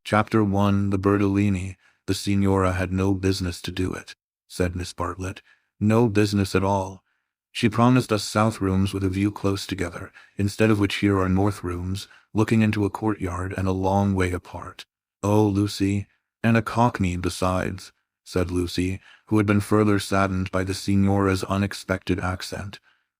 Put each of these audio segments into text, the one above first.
Chapter 1. The Bertolini. The Signora had no business to do it, said Miss Bartlett. No business at all. She promised us south rooms with a view close together, instead of which here are north rooms, looking into a courtyard and a long way apart. Oh, Lucy, and a cockney besides, said Lucy, who had been further saddened by the Signora's unexpected accent.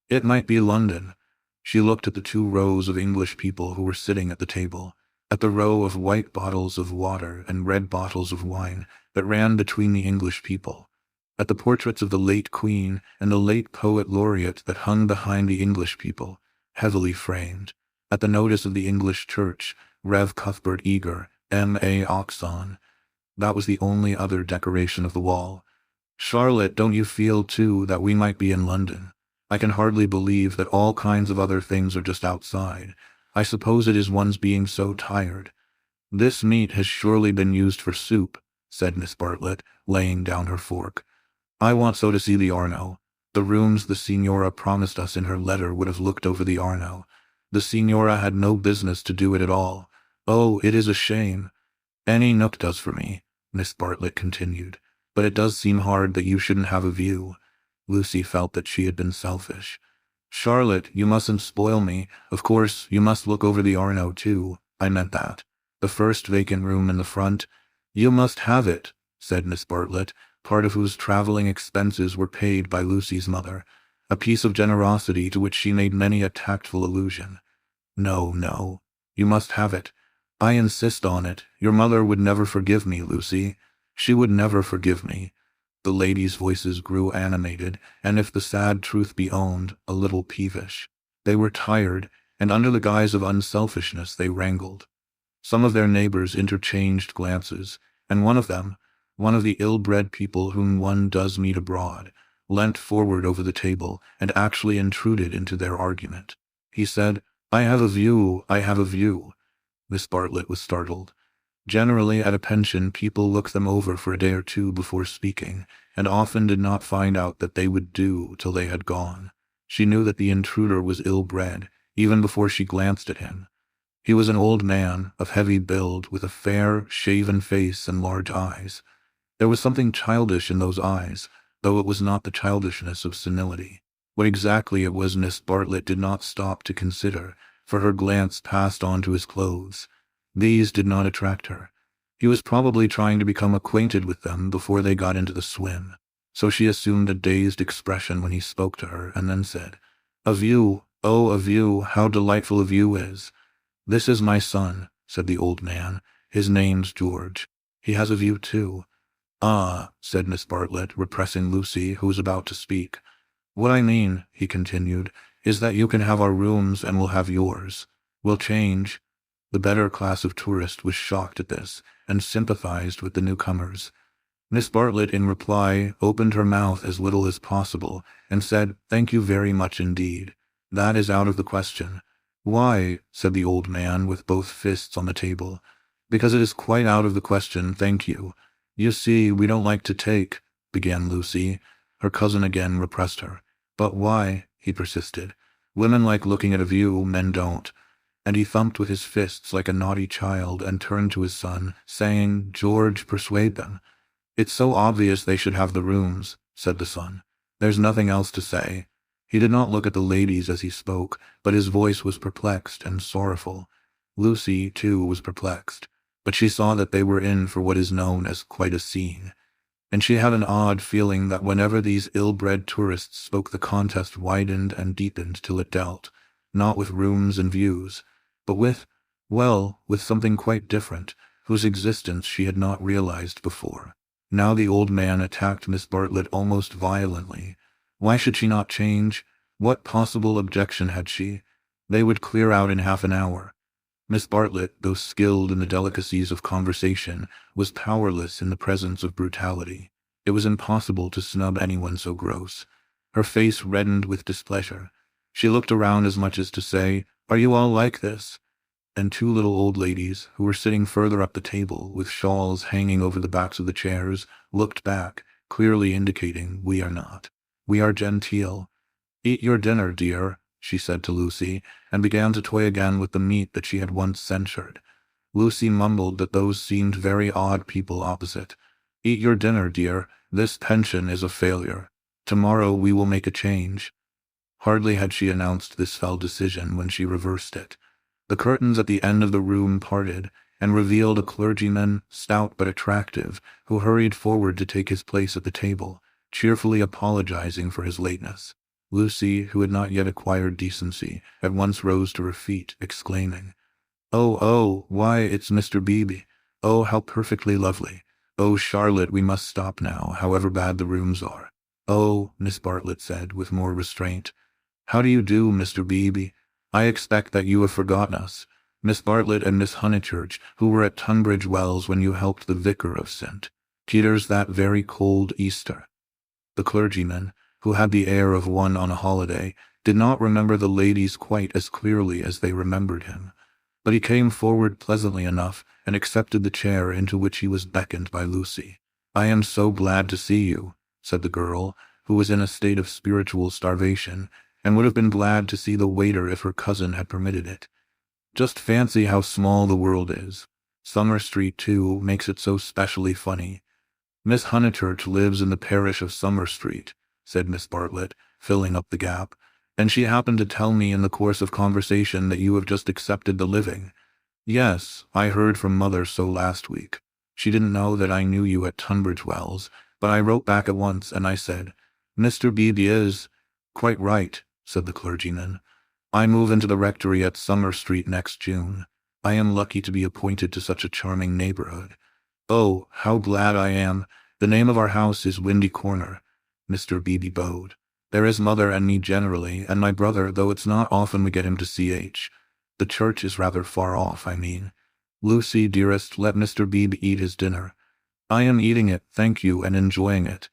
It might be London. She looked at the 2 rows of English people who were sitting at the table, at the row of white bottles of water and red bottles of wine that ran between the English people, at the portraits of the late Queen and the late Poet Laureate that hung behind the English people, heavily framed, at the notice of the English Church, Rev. Cuthbert Eager, M.A. Oxon. That was the only other decoration of the wall. Charlotte, don't you feel, too, that we might be in London? I can hardly believe that all kinds of other things are just outside. I suppose it is one's being so tired. This meat has surely been used for soup, said Miss Bartlett, laying down her fork. I want so to see the Arno. The rooms the Signora promised us in her letter would have looked over the Arno. The Signora had no business to do it at all. Oh, it is a shame. Any nook does for me, Miss Bartlett continued, but it does seem hard that you shouldn't have a view. Lucy felt that she had been selfish. Charlotte, you mustn't spoil me. Of course, you must look over the Arno, too. I meant that. The first vacant room in the front. You must have it, said Miss Bartlett, part of whose traveling expenses were paid by Lucy's mother, a piece of generosity to which she made many a tactful allusion. No, no, you must have it. I insist on it. Your mother would never forgive me, Lucy. She would never forgive me. The ladies' voices grew animated, and if the sad truth be owned, a little peevish. They were tired, and under the guise of unselfishness they wrangled. Some of their neighbors interchanged glances, and one of them, one of the ill-bred people whom one does meet abroad, leant forward over the table and actually intruded into their argument. He said, I have a view, I have a view. Miss Bartlett was startled. Generally, at a pension, people looked them over for a day or 2 before speaking, and often did not find out that they would do till they had gone. She knew that the intruder was ill-bred, even before she glanced at him. He was an old man, of heavy build, with a fair, shaven face and large eyes. There was something childish in those eyes, though it was not the childishness of senility. What exactly it was Miss Bartlett did not stop to consider, for her glance passed on to his clothes. These did not attract her. He was probably trying to become acquainted with them before they got into the swim, so she assumed a dazed expression when he spoke to her, and then said, A view, oh, a view, how delightful a view is. This is my son, said the old man. His name's George. He has a view too. Ah, said Miss Bartlett, repressing Lucy, who was about to speak. What I mean, he continued, is that you can have our rooms and we'll have yours. We'll change. The better class of tourist was shocked at this, and sympathized with the newcomers. Miss Bartlett, in reply, opened her mouth as little as possible, and said, Thank you very much indeed. That is out of the question. Why, said the old man, with both fists on the table. Because it is quite out of the question, thank you. You see, we don't like to take, began Lucy. Her cousin again repressed her. But why, he persisted. Women like looking at a view, men don't. And he thumped with his fists like a naughty child and turned to his son, saying, George, persuade them. It's so obvious they should have the rooms, said the son. There's nothing else to say. He did not look at the ladies as he spoke, but his voice was perplexed and sorrowful. Lucy, too, was perplexed, but she saw that they were in for what is known as quite a scene. And she had an odd feeling that whenever these ill-bred tourists spoke, the contest widened and deepened till it dealt, not with rooms and views, but with something quite different, whose existence she had not realized before. Now the old man attacked Miss Bartlett almost violently. Why should she not change? What possible objection had she? They would clear out in half an hour. Miss Bartlett, though skilled in the delicacies of conversation, was powerless in the presence of brutality. It was impossible to snub anyone so gross. Her face reddened with displeasure. She looked around as much as to say, Are you all like this? And 2 little old ladies, who were sitting further up the table, with shawls hanging over the backs of the chairs, looked back, clearly indicating, We are not. We are genteel. Eat your dinner, dear, she said to Lucy, and began to toy again with the meat that she had once censured. Lucy mumbled that those seemed very odd people opposite. "Eat your dinner, dear. This pension is a failure. Tomorrow we will make a change." Hardly had she announced this fell decision when she reversed it. The curtains at the end of the room parted, and revealed a clergyman, stout but attractive, who hurried forward to take his place at the table, cheerfully apologizing for his lateness. Lucy, who had not yet acquired decency, at once rose to her feet, exclaiming, "Oh, why, it's Mr. Beebe. Oh, how perfectly lovely. Oh, Charlotte, we must stop now, however bad the rooms are." "Oh," Miss Bartlett said, with more restraint. "How do you do, Mr. Beebe? I expect that you have forgotten us. Miss Bartlett and Miss Honeychurch, who were at Tunbridge Wells when you helped the vicar of St. Peter's that very cold Easter." The clergyman, who had the air of one on a holiday, did not remember the ladies quite as clearly as they remembered him, but he came forward pleasantly enough and accepted the chair into which he was beckoned by Lucy. "I am so glad to see you," said the girl, who was in a state of spiritual starvation, and would have been glad to see the waiter if her cousin had permitted it. "Just fancy how small the world is. Summer Street, too, makes it so specially funny." "Miss Honeychurch lives in the parish of Summer Street," said Miss Bartlett, filling up the gap, "and she happened to tell me in the course of conversation that you have just accepted the living." "Yes, I heard from Mother so last week. She didn't know that I knew you at Tunbridge Wells, but I wrote back at once and I said, 'Mr. Beebe is—'" "Quite right," said the clergyman. "I move into the rectory at Summer Street next June. I am lucky to be appointed to such a charming neighborhood. Oh, how glad I am. The name of our house is Windy Corner." Mr. Beebe bowed. "There is Mother and me generally, and my brother, though it's not often we get him to CH. The church is rather far off, I mean. Lucy, dearest, let Mr. Beebe eat his dinner." "I am eating it, thank you, and enjoying it."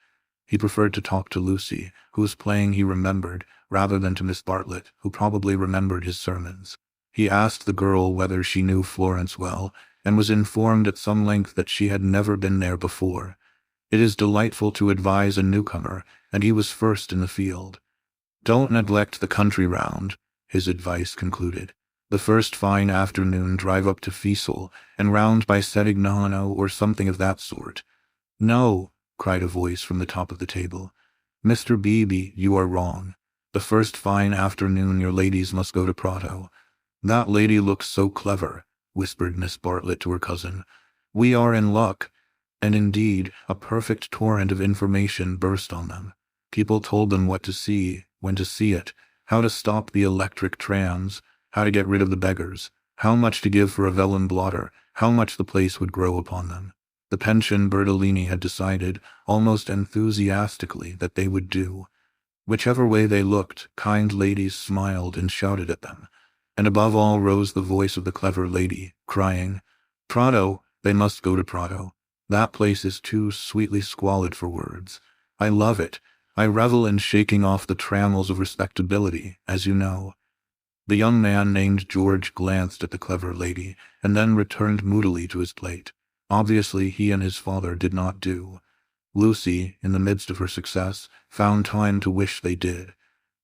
He preferred to talk to Lucy, whose playing he remembered, rather than to Miss Bartlett, who probably remembered his sermons. He asked the girl whether she knew Florence well, and was informed at some length that she had never been there before. It is delightful to advise a newcomer, and he was first in the field. "Don't neglect the country round," his advice concluded. "The first fine afternoon drive up to Cecil, and round by Setignano or something of that sort." "No," cried a voice from the top of the table. "Mr. Beebe, you are wrong. The first fine afternoon your ladies must go to Prato." "That lady looks so clever," whispered Miss Bartlett to her cousin. "We are in luck." And indeed, a perfect torrent of information burst on them. People told them what to see, when to see it, how to stop the electric trams, how to get rid of the beggars, how much to give for a vellum blotter, how much the place would grow upon them. The pension Bertolini had decided, almost enthusiastically, that they would do. Whichever way they looked, kind ladies smiled and shouted at them. And above all rose the voice of the clever lady, crying, "Prato, they must go to Prato. That place is too sweetly squalid for words. I love it. I revel in shaking off the trammels of respectability, as you know." The young man named George glanced at the clever lady, and then returned moodily to his plate. Obviously he and his father did not do. Lucy, in the midst of her success, found time to wish they did.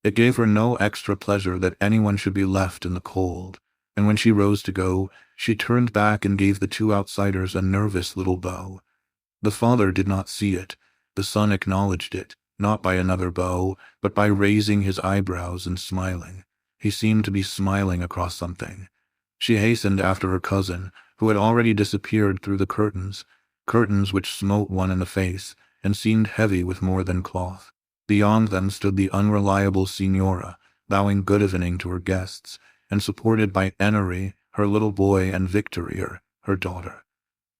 It gave her no extra pleasure that anyone should be left in the cold, and when she rose to go, she turned back and gave the two outsiders a nervous little bow. The father did not see it. The son acknowledged it, not by another bow, but by raising his eyebrows and smiling. He seemed to be smiling across something. She hastened after her cousin, who had already disappeared through the curtains which smote one in the face, and seemed heavy with more than cloth. Beyond them stood the unreliable Signora, bowing good evening to her guests, and supported by Enery, her little boy, and Victoria, her daughter.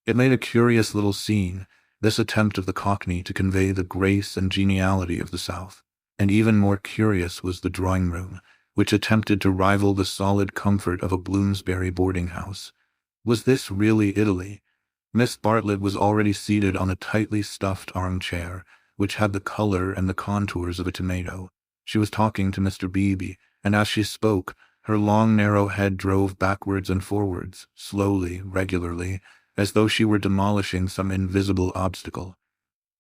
It made a curious little scene, this attempt of the Cockney to convey the grace and geniality of the South, and even more curious was the drawing-room, which attempted to rival the solid comfort of a Bloomsbury boarding-house. Was this really Italy? Miss Bartlett was already seated on a tightly stuffed armchair, which had the color and the contours of a tomato. She was talking to Mr. Beebe, and as she spoke, her long narrow head drove backwards and forwards, slowly, regularly, as though she were demolishing some invisible obstacle.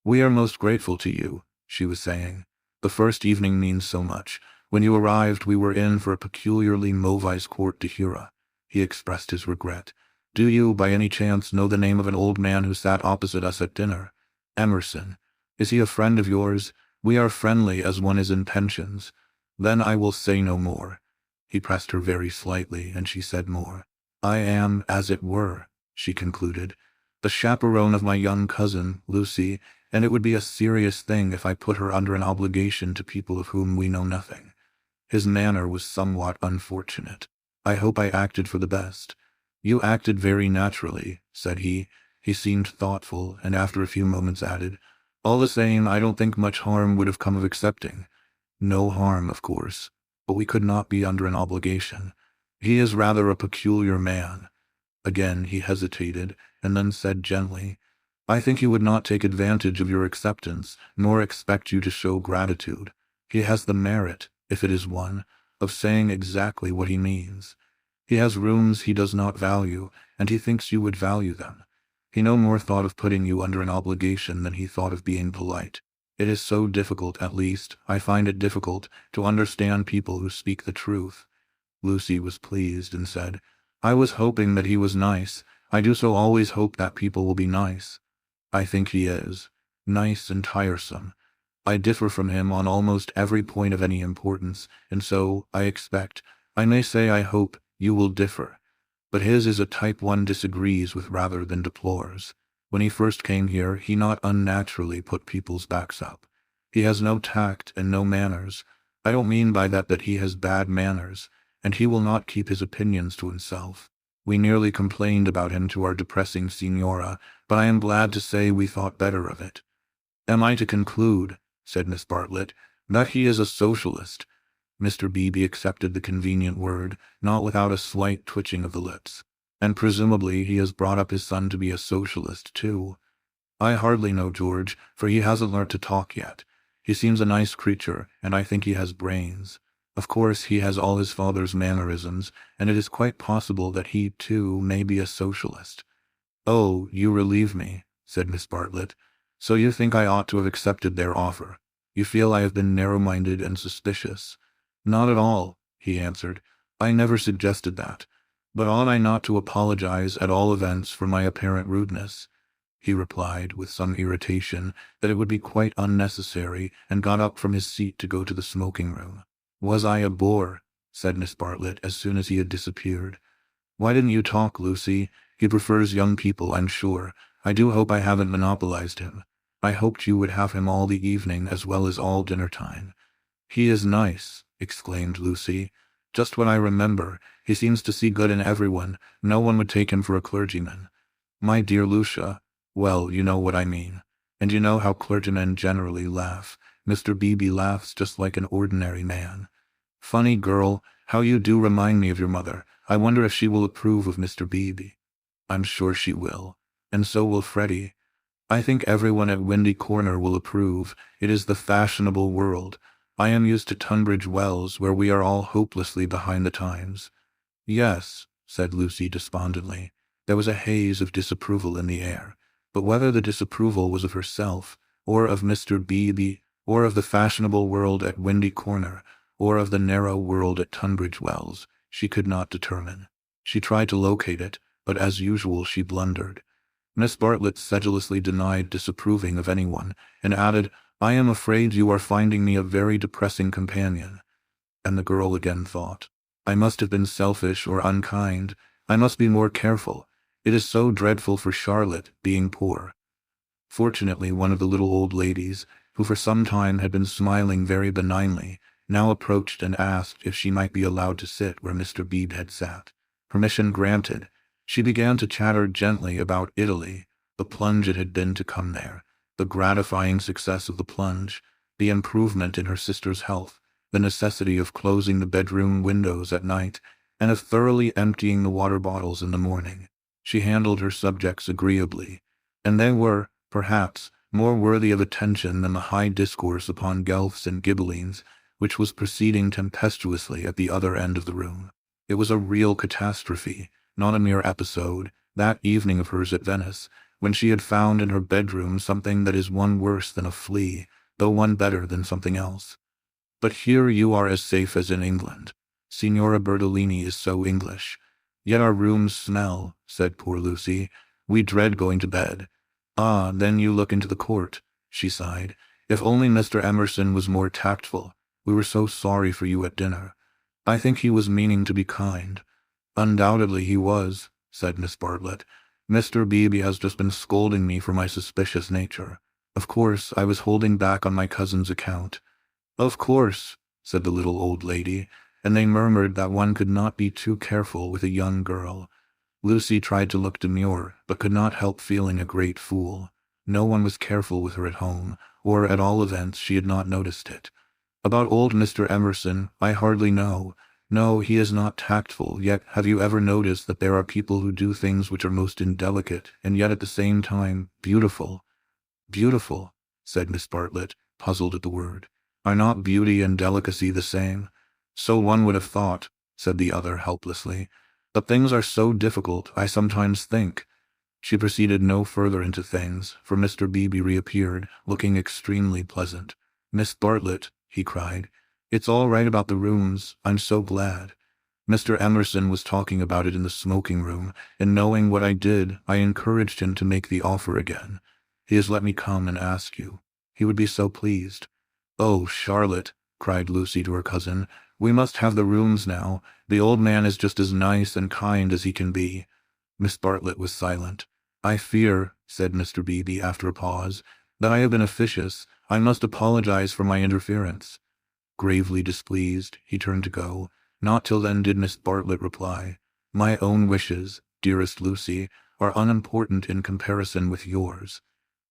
"We are most grateful to you," she was saying. "The first evening means so much. When you arrived, we were in for a peculiarly Movise court to Hura." He expressed his regret. Do you, by any chance, know the name of an old man who sat opposite us at dinner? Emerson. Is he a friend of yours? We are friendly as one is in pensions. Then I will say no more. He pressed her very slightly, and she said more. I am, as it were, she concluded, the chaperone of my young cousin, Lucy, and it would be a serious thing if I put her under an obligation to people of whom we know nothing. His manner was somewhat unfortunate. I hope I acted for the best. You acted very naturally, said he. He seemed thoughtful, and after a few moments added, all the same, I don't think much harm would have come of accepting. No harm, of course, but we could not be under an obligation. He is rather a peculiar man. Again he hesitated, and then said gently, I think he would not take advantage of your acceptance, nor expect you to show gratitude. He has the merit, if it is one, of saying exactly what he means. He has rooms he does not value, and he thinks you would value them. He no more thought of putting you under an obligation than he thought of being polite. It is so difficult, at least, I find it difficult, to understand people who speak the truth. Lucy was pleased and said, I was hoping that he was nice. I do so always hope that people will be nice. I think he is. Nice and tiresome. I differ from him on almost every point of any importance, and so, I expect, I may say I hope, you will differ. But his is a type one disagrees with rather than deplores. When he first came here, he not unnaturally put people's backs up. He has no tact and no manners. I don't mean by that he has bad manners, and he will not keep his opinions to himself. We nearly complained about him to our depressing signora, but I am glad to say we thought better of it. Am I to conclude, said Miss Bartlett, that he is a socialist? Mr. Beebe accepted the convenient word, not without a slight twitching of the lips. And presumably he has brought up his son to be a socialist, too. I hardly know George, for he hasn't learnt to talk yet. He seems a nice creature, and I think he has brains. Of course, he has all his father's mannerisms, and it is quite possible that he, too, may be a socialist. Oh, you relieve me, said Miss Bartlett. So you think I ought to have accepted their offer. You feel I have been narrow-minded and suspicious. Not at all, he answered. I never suggested that. But ought I not to apologize, at all events, for my apparent rudeness? He replied, with some irritation, that it would be quite unnecessary, and got up from his seat to go to the smoking-room. Was I a bore? Said Miss Bartlett, as soon as he had disappeared. Why didn't you talk, Lucy? He prefers young people, I'm sure. I do hope I haven't monopolized him. I hoped you would have him all the evening as well as all dinner-time. He is nice, exclaimed Lucy. Just what I remember. He seems to see good in everyone. No one would take him for a clergyman. My dear Lucia, well, you know what I mean. And you know how clergymen generally laugh. Mr. Beebe laughs just like an ordinary man. Funny girl, how you do remind me of your mother. I wonder if she will approve of Mr. Beebe. I'm sure she will. And so will Freddie. I think everyone at Windy Corner will approve. It is the fashionable world. I am used to Tunbridge Wells, where we are all hopelessly behind the times. Yes, said Lucy despondently. There was a haze of disapproval in the air. But whether the disapproval was of herself, or of Mr. Beebe, or of the fashionable world at Windy Corner, or of the narrow world at Tunbridge Wells, she could not determine. She tried to locate it, but as usual she blundered. Miss Bartlett sedulously denied disapproving of anyone, and added, I am afraid you are finding me a very depressing companion. And the girl again thought, I must have been selfish or unkind. I must be more careful. It is so dreadful for Charlotte, being poor. Fortunately, one of the little old ladies, who for some time had been smiling very benignly, now approached and asked if she might be allowed to sit where Mr. Beebe had sat. Permission granted. She began to chatter gently about Italy, the plunge it had been to come there, the gratifying success of the plunge, the improvement in her sister's health, the necessity of closing the bedroom windows at night, and of thoroughly emptying the water bottles in the morning. She handled her subjects agreeably, and they were, perhaps, more worthy of attention than the high discourse upon Guelphs and Ghibellines, which was proceeding tempestuously at the other end of the room. It was a real catastrophe, not a mere episode, that evening of hers at Venice, when she had found in her bedroom something that is one worse than a flea, though one better than something else. But here you are as safe as in England. Signora Bertolini is so English. Yet our rooms smell, said poor Lucy. We dread going to bed. Ah, then you look into the court, she sighed. If only Mr. Emerson was more tactful. We were so sorry for you at dinner. I think he was meaning to be kind. Undoubtedly he was, said Miss Bartlett. Mr. Beebe has just been scolding me for my suspicious nature. Of course, I was holding back on my cousin's account. Of course, said the little old lady, and they murmured that one could not be too careful with a young girl. Lucy tried to look demure, but could not help feeling a great fool. No one was careful with her at home, or at all events she had not noticed it. About old Mr. Emerson, I hardly know. No, he is not tactful, yet have you ever noticed that there are people who do things which are most indelicate, and yet at the same time beautiful? Beautiful, said Miss Bartlett, puzzled at the word. Are not beauty and delicacy the same? So one would have thought, said the other helplessly. But things are so difficult, I sometimes think. She proceeded no further into things, for Mr. Beebe reappeared, looking extremely pleasant. Miss Bartlett, he cried, it's all right about the rooms, I'm so glad. Mr. Emerson was talking about it in the smoking room, and knowing what I did, I encouraged him to make the offer again. He has let me come and ask you. He would be so pleased. Oh, Charlotte, cried Lucy to her cousin, we must have the rooms now. The old man is just as nice and kind as he can be. Miss Bartlett was silent. I fear, said Mr. Beebe after a pause, that I have been officious. I must apologize for my interference. Gravely displeased, he turned to go. Not till then did Miss Bartlett reply. My own wishes, dearest Lucy, are unimportant in comparison with yours.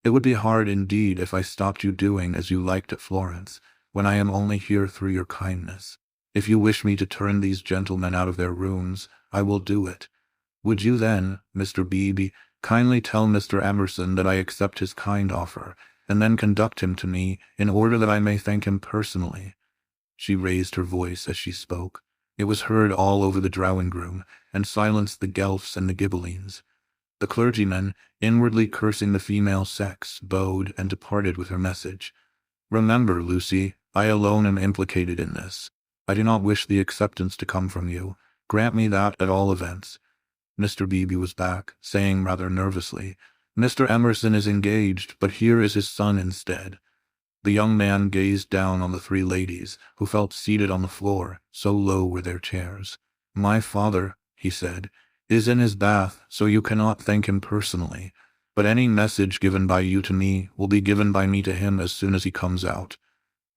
It would be hard indeed if I stopped you doing as you liked at Florence, when I am only here through your kindness. If you wish me to turn these gentlemen out of their rooms, I will do it. Would you then, Mr. Beebe, kindly tell Mr. Emerson that I accept his kind offer, and then conduct him to me, in order that I may thank him personally? She raised her voice as she spoke. It was heard all over the drawing-room, and silenced the Guelphs and the Ghibellines. The clergyman, inwardly cursing the female sex, bowed and departed with her message. Remember, Lucy, I alone am implicated in this. I do not wish the acceptance to come from you. Grant me that at all events. Mr. Beebe was back, saying rather nervously, Mr. Emerson is engaged, but here is his son instead. The young man gazed down on the three ladies, who felt seated on the floor, so low were their chairs. My father, he said, is in his bath, so you cannot thank him personally, but any message given by you to me will be given by me to him as soon as he comes out.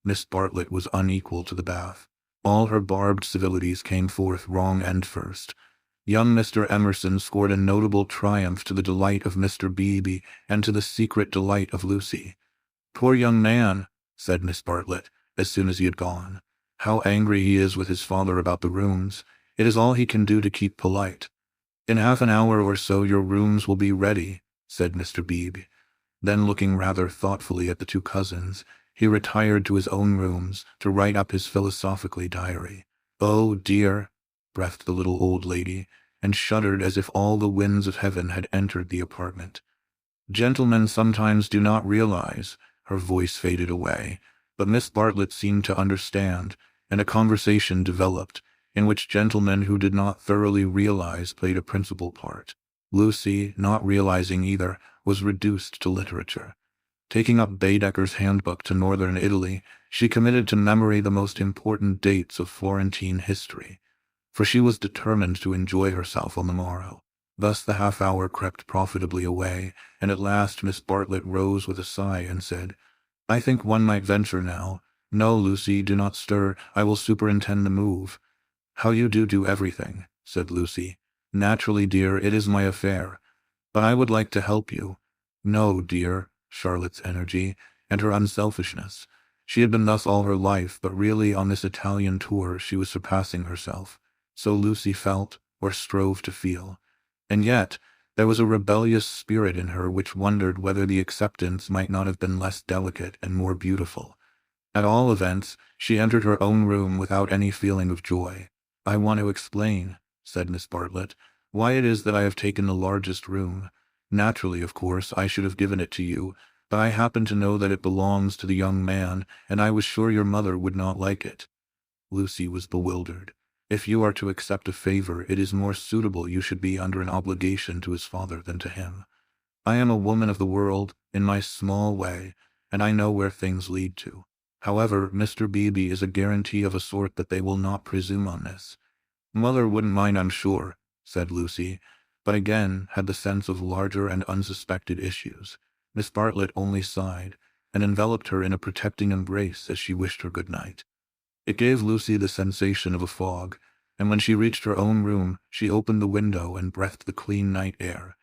Miss Bartlett was unequal to the bath. All her barbed civilities came forth wrong end first. Young Mr. Emerson scored a notable triumph to the delight of Mr. Beebe and to the secret delight of Lucy. Poor young man, said Miss Bartlett, as soon as he had gone. How angry he is with his father about the rooms. It is all he can do to keep polite. In half an hour or so your rooms will be ready, said Mr. Beebe. Then, looking rather thoughtfully at the two cousins, he retired to his own rooms to write up his philosophically diary. Oh, dear, breathed the little old lady, and shuddered as if all the winds of heaven had entered the apartment. Gentlemen sometimes do not realize, her voice faded away, but Miss Bartlett seemed to understand, and a conversation developed, in which gentlemen who did not thoroughly realize played a principal part. Lucy, not realizing either, was reduced to literature. Taking up Baedeker's Handbook to Northern Italy, she committed to memory the most important dates of Florentine history, for she was determined to enjoy herself on the morrow. Thus the half-hour crept profitably away, and at last Miss Bartlett rose with a sigh and said, I think one might venture now. No, Lucy, do not stir. I will superintend the move. How you do everything, said Lucy. Naturally, dear, it is my affair. But I would like to help you. No, dear, Charlotte's energy, and her unselfishness. She had been thus all her life, but really on this Italian tour she was surpassing herself. So Lucy felt, or strove to feel. And yet, there was a rebellious spirit in her which wondered whether the acceptance might not have been less delicate and more beautiful. At all events, she entered her own room without any feeling of joy. I want to explain, said Miss Bartlett, why it is that I have taken the largest room. Naturally, of course, I should have given it to you, but I happen to know that it belongs to the young man, and I was sure your mother would not like it. Lucy was bewildered. If you are to accept a favor, it is more suitable you should be under an obligation to his father than to him. I am a woman of the world, in my small way, and I know where things lead to. However, Mr. Beebe is a guarantee of a sort that they will not presume on this. Mother wouldn't mind, I'm sure, said Lucy, but again had the sense of larger and unsuspected issues. Miss Bartlett only sighed, and enveloped her in a protecting embrace as she wished her good night. It gave Lucy the sensation of a fog, and when she reached her own room, she opened the window and breathed the clean night air,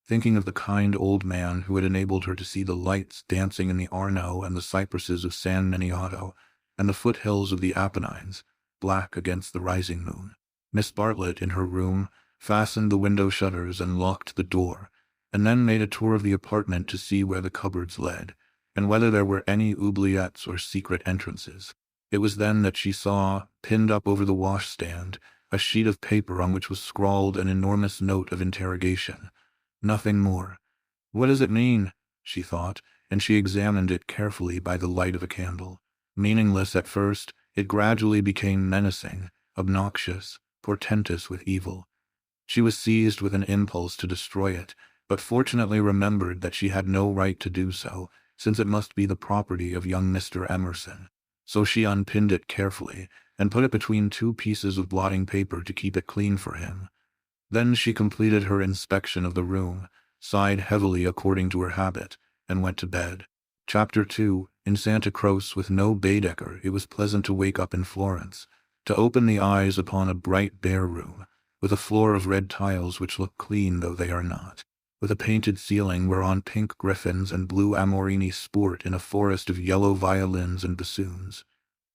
thinking of the kind old man who had enabled her to see the lights dancing in the Arno and the cypresses of San Miniato, and the foothills of the Apennines, black against the rising moon. Miss Bartlett, in her room, fastened the window shutters and locked the door, and then made a tour of the apartment to see where the cupboards led, and whether there were any oubliettes or secret entrances. It was then that she saw, pinned up over the washstand, a sheet of paper on which was scrawled an enormous note of interrogation. Nothing more. What does it mean? She thought, and she examined it carefully by the light of a candle. Meaningless at first, it gradually became menacing, obnoxious, portentous with evil. She was seized with an impulse to destroy it, but fortunately remembered that she had no right to do so, since it must be the property of young Mr. Emerson. So she unpinned it carefully, and put it between two pieces of blotting paper to keep it clean for him. Then she completed her inspection of the room, sighed heavily according to her habit, and went to bed. Chapter 2. In Santa Croce, with no Baedeker, it was pleasant to wake up in Florence, to open the eyes upon a bright bare room, with a floor of red tiles which look clean though they are not, with a painted ceiling whereon pink griffins and blue amorini sport in a forest of yellow violins and bassoons.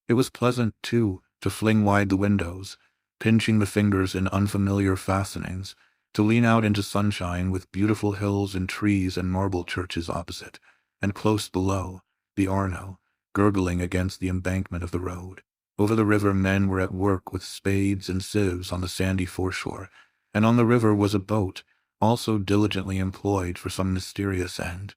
It was pleasant, too, to fling wide the windows, pinching the fingers in unfamiliar fastenings, to lean out into sunshine with beautiful hills and trees and marble churches opposite, and close below, the Arno, gurgling against the embankment of the road. Over the river men were at work with spades and sieves on the sandy foreshore, and on the river was a boat, also diligently employed for some mysterious end.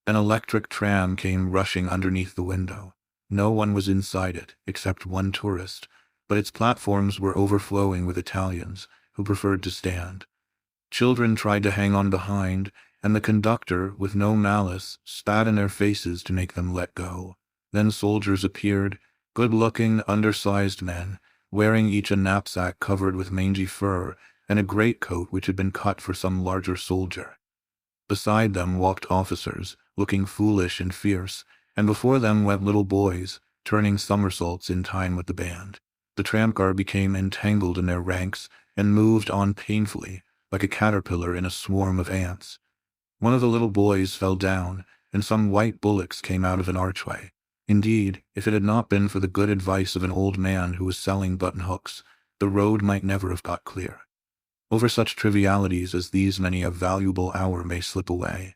An electric tram came rushing underneath the window. No one was inside it, except one tourist, but its platforms were overflowing with Italians, who preferred to stand. Children tried to hang on behind, and the conductor, with no malice, spat in their faces to make them let go. Then soldiers appeared, good-looking, undersized men, wearing each a knapsack covered with mangy fur, and a greatcoat which had been cut for some larger soldier. Beside them walked officers, looking foolish and fierce, and before them went little boys, turning somersaults in time with the band. The tramcar became entangled in their ranks, and moved on painfully, like a caterpillar in a swarm of ants. One of the little boys fell down, and some white bullocks came out of an archway. Indeed, if it had not been for the good advice of an old man who was selling button-hooks, the road might never have got clear. Over such trivialities as these many a valuable hour may slip away,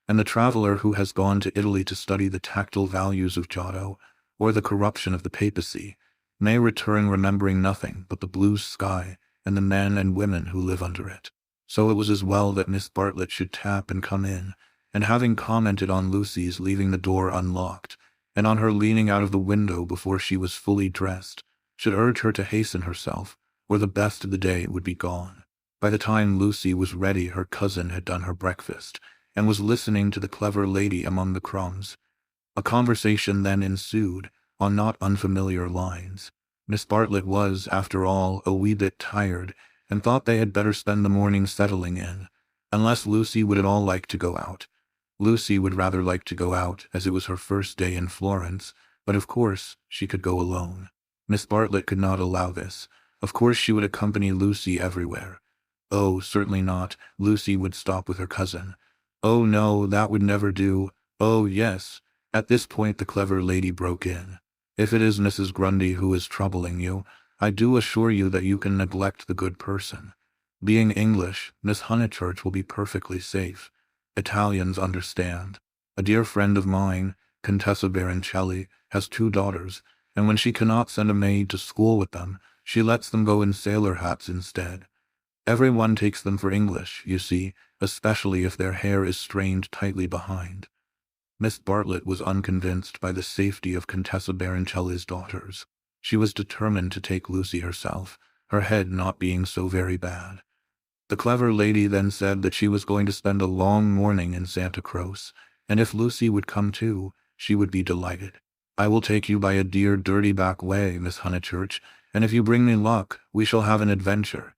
and the traveler who has gone to Italy to study the tactile values of Giotto, or the corruption of the papacy, may return remembering nothing but the blue sky and the men and women who live under it. So it was as well that Miss Bartlett should tap and come in, and having commented on Lucy's leaving the door unlocked, and on her leaning out of the window before she was fully dressed, should urge her to hasten herself, or the best of the day would be gone. By the time Lucy was ready, her cousin had done her breakfast, and was listening to the clever lady among the crumbs. A conversation then ensued, on not unfamiliar lines. Miss Bartlett was, after all, a wee bit tired, and thought they had better spend the morning settling in, unless Lucy would at all like to go out. Lucy would rather like to go out, as it was her first day in Florence, but of course she could go alone. Miss Bartlett could not allow this. Of course she would accompany Lucy everywhere. Oh, certainly not. Lucy would stop with her cousin. Oh no, that would never do. Oh yes. At this point the clever lady broke in. If it is Mrs. Grundy who is troubling you, I do assure you that you can neglect the good person. Being English, Miss Honeychurch will be perfectly safe. Italians understand. A dear friend of mine, Contessa Baroncelli, has 2 daughters, and when she cannot send a maid to school with them, she lets them go in sailor hats instead. Everyone takes them for English, you see, especially if their hair is strained tightly behind. Miss Bartlett was unconvinced by the safety of Contessa Baroncelli's daughters. She was determined to take Lucy herself, her head not being so very bad. The clever lady then said that she was going to spend a long morning in Santa Croce, and if Lucy would come too, she would be delighted. "I will take you by a dear dirty back way, Miss Honeychurch, and if you bring me luck, we shall have an adventure."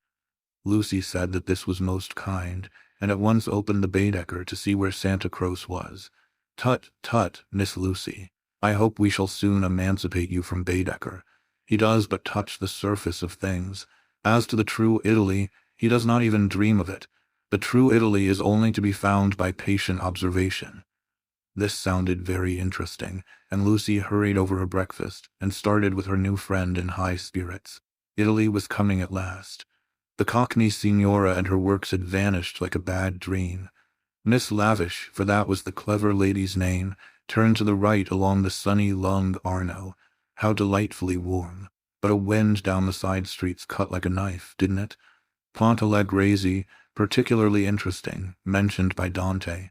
Lucy said that this was most kind, and at once opened the Baedeker to see where Santa Croce was. "Tut, tut, Miss Lucy. I hope we shall soon emancipate you from Baedeker. He does but touch the surface of things. As to the true Italy, he does not even dream of it. The true Italy is only to be found by patient observation." This sounded very interesting, and Lucy hurried over her breakfast and started with her new friend in high spirits. Italy was coming at last. The Cockney Signora and her works had vanished like a bad dream. Miss Lavish, for that was the clever lady's name, turned to the right along the sunny Lung Arno. How delightfully warm. But a wind down the side streets cut like a knife, didn't it? Ponte Allegrezzi, particularly interesting, mentioned by Dante.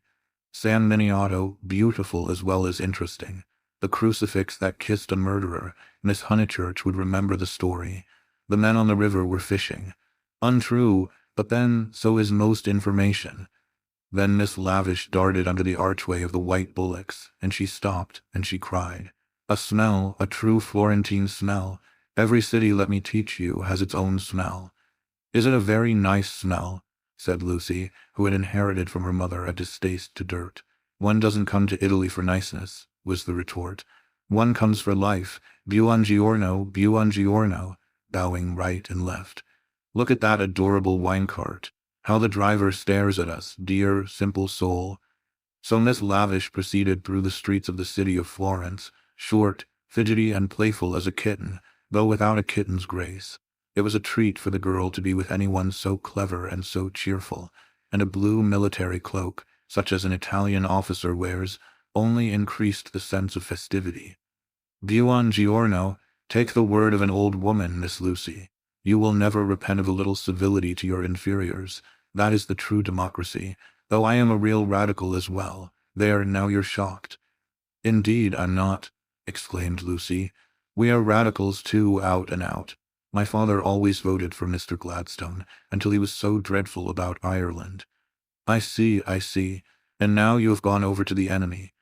San Miniato, beautiful as well as interesting. The crucifix that kissed a murderer. Miss Honeychurch would remember the story. The men on the river were fishing. Untrue, but then so is most information. Then Miss Lavish darted under the archway of the white bullocks, and she stopped, and she cried. "A smell, a true Florentine smell. Every city, let me teach you, has its own smell." "Is it a very nice smell?" said Lucy, who had inherited from her mother a distaste to dirt. "One doesn't come to Italy for niceness," was the retort. "One comes for life. Buongiorno, buongiorno," bowing right and left. "Look at that adorable wine cart. How the driver stares at us, dear, simple soul." So Miss Lavish proceeded through the streets of the city of Florence, short, fidgety, and playful as a kitten, though without a kitten's grace. It was a treat for the girl to be with anyone so clever and so cheerful, and a blue military cloak, such as an Italian officer wears, only increased the sense of festivity. "Buongiorno, take the word of an old woman, Miss Lucy. You will never repent of a little civility to your inferiors. That is the true democracy, though I am a real radical as well. There, now you're shocked." "Indeed, I'm not," exclaimed Lucy. "We are radicals too, out and out. My father always voted for Mr. Gladstone, until he was so dreadful about Ireland." I see, and now you have gone over to the enemy."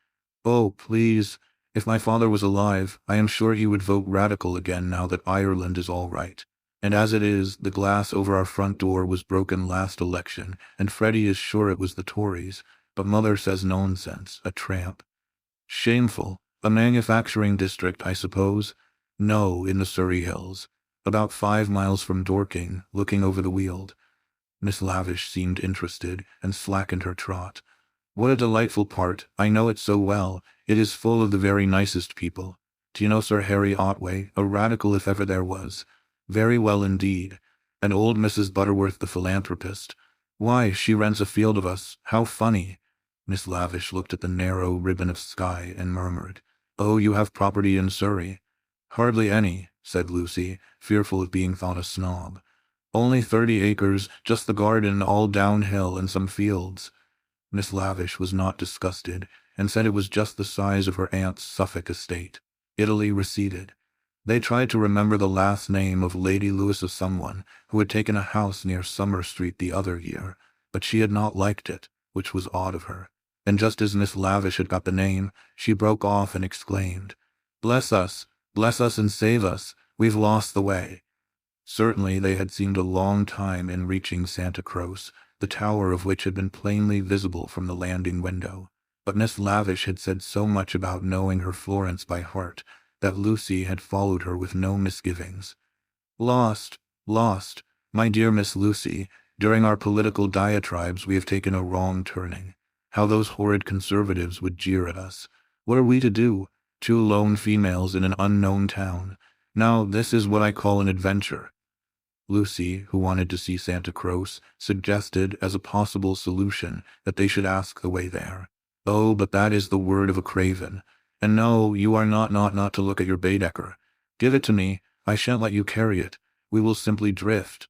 "Oh, please, if my father was alive, I am sure he would vote radical again now that Ireland is all right. And as it is, the glass over our front door was broken last election, and Freddie is sure it was the Tories, but mother says nonsense, a tramp." "Shameful. A manufacturing district, I suppose?" "No, in the Surrey Hills. About 5 miles from Dorking, looking over the Weald." Miss Lavish seemed interested, and slackened her trot. "What a delightful part. I know it so well. It is full of the very nicest people. Do you know Sir Harry Otway, a radical if ever there was?" "Very well indeed." "And old Mrs. Butterworth the philanthropist?" "Why, she rents a field of us. How funny." Miss Lavish looked at the narrow ribbon of sky and murmured, "Oh, you have property in Surrey?" "Hardly any," said Lucy, fearful of being thought a snob. "Only 30 acres, just the garden, all downhill, and some fields." Miss Lavish was not disgusted, and said it was just the size of her aunt's Suffolk estate. Italy receded. They tried to remember the last name of Lady Lewis of someone, who had taken a house near Summer Street the other year, but she had not liked it, which was odd of her. And just as Miss Lavish had got the name, she broke off and exclaimed, bless us and save us, we've lost the way." Certainly they had seemed a long time in reaching Santa Croce, the tower of which had been plainly visible from the landing window. But Miss Lavish had said so much about knowing her Florence by heart, that Lucy had followed her with no misgivings. Lost, my dear Miss Lucy, during our political diatribes we have taken a wrong turning. How those horrid conservatives would jeer at us. What are we to do? 2 lone females in an unknown town. Now this is what I call an adventure." Lucy, who wanted to see Santa Croce, suggested as a possible solution that they should ask the way there. "Oh, but that is the word of a craven. And no, you are not to look at your Baedeker. Give it to me. I shan't let you carry it. We will simply drift."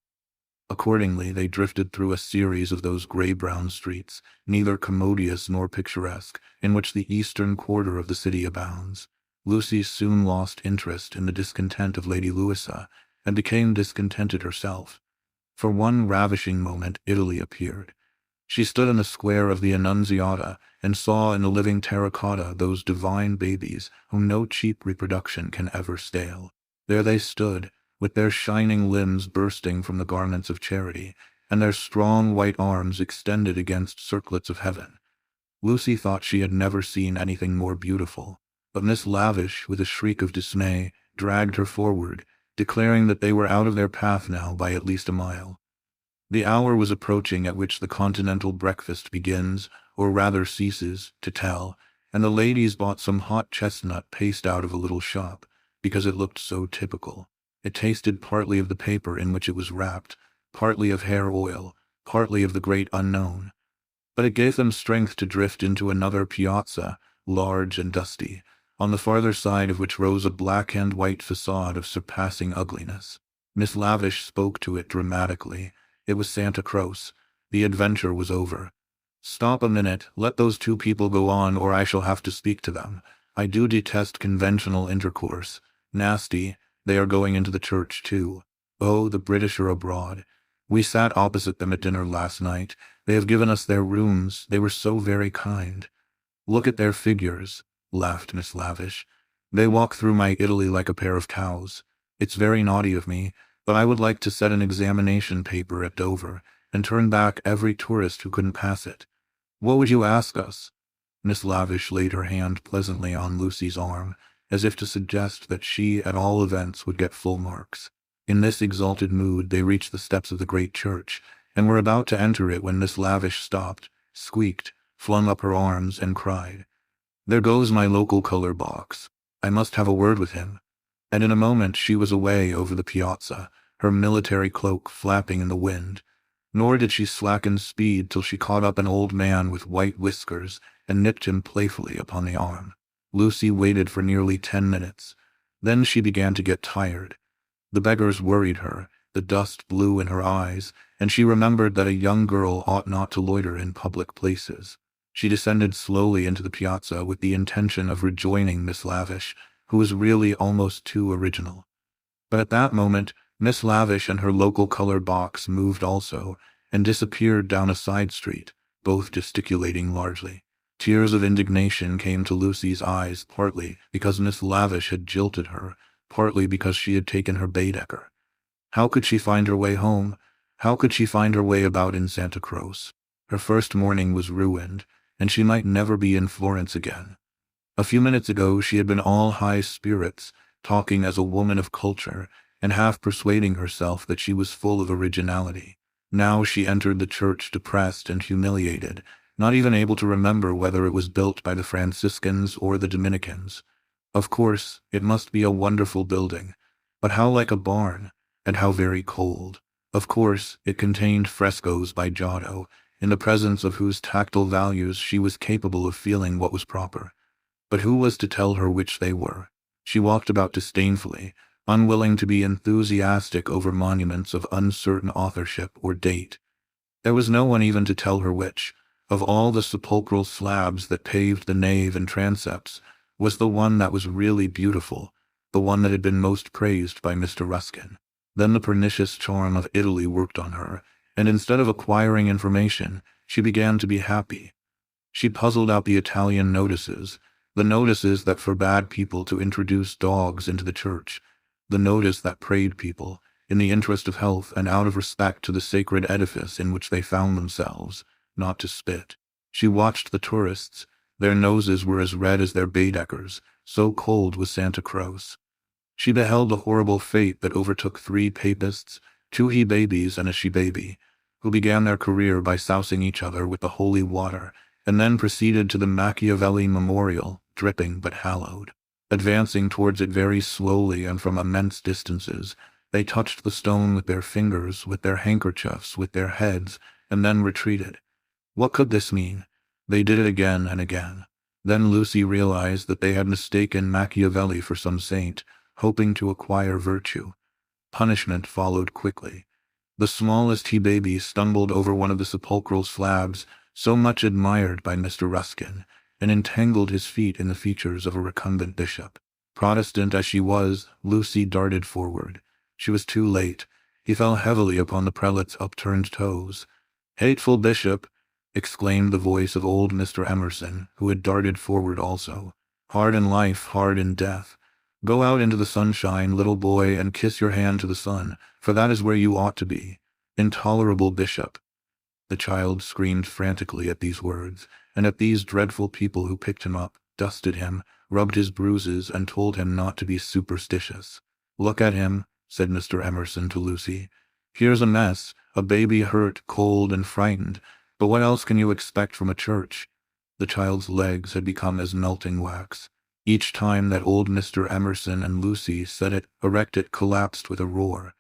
Accordingly, they drifted through a series of those gray-brown streets, neither commodious nor picturesque, in which the eastern quarter of the city abounds. Lucy soon lost interest in the discontent of Lady Louisa, and became discontented herself. For one ravishing moment Italy appeared. She stood in the square of the Annunziata and saw in the living terracotta those divine babies whom no cheap reproduction can ever stale. There they stood, with their shining limbs bursting from the garments of charity, and their strong white arms extended against circlets of heaven. Lucy thought she had never seen anything more beautiful, but Miss Lavish, with a shriek of dismay, dragged her forward, declaring that they were out of their path now by at least a mile. The hour was approaching at which the continental breakfast begins, or rather ceases, to tell, and the ladies bought some hot chestnut paste out of a little shop, because it looked so typical. It tasted partly of the paper in which it was wrapped, partly of hair oil, partly of the great unknown. But it gave them strength to drift into another piazza, large and dusty, on the farther side of which rose a black and white facade of surpassing ugliness. Miss Lavish spoke to it dramatically. It was Santa Croce. The adventure was over. "Stop a minute, let those two people go on, or I shall have to speak to them. I do detest conventional intercourse. Nasty. They are going into the church, too. Oh, the British are abroad. We sat opposite them at dinner last night. They have given us their rooms. They were so very kind. Look at their figures," laughed Miss Lavish. "They walk through my Italy like a pair of cows. It's very naughty of me, but I would like to set an examination paper at Dover and turn back every tourist who couldn't pass it. What would you ask us?" Miss Lavish laid her hand pleasantly on Lucy's arm, as if to suggest that she, at all events, would get full marks. In this exalted mood they reached the steps of the great church, and were about to enter it when Miss Lavish stopped, squeaked, flung up her arms, and cried, "There goes my local color box. I must have a word with him." And in a moment she was away over the piazza, her military cloak flapping in the wind. Nor did she slacken speed till she caught up an old man with white whiskers and nipped him playfully upon the arm. Lucy waited for nearly 10 minutes. Then she began to get tired. The beggars worried her, the dust blew in her eyes, and she remembered that a young girl ought not to loiter in public places. She descended slowly into the piazza with the intention of rejoining Miss Lavish, who was really almost too original. But at that moment, Miss Lavish and her local color box moved also, and disappeared down a side street, both gesticulating largely. Tears of indignation came to Lucy's eyes, partly because Miss Lavish had jilted her, partly because she had taken her Baedeker. How could she find her way home? How could she find her way about in Santa Croce? Her first morning was ruined, and she might never be in Florence again. A few minutes ago she had been all high spirits, talking as a woman of culture, and half persuading herself that she was full of originality. Now she entered the church depressed and humiliated, not even able to remember whether it was built by the Franciscans or the Dominicans. Of course, it must be a wonderful building, but how like a barn, and how very cold. Of course, it contained frescoes by Giotto, in the presence of whose tactile values she was capable of feeling what was proper. But who was to tell her which they were? She walked about disdainfully, unwilling to be enthusiastic over monuments of uncertain authorship or date. There was no one even to tell her which, of all the sepulchral slabs that paved the nave and transepts, was the one that was really beautiful, the one that had been most praised by Mr. Ruskin. Then the pernicious charm of Italy worked on her, and instead of acquiring information, she began to be happy. She puzzled out the Italian notices, the notices that forbade people to introduce dogs into the church, the notice that prayed people, in the interest of health and out of respect to the sacred edifice in which they found themselves, not to spit. She watched the tourists. Their noses were as red as their Baedekers, so cold was Santa Croce. She beheld the horrible fate that overtook 3 papists, 2 he-babies and a she-baby, who began their career by sousing each other with the holy water, and then proceeded to the Machiavelli Memorial, dripping but hallowed. Advancing towards it very slowly and from immense distances, they touched the stone with their fingers, with their handkerchiefs, with their heads, and then retreated. What could this mean? They did it again and again. Then Lucy realized that they had mistaken Machiavelli for some saint, hoping to acquire virtue. Punishment followed quickly. The smallest he-baby stumbled over one of the sepulchral slabs, so much admired by Mr. Ruskin, and entangled his feet in the features of a recumbent bishop. Protestant as she was, Lucy darted forward. She was too late. He fell heavily upon the prelate's upturned toes. "Hateful bishop!" exclaimed the voice of old Mr. Emerson, who had darted forward also. "Hard in life, hard in death. Go out into the sunshine, little boy, and kiss your hand to the sun, for that is where you ought to be. Intolerable bishop!" The child screamed frantically at these words, and at these dreadful people who picked him up, dusted him, rubbed his bruises, and told him not to be superstitious. "Look at him," said Mr. Emerson to Lucy. "Here's a mess, a baby hurt, cold, and frightened, but what else can you expect from a church?" The child's legs had become as melting wax. Each time that old Mr. Emerson and Lucy said it, erect it collapsed with a roar.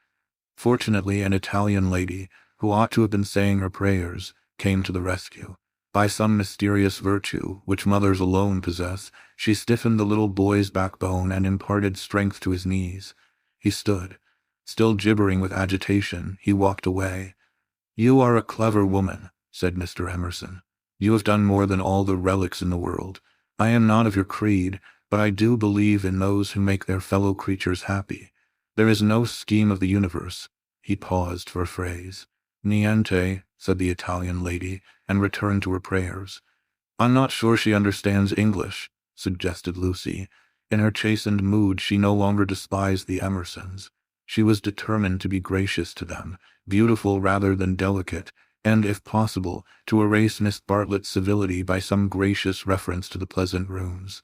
Fortunately, an Italian lady, who ought to have been saying her prayers, came to the rescue. By some mysterious virtue, which mothers alone possess, she stiffened the little boy's backbone and imparted strength to his knees. He stood. Still gibbering with agitation, he walked away. "You are a clever woman," said Mr. Emerson. "You have done more than all the relics in the world. I am not of your creed, but I do believe in those who make their fellow creatures happy. There is no scheme of the universe." He paused for a phrase. "Niente," said the Italian lady, and returned to her prayers. "I'm not sure she understands English," suggested Lucy. In her chastened mood she no longer despised the Emersons. She was determined to be gracious to them, beautiful rather than delicate, and, if possible, to erase Miss Bartlett's civility by some gracious reference to the pleasant rooms.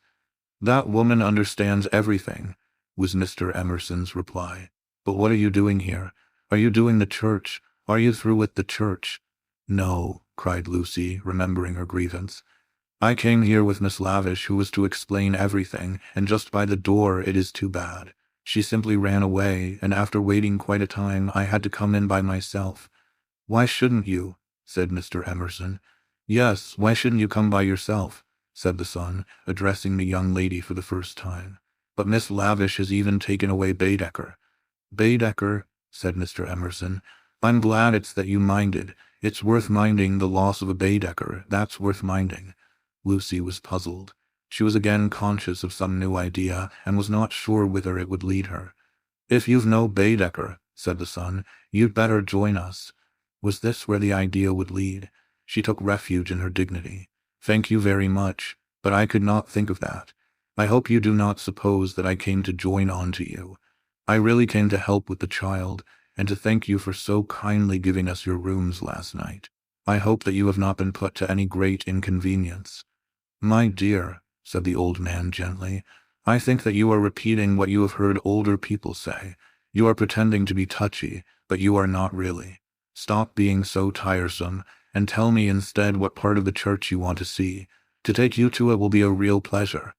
"That woman understands everything," was Mr. Emerson's reply. "But what are you doing here? Are you doing the church? Are you through with the church?" "No," cried Lucy, remembering her grievance. "I came here with Miss Lavish, who was to explain everything, and just by the door it is too bad. She simply ran away, and after waiting quite a time I had to come in by myself." "Why shouldn't you?" said Mr. Emerson. "Yes, why shouldn't you come by yourself?" said the son, addressing the young lady for the first time. "But Miss Lavish has even taken away Baedeker." "Baedeker," said Mr. Emerson. "I'm glad it's that you minded. It's worth minding, the loss of a Baedeker. That's worth minding." Lucy was puzzled. She was again conscious of some new idea, and was not sure whither it would lead her. "If you've no Baedeker," said the son, "you'd better join us." Was this where the idea would lead? She took refuge in her dignity. "Thank you very much, but I could not think of that. I hope you do not suppose that I came to join on to you. I really came to help with the child, and to thank you for so kindly giving us your rooms last night. I hope that you have not been put to any great inconvenience." "My dear," said the old man gently, "I think that you are repeating what you have heard older people say. You are pretending to be touchy, but you are not really. Stop being so tiresome, and tell me instead what part of the church you want to see. To take you to it will be a real pleasure."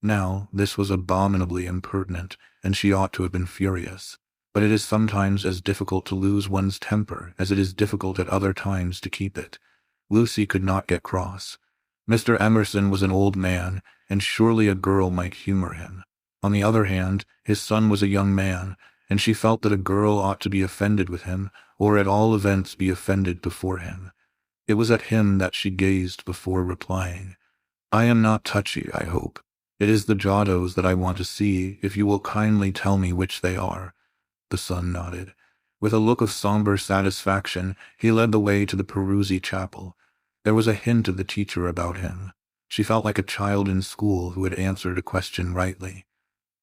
Now, this was abominably impertinent, and she ought to have been furious. But it is sometimes as difficult to lose one's temper as it is difficult at other times to keep it. Lucy could not get cross. Mr. Emerson was an old man, and surely a girl might humor him. On the other hand, his son was a young man, and she felt that a girl ought to be offended with him, or at all events be offended before him. It was at him that she gazed before replying. "I am not touchy, I hope. It is the Giottos that I want to see, if you will kindly tell me which they are." The son nodded. With a look of somber satisfaction, he led the way to the Peruzzi chapel. There was a hint of the teacher about him. She felt like a child in school who had answered a question rightly.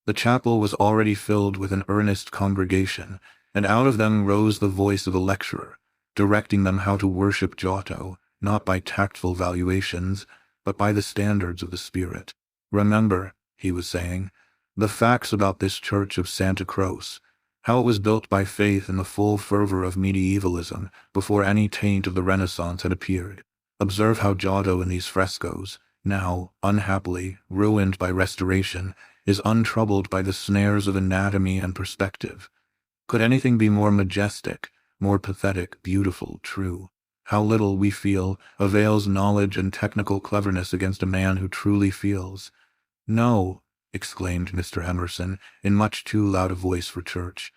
The chapel was already filled with an earnest congregation, and out of them rose the voice of a lecturer, directing them how to worship Giotto, not by tactful valuations, but by the standards of the Spirit. "Remember," he was saying, "the facts about this church of Santa Croce, how it was built by faith in the full fervor of medievalism before any taint of the Renaissance had appeared. Observe how Giotto in these frescoes, now, unhappily, ruined by restoration, is untroubled by the snares of anatomy and perspective. Could anything be more majestic, more pathetic, beautiful, true? How little, we feel, avails knowledge and technical cleverness against a man who truly feels." "No," exclaimed Mr. Emerson, in much too loud a voice for church.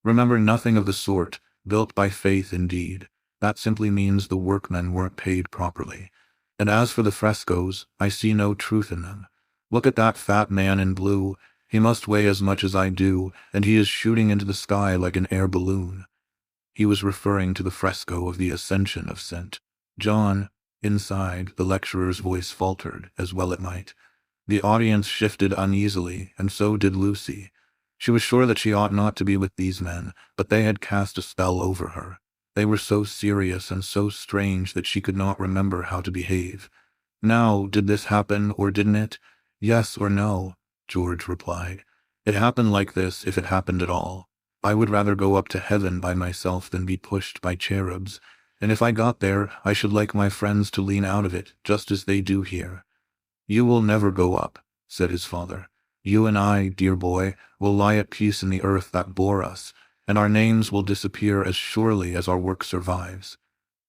"Remember, nothing of the sort, built by faith indeed. That simply means the workmen weren't paid properly. And as for the frescoes, I see no truth in them. Look at that fat man in blue. He must weigh as much as I do, and he is shooting into the sky like an air balloon. He was referring to the fresco of the Ascension of St. John. Inside, the lecturer's voice faltered, as well it might. The audience shifted uneasily, and so did Lucy. She was sure that she ought not to be with these men, but they had cast a spell over her. They were so serious and so strange that she could not remember how to behave. Now, did this happen, or didn't it? Yes or no, George replied. It happened like this, if it happened at all. I would rather go up to heaven by myself than be pushed by cherubs, and if I got there, I should like my friends to lean out of it, just as they do here. You will never go up, said his father. You and I, dear boy, will lie at peace in the earth that bore us, and our names will disappear as surely as our work survives.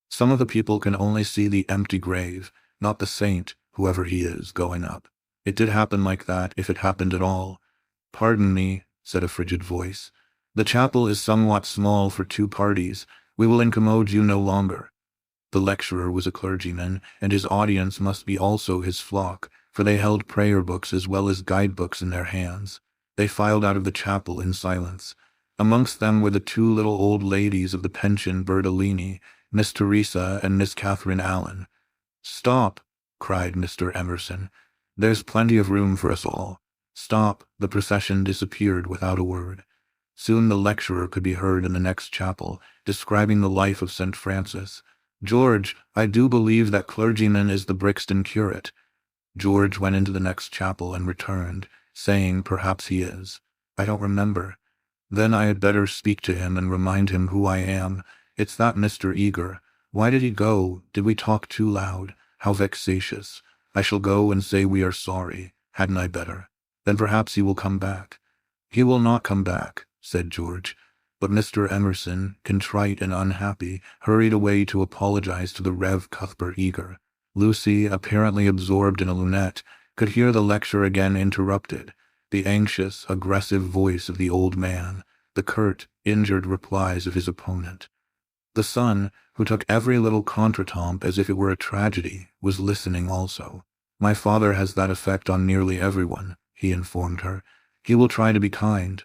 Some of the people can only see the empty grave, not the saint, whoever he is, going up. It did happen like that, if it happened at all. Pardon me, said a frigid voice. The chapel is somewhat small for 2 parties. We will incommode you no longer. The lecturer was a clergyman, and his audience must be also his flock, for they held prayer books as well as guidebooks in their hands. They filed out of the chapel in silence. Amongst them were the 2 little old ladies of the pension Bertolini, Miss Teresa and Miss Catherine Allen. Stop, cried Mr. Emerson. There's plenty of room for us all. Stop. The procession disappeared without a word. Soon the lecturer could be heard in the next chapel, describing the life of St. Francis. George, I do believe that clergyman is the Brixton curate. George went into the next chapel and returned, saying perhaps he is. I don't remember. Then I had better speak to him and remind him who I am. It's that Mr. Eager. Why did he go? Did we talk too loud? How vexatious. I shall go and say we are sorry. Hadn't I better? Then perhaps he will come back. He will not come back, said George. But Mr. Emerson, contrite and unhappy, hurried away to apologize to the Rev. Cuthbert Eager. Lucy, apparently absorbed in a lunette, could hear the lecture again interrupted, the anxious, aggressive voice of the old man, the curt, injured replies of his opponent. The son, who took every little contretemps as if it were a tragedy, was listening also. My father has that effect on nearly everyone, he informed her. He will try to be kind.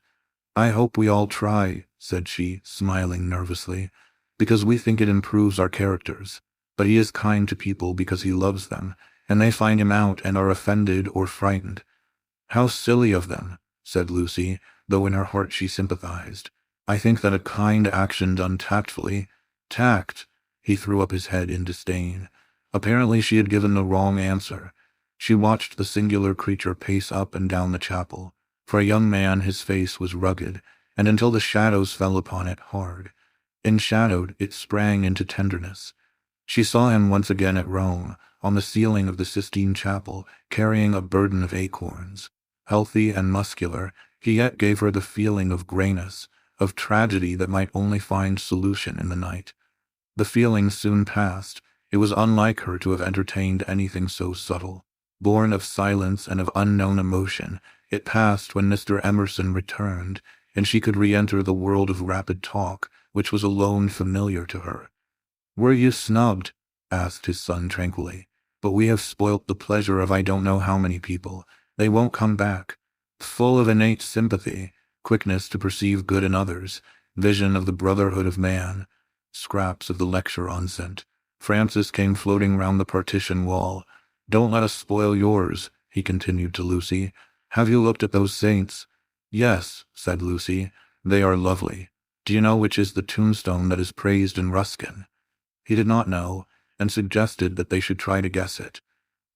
I hope we all try, said she, smiling nervously, because we think it improves our characters. But he is kind to people because he loves them, and they find him out and are offended or frightened. How silly of them, said Lucy, though in her heart she sympathized. I think that a kind action done tactfully— Tact! He threw up his head in disdain. Apparently she had given the wrong answer. She watched the singular creature pace up and down the chapel. For a young man his face was rugged, and until the shadows fell upon it, hard. Enshadowed, it sprang into tenderness. She saw him once again at Rome, on the ceiling of the Sistine Chapel, carrying a burden of acorns. Healthy and muscular, he yet gave her the feeling of grayness, of tragedy that might only find solution in the night. The feeling soon passed. It was unlike her to have entertained anything so subtle. Born of silence and of unknown emotion, it passed when Mr. Emerson returned, and she could re-enter the world of rapid talk, which was alone familiar to her. "Were you snubbed?" asked his son tranquilly. "But we have spoilt the pleasure of I don't know how many people. They won't come back." Full of innate sympathy, quickness to perceive good in others, vision of the brotherhood of man, scraps of the lecture on St. Francis came floating round the partition wall. "Don't let us spoil yours," he continued to Lucy. "Have you looked at those saints?" "Yes," said Lucy. "They are lovely. Do you know which is the tombstone that is praised in Ruskin?" He did not know, and suggested that they should try to guess it.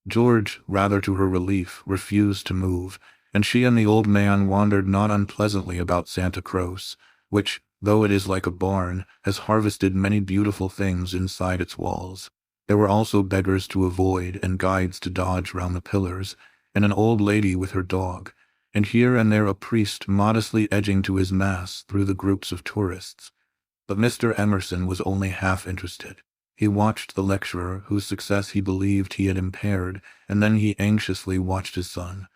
George, rather to her relief, refused to move, and she and the old man wandered not unpleasantly about Santa Croce, which, though it is like a barn, has harvested many beautiful things inside its walls. There were also beggars to avoid and guides to dodge round the pillars, and an old lady with her dog, and here and there a priest modestly edging to his mass through the groups of tourists. But Mr. Emerson was only half interested. He watched the lecturer, whose success he believed he had impaired, and then he anxiously watched his son.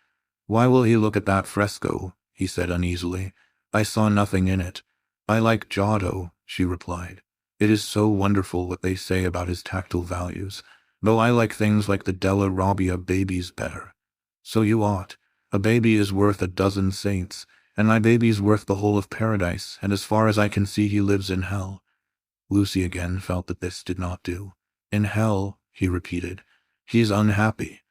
"Why will he look at that fresco?" he said uneasily. "I saw nothing in it." "I like Giotto," she replied. "It is so wonderful what they say about his tactile values, though I like things like the Della Robbia babies better." "So you ought. A baby is worth a dozen saints, and my baby's worth the whole of paradise, and as far as I can see he lives in hell." Lucy again felt that this did not do. "In hell," he repeated. "He's unhappy."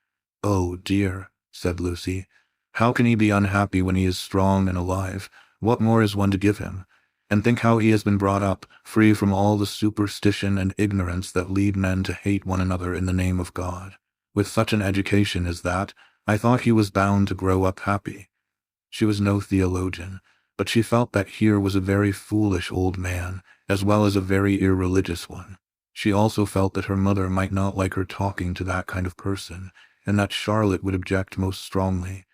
"Oh, dear," said Lucy. "How can he be unhappy when he is strong and alive? What more is one to give him? And think how he has been brought up, free from all the superstition and ignorance that lead men to hate one another in the name of God. With such an education as that, I thought he was bound to grow up happy." She was no theologian, but she felt that here was a very foolish old man, as well as a very irreligious one. She also felt that her mother might not like her talking to that kind of person, and that Charlotte would object most strongly.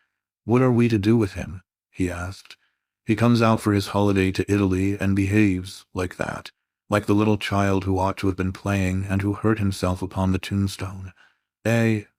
"What are we to do with him?" he asked. "He comes out for his holiday to Italy and behaves like that, like the little child who ought to have been playing and who hurt himself upon the tombstone."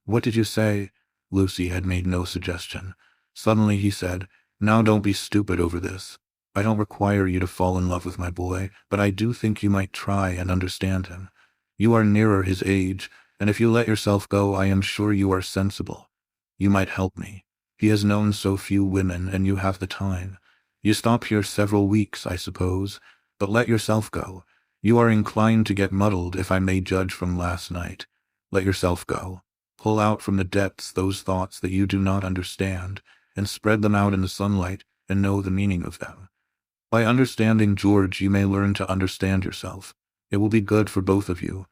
What did you say?" Lucy had made no suggestion. Suddenly he said, "Now don't be stupid over this. I don't require you to fall in love with my boy, but I do think you might try and understand him. You are nearer his age, and if you let yourself go, I am sure you are sensible. You might help me. He has known so few women, and you have the time. You stop here several weeks, I suppose, but let yourself go. You are inclined to get muddled, if I may judge from last night. Let yourself go. Pull out from the depths those thoughts that you do not understand, and spread them out in the sunlight, and know the meaning of them. By understanding George, you may learn to understand yourself. It will be good for both of you."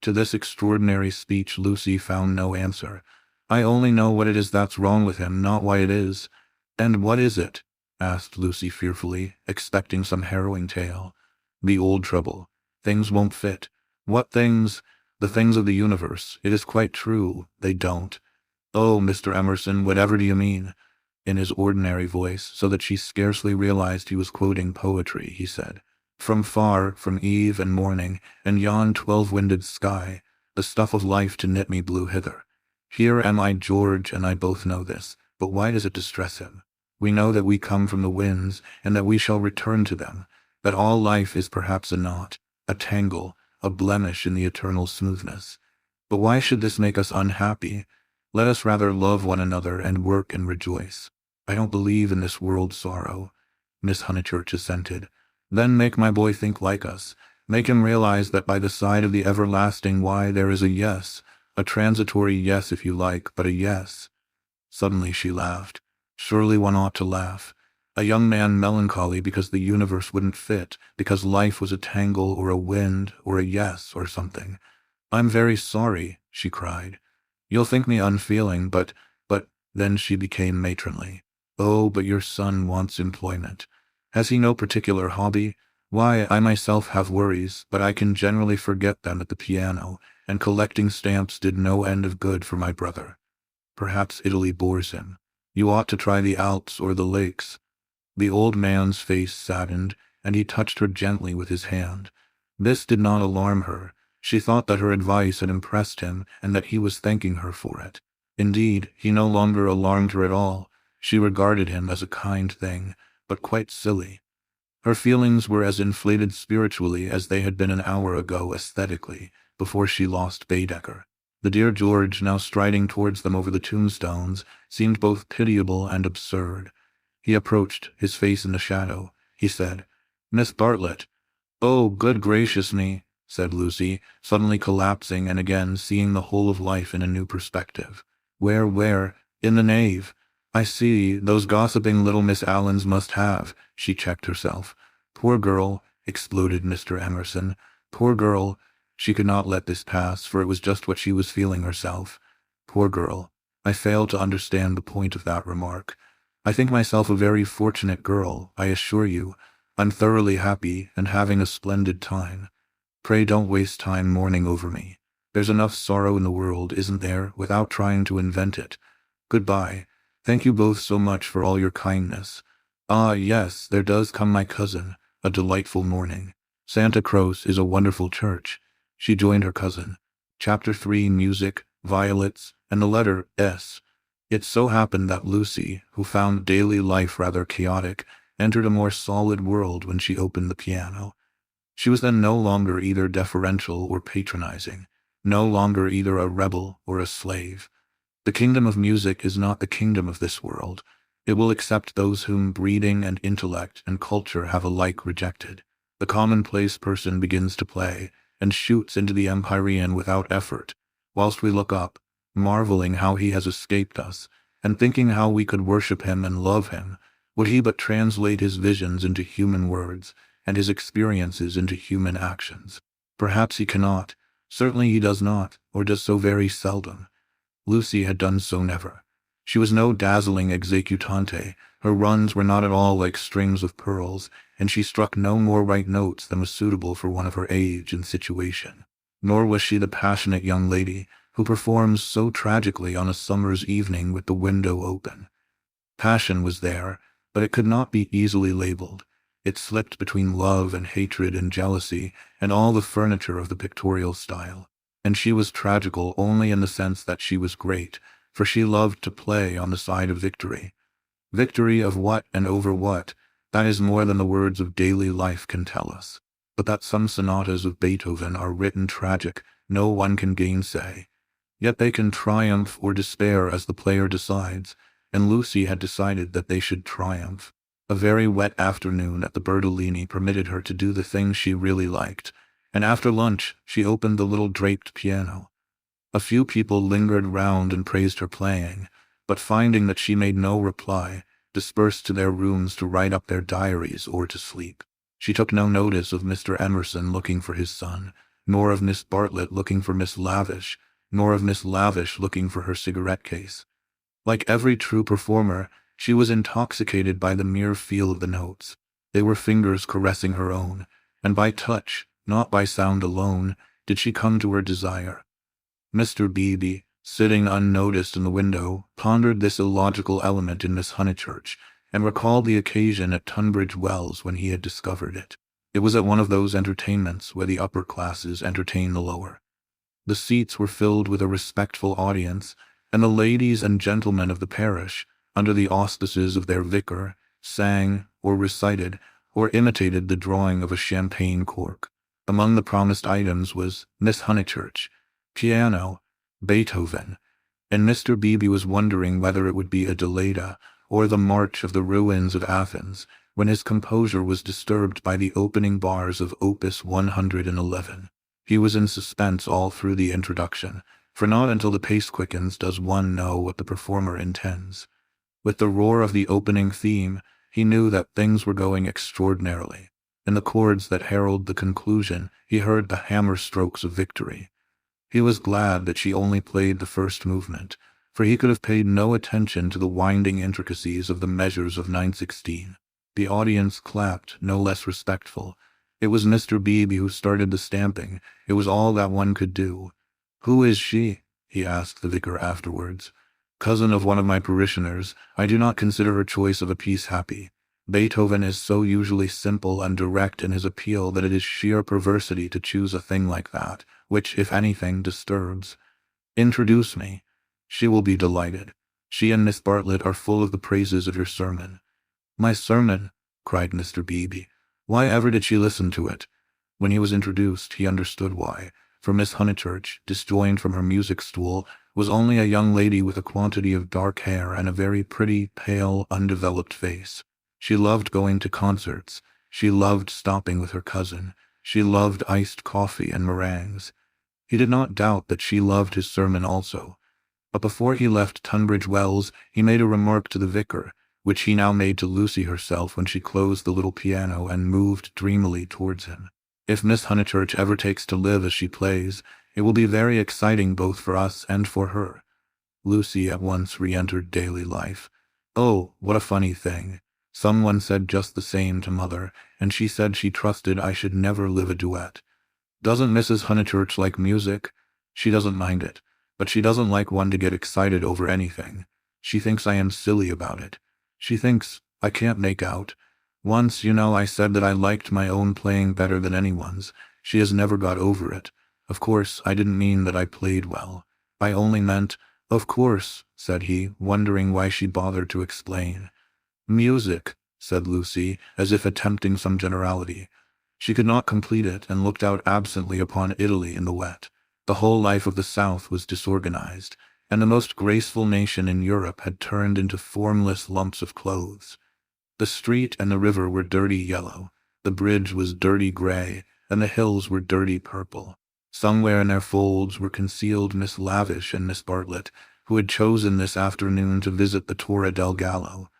To this extraordinary speech Lucy found no answer. "I only know what it is that's wrong with him, not why it is." "And what is it?" asked Lucy fearfully, expecting some harrowing tale. "The old trouble. Things won't fit." "What things?" "The things of the universe. It is quite true. They don't." "Oh, Mr. Emerson, whatever do you mean?" In his ordinary voice, so that she scarcely realized he was quoting poetry, he said, "From far, from eve and morning, and yon 12-winded sky, the stuff of life to knit me blew hither. Here am I, George, and I both know this, but why does it distress him? We know that we come from the winds, and that we shall return to them, that all life is perhaps a knot, a tangle, a blemish in the eternal smoothness. But why should this make us unhappy? Let us rather love one another and work and rejoice. I don't believe in this world sorrow." Miss Honeychurch assented. "Then make my boy think like us. Make him realize that by the side of the everlasting why there is a yes, a transitory yes if you like, but a yes." Suddenly she laughed. Surely one ought to laugh. A young man melancholy because the universe wouldn't fit, because life was a tangle or a wind or a yes or something. "I'm very sorry," she cried. "You'll think me unfeeling, but, then she became matronly. "Oh, but your son wants employment. Has he no particular hobby? Why, I myself have worries, but I can generally forget them at the piano, and collecting stamps did no end of good for my brother. Perhaps Italy bores him. You ought to try the Alps or the lakes." The old man's face saddened, and he touched her gently with his hand. This did not alarm her. She thought that her advice had impressed him, and that he was thanking her for it. Indeed, he no longer alarmed her at all. She regarded him as a kind thing, but quite silly. Her feelings were as inflated spiritually as they had been an hour ago aesthetically, before she lost Baedeker. The dear George, now striding towards them over the tombstones, seemed both pitiable and absurd. He approached, his face in the shadow. He said, "Miss Bartlett." "Oh, good gracious me," said Lucy, suddenly collapsing and again seeing the whole of life in a new perspective. Where? In the nave. I see, those gossiping little Miss Allens must have." She checked herself. "Poor girl," exploded Mr. Emerson. "Poor girl." She could not let this pass, for it was just what she was feeling herself. "Poor girl." I fail to understand the point of that remark. I think myself a very fortunate girl, I assure you. I'm thoroughly happy and having a splendid time. Pray don't waste time mourning over me. There's enough sorrow in the world, isn't there, without trying to invent it. Goodbye. Thank you both so much for all your kindness. Ah, yes, there does come my cousin. A delightful morning. Santa Croce is a wonderful church. She joined her cousin. Chapter 3, Music, Violets, and the letter S. It so happened that Lucy, who found daily life rather chaotic, entered a more solid world when she opened the piano. She was then no longer either deferential or patronizing, no longer either a rebel or a slave. The kingdom of music is not the kingdom of this world. It will accept those whom breeding and intellect and culture have alike rejected. The commonplace person begins to play, and shoots into the empyrean without effort, whilst we look up, marveling how he has escaped us, and thinking how we could worship him and love him, would he but translate his visions into human words, and his experiences into human actions. Perhaps he cannot. Certainly he does not, or does so very seldom. Lucy had done so never. She was no dazzling executante, her runs were not at all like strings of pearls, and she struck no more right notes than was suitable for one of her age and situation. Nor was she the passionate young lady who performs so tragically on a summer's evening with the window open. Passion was there, but it could not be easily labeled. It slipped between love and hatred and jealousy and all the furniture of the pictorial style. And she was tragical only in the sense that she was great, for she loved to play on the side of victory. Victory of what and over what, that is more than the words of daily life can tell us. But that some sonatas of Beethoven are written tragic, no one can gainsay. Yet they can triumph or despair as the player decides, and Lucy had decided that they should triumph. A very wet afternoon at the Bertolini permitted her to do the thing she really liked, and after lunch she opened the little draped piano. A few people lingered round and praised her playing, but finding that she made no reply, dispersed to their rooms to write up their diaries or to sleep. She took no notice of Mr. Emerson looking for his son, nor of Miss Bartlett looking for Miss Lavish, nor of Miss Lavish looking for her cigarette case. Like every true performer, she was intoxicated by the mere feel of the notes. They were fingers caressing her own, and by touch, not by sound alone, did she come to her desire. Mr. Beebe, sitting unnoticed in the window, pondered this illogical element in Miss Honeychurch, and recalled the occasion at Tunbridge Wells when he had discovered it. It was at one of those entertainments where the upper classes entertain the lower. The seats were filled with a respectful audience, and the ladies and gentlemen of the parish, under the auspices of their vicar, sang, or recited, or imitated the drawing of a champagne cork. Among the promised items was Miss Honeychurch, piano, Beethoven, and Mr. Beebe was wondering whether it would be a Deleda or the March of the Ruins of Athens, when his composure was disturbed by the opening bars of Opus 111. He was in suspense all through the introduction, for not until the pace quickens does one know what the performer intends. With the roar of the opening theme, he knew that things were going extraordinarily. In the chords that herald the conclusion, he heard the hammer strokes of victory. He was glad that she only played the first movement, for he could have paid no attention to the winding intricacies of the measures of 9/16. The audience clapped, no less respectful. It was Mr. Beebe who started the stamping. It was all that one could do. "Who is she?" he asked the vicar afterwards. "Cousin of one of my parishioners. I do not consider her choice of a piece happy. Beethoven is so usually simple and direct in his appeal that it is sheer perversity to choose a thing like that, which, if anything, disturbs. Introduce me. She will be delighted. She and Miss Bartlett are full of the praises of your sermon." "My sermon?" cried Mr. Beebe. Why ever did she listen to it? When he was introduced, he understood why, for Miss Honeychurch, disjoined from her music stool, was only a young lady with a quantity of dark hair and a very pretty, pale, undeveloped face. She loved going to concerts. She loved stopping with her cousin. She loved iced coffee and meringues. He did not doubt that she loved his sermon also. But before he left Tunbridge Wells, he made a remark to the vicar, which he now made to Lucy herself when she closed the little piano and moved dreamily towards him. "If Miss Honeychurch ever takes to live as she plays, it will be very exciting both for us and for her." Lucy at once re-entered daily life. "Oh, what a funny thing. Someone said just the same to Mother, and she said she trusted I should never live a duet. Doesn't Mrs. Honeychurch like music? She doesn't mind it, but she doesn't like one to get excited over anything. She thinks I am silly about it. She thinks, I can't make out. Once, I said that I liked my own playing better than anyone's. She has never got over it. Of course, I didn't mean that I played well. I only meant, of course," said he, wondering why she bothered to explain. "Music," said Lucy, as if attempting some generality. She could not complete it, and looked out absently upon Italy in the wet. The whole life of the South was disorganized, and the most graceful nation in Europe had turned into formless lumps of clothes. The street and the river were dirty yellow, the bridge was dirty gray, and the hills were dirty purple. Somewhere in their folds were concealed Miss Lavish and Miss Bartlett, who had chosen this afternoon to visit the Torre del Gallo.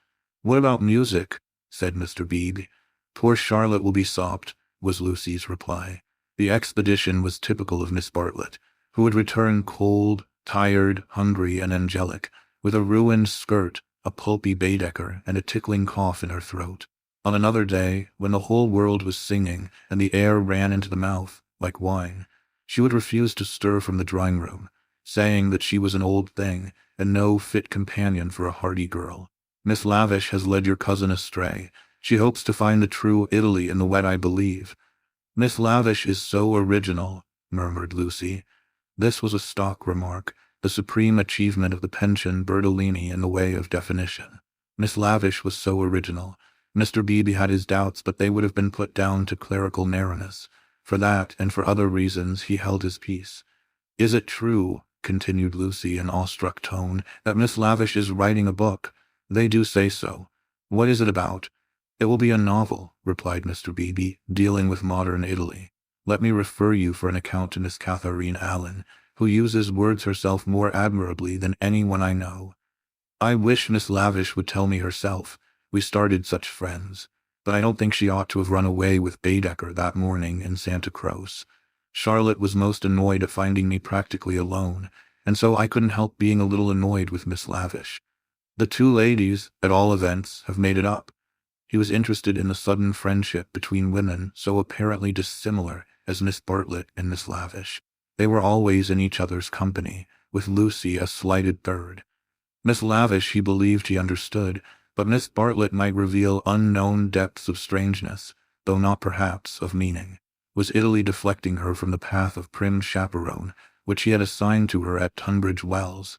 "What about music?" said Mr. Beebe. "Poor Charlotte will be sopped," was Lucy's reply. The expedition was typical of Miss Bartlett, who would return cold, tired, hungry, and angelic, with a ruined skirt, a pulpy Baedeker, and a tickling cough in her throat. On another day, when the whole world was singing, and the air ran into the mouth, like wine, she would refuse to stir from the drawing-room, saying that she was an old thing, and no fit companion for a hardy girl. "Miss Lavish has led your cousin astray. She hopes to find the true Italy in the wet, I believe." "Miss Lavish is so original," murmured Lucy. This was a stock remark, the supreme achievement of the pension Bertolini in the way of definition. Miss Lavish was so original. Mr. Beebe had his doubts, but they would have been put down to clerical narrowness. For that, and for other reasons, he held his peace. "Is it true," continued Lucy in awestruck tone, "that Miss Lavish is writing a book? They do say so. What is it about?" "It will be a novel," replied Mr. Beebe, "dealing with modern Italy. Let me refer you for an account to Miss Catherine Allen, who uses words herself more admirably than anyone I know. I wish Miss Lavish would tell me herself. We started such friends. But I don't think she ought to have run away with Baedeker that morning in Santa Croce. Charlotte was most annoyed at finding me practically alone, and so I couldn't help being a little annoyed with Miss Lavish. The two ladies, at all events, have made it up." He was interested in the sudden friendship between women so apparently dissimilar as Miss Bartlett and Miss Lavish. They were always in each other's company, with Lucy a slighted third. Miss Lavish he believed he understood, but Miss Bartlett might reveal unknown depths of strangeness, though not perhaps of meaning. Was Italy deflecting her from the path of prim chaperone, which he had assigned to her at Tunbridge Wells?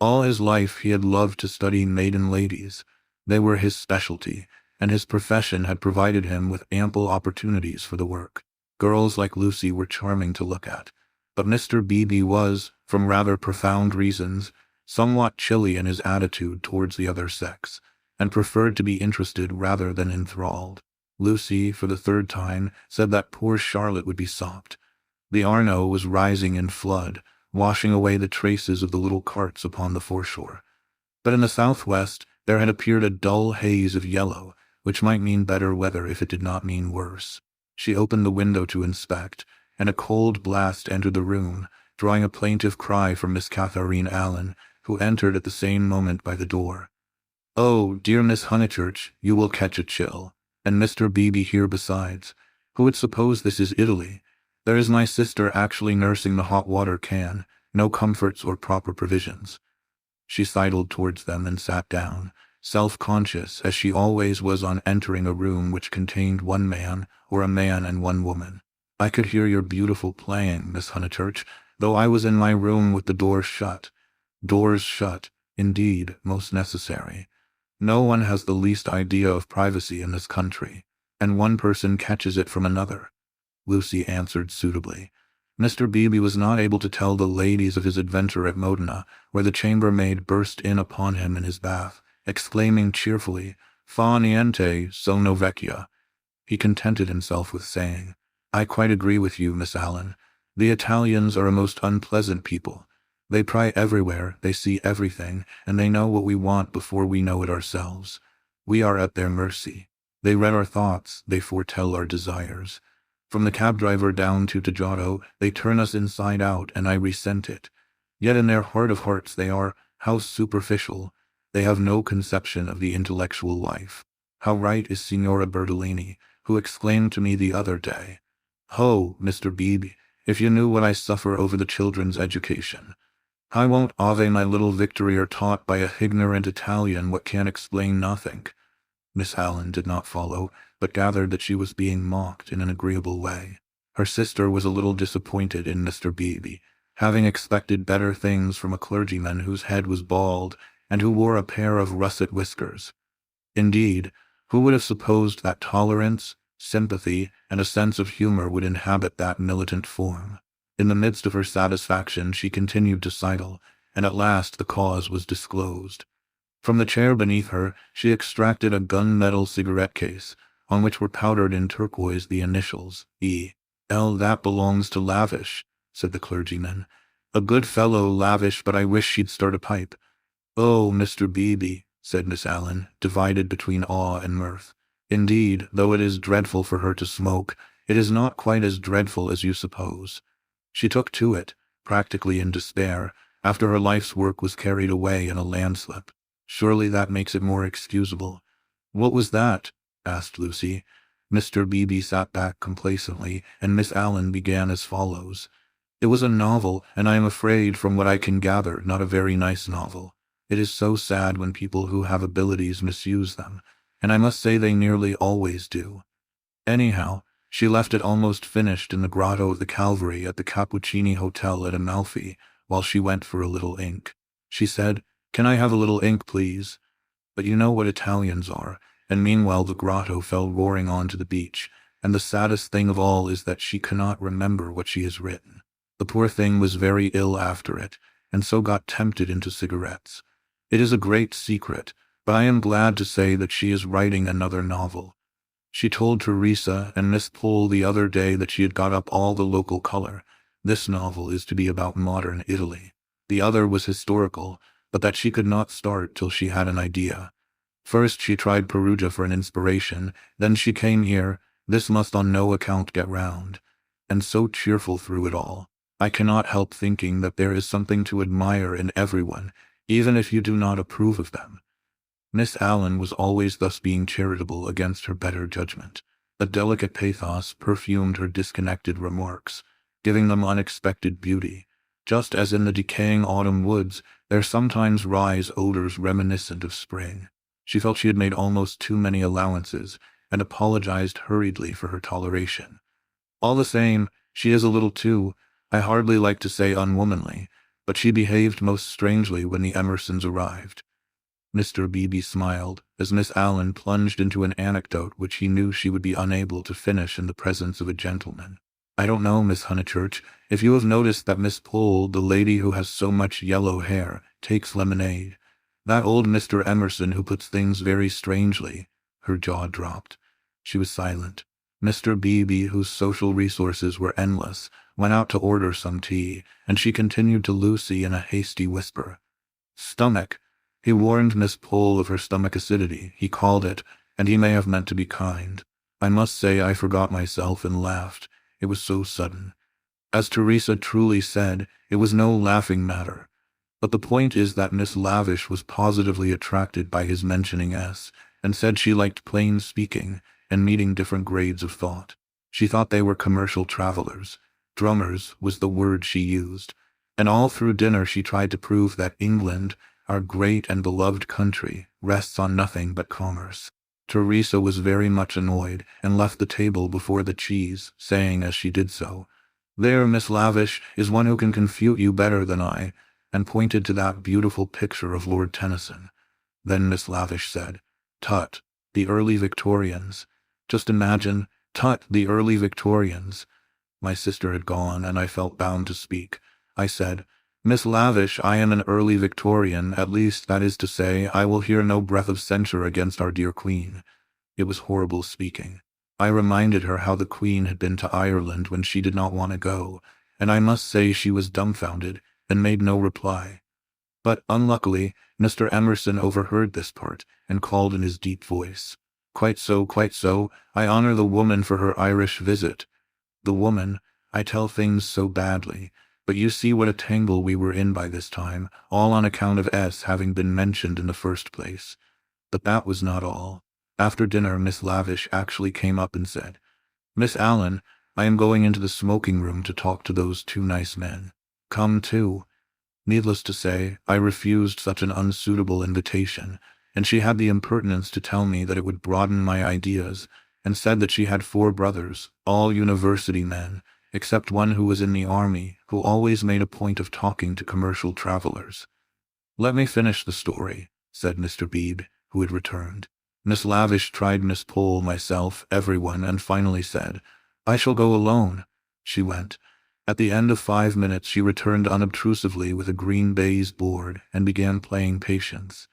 All his life he had loved to study maiden ladies. They were his specialty, and his profession had provided him with ample opportunities for the work. Girls like Lucy were charming to look at, but Mr. Beebe was, from rather profound reasons, somewhat chilly in his attitude towards the other sex, and preferred to be interested rather than enthralled. Lucy, for the third time, said that poor Charlotte would be sopped. The Arno was rising in flood, washing away the traces of the little carts upon the foreshore. But in the southwest there had appeared a dull haze of yellow, which might mean better weather if it did not mean worse. She opened the window to inspect, and a cold blast entered the room, drawing a plaintive cry from Miss Catherine Allen, who entered at the same moment by the door. "Oh, dear Miss Honeychurch, you will catch a chill. And Mr. Beebe here besides. Who would suppose this is Italy? There is my sister actually nursing the hot water can, no comforts or proper provisions." She sidled towards them and sat down, self-conscious as she always was on entering a room which contained one man, or a man and one woman. "I could hear your beautiful playing, Miss Honeychurch, though I was in my room with the doors shut. Doors shut, indeed, most necessary. No one has the least idea of privacy in this country, and one person catches it from another," Lucy answered suitably. Mr. Beebe was not able to tell the ladies of his adventure at Modena, where the chambermaid burst in upon him in his bath, exclaiming cheerfully, "Fa niente, sono vecchia." He contented himself with saying, "I quite agree with you, Miss Allen. The Italians are a most unpleasant people. They pry everywhere, they see everything, and they know what we want before we know it ourselves. We are at their mercy. They read our thoughts, they foretell our desires. From the cab driver down to Giotto, they turn us inside out, and I resent it. Yet in their heart of hearts they are, how superficial. They have no conception of the intellectual life. How right is Signora Bertolini, who exclaimed to me the other day, 'Ho, Mr. Beebe, if you knew what I suffer over the children's education. I won't ave my little Victory are taught by a ignorant Italian what can explain nothing.'" Miss Allen did not follow, but gathered that she was being mocked in an agreeable way. Her sister was a little disappointed in Mr. Beebe, having expected better things from a clergyman whose head was bald and who wore a pair of russet whiskers. Indeed, who would have supposed that tolerance, sympathy, and a sense of humor would inhabit that militant form? In the midst of her satisfaction she continued to sidle, and at last the cause was disclosed. From the chair beneath her, she extracted a gunmetal cigarette case, on which were powdered in turquoise the initials, E.L. "That belongs to Lavish," said the clergyman. "A good fellow, Lavish, but I wish she'd start a pipe." "Oh, Mr. Beebe," said Miss Allen, divided between awe and mirth. "Indeed, though it is dreadful for her to smoke, it is not quite as dreadful as you suppose. She took to it, practically in despair, after her life's work was carried away in a landslip. Surely that makes it more excusable." "What was that?" asked Lucy. Mr. Beebe sat back complacently, and Miss Allen began as follows. "It was a novel, and I am afraid, from what I can gather, not a very nice novel. It is so sad when people who have abilities misuse them, and I must say they nearly always do. Anyhow, she left it almost finished in the grotto of the Calvary at the Cappuccini Hotel at Amalfi, while she went for a little ink. She said, 'Can I have a little ink, please?' But you know what Italians are, and meanwhile the grotto fell roaring on to the beach, and the saddest thing of all is that she cannot remember what she has written. The poor thing was very ill after it, and so got tempted into cigarettes. It is a great secret, but I am glad to say that she is writing another novel. She told Teresa and Miss Pole the other day that she had got up all the local color. This novel is to be about modern Italy. The other was historical, but that she could not start till she had an idea. First she tried Perugia for an inspiration, then she came here. This must on no account get round. And so cheerful through it all. I cannot help thinking that there is something to admire in everyone, even if you do not approve of them." Miss Allen was always thus being charitable against her better judgment. A delicate pathos perfumed her disconnected remarks, giving them unexpected beauty. Just as in the decaying autumn woods, there sometimes rise odors reminiscent of spring. She felt she had made almost too many allowances, and apologized hurriedly for her toleration. "All the same, she is a little too, I hardly like to say unwomanly, but she behaved most strangely when the Emersons arrived." Mr. Beebe smiled, as Miss Allen plunged into an anecdote which he knew she would be unable to finish in the presence of a gentleman. "I don't know, Miss Honeychurch, if you have noticed that Miss Pole, the lady who has so much yellow hair, takes lemonade. That old Mr. Emerson who puts things very strangely." Her jaw dropped. She was silent. Mr. Beebe, whose social resources were endless, went out to order some tea, and she continued to Lucy in a hasty whisper. "Stomach. He warned Miss Pole of her stomach acidity, he called it, and he may have meant to be kind. I must say I forgot myself and laughed. It was so sudden. As Teresa truly said, it was no laughing matter. But the point is that Miss Lavish was positively attracted by his mentioning S, and said she liked plain speaking and meeting different grades of thought. She thought they were commercial travelers. Drummers was the word she used. And all through dinner she tried to prove that England, our great and beloved country, rests on nothing but commerce. Teresa was very much annoyed, and left the table before the cheese, saying as she did so, "There, Miss Lavish, is one who can confute you better than I," and pointed to that beautiful picture of Lord Tennyson. Then Miss Lavish said, "Tut, the early Victorians. Just imagine, tut, the early Victorians." My sister had gone, and I felt bound to speak. I said, "Miss Lavish, I am an early Victorian, at least, that is to say, I will hear no breath of censure against our dear Queen." It was horrible speaking. I reminded her how the Queen had been to Ireland when she did not want to go, and I must say she was dumbfounded, and made no reply. But, unluckily, Mr. Emerson overheard this part, and called in his deep voice, quite so, I honor the woman for her Irish visit." The woman, I tell things so badly, but you see what a tangle we were in by this time, all on account of S having been mentioned in the first place. But that was not all. After dinner Miss Lavish actually came up and said, "Miss Allen, I am going into the smoking room to talk to those two nice men. Come too." Needless to say, I refused such an unsuitable invitation, and she had the impertinence to tell me that it would broaden my ideas, and said that she had 4 brothers, all university men, except one who was in the army, who always made a point of talking to commercial travelers. "Let me finish the story," said Mr. Beebe, who had returned. Miss Lavish tried Miss Pole, myself, everyone, and finally said, "I shall go alone." She went, At the end of 5 minutes she returned unobtrusively with a green baize board and began playing Patience.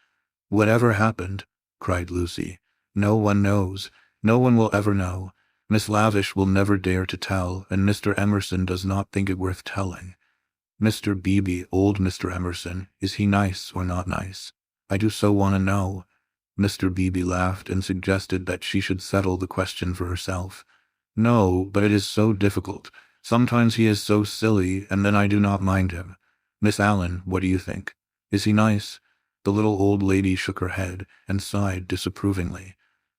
"Whatever happened?" cried Lucy. "No one knows. No one will ever know. Miss Lavish will never dare to tell, and Mr. Emerson does not think it worth telling. Mr. Beebe, old Mr. Emerson, is he nice or not nice? I do so want to know." Mr. Beebe laughed and suggested that she should settle the question for herself. "No, but it is so difficult. Sometimes he is so silly, and then I do not mind him. Miss Allen, what do you think? Is he nice?" The little old lady shook her head and sighed disapprovingly.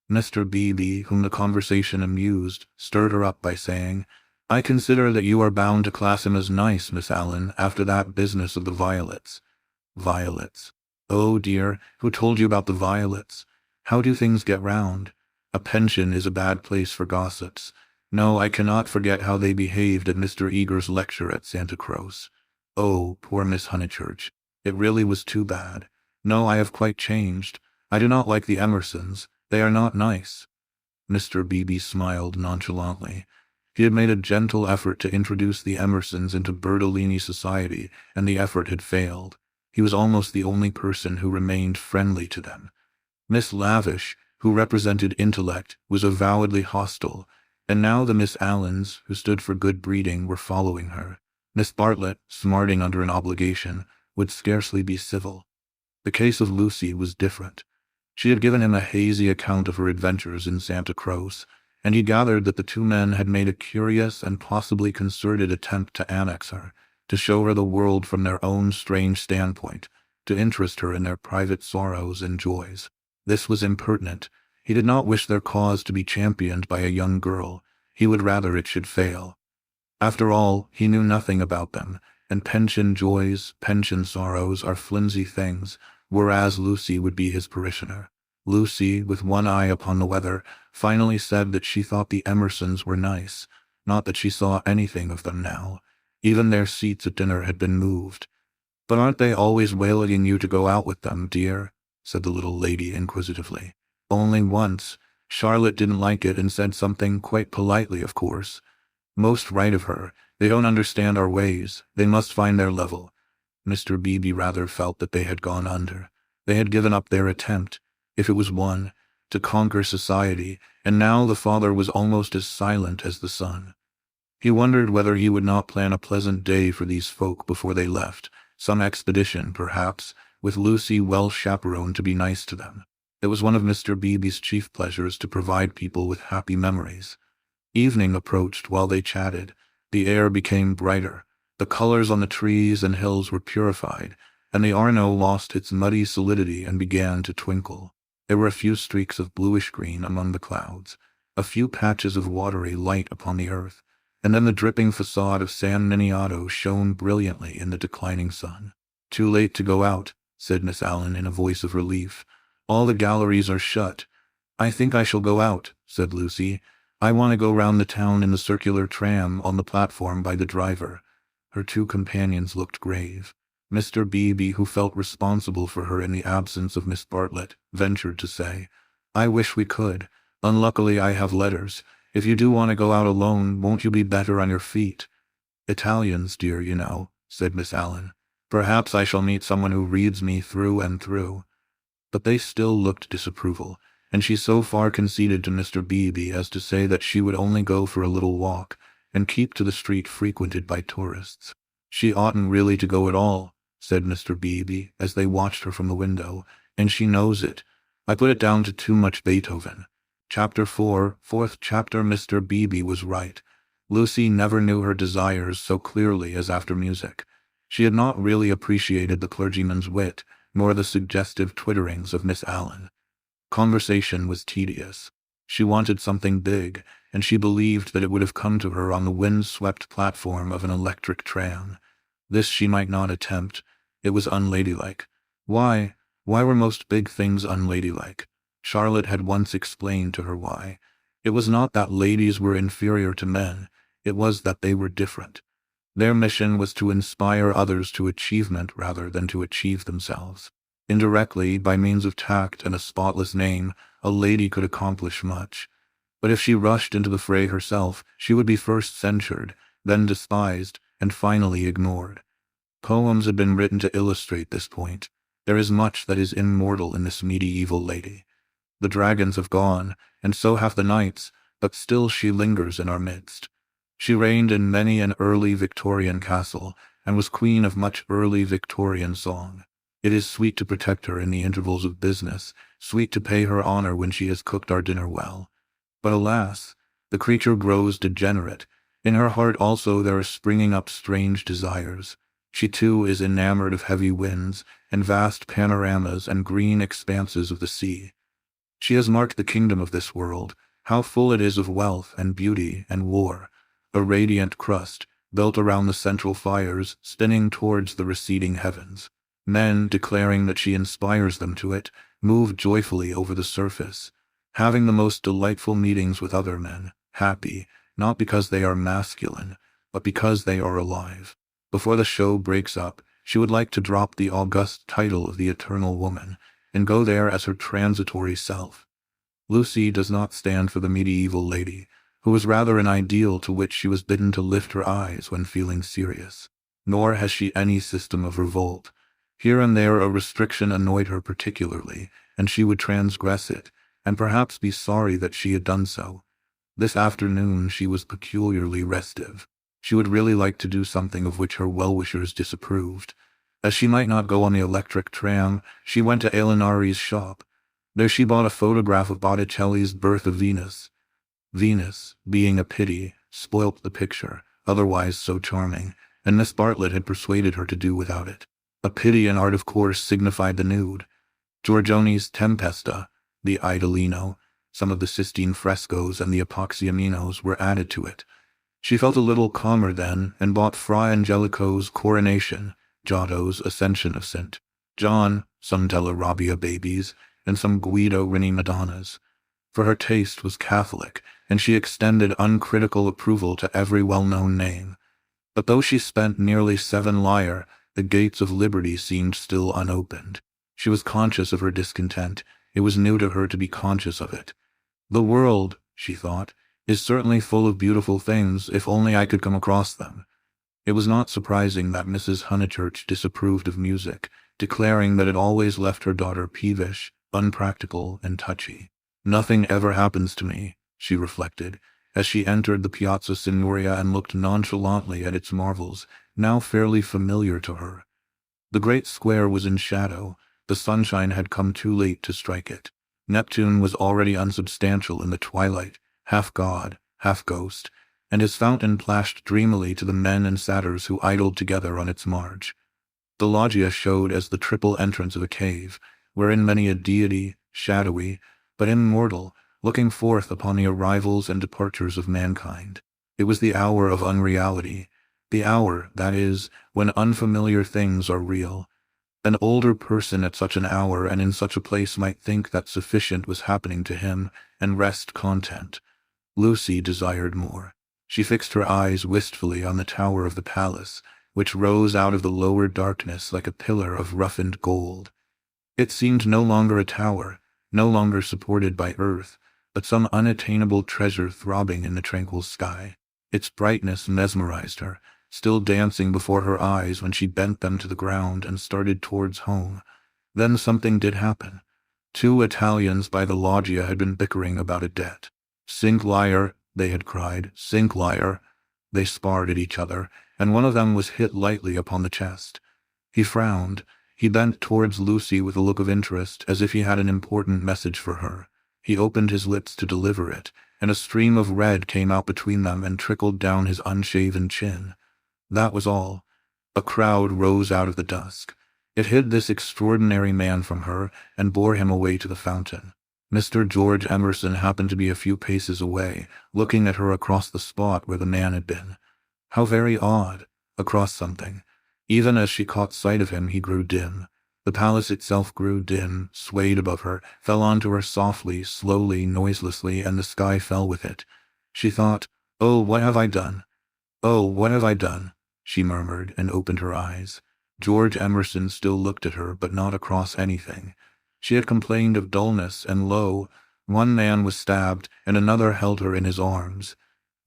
Mr. Beebe, whom the conversation amused, stirred her up by saying, "I consider that you are bound to class him as nice, Miss Allen, after that business of the violets." "Violets? Oh dear, who told you about the violets? How do things get round? A pension is a bad place for gossips. No, I cannot forget how they behaved at Mr. Eager's lecture at Santa Croce. Oh, poor Miss Honeychurch. It really was too bad. No, I have quite changed. I do not like the Emersons. They are not nice." Mr. Beebe smiled nonchalantly. He had made a gentle effort to introduce the Emersons into Bertolini society, and the effort had failed. He was almost the only person who remained friendly to them. Miss Lavish, who represented intellect, was avowedly hostile, and now the Miss Allens, who stood for good breeding, were following her. Miss Bartlett, smarting under an obligation, would scarcely be civil. The case of Lucy was different. She had given him a hazy account of her adventures in Santa Croce, and he gathered that the two men had made a curious and possibly concerted attempt to annex her, to show her the world from their own strange standpoint, to interest her in their private sorrows and joys. This was impertinent. He did not wish their cause to be championed by a young girl. He would rather it should fail. After all, he knew nothing about them, and pension joys, pension sorrows are flimsy things, whereas Lucy would be his parishioner. Lucy, with one eye upon the weather, finally said that she thought the Emersons were nice, not that she saw anything of them now. Even their seats at dinner had been moved. "But aren't they always waylaying you to go out with them, dear?" said the little lady inquisitively. "Only once. Charlotte didn't like it and said something, quite politely, of course. Most right of her. They don't understand our ways. They must find their level." Mr. Beebe rather felt that they had gone under. They had given up their attempt, if it was one, to conquer society, and now the father was almost as silent as the son. He wondered whether he would not plan a pleasant day for these folk before they left, some expedition, perhaps, with Lucy well chaperoned to be nice to them. It was one of Mr. Beebe's chief pleasures to provide people with happy memories. Evening approached while they chatted. The air became brighter. The colors on the trees and hills were purified, and the Arno lost its muddy solidity and began to twinkle. There were a few streaks of bluish-green among the clouds, a few patches of watery light upon the earth, and then the dripping facade of San Miniato shone brilliantly in the declining sun. "Too late to go out," said Miss Allen in a voice of relief. "All the galleries are shut." "I think I shall go out," said Lucy. "I want to go round the town in the circular tram on the platform by the driver." Her two companions looked grave. Mr. Beebe, who felt responsible for her in the absence of Miss Bartlett, ventured to say, "I wish we could. Unluckily I have letters. If you do want to go out alone, won't you be better on your feet?" "Italians, dear, you know," said Miss Allen. "Perhaps I shall meet someone who reads me through and through." But they still looked disapproval, and she so far conceded to Mr. Beebe as to say that she would only go for a little walk, and keep to the street frequented by tourists. "She oughtn't really to go at all," said Mr. Beebe, as they watched her from the window, "and she knows it. I put it down to too much Beethoven." Chapter 4, fourth chapter. Mr. Beebe was right. Lucy never knew her desires so clearly as after music. She had not really appreciated the clergyman's wit, nor the suggestive twitterings of Miss Allen. Conversation was tedious. She wanted something big, and she believed that it would have come to her on the wind-swept platform of an electric tram. This she might not attempt. It was unladylike. Why were most big things unladylike? Charlotte had once explained to her why. It was not that ladies were inferior to men. It was that they were different. Their mission was to inspire others to achievement rather than to achieve themselves. Indirectly, by means of tact and a spotless name, a lady could accomplish much. But if she rushed into the fray herself, she would be first censured, then despised, and finally ignored. Poems had been written to illustrate this point. There is much that is immortal in this medieval lady. The dragons have gone, and so have the knights, but still she lingers in our midst. She reigned in many an early Victorian castle, and was queen of much early Victorian song. It is sweet to protect her in the intervals of business, sweet to pay her honor when she has cooked our dinner well. But alas, the creature grows degenerate. In her heart also there are springing up strange desires. She too is enamored of heavy winds, and vast panoramas and green expanses of the sea. She has marked the kingdom of this world, how full it is of wealth and beauty and war, a radiant crust, built around the central fires, spinning towards the receding heavens. Men, declaring that she inspires them to it, move joyfully over the surface, having the most delightful meetings with other men, happy, not because they are masculine, but because they are alive. Before the show breaks up, she would like to drop the august title of the eternal woman, and go there as her transitory self. Lucy does not stand for the medieval lady, who was rather an ideal to which she was bidden to lift her eyes when feeling serious. Nor has she any system of revolt. Here and there a restriction annoyed her particularly, and she would transgress it, and perhaps be sorry that she had done so. This afternoon she was peculiarly restive. She would really like to do something of which her well-wishers disapproved. As she might not go on the electric tram, she went to Alinari's shop. There she bought a photograph of Botticelli's Birth of Venus. Venus, being a pity, spoilt the picture, otherwise so charming, and Miss Bartlett had persuaded her to do without it. A pity in art of course signified the nude. Giorgioni's Tempesta, the Idolino, some of the Sistine frescoes and the Epoxyaminos were added to it. She felt a little calmer then, and bought Fra Angelico's Coronation, Giotto's Ascension of St. John, some Della Robbia babies, and some Guido Reni Madonnas. For her taste was Catholic, and she extended uncritical approval to every well-known name. But though she spent nearly 7 lire, the gates of liberty seemed still unopened. She was conscious of her discontent. It was new to her to be conscious of it. The world, she thought, is certainly full of beautiful things, if only I could come across them. It was not surprising that Mrs. Honeychurch disapproved of music, declaring that it always left her daughter peevish, unpractical, and touchy. Nothing ever happens to me, she reflected, as she entered the Piazza Signoria and looked nonchalantly at its marvels, now fairly familiar to her. The great square was in shadow. The sunshine had come too late to strike it. Neptune was already unsubstantial in the twilight, half god, half ghost, and his fountain plashed dreamily to the men and satyrs who idled together on its marge. The loggia showed as the triple entrance of a cave, wherein many a deity, shadowy, but immortal, looking forth upon the arrivals and departures of mankind. It was the hour of unreality, the hour, that is, when unfamiliar things are real. An older person at such an hour and in such a place might think that sufficient was happening to him, and rest content. Lucy desired more. She fixed her eyes wistfully on the tower of the palace, which rose out of the lower darkness like a pillar of roughened gold. It seemed no longer a tower, no longer supported by earth, but some unattainable treasure throbbing in the tranquil sky. Its brightness mesmerized her, still dancing before her eyes when she bent them to the ground and started towards home. Then something did happen. 2 Italians by the loggia had been bickering about a debt. "Sink liar," they had cried, "sink liar." They sparred at each other, and one of them was hit lightly upon the chest. He frowned. He bent towards Lucy with a look of interest, as if he had an important message for her. He opened his lips to deliver it, and a stream of red came out between them and trickled down his unshaven chin. That was all. A crowd rose out of the dusk. It hid this extraordinary man from her, and bore him away to the fountain. Mr. George Emerson happened to be a few paces away, looking at her across the spot where the man had been. How very odd! Across something. Even as she caught sight of him, he grew dim. The palace itself grew dim, swayed above her, fell onto her softly, slowly, noiselessly, and the sky fell with it. She thought, "Oh, what have I done? Oh, what have I done?" she murmured, and opened her eyes. George Emerson still looked at her, but not across anything. She had complained of dullness, and lo, one man was stabbed, and another held her in his arms.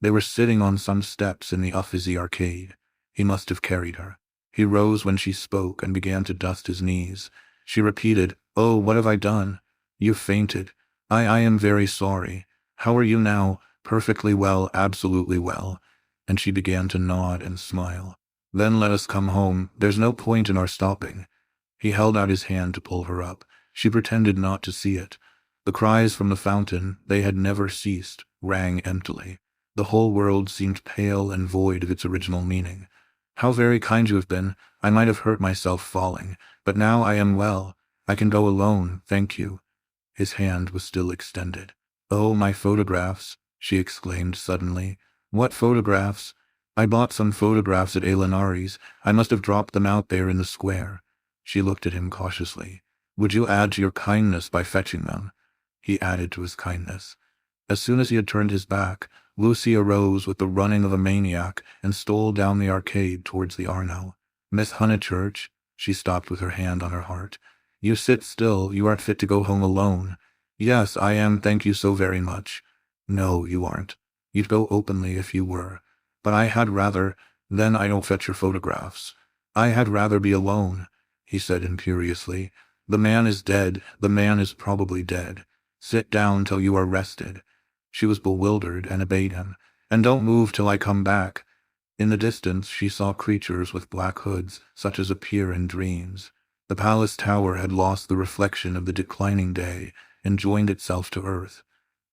They were sitting on some steps in the Uffizi arcade. He must have carried her. He rose when she spoke and began to dust his knees. She repeated, "Oh, what have I done?" "You fainted. I am very sorry. How are you now?" "Perfectly well, absolutely well." And she began to nod and smile. "Then let us come home. There's no point in our stopping." He held out his hand to pull her up. She pretended not to see it. The cries from the fountain, they had never ceased, rang emptily. The whole world seemed pale and void of its original meaning. "How very kind you have been. I might have hurt myself falling, but now I am well. I can go alone, thank you." His hand was still extended. "Oh, my photographs," she exclaimed suddenly. "What photographs?" "I bought some photographs at Alinari's. I must have dropped them out there in the square." She looked at him cautiously. "Would you add to your kindness by fetching them?" He added to his kindness. As soon as he had turned his back, Lucy arose with the running of a maniac and stole down the arcade towards the Arno. "Miss Honeychurch," she stopped with her hand on her heart. "You sit still. You aren't fit to go home alone." "Yes, I am, thank you so very much." "No, you aren't. You'd go openly if you were. But I had rather, then I don't fetch your photographs. I had rather be alone," he said imperiously. "The man is dead. The man is probably dead. Sit down till you are rested." She was bewildered and obeyed him. "And don't move till I come back." In the distance she saw creatures with black hoods, such as appear in dreams. The palace tower had lost the reflection of the declining day and joined itself to earth.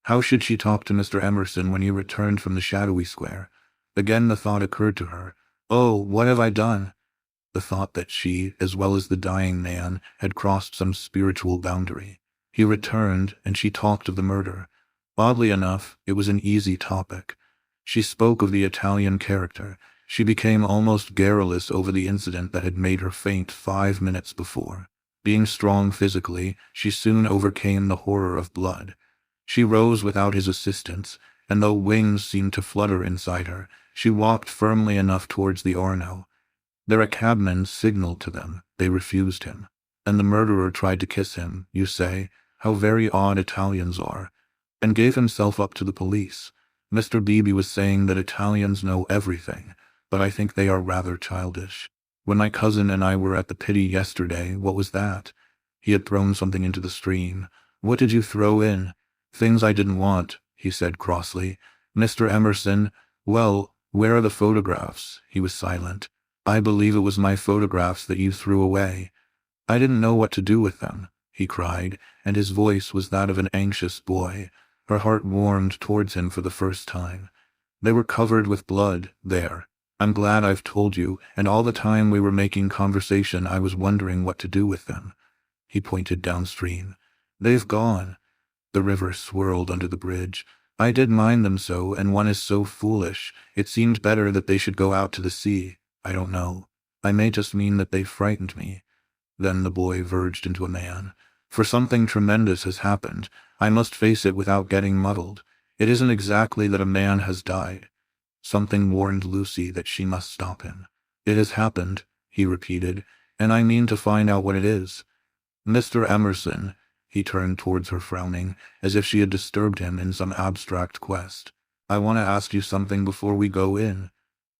How should she talk to Mr. Emerson when he returned from the shadowy square? Again the thought occurred to her. "Oh, what have I done?" The thought that she, as well as the dying man, had crossed some spiritual boundary. He returned, and she talked of the murder. Oddly enough, it was an easy topic. She spoke of the Italian character. She became almost garrulous over the incident that had made her faint 5 minutes before. Being strong physically, she soon overcame the horror of blood. She rose without his assistance, and though wings seemed to flutter inside her, she walked firmly enough towards the Arno. There a cabman signaled to them. They refused him. And the murderer tried to kiss him, you say, how very odd Italians are, and gave himself up to the police. Mr. Beebe was saying that Italians know everything, but I think they are rather childish. When my cousin and I were at the Pity yesterday, what was that? He had thrown something into the stream. "What did you throw in?" "Things I didn't want," he said crossly. "Mr. Emerson, well, where are the photographs?" He was silent. "I believe it was my photographs that you threw away." "I didn't know what to do with them," he cried, and his voice was that of an anxious boy. Her heart warmed towards him for the first time. "They were covered with blood, there. I'm glad I've told you, and all the time we were making conversation I was wondering what to do with them." He pointed downstream. "They've gone." The river swirled under the bridge. "I did mind them so, and one is so foolish. It seemed better that they should go out to the sea. I don't know. I may just mean that they frightened me." Then the boy verged into a man. "For something tremendous has happened. I must face it without getting muddled. It isn't exactly that a man has died." Something warned Lucy that she must stop him. "It has happened," he repeated, "and I mean to find out what it is. Mr. Emerson," he turned towards her frowning, as if she had disturbed him in some abstract quest. "I want to ask you something before we go in."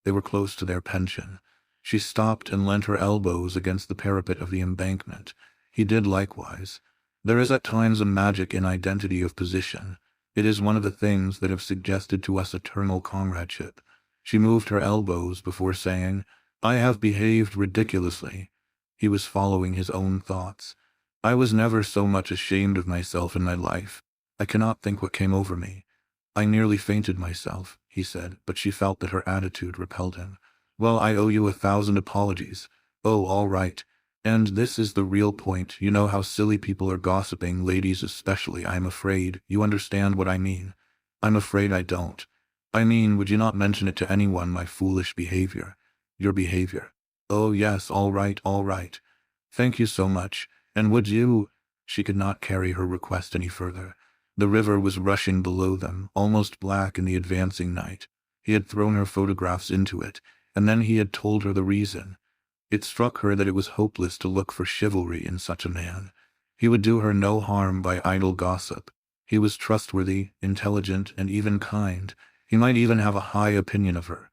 They were close to their pension. She stopped and leant her elbows against the parapet of the embankment. He did likewise. There is at times a magic in identity of position. It is one of the things that have suggested to us eternal comradeship. She moved her elbows before saying, "I have behaved ridiculously." He was following his own thoughts. "I was never so much ashamed of myself in my life. I cannot think what came over me. I nearly fainted myself," he said, but she felt that her attitude repelled him. "Well, I owe you 1,000 apologies." "Oh, all right. And this is the real point. You know how silly people are gossiping, ladies especially, I'm afraid. You understand what I mean?" "I'm afraid I don't." "I mean, would you not mention it to anyone, my foolish behavior?" "Your behavior." "Oh, yes, all right, all right. Thank you so much. And would you—" She could not carry her request any further. The river was rushing below them, almost black in the advancing night. He had thrown her photographs into it, and then he had told her the reason. It struck her that it was hopeless to look for chivalry in such a man. He would do her no harm by idle gossip. He was trustworthy, intelligent, and even kind. He might even have a high opinion of her.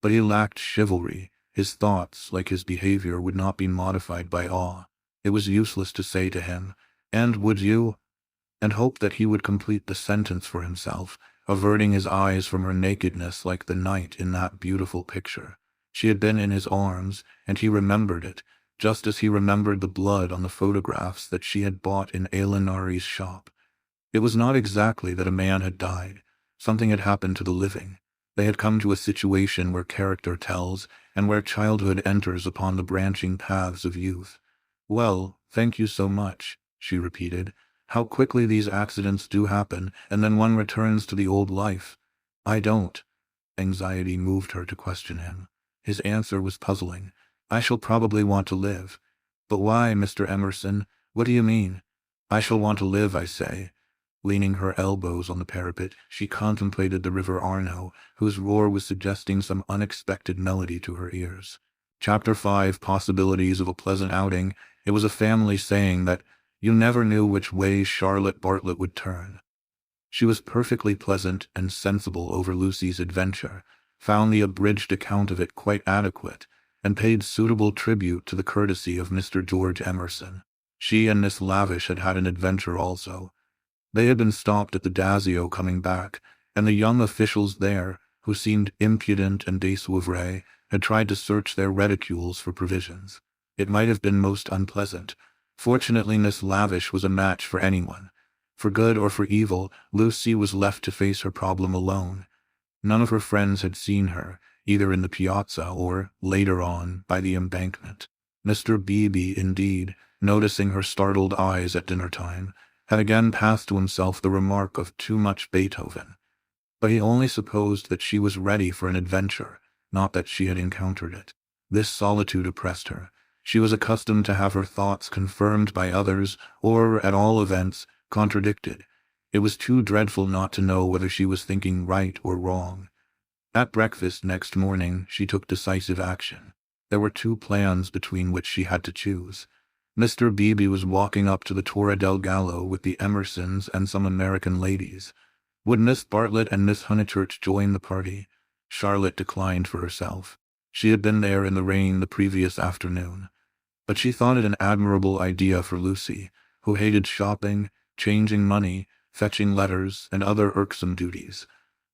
But he lacked chivalry. His thoughts, like his behavior, would not be modified by awe. It was useless to say to him, "And would you?" and hope that he would complete the sentence for himself, averting his eyes from her nakedness like the knight in that beautiful picture. She had been in his arms, and he remembered it, just as he remembered the blood on the photographs that she had bought in Aelinari's shop. It was not exactly that a man had died. Something had happened to the living. They had come to a situation where character tells, and where childhood enters upon the branching paths of youth. "Well, thank you so much," she repeated. "How quickly these accidents do happen, and then one returns to the old life." "I don't." Anxiety moved her to question him. His answer was puzzling. "I shall probably want to live." "But why, Mr. Emerson? What do you mean?" "I shall want to live, I say." Leaning her elbows on the parapet, she contemplated the River Arno, whose roar was suggesting some unexpected melody to her ears. Chapter 5, Possibilities of a Pleasant Outing. It was a family saying that you never knew which way Charlotte Bartlett would turn. She was perfectly pleasant and sensible over Lucy's adventure, found the abridged account of it quite adequate, and paid suitable tribute to the courtesy of Mr. George Emerson. She and Miss Lavish had had an adventure also. They had been stopped at the Dazio coming back, and the young officials there, who seemed impudent and désoevré, had tried to search their reticules for provisions. It might have been most unpleasant. Fortunately, Miss Lavish was a match for anyone. For good or for evil, Lucy was left to face her problem alone. None of her friends had seen her, either in the piazza or, later on, by the embankment. Mr. Beebe, indeed, noticing her startled eyes at dinner-time, had again passed to himself the remark of too much Beethoven. But he only supposed that she was ready for an adventure, not that she had encountered it. This solitude oppressed her. She was accustomed to have her thoughts confirmed by others, or, at all events, contradicted. It was too dreadful not to know whether she was thinking right or wrong. At breakfast next morning, she took decisive action. There were two plans between which she had to choose. Mr. Beebe was walking up to the Torre del Gallo with the Emersons and some American ladies. Would Miss Bartlett and Miss Honeychurch join the party? Charlotte declined for herself. She had been there in the rain the previous afternoon. But she thought it an admirable idea for Lucy, who hated shopping, changing money, fetching letters, and other irksome duties,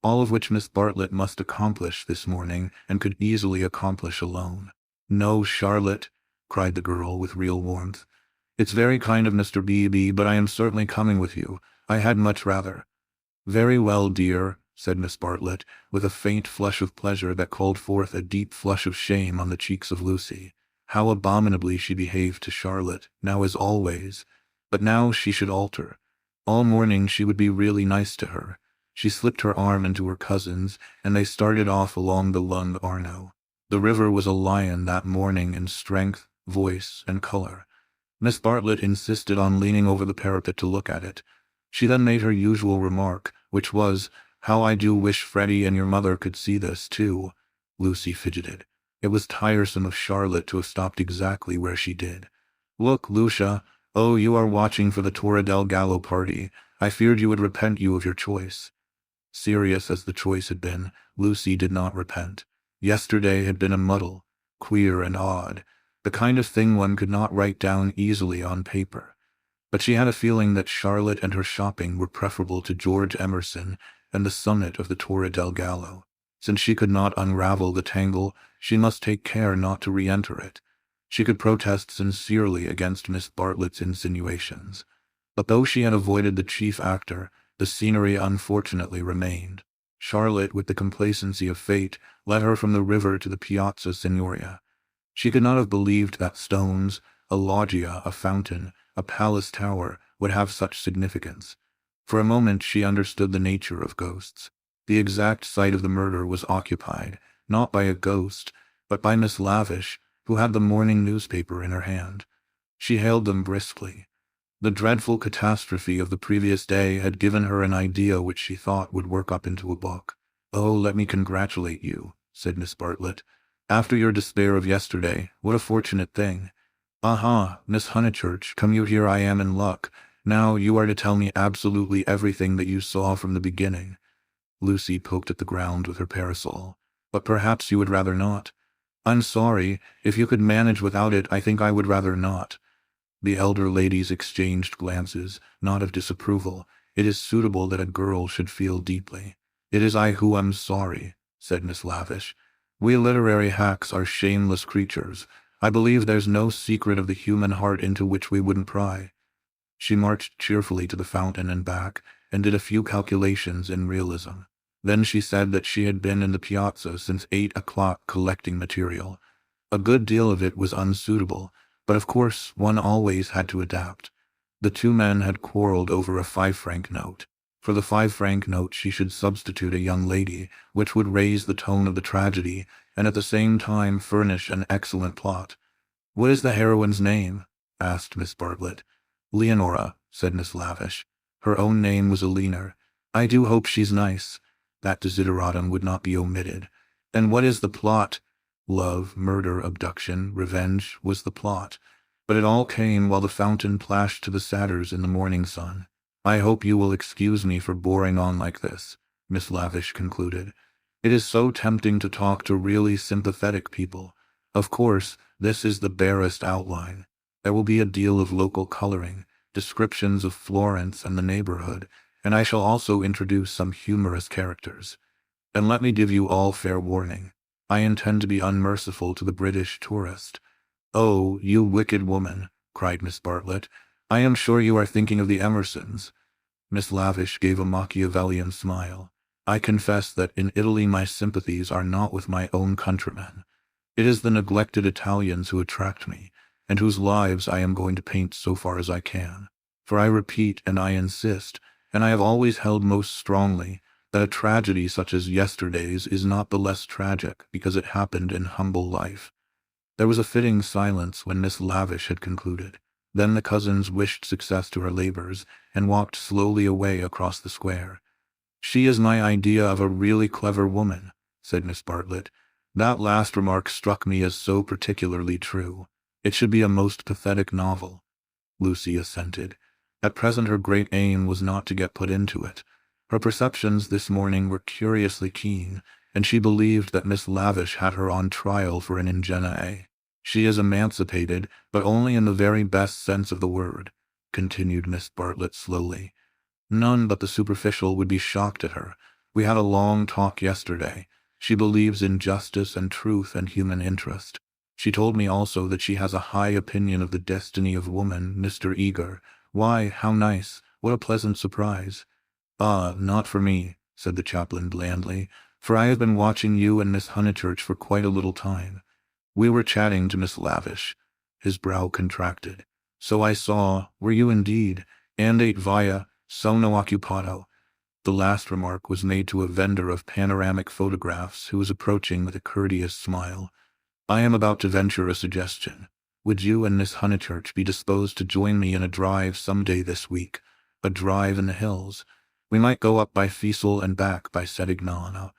all of which Miss Bartlett must accomplish this morning and could easily accomplish alone. "No, Charlotte," cried the girl with real warmth. "It's very kind of Mr. Beebe, but I am certainly coming with you. I had much rather." "Very well, dear," said Miss Bartlett, with a faint flush of pleasure that called forth a deep flush of shame on the cheeks of Lucy. How abominably she behaved to Charlotte, now as always. But now she should alter. All morning she would be really nice to her. She slipped her arm into her cousin's, and they started off along the Lung Arno. The river was a lion that morning in strength, voice, and color. Miss Bartlett insisted on leaning over the parapet to look at it. She then made her usual remark, which was, "How I do wish Freddie and your mother could see this, too." Lucy fidgeted. It was tiresome of Charlotte to have stopped exactly where she did. "Look, Lucia. Oh, you are watching for the Torre del Gallo party. I feared you would repent you of your choice." Serious as the choice had been, Lucy did not repent. Yesterday had been a muddle, queer and odd, the kind of thing one could not write down easily on paper. But she had a feeling that Charlotte and her shopping were preferable to George Emerson and the summit of the Torre del Gallo. Since she could not unravel the tangle, she must take care not to re-enter it. She could protest sincerely against Miss Bartlett's insinuations. But though she had avoided the chief actor, the scenery unfortunately remained. Charlotte, with the complacency of fate, led her from the river to the Piazza Signoria. She could not have believed that stones, a loggia, a fountain, a palace tower, would have such significance. For a moment she understood the nature of ghosts. The exact site of the murder was occupied, not by a ghost, but by Miss Lavish, who had the morning newspaper in her hand. She hailed them briskly. The dreadful catastrophe of the previous day had given her an idea which she thought would work up into a book. "Oh, let me congratulate you," said Miss Bartlett. "After your despair of yesterday, what a fortunate thing. Aha, Miss Honeychurch, come you here, I am in luck. Now you are to tell me absolutely everything that you saw from the beginning." Lucy poked at the ground with her parasol. "But perhaps you would rather not." I'm sorry, if you could manage without it, I think I would rather not. The elder ladies exchanged glances, not of disapproval. It is suitable that a girl should feel deeply. It is I who am sorry, said Miss Lavish. We literary hacks are shameless creatures. I believe there's no secret of the human heart into which we wouldn't pry. She marched cheerfully to the fountain and back, and did a few calculations in realism. Then she said that she had been in the piazza since 8 o'clock collecting material. A good deal of it was unsuitable, but of course one always had to adapt. The two men had quarreled over a 5-franc note. For the 5-franc note she should substitute a young lady, which would raise the tone of the tragedy, and at the same time furnish an excellent plot. "What is the heroine's name?" asked Miss Bartlett. "Leonora," said Miss Lavish. Her own name was Alina. "I do hope she's nice." That desideratum would not be omitted. "And what is the plot?" Love, murder, abduction, revenge was the plot. But it all came while the fountain plashed to the satyrs in the morning sun. "I hope you will excuse me for boring on like this," Miss Lavish concluded. "It is so tempting to talk to really sympathetic people. Of course, this is the barest outline. There will be a deal of local coloring, descriptions of Florence and the neighborhood, and I shall also introduce some humorous characters. And let me give you all fair warning. I intend to be unmerciful to the British tourist." "Oh, you wicked woman," cried Miss Bartlett. "I am sure you are thinking of the Emersons." Miss Lavish gave a Machiavellian smile. "I confess that in Italy my sympathies are not with my own countrymen. It is the neglected Italians who attract me, and whose lives I am going to paint so far as I can. For I repeat and I insist, and I have always held most strongly, that a tragedy such as yesterday's is not the less tragic because it happened in humble life." There was a fitting silence when Miss Lavish had concluded. Then the cousins wished success to her labors, and walked slowly away across the square. "She is my idea of a really clever woman," said Miss Bartlett. "That last remark struck me as so particularly true. It should be a most pathetic novel." Lucy assented. At present her great aim was not to get put into it. Her perceptions this morning were curiously keen, and she believed that Miss Lavish had her on trial for an ingenue. "She is emancipated, but only in the very best sense of the word," continued Miss Bartlett slowly. "None but the superficial would be shocked at her. We had a long talk yesterday. She believes in justice and truth and human interest. She told me also that she has a high opinion of the destiny of woman, Mr. Eager. Why, how nice! What a pleasant surprise!" "Ah, not for me," said the chaplain blandly, "for I have been watching you and Miss Honeychurch for quite a little time." "We were chatting to Miss Lavish." His brow contracted. "So I saw. Were you indeed? Andate via sonno occupato." The last remark was made to a vendor of panoramic photographs who was approaching with a courteous smile. "I am about to venture a suggestion. Would you and Miss Honeychurch be disposed to join me in a drive some day this week? A drive in the hills. We might go up by Cecil and back by Sedignano.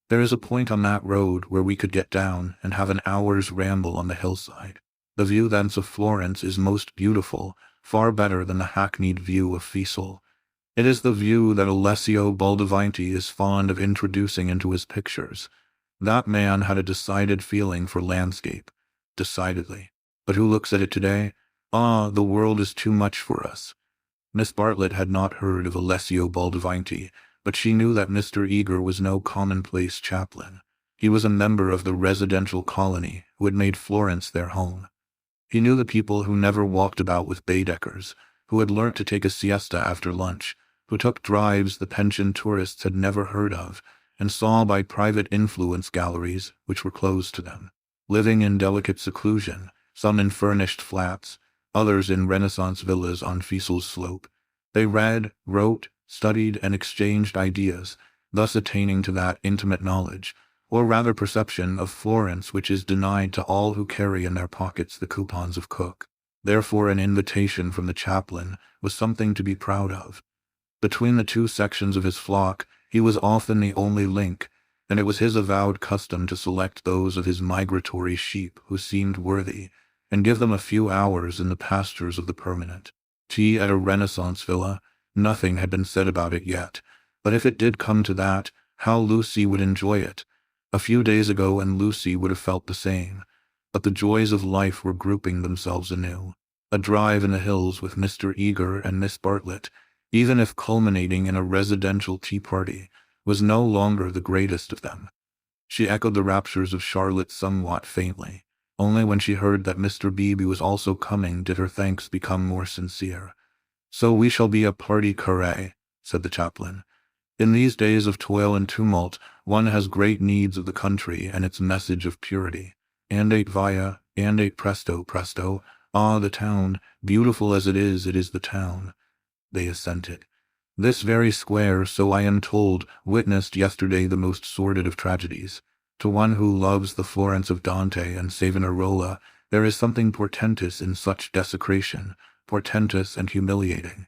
There is a point on that road where we could get down and have an hour's ramble on the hillside. The view thence of Florence is most beautiful, far better than the hackneyed view of Cecil. It is the view that Alessio Baldavanti is fond of introducing into his pictures. That man had a decided feeling for landscape. Decidedly. But who looks at it today? Ah, the world is too much for us." Miss Bartlett had not heard of Alessio Baldavanti, but she knew that Mr. Eager was no commonplace chaplain. He was a member of the residential colony who had made Florence their home. He knew the people who never walked about with Baedekers, who had learnt to take a siesta after lunch, who took drives the pensioned tourists had never heard of, and saw by private influence galleries which were closed to them, living in delicate seclusion, some in furnished flats, others in Renaissance villas on Cecil's slope. They read, wrote, studied, and exchanged ideas, thus attaining to that intimate knowledge, or rather perception, of Florence which is denied to all who carry in their pockets the coupons of Cook. Therefore an invitation from the chaplain was something to be proud of. Between the two sections of his flock he was often the only link, and it was his avowed custom to select those of his migratory sheep who seemed worthy, and give them a few hours in the pastures of the permanent. Tea at a Renaissance villa? Nothing had been said about it yet, but if it did come to that, how Lucy would enjoy it. A few days ago and Lucy would have felt the same, but the joys of life were grouping themselves anew. A drive in the hills with Mr. Eager and Miss Bartlett, even if culminating in a residential tea party, was no longer the greatest of them. She echoed the raptures of Charlotte somewhat faintly. Only when she heard that Mr. Beebe was also coming did her thanks become more sincere. "So we shall be a party carré," said the chaplain. "In these days of toil and tumult, one has great needs of the country and its message of purity. Andate via, andate presto, presto. Ah, the town, beautiful as it is the town." They assented. This very square, so I am told, witnessed yesterday the most sordid of tragedies. To one who loves the Florence of Dante and Savonarola, there is something portentous in such desecration, portentous and humiliating.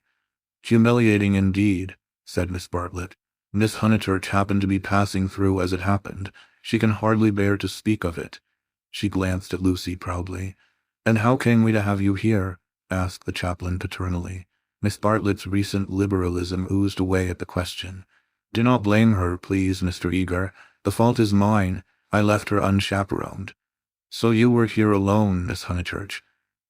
"Humiliating indeed," said Miss Bartlett. "Miss Honeychurch happened to be passing through as it happened. She can hardly bear to speak of it." She glanced at Lucy proudly. "And how came we to have you here?" asked the chaplain paternally. Miss Bartlett's recent liberalism oozed away at the question. "Do not blame her, please, Mr. Eager. The fault is mine. I left her unchaperoned." "So you were here alone, Miss Honeychurch?"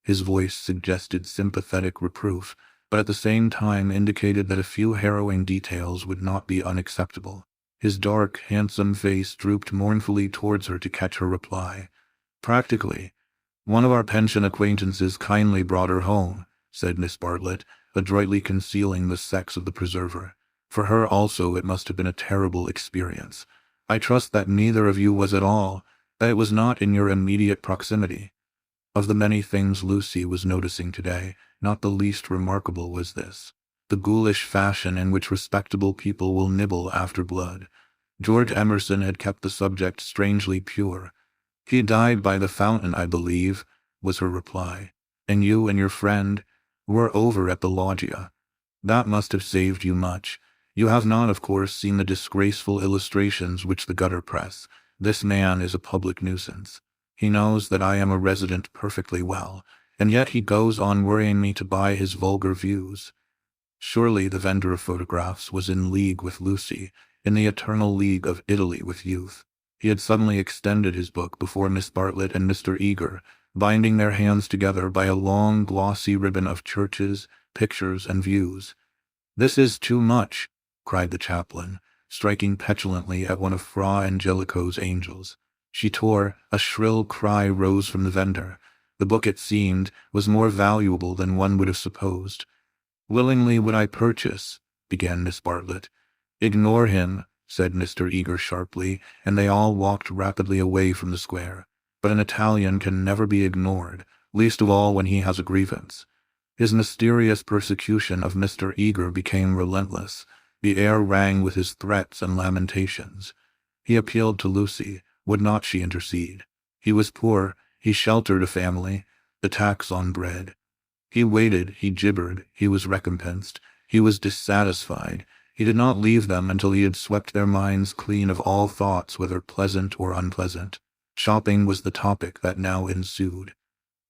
His voice suggested sympathetic reproof, but at the same time indicated that a few harrowing details would not be unacceptable. His dark, handsome face drooped mournfully towards her to catch her reply. "Practically. One of our pension acquaintances kindly brought her home," said Miss Bartlett, adroitly concealing the sex of the preserver. "For her also it must have been a terrible experience. I trust that neither of you was at all, that it was not in your immediate proximity." Of the many things Lucy was noticing today, not the least remarkable was this: the ghoulish fashion in which respectable people will nibble after blood. George Emerson had kept the subject strangely pure. "He died by the fountain, I believe," was her reply. "And you and your friend were over at the loggia. That must have saved you much. You have not, of course, seen the disgraceful illustrations which the gutter press. This man is a public nuisance. He knows that I am a resident perfectly well, and yet he goes on worrying me to buy his vulgar views." Surely the vendor of photographs was in league with Lucy, in the eternal league of Italy with youth. He had suddenly extended his book before Miss Bartlett and Mr. Eager, binding their hands together by a long glossy ribbon of churches, pictures, and views. "This is too much," cried the chaplain, striking petulantly at one of Fra Angelico's angels. She tore. A shrill cry rose from the vendor. The book, it seemed, was more valuable than one would have supposed. "Willingly would I purchase," began Miss Bartlett. "Ignore him," said Mr. Eager sharply, and they all walked rapidly away from the square. But an Italian can never be ignored, least of all when he has a grievance. His mysterious persecution of Mr. Eager became relentless. The air rang with his threats and lamentations. He appealed to Lucy. Would not she intercede? He was poor. He sheltered a family. The tax on bread. He waited. He gibbered. He was recompensed. He was dissatisfied. He did not leave them until he had swept their minds clean of all thoughts, whether pleasant or unpleasant. Shopping was the topic that now ensued.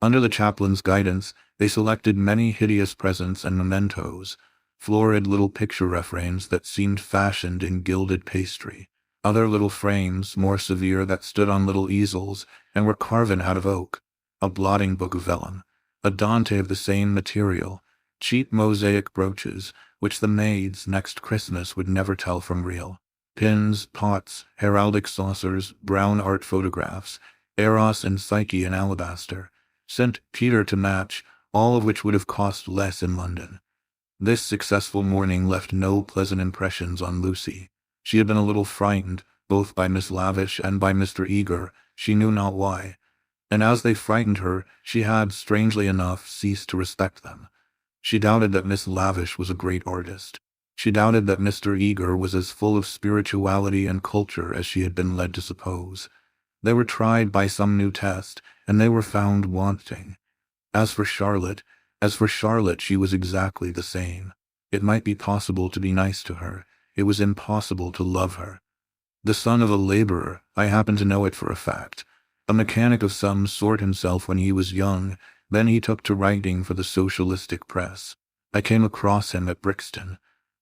Under the chaplain's guidance, they selected many hideous presents and mementos, florid little picture refrains that seemed fashioned in gilded pastry, other little frames, more severe, that stood on little easels and were carven out of oak, a blotting book of vellum, a Dante of the same material, cheap mosaic brooches, which the maids next Christmas would never tell from real, pins, pots, heraldic saucers, brown art photographs, Eros and Psyche in alabaster, St. Peter to match, all of which would have cost less in London. This successful morning left no pleasant impressions on Lucy. She had been a little frightened, both by Miss Lavish and by Mr. Eager, she knew not why, and as they frightened her, she had, strangely enough, ceased to respect them. She doubted that Miss Lavish was a great artist. She doubted that Mr. Eager was as full of spirituality and culture as she had been led to suppose. They were tried by some new test, and they were found wanting. As for Charlotte, she was exactly the same. It might be possible to be nice to her. It was impossible to love her. The son of a laborer, I happen to know it for a fact. A mechanic of some sort himself when he was young, then he took to writing for the socialistic press. I came across him at Brixton.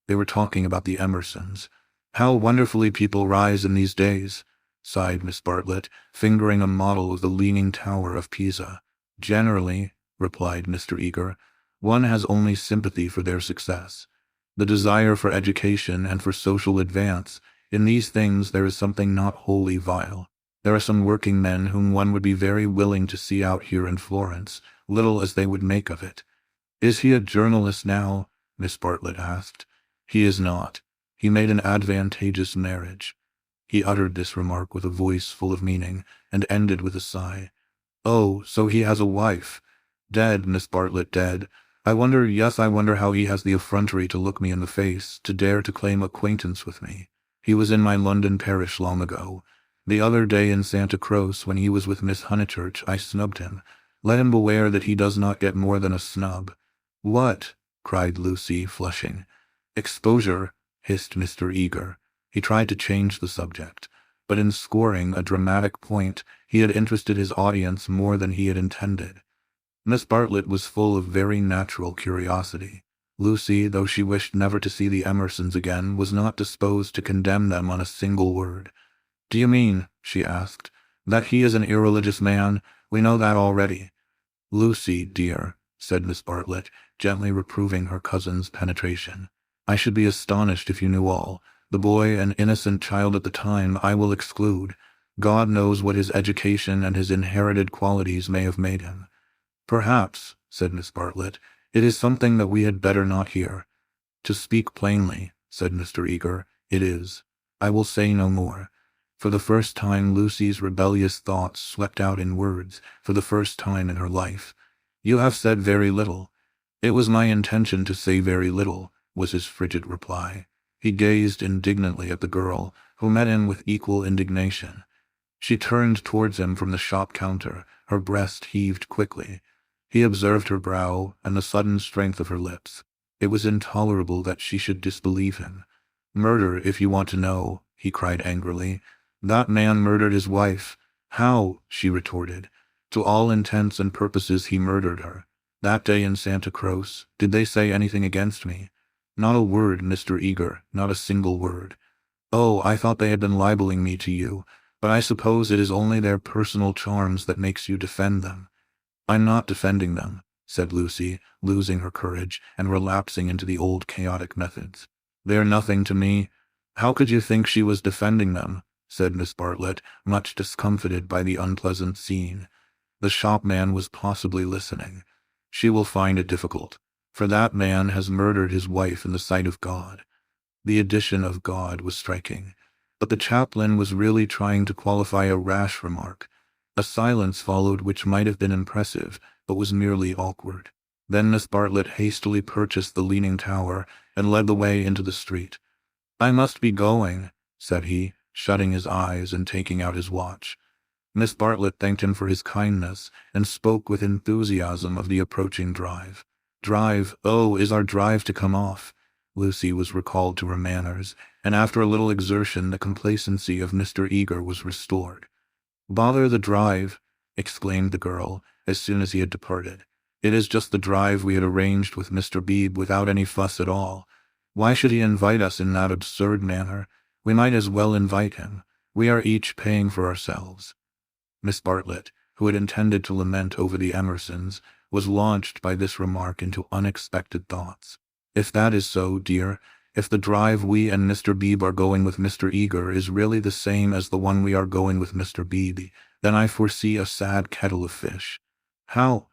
They were talking about the Emersons. How wonderfully people rise in these days. sighed Miss Bartlett, fingering a model of the Leaning Tower of Pisa. Generally, replied Mr. Eager, one has only sympathy for their success. The desire for education and for social advance, in these things there is something not wholly vile. There are some working men whom one would be very willing to see out here in Florence, little as they would make of it. Is he a journalist now? Miss Bartlett asked. He is not. He made an advantageous marriage. He uttered this remark with a voice full of meaning, and ended with a sigh. Oh, so he has a wife. Dead, Miss Bartlett, dead. I wonder how he has the effrontery to look me in the face, to dare to claim acquaintance with me. He was in my London parish long ago. The other day in Santa Croce, when he was with Miss Honeychurch, I snubbed him. Let him beware that he does not get more than a snub. What? Cried Lucy, flushing. Exposure, hissed Mr. Eager. He tried to change the subject, but in scoring a dramatic point, he had interested his audience more than he had intended. Miss Bartlett was full of very natural curiosity. Lucy, though she wished never to see the Emersons again, was not disposed to condemn them on a single word. Do you mean, she asked, that he is an irreligious man? We know that already. Lucy, dear, said Miss Bartlett, gently reproving her cousin's penetration, I should be astonished if you knew all. The boy, an innocent child at the time, I will exclude. God knows what his education and his inherited qualities may have made him. Perhaps, said Miss Bartlett, it is something that we had better not hear. To speak plainly, said Mr. Eager, it is. I will say no more. For the first time Lucy's rebellious thoughts swept out in words, for the first time in her life. You have said very little. It was my intention to say very little, was his frigid reply. He gazed indignantly at the girl, who met him with equal indignation. She turned towards him from the shop counter, her breast heaved quickly. He observed her brow and the sudden strength of her lips. It was intolerable that she should disbelieve him. Murder, if you want to know, he cried angrily. That man murdered his wife. How? She retorted. To all intents and purposes he murdered her. That day in Santa Croce, did they say anything against me? Not a word, Mr. Eager, not a single word. Oh, I thought they had been libeling me to you, but I suppose it is only their personal charms that makes you defend them. I'm not defending them, said Lucy, losing her courage and relapsing into the old chaotic methods. They're nothing to me. How could you think she was defending them? Said Miss Bartlett, much discomfited by the unpleasant scene. The shopman was possibly listening. She will find it difficult, for that man has murdered his wife in the sight of God. The addition of God was striking, but the chaplain was really trying to qualify a rash remark. A silence followed which might have been impressive, but was merely awkward. Then Miss Bartlett hastily purchased the Leaning Tower and led the way into the street. I must be going, said he, shutting his eyes and taking out his watch. Miss Bartlett thanked him for his kindness and spoke with enthusiasm of the approaching drive. Drive, oh, is our drive to come off? Lucy was recalled to her manners, and after a little exertion the complacency of Mr. Eager was restored. Bother the drive, exclaimed the girl, as soon as he had departed. It is just the drive we had arranged with Mr. Beebe without any fuss at all. Why should he invite us in that absurd manner? We might as well invite him. We are each paying for ourselves. Miss Bartlett, who had intended to lament over the Emersons, was launched by this remark into unexpected thoughts. If that is so, dear, if the drive we and Mr. Beebe are going with Mr. Eager is really the same as the one we are going with Mr. Beebe, then I foresee a sad kettle of fish. How?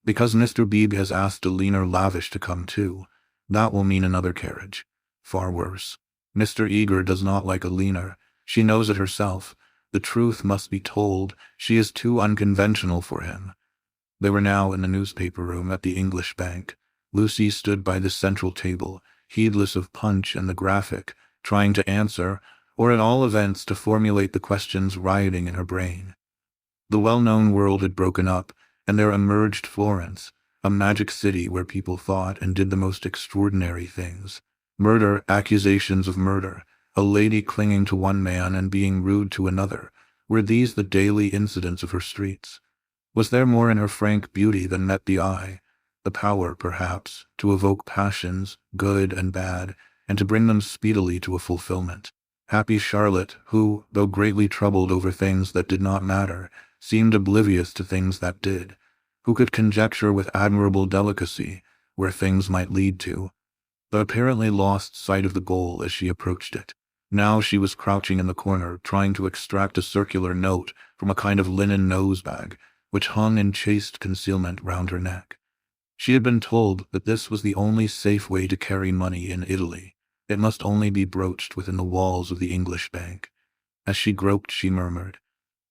Because Mr. Beebe has asked a leaner Lavish to come too. That will mean another carriage. Far worse. Mr. Eager does not like a leaner. She knows it herself. The truth must be told. She is too unconventional for him. They were now in the newspaper room at the English Bank. Lucy stood by the central table, heedless of Punch and the Graphic, trying to answer, or at all events to formulate the questions rioting in her brain. The well-known world had broken up, and there emerged Florence, a magic city where people thought and did the most extraordinary things. Murder, accusations of murder, a lady clinging to one man and being rude to another, were these the daily incidents of her streets? Was there more in her frank beauty than met the eye? The power, perhaps, to evoke passions, good and bad, and to bring them speedily to a fulfillment. Happy Charlotte, who, though greatly troubled over things that did not matter, seemed oblivious to things that did, who could conjecture with admirable delicacy where things might lead to, but apparently lost sight of the goal as she approached it. Now she was crouching in the corner, trying to extract a circular note from a kind of linen nose-bag, which hung in chaste concealment round her neck. She had been told that this was the only safe way to carry money in Italy. It must only be broached within the walls of the English bank. As she groped, she murmured,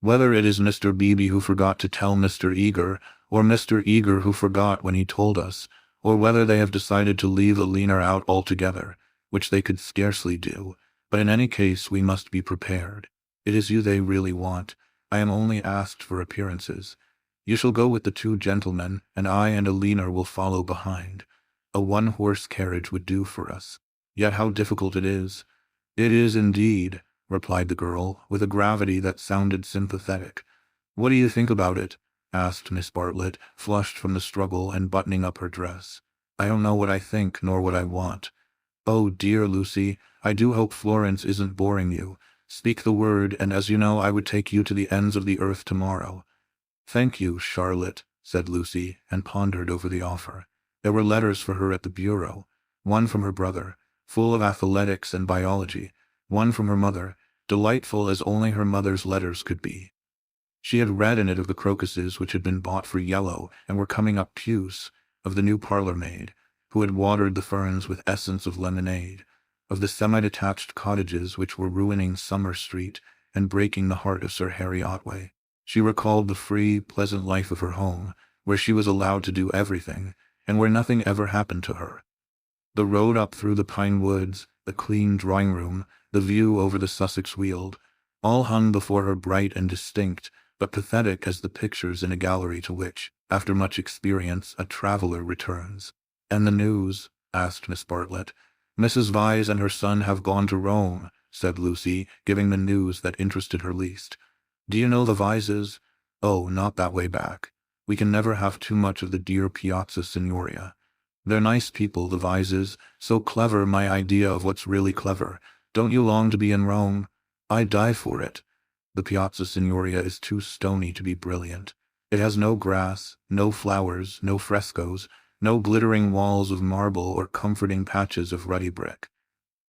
"Whether it is Mr. Beebe who forgot to tell Mr. Eager, or Mr. Eager who forgot when he told us, or whether they have decided to leave Alina out altogether, which they could scarcely do, but in any case we must be prepared. It is you they really want. I am only asked for appearances. You shall go with the two gentlemen, and I and Alina will follow behind. A one-horse carriage would do for us. Yet how difficult it is." "It is indeed," replied the girl, with a gravity that sounded sympathetic. "What do you think about it?" asked Miss Bartlett, flushed from the struggle and buttoning up her dress. "I don't know what I think, nor what I want." "Oh, dear Lucy, I do hope Florence isn't boring you. Speak the word, and as you know, I would take you to the ends of the earth tomorrow." "Thank you, Charlotte," said Lucy, and pondered over the offer. There were letters for her at the bureau, one from her brother, full of athletics and biology, one from her mother, delightful as only her mother's letters could be. She had read in it of the crocuses which had been bought for yellow and were coming up puce, of the new parlour-maid, who had watered the ferns with essence of lemonade, of the semi-detached cottages which were ruining Summer Street and breaking the heart of Sir Harry Otway. She recalled the free, pleasant life of her home, where she was allowed to do everything, and where nothing ever happened to her. The road up through the pine woods, the clean drawing-room, the view over the Sussex Weald, all hung before her bright and distinct, but pathetic as the pictures in a gallery to which, after much experience, a traveller returns. "And the news?" asked Miss Bartlett. "Mrs. Vyse and her son have gone to Rome," said Lucy, giving the news that interested her least. "Do you know the Vyses?" "Oh, not that way back. We can never have too much of the dear Piazza Signoria. They're nice people, the Vyses, so clever, my idea of what's really clever. Don't you long to be in Rome? I'd die for it. The Piazza Signoria is too stony to be brilliant. It has no grass, no flowers, no frescoes, no glittering walls of marble or comforting patches of ruddy brick.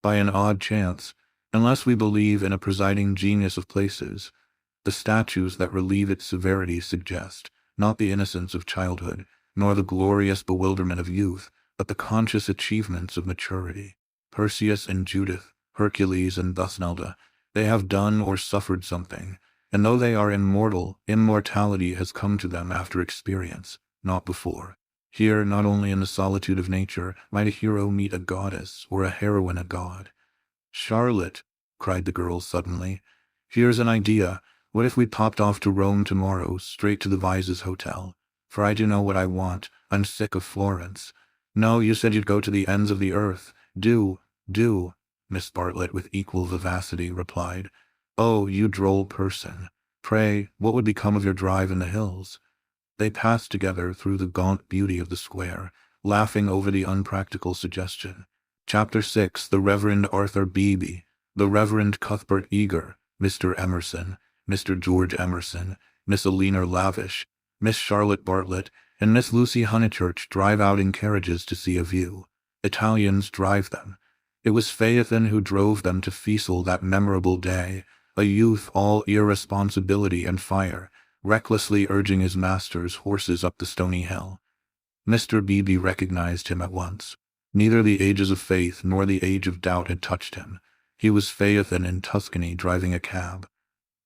By an odd chance, unless we believe in a presiding genius of places, the statues that relieve its severity suggest, not the innocence of childhood, nor the glorious bewilderment of youth, but the conscious achievements of maturity. Perseus and Judith, Hercules and Thusnelda, they have done or suffered something, and though they are immortal, immortality has come to them after experience, not before. Here, not only in the solitude of nature, might a hero meet a goddess, or a heroine a god. "Charlotte," cried the girl suddenly, "here's an idea. What if we popped off to Rome tomorrow, straight to the Vyses' hotel? For I do know what I want. I'm sick of Florence." "No, you said you'd go to the ends of the earth. Do, Miss Bartlett with equal vivacity replied. "Oh, you droll person. Pray, what would become of your drive in the hills?" They passed together through the gaunt beauty of the square, laughing over the unpractical suggestion. Chapter 6. The Reverend Arthur Beebe, the Reverend Cuthbert Eager, Mr. Emerson, Mr. George Emerson, Miss Alina Lavish, Miss Charlotte Bartlett, and Miss Lucy Honeychurch drive out in carriages to see a view. Italians drive them. It was Phaethon who drove them to Cecil that memorable day, a youth all irresponsibility and fire, recklessly urging his master's horses up the stony hill. Mr. Beebe recognized him at once. Neither the ages of faith nor the age of doubt had touched him. He was Phaethon in Tuscany driving a cab.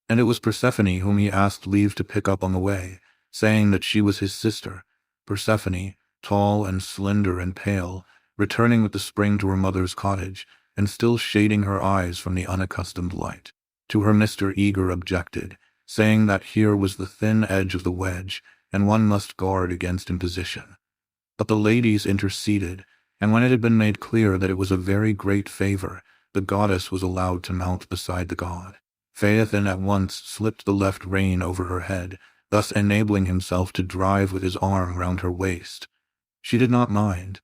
And it was Persephone whom he asked leave to pick up on the way, saying that she was his sister. Persephone, tall and slender and pale, returning with the spring to her mother's cottage, and still shading her eyes from the unaccustomed light. To her Mr. Eager objected, saying that here was the thin edge of the wedge, and one must guard against imposition. But the ladies interceded, and when it had been made clear that it was a very great favor, the goddess was allowed to mount beside the god. Phaethon at once slipped the left rein over her head, thus enabling himself to drive with his arm round her waist. She did not mind.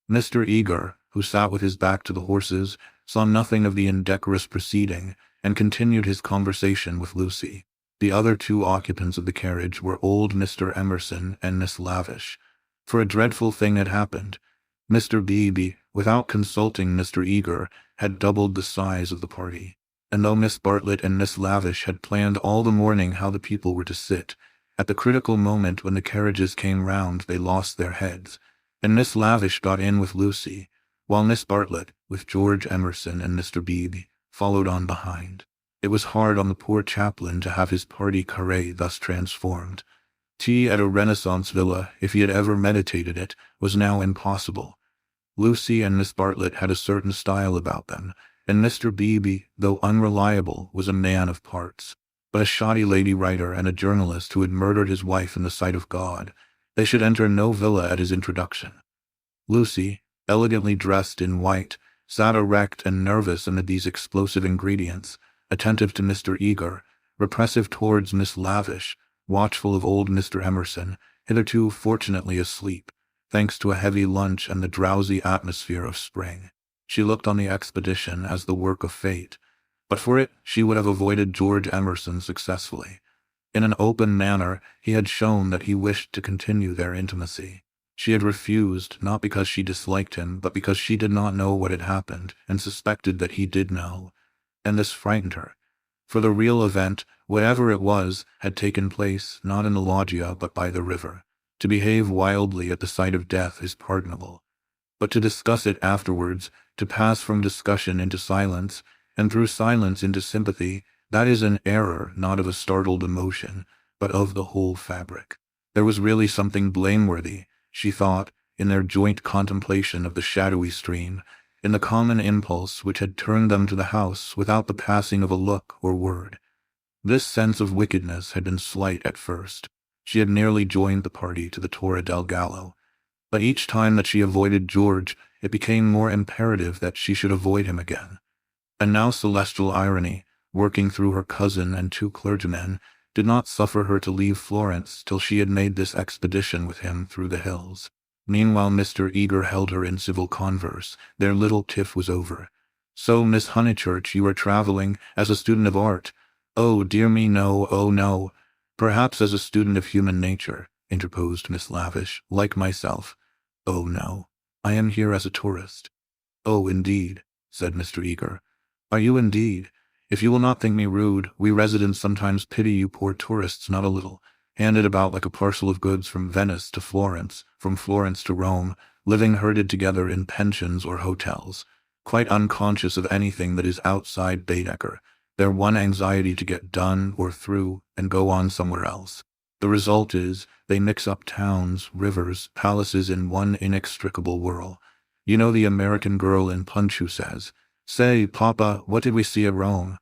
Mr. Eager, who sat with his back to the horses, saw nothing of the indecorous proceeding, and continued his conversation with Lucy. The other two occupants of the carriage were old Mr. Emerson and Miss Lavish. For a dreadful thing had happened. Mr. Beebe, without consulting Mr. Eager, had doubled the size of the party. And though Miss Bartlett and Miss Lavish had planned all the morning how the people were to sit, at the critical moment when the carriages came round they lost their heads, and Miss Lavish got in with Lucy, while Miss Bartlett, with George Emerson and Mr. Beebe, followed on behind. It was hard on the poor chaplain to have his party carré thus transformed. Tea at a Renaissance villa, if he had ever meditated it, was now impossible. Lucy and Miss Bartlett had a certain style about them, and Mr. Beebe, though unreliable, was a man of parts. But a shoddy lady writer and a journalist who had murdered his wife in the sight of God, they should enter no villa at his introduction. Lucy, elegantly dressed in white, sat erect and nervous amid these explosive ingredients, attentive to Mr. Eager, repressive towards Miss Lavish, watchful of old Mr. Emerson, hitherto fortunately asleep, thanks to a heavy lunch and the drowsy atmosphere of spring. She looked on the expedition as the work of fate, but for it she would have avoided George Emerson successfully. In an open manner he had shown that he wished to continue their intimacy. She had refused, not because she disliked him, but because she did not know what had happened, and suspected that he did know. And this frightened her. For the real event, whatever it was, had taken place, not in the loggia, but by the river. To behave wildly at the sight of death is pardonable. But to discuss it afterwards, to pass from discussion into silence, and through silence into sympathy, that is an error not of a startled emotion, but of the whole fabric. There was really something blameworthy, she thought, in their joint contemplation of the shadowy stream, in the common impulse which had turned them to the house without the passing of a look or word. This sense of wickedness had been slight at first. She had nearly joined the party to the Torre del Gallo, but each time that she avoided George, it became more imperative that she should avoid him again. And now celestial irony, working through her cousin and two clergymen, did not suffer her to leave Florence till she had made this expedition with him through the hills. Meanwhile Mr. Eager held her in civil converse. Their little tiff was over. "So, Miss Honeychurch, you are travelling, as a student of art?" "Oh, dear me, no, oh no." "Perhaps as a student of human nature," interposed Miss Lavish, "like myself." "Oh, no. I am here as a tourist." "Oh, indeed," said Mr. Eager. "Are you indeed? If you will not think me rude, we residents sometimes pity you poor tourists not a little, handed about like a parcel of goods from Venice to Florence, from Florence to Rome, living herded together in pensions or hotels, quite unconscious of anything that is outside Baedeker, their one anxiety to get done or through and go on somewhere else. The result is, they mix up towns, rivers, palaces in one inextricable whirl. You know the American girl in Punch who says, 'Say, Papa, what did we see at Rome?'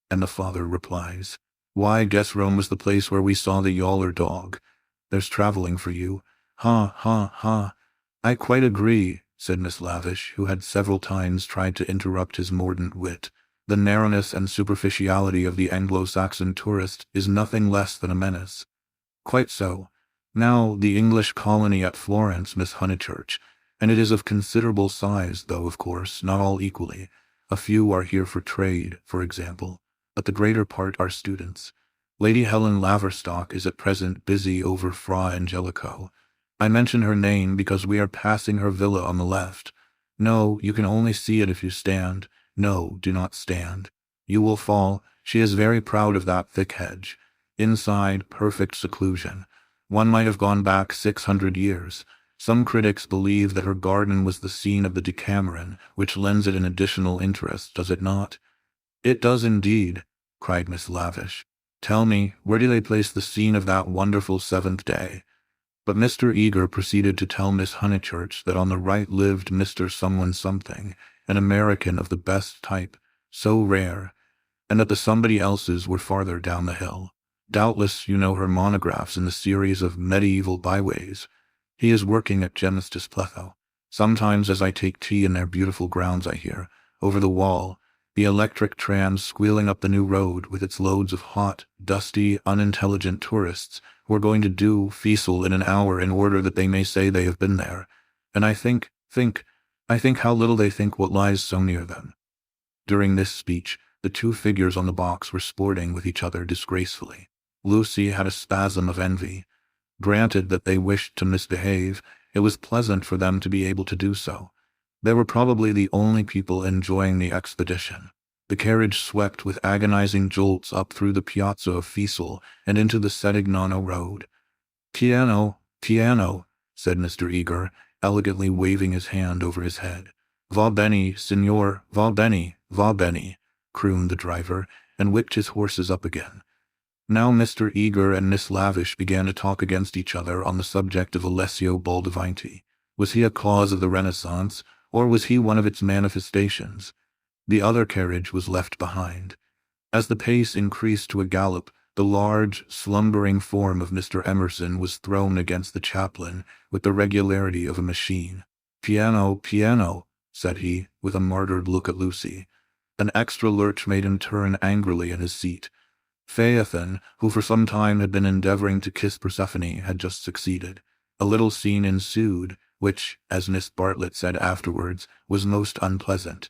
And the father replies, 'Why, guess Rome was the place where we saw the yaller dog.' There's travelling for you. Ha, ha, ha." "I quite agree," said Miss Lavish, who had several times tried to interrupt his mordant wit. "The narrowness and superficiality of the Anglo-Saxon tourist is nothing less than a menace." "Quite so. Now, the English colony at Florence, Miss Honeychurch, and it is of considerable size, though, of course, not all equally. A few are here for trade, for example, but the greater part are students. Lady Helen Laverstock is at present busy over Fra Angelico. I mention her name because we are passing her villa on the left. No, you can only see it if you stand. No, do not stand. You will fall. She is very proud of that thick hedge. Inside, perfect seclusion. One might have gone back 600 years. Some critics believe that her garden was the scene of the Decameron, which lends it an additional interest, does it not?" "It does indeed," cried Miss Lavish. "Tell me, where do they place the scene of that wonderful seventh day?" But Mr. Eager proceeded to tell Miss Honeychurch that on the right lived Mr. Someone Something, an American of the best type, so rare, and that the somebody else's were farther down the hill. Doubtless you know her monographs in the series of medieval byways. He is working at Gemistus Pletho. Sometimes as I take tea in their beautiful grounds I hear, over the wall, the electric tram squealing up the new road with its loads of hot, dusty, unintelligent tourists who are going to do Cecil in an hour in order that they may say they have been there. And I think how little they think what lies so near them. During this speech, the two figures on the box were sporting with each other disgracefully. Lucy had a spasm of envy. Granted that they wished to misbehave, it was pleasant for them to be able to do so. They were probably the only people enjoying the expedition. The carriage swept with agonizing jolts up through the piazza of Cecil and into the Setignano road. "Piano, piano," said Mr. Eager, elegantly waving his hand over his head. "Va bene, signor, va bene, va bene," crooned the driver, and whipped his horses up again. Now Mr. Eager and Miss Lavish began to talk against each other on the subject of Alessio Baldavanti. Was he a cause of the Renaissance, or was he one of its manifestations? The other carriage was left behind. As the pace increased to a gallop, the large, slumbering form of Mr. Emerson was thrown against the chaplain with the regularity of a machine. "Piano, piano," said he, with a martyred look at Lucy. An extra lurch made him turn angrily in his seat. Phaethon, who for some time had been endeavoring to kiss Persephone, had just succeeded. A little scene ensued, which, as Miss Bartlett said afterwards, was most unpleasant.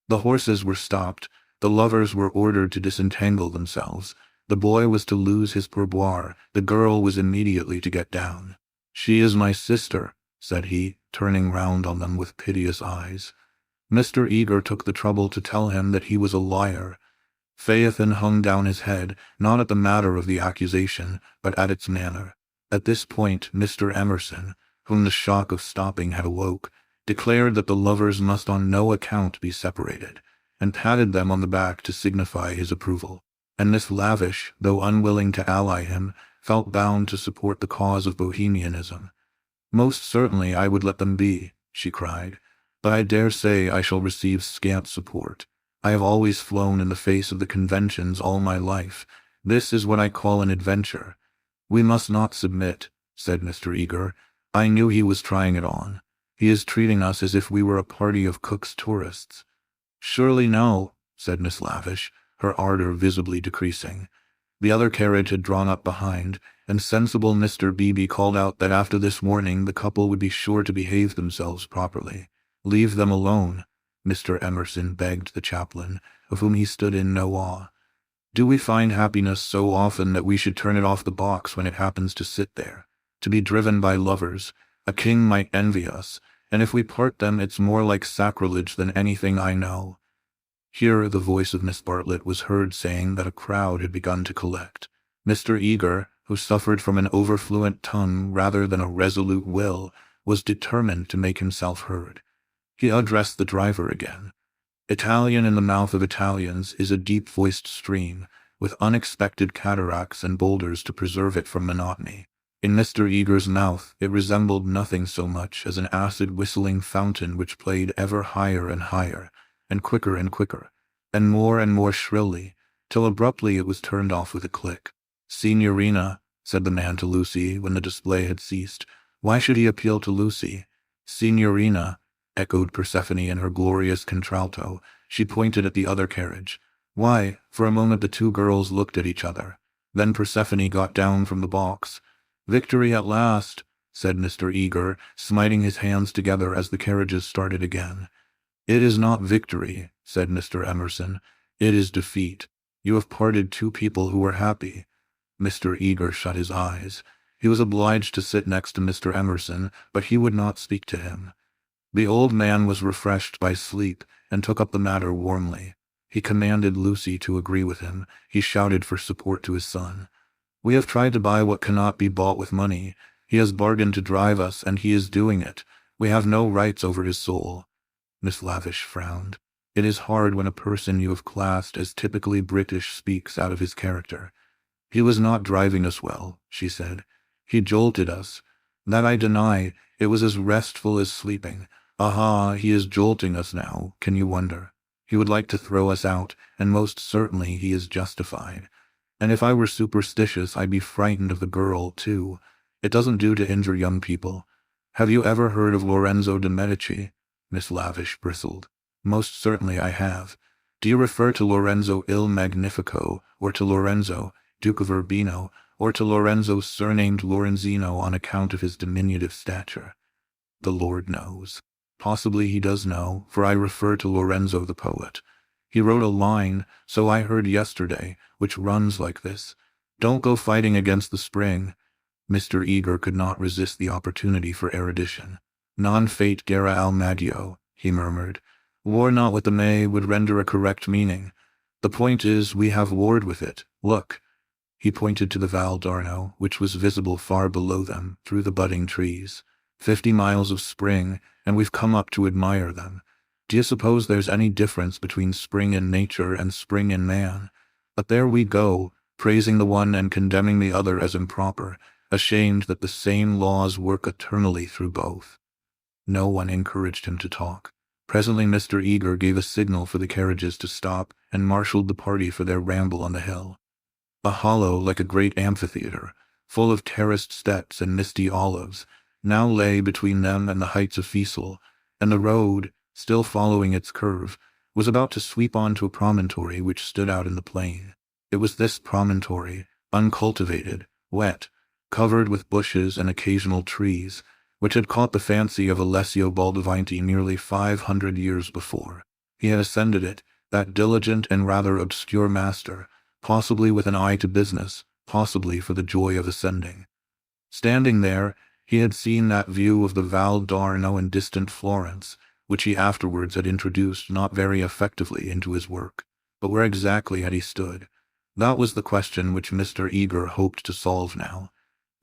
The horses were stopped, the lovers were ordered to disentangle themselves, the boy was to lose his pourboire, the girl was immediately to get down. "She is my sister," said he, turning round on them with piteous eyes. Mr. Eager took the trouble to tell him that he was a liar. Phaethon hung down his head, not at the matter of the accusation, but at its manner. At this point Mr. Emerson, whom the shock of stopping had awoke, declared that the lovers must on no account be separated, and patted them on the back to signify his approval. And Miss Lavish, though unwilling to ally him, felt bound to support the cause of Bohemianism. "Most certainly I would let them be," she cried, "but I dare say I shall receive scant support. I have always flown in the face of the conventions all my life. This is what I call an adventure." "We must not submit," said Mr. Eager. "I knew he was trying it on. He is treating us as if we were a party of Cook's tourists." "Surely no," said Miss Lavish, her ardor visibly decreasing. The other carriage had drawn up behind, and sensible Mr. Beebe called out that after this warning the couple would be sure to behave themselves properly. "Leave them alone," Mr. Emerson begged the chaplain, of whom he stood in no awe. "Do we find happiness so often that we should turn it off the box when it happens to sit there? To be driven by lovers, a king might envy us, and if we part them it's more like sacrilege than anything I know." Here the voice of Miss Bartlett was heard saying that a crowd had begun to collect. Mr. Eager, who suffered from an overfluent tongue rather than a resolute will, was determined to make himself heard. He addressed the driver again. Italian in the mouth of Italians is a deep-voiced stream, with unexpected cataracts and boulders to preserve it from monotony. In Mr. Eager's mouth it resembled nothing so much as an acid-whistling fountain which played ever higher and higher, and quicker, and more shrilly, till abruptly it was turned off with a click. "Signorina," said the man to Lucy when the display had ceased. Why should he appeal to Lucy? "Signorina," echoed Persephone in her glorious contralto. She pointed at the other carriage. Why, for a moment the two girls looked at each other. Then Persephone got down from the box. "Victory at last," said Mr. Eager, smiting his hands together as the carriages started again. "It is not victory," said Mr. Emerson. "It is defeat. You have parted two people who were happy." Mr. Eager shut his eyes. He was obliged to sit next to Mr. Emerson, but he would not speak to him. The old man was refreshed by sleep, and took up the matter warmly. He commanded Lucy to agree with him. He shouted for support to his son. "We have tried to buy what cannot be bought with money. He has bargained to drive us, and he is doing it. We have no rights over his soul." Miss Lavish frowned. It is hard when a person you have classed as typically British speaks out of his character. "He was not driving us well," she said. "He jolted us. That I deny. It was as restful as sleeping. Aha, he is jolting us now. Can you wonder? He would like to throw us out, and most certainly he is justified. And if I were superstitious, I'd be frightened of the girl, too. It doesn't do to injure young people. Have you ever heard of Lorenzo de Medici?" Miss Lavish bristled. "Most certainly I have. Do you refer to Lorenzo il Magnifico, or to Lorenzo, Duke of Urbino, or to Lorenzo surnamed Lorenzino on account of his diminutive stature?" "The Lord knows. Possibly he does know, for I refer to Lorenzo the poet. He wrote a line, so I heard yesterday, which runs like this: "Don't go fighting against the spring." Mr. Eager could not resist the opportunity for erudition. "Non fate guerra al maggio," he murmured. "War not with the May would render a correct meaning. The point is, we have warred with it. Look." He pointed to the Val d'Arno, which was visible far below them, through the budding trees. 50 miles of spring, and we've come up to admire them. Do you suppose there's any difference between spring in nature and spring in man? But there we go, praising the one and condemning the other as improper, ashamed that the same laws work eternally through both. No one encouraged him to talk. Presently Mr. Eager gave a signal for the carriages to stop and marshaled the party for their ramble on the hill. A hollow like a great amphitheater, full of terraced steps and misty olives, now lay between them and the heights of Cecil, and the road, still following its curve, was about to sweep on to a promontory which stood out in the plain. It was this promontory, uncultivated, wet, covered with bushes and occasional trees, which had caught the fancy of Alessio Baldavanti nearly 500 years before. He had ascended it, that diligent and rather obscure master, possibly with an eye to business, possibly for the joy of ascending. Standing there, he had seen that view of the Val d'Arno in distant Florence, which he afterwards had introduced not very effectively into his work. But where exactly had he stood? That was the question which Mr. Eager hoped to solve now.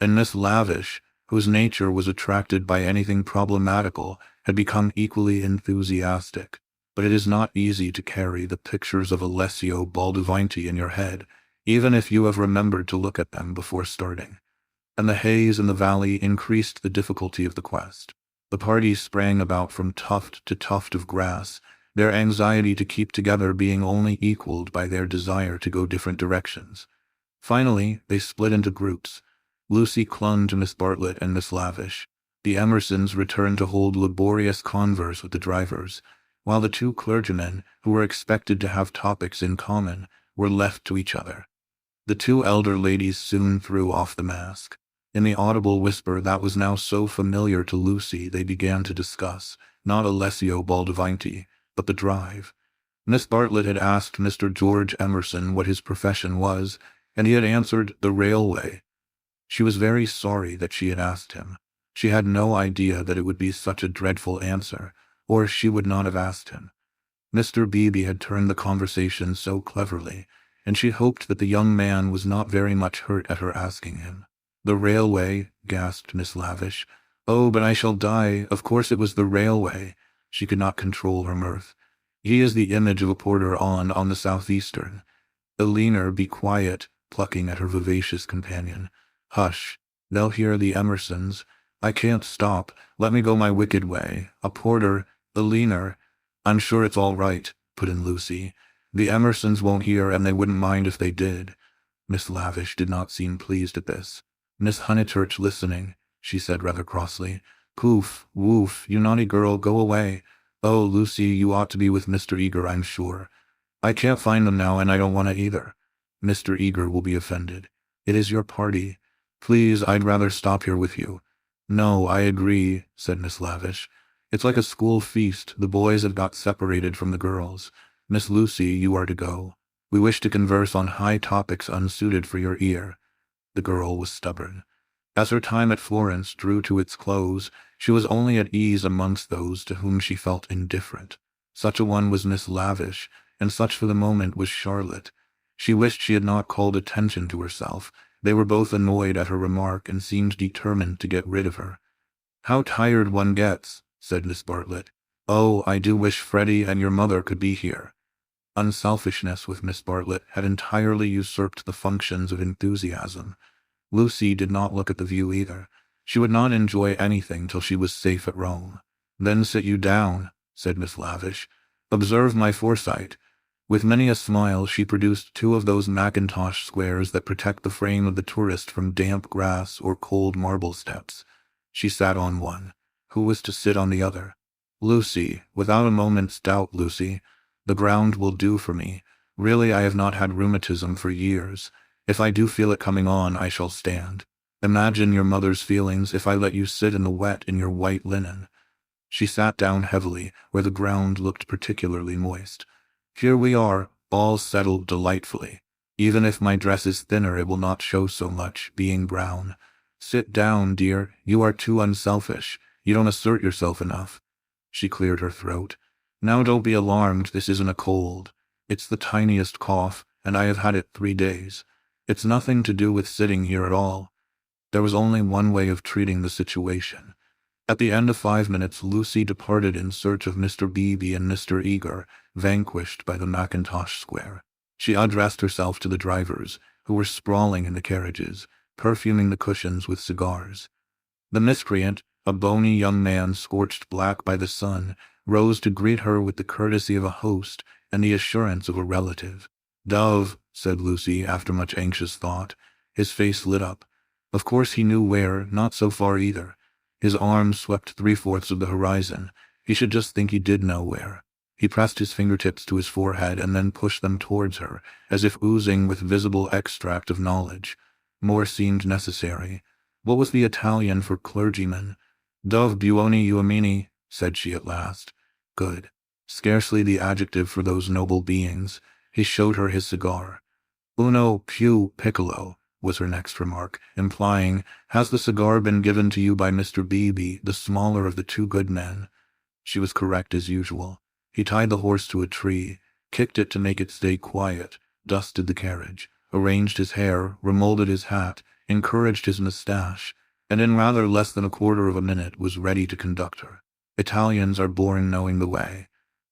And Miss Lavish, whose nature was attracted by anything problematical, had become equally enthusiastic. But it is not easy to carry the pictures of Alessio Baldavanti in your head, even if you have remembered to look at them before starting. And the haze in the valley increased the difficulty of the quest. The party sprang about from tuft to tuft of grass, their anxiety to keep together being only equaled by their desire to go different directions. Finally, they split into groups. Lucy clung to Miss Bartlett and Miss Lavish. The Emersons returned to hold laborious converse with the drivers, while the two clergymen, who were expected to have topics in common, were left to each other. The two elder ladies soon threw off the mask. In the audible whisper that was now so familiar to Lucy, they began to discuss, not Alessio Baldavanti, but the drive. Miss Bartlett had asked Mr. George Emerson what his profession was, and he had answered, the railway. She was very sorry that she had asked him. She had no idea that it would be such a dreadful answer, or she would not have asked him. Mr. Beebe had turned the conversation so cleverly, and she hoped that the young man was not very much hurt at her asking him. "The railway," gasped Miss Lavish. "Oh, but I shall die. Of course it was the railway." She could not control her mirth. "He is the image of a porter on the Southeastern." Eleanor, be quiet, plucking at her vivacious companion. "Hush, they'll hear the Emersons. I can't stop. Let me go my wicked way. A porter, Eleanor." "I'm sure it's all right," put in Lucy. "The Emersons won't hear, and they wouldn't mind if they did." Miss Lavish did not seem pleased at this. "Miss Honeychurch listening," she said rather crossly. "Poof, woof, you naughty girl, go away. Oh, Lucy, you ought to be with Mr. Eager, I'm sure." "I can't find them now, and I don't want to either." "Mr. Eager will be offended. It is your party. Please, I'd rather stop here with you." "No, I agree," said Miss Lavish. "It's like a school feast. The boys have got separated from the girls. Miss Lucy, you are to go. We wish to converse on high topics unsuited for your ear." The girl was stubborn. As her time at Florence drew to its close, she was only at ease amongst those to whom she felt indifferent. Such a one was Miss Lavish, and such for the moment was Charlotte. She wished she had not called attention to herself. They were both annoyed at her remark and seemed determined to get rid of her. "How tired one gets," said Miss Bartlett. "Oh, I do wish Freddie and your mother could be here." Unselfishness with Miss Bartlett had entirely usurped the functions of enthusiasm. Lucy did not look at the view either. She would not enjoy anything till she was safe at Rome. "Then sit you down," said Miss Lavish. "Observe my foresight." With many a smile she produced two of those mackintosh squares that protect the frame of the tourist from damp grass or cold marble steps. She sat on one. Who was to sit on the other? "Lucy, without a moment's doubt, Lucy. The ground will do for me. Really, I have not had rheumatism for years. If I do feel it coming on, I shall stand. Imagine your mother's feelings if I let you sit in the wet in your white linen." She sat down heavily, where the ground looked particularly moist. Here we are, all settled delightfully. Even if my dress is thinner, it will not show so much, being brown. Sit down, dear. You are too unselfish. You don't assert yourself enough. She cleared her throat. Now don't be alarmed, this isn't a cold. It's the tiniest cough, and I have had it 3 days. It's nothing to do with sitting here at all. There was only one way of treating the situation. At the end of 5 minutes, Lucy departed in search of Mr. Beebe and Mr. Eager, vanquished by the Mackintosh Square. She addressed herself to the drivers, who were sprawling in the carriages, perfuming the cushions with cigars. The miscreant, a bony young man scorched black by the sun, rose to greet her with the courtesy of a host and the assurance of a relative. "Dove," said Lucy after much anxious thought. His face lit up. Of course he knew where, not so far either. His arms swept 3/4 of the horizon. He should just think he did know where. He pressed his fingertips to his forehead and then pushed them towards her, as if oozing with visible extract of knowledge. More seemed necessary. What was the Italian for clergyman? "Dove buoni uomini," said she at last. Good. Scarcely the adjective for those noble beings. He showed her his cigar. "Uno più piccolo," was her next remark, implying, "Has the cigar been given to you by Mr. Beebe, the smaller of the 2 good men?" She was correct as usual. He tied the horse to a tree, kicked it to make it stay quiet, dusted the carriage, arranged his hair, remolded his hat, encouraged his moustache, and in rather less than 1/4 of a minute was ready to conduct her. Italians are born knowing the way.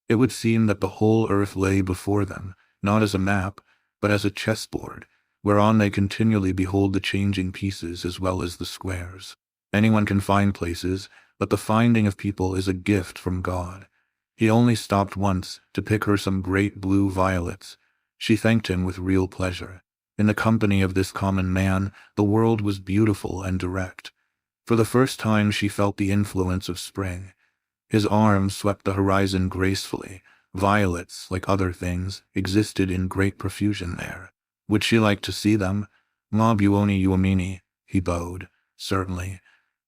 It would seem that the whole earth lay before them, not as a map, but as a chessboard, whereon they continually behold the changing pieces as well as the squares. Anyone can find places, but the finding of people is a gift from God. He only stopped once to pick her some great blue violets. She thanked him with real pleasure. In the company of this common man, the world was beautiful and direct. For the first time she felt the influence of spring. His arm swept the horizon gracefully. Violets, like other things, existed in great profusion there. Would she like to see them? "Ma buoni uomini," he bowed. "Certainly.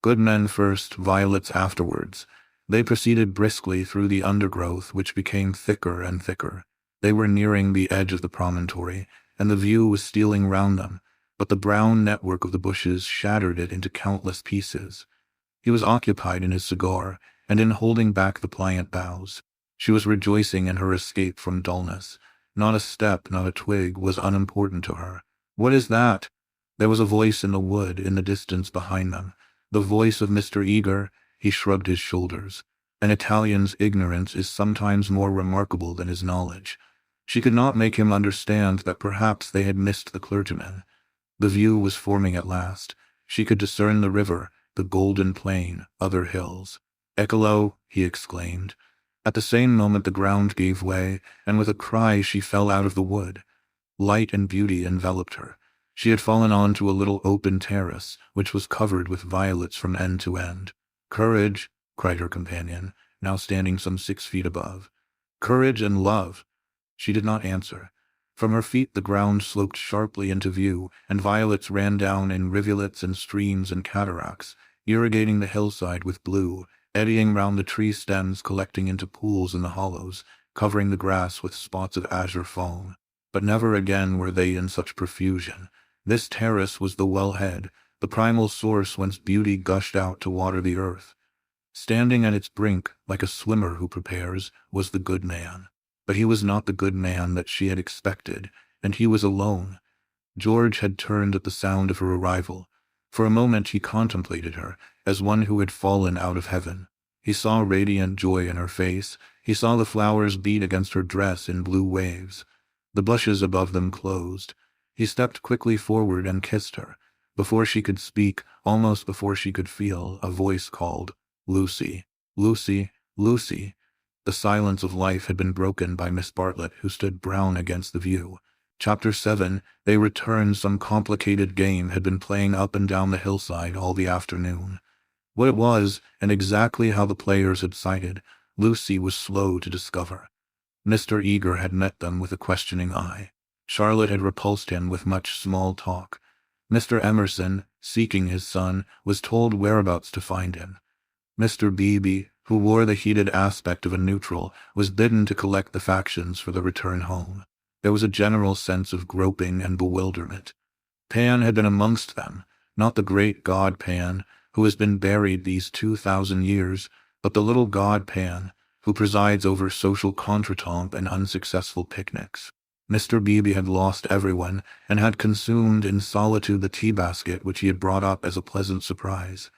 Good men first, violets afterwards." They proceeded briskly through the undergrowth, which became thicker and thicker. They were nearing the edge of the promontory, and the view was stealing round them, but the brown network of the bushes shattered it into countless pieces. He was occupied in his cigar, and in holding back the pliant boughs. She was rejoicing in her escape from dullness. Not a step, not a twig, was unimportant to her. "What is that?" There was a voice in the wood, in the distance behind them. The voice of Mr. Eager. He shrugged his shoulders. An Italian's ignorance is sometimes more remarkable than his knowledge. She could not make him understand that perhaps they had missed the clergyman. The view was forming at last. She could discern the river, the golden plain, other hills. "Eccolo!" he exclaimed. At the same moment the ground gave way, and with a cry she fell out of the wood. Light and beauty enveloped her. She had fallen on to a little open terrace, which was covered with violets from end to end. "Courage!" cried her companion, now standing some 6 feet above. "Courage and love!" She did not answer. From her feet the ground sloped sharply into view, and violets ran down in rivulets and streams and cataracts, irrigating the hillside with blue, eddying round the tree stems, collecting into pools in the hollows, covering the grass with spots of azure foam. But never again were they in such profusion. This terrace was the wellhead, the primal source whence beauty gushed out to water the earth. Standing at its brink, like a swimmer who prepares, was the good man. But he was not the good man that she had expected, and he was alone. George had turned at the sound of her arrival. For a moment he contemplated her, as one who had fallen out of heaven. He saw radiant joy in her face. He saw the flowers beat against her dress in blue waves. The bushes above them closed. He stepped quickly forward and kissed her. Before she could speak, almost before she could feel, a voice called, "Lucy, Lucy, Lucy." The silence of life had been broken by Miss Bartlett, who stood brown against the view. Chapter 7. They returned. Some complicated game had been playing up and down the hillside all the afternoon. What it was, and exactly how the players had sighted, Lucy was slow to discover. Mr. Eager had met them with a questioning eye. Charlotte had repulsed him with much small talk. Mr. Emerson, seeking his son, was told whereabouts to find him. Mr. Beebe, who wore the heated aspect of a neutral, was bidden to collect the factions for the return home. There was a general sense of groping and bewilderment. Pan had been amongst them, not the great god Pan, who has been buried these 2,000 years, but the little god Pan, who presides over social contretemps and unsuccessful picnics. Mr. Beebe had lost everyone, and had consumed in solitude the tea basket which he had brought up as a pleasant surprise.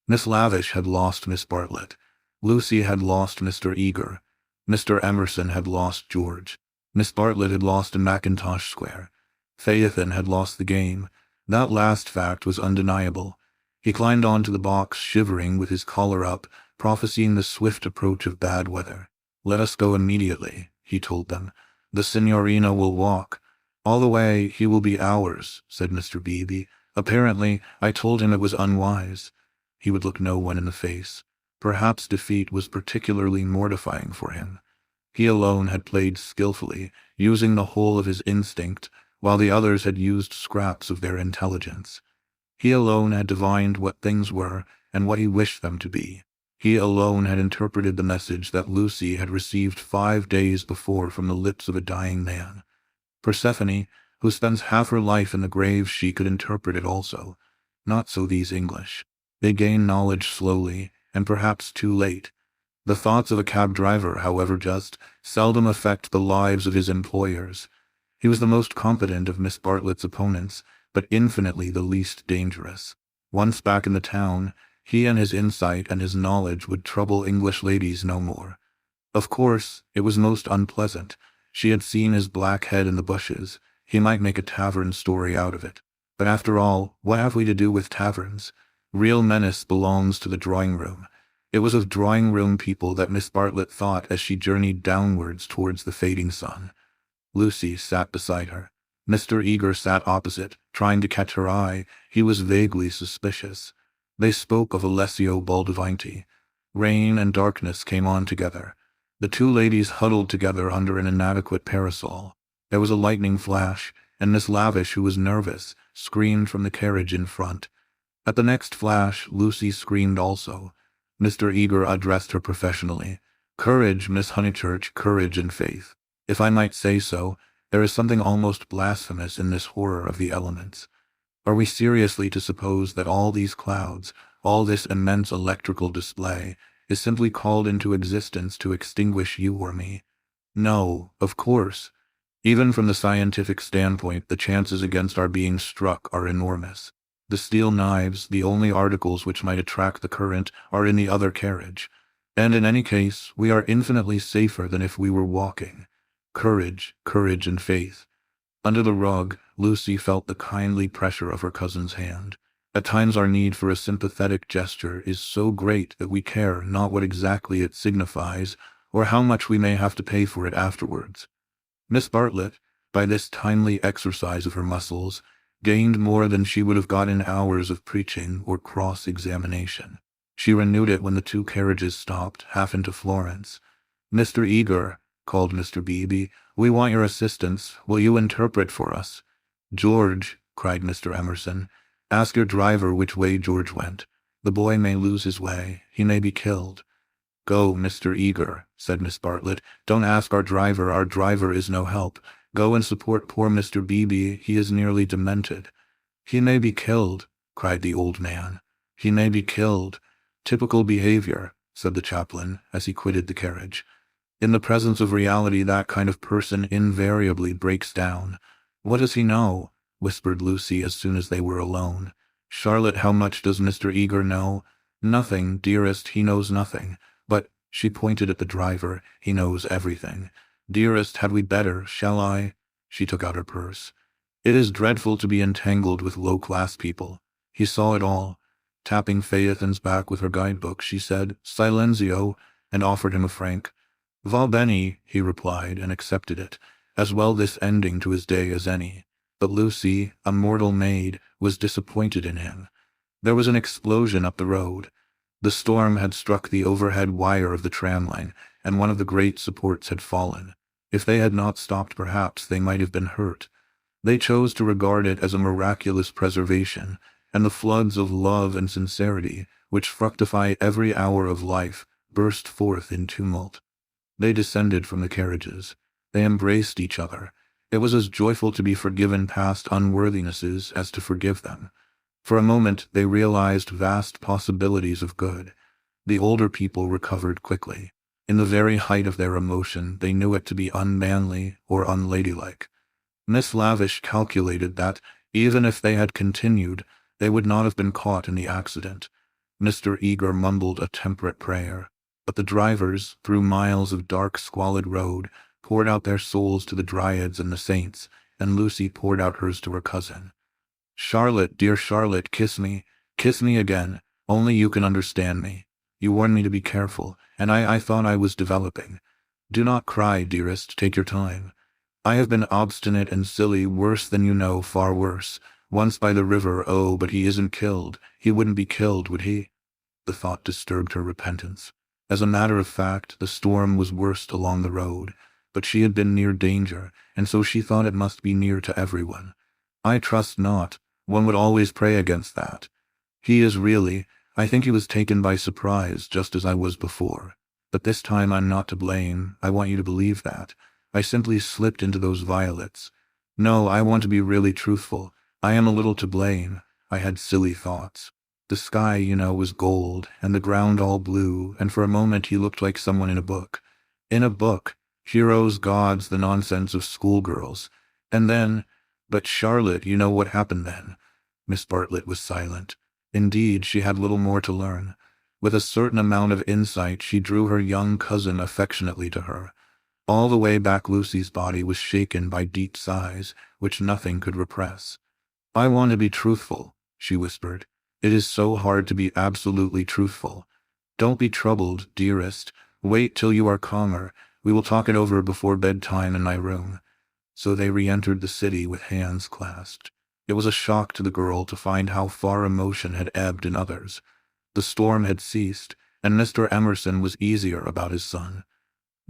Miss Lavish had lost Miss Bartlett. Lucy had lost Mr. Eager. Mr. Emerson had lost George. Miss Bartlett had lost in Mackintosh Square. Phaethon had lost the game. That last fact was undeniable. He climbed onto the box, shivering with his collar up, prophesying the swift approach of bad weather. "Let us go immediately," he told them. "The signorina will walk." "All the way he will be ours," said Mr. Beebe. "Apparently, I told him it was unwise." He would look no one in the face. Perhaps defeat was particularly mortifying for him. He alone had played skillfully, using the whole of his instinct, while the others had used scraps of their intelligence. He alone had divined what things were and what he wished them to be. He alone had interpreted the message that Lucy had received 5 days before from the lips of a dying man. Persephone, who spends half her life in the grave, she could interpret it also. Not so these English. They gain knowledge slowly, and perhaps too late. The thoughts of a cab driver, however just, seldom affect the lives of his employers. He was the most competent of Miss Bartlett's opponents, but infinitely the least dangerous. Once back in the town, he and his insight and his knowledge would trouble English ladies no more. Of course, it was most unpleasant. She had seen his black head in the bushes. He might make a tavern story out of it. But after all, what have we to do with taverns? Real menace belongs to the drawing-room. It was of drawing-room people that Miss Bartlett thought as she journeyed downwards towards the fading sun. Lucy sat beside her. Mr. Eager sat opposite, trying to catch her eye. He was vaguely suspicious. They spoke of Alessio Baldavanti. Rain and darkness came on together. The two ladies huddled together under an inadequate parasol. There was a lightning flash, and Miss Lavish, who was nervous, screamed from the carriage in front. At the next flash, Lucy screamed also. Mr. Eager addressed her professionally. "Courage, Miss Honeychurch, courage and faith. If I might say so, there is something almost blasphemous in this horror of the elements. Are we seriously to suppose that all these clouds, all this immense electrical display, is simply called into existence to extinguish you or me? No, of course. Even from the scientific standpoint, the chances against our being struck are enormous. The steel knives, the only articles which might attract the current, are in the other carriage. And in any case, we are infinitely safer than if we were walking. Courage, courage and faith." Under the rug, Lucy felt the kindly pressure of her cousin's hand. At times our need for a sympathetic gesture is so great that we care not what exactly it signifies, or how much we may have to pay for it afterwards. Miss Bartlett, by this timely exercise of her muscles, gained more than she would have got in hours of preaching or cross-examination. She renewed it when the two carriages stopped, half into Florence. "Mr. Eager," called Mr. Beebe, "we want your assistance. Will you interpret for us?" "George," cried Mr. Emerson, "ask your driver which way George went. The boy may lose his way. He may be killed." "Go, Mr. Eager," said Miss Bartlett. "Don't ask our driver. Our driver is no help. Go and support poor Mr. Beebe. He is nearly demented." "He may be killed," cried the old man. "He may be killed." "Typical behavior," said the chaplain, as he quitted the carriage. "In the presence of reality, that kind of person invariably breaks down." "What does he know?" whispered Lucy as soon as they were alone. "Charlotte, how much does Mr. Eager know?" "Nothing, dearest, he knows nothing. But," she pointed at the driver, "he knows everything. Dearest, had we better, shall I?" She took out her purse. "It is dreadful to be entangled with low-class people." He saw it all. Tapping Phaethon's back with her guidebook, she said, "Silenzio," and offered him a franc. "Va bene," he replied, and accepted it. As well this ending to his day as any. But Lucy, a mortal maid, was disappointed in him. There was an explosion up the road. The storm had struck the overhead wire of the tram line, and one of the great supports had fallen. If they had not stopped, perhaps they might have been hurt. They chose to regard it as a miraculous preservation, and the floods of love and sincerity, which fructify every hour of life, burst forth in tumult. They descended from the carriages. They embraced each other. It was as joyful to be forgiven past unworthinesses as to forgive them. For a moment they realized vast possibilities of good. The older people recovered quickly. In the very height of their emotion, they knew it to be unmanly or unladylike. Miss Lavish calculated that, even if they had continued, they would not have been caught in the accident. Mr. Eager mumbled a temperate prayer, but the drivers, through miles of dark, squalid road, poured out their souls to the dryads and the saints, and Lucy poured out hers to her cousin. "Charlotte, dear Charlotte, kiss me again. Only you can understand me. You warned me to be careful, and I thought I was developing. Do not cry, dearest, take your time. I have been obstinate and silly, worse than you know, far worse. Once by the river, oh, but he isn't killed. He wouldn't be killed, would he?" The thought disturbed her repentance. As a matter of fact, the storm was worst along the road, but she had been near danger, and so she thought it must be near to everyone. "I trust not. One would always pray against that. He is really, I think he was taken by surprise, just as I was before. But this time I'm not to blame. I want you to believe that. I simply slipped into those violets. No, I want to be really truthful. I am a little to blame. I had silly thoughts. The sky, you know, was gold, and the ground all blue, and for a moment he looked like someone in a book. In a book. Heroes, gods, the nonsense of schoolgirls. And then, but Charlotte, you know what happened then." Miss Bartlett was silent. Indeed, she had little more to learn. With a certain amount of insight, she drew her young cousin affectionately to her. All the way back Lucy's body was shaken by deep sighs, which nothing could repress. "I want to be truthful," she whispered. "It is so hard to be absolutely truthful. Don't be troubled, dearest. Wait till you are calmer. We will talk it over before bedtime in my room." So they re-entered the city with hands clasped. It was a shock to the girl to find how far emotion had ebbed in others. The storm had ceased, and Mr. Emerson was easier about his son.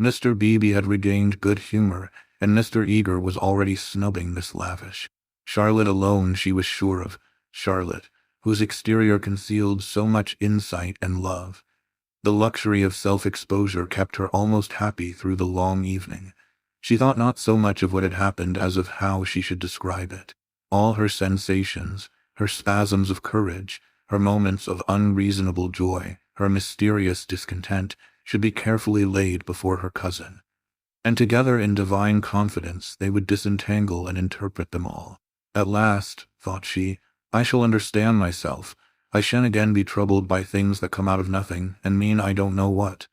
Mr. Beebe had regained good humor, and Mr. Eager was already snubbing Miss Lavish. Charlotte alone she was sure of, Charlotte, whose exterior concealed so much insight and love. The luxury of self-exposure kept her almost happy through the long evening. She thought not so much of what had happened as of how she should describe it. All her sensations, her spasms of courage, her moments of unreasonable joy, her mysterious discontent, should be carefully laid before her cousin. And together in divine confidence they would disentangle and interpret them all. At last, thought she, I shall understand myself. I shan't again be troubled by things that come out of nothing and mean I don't know what.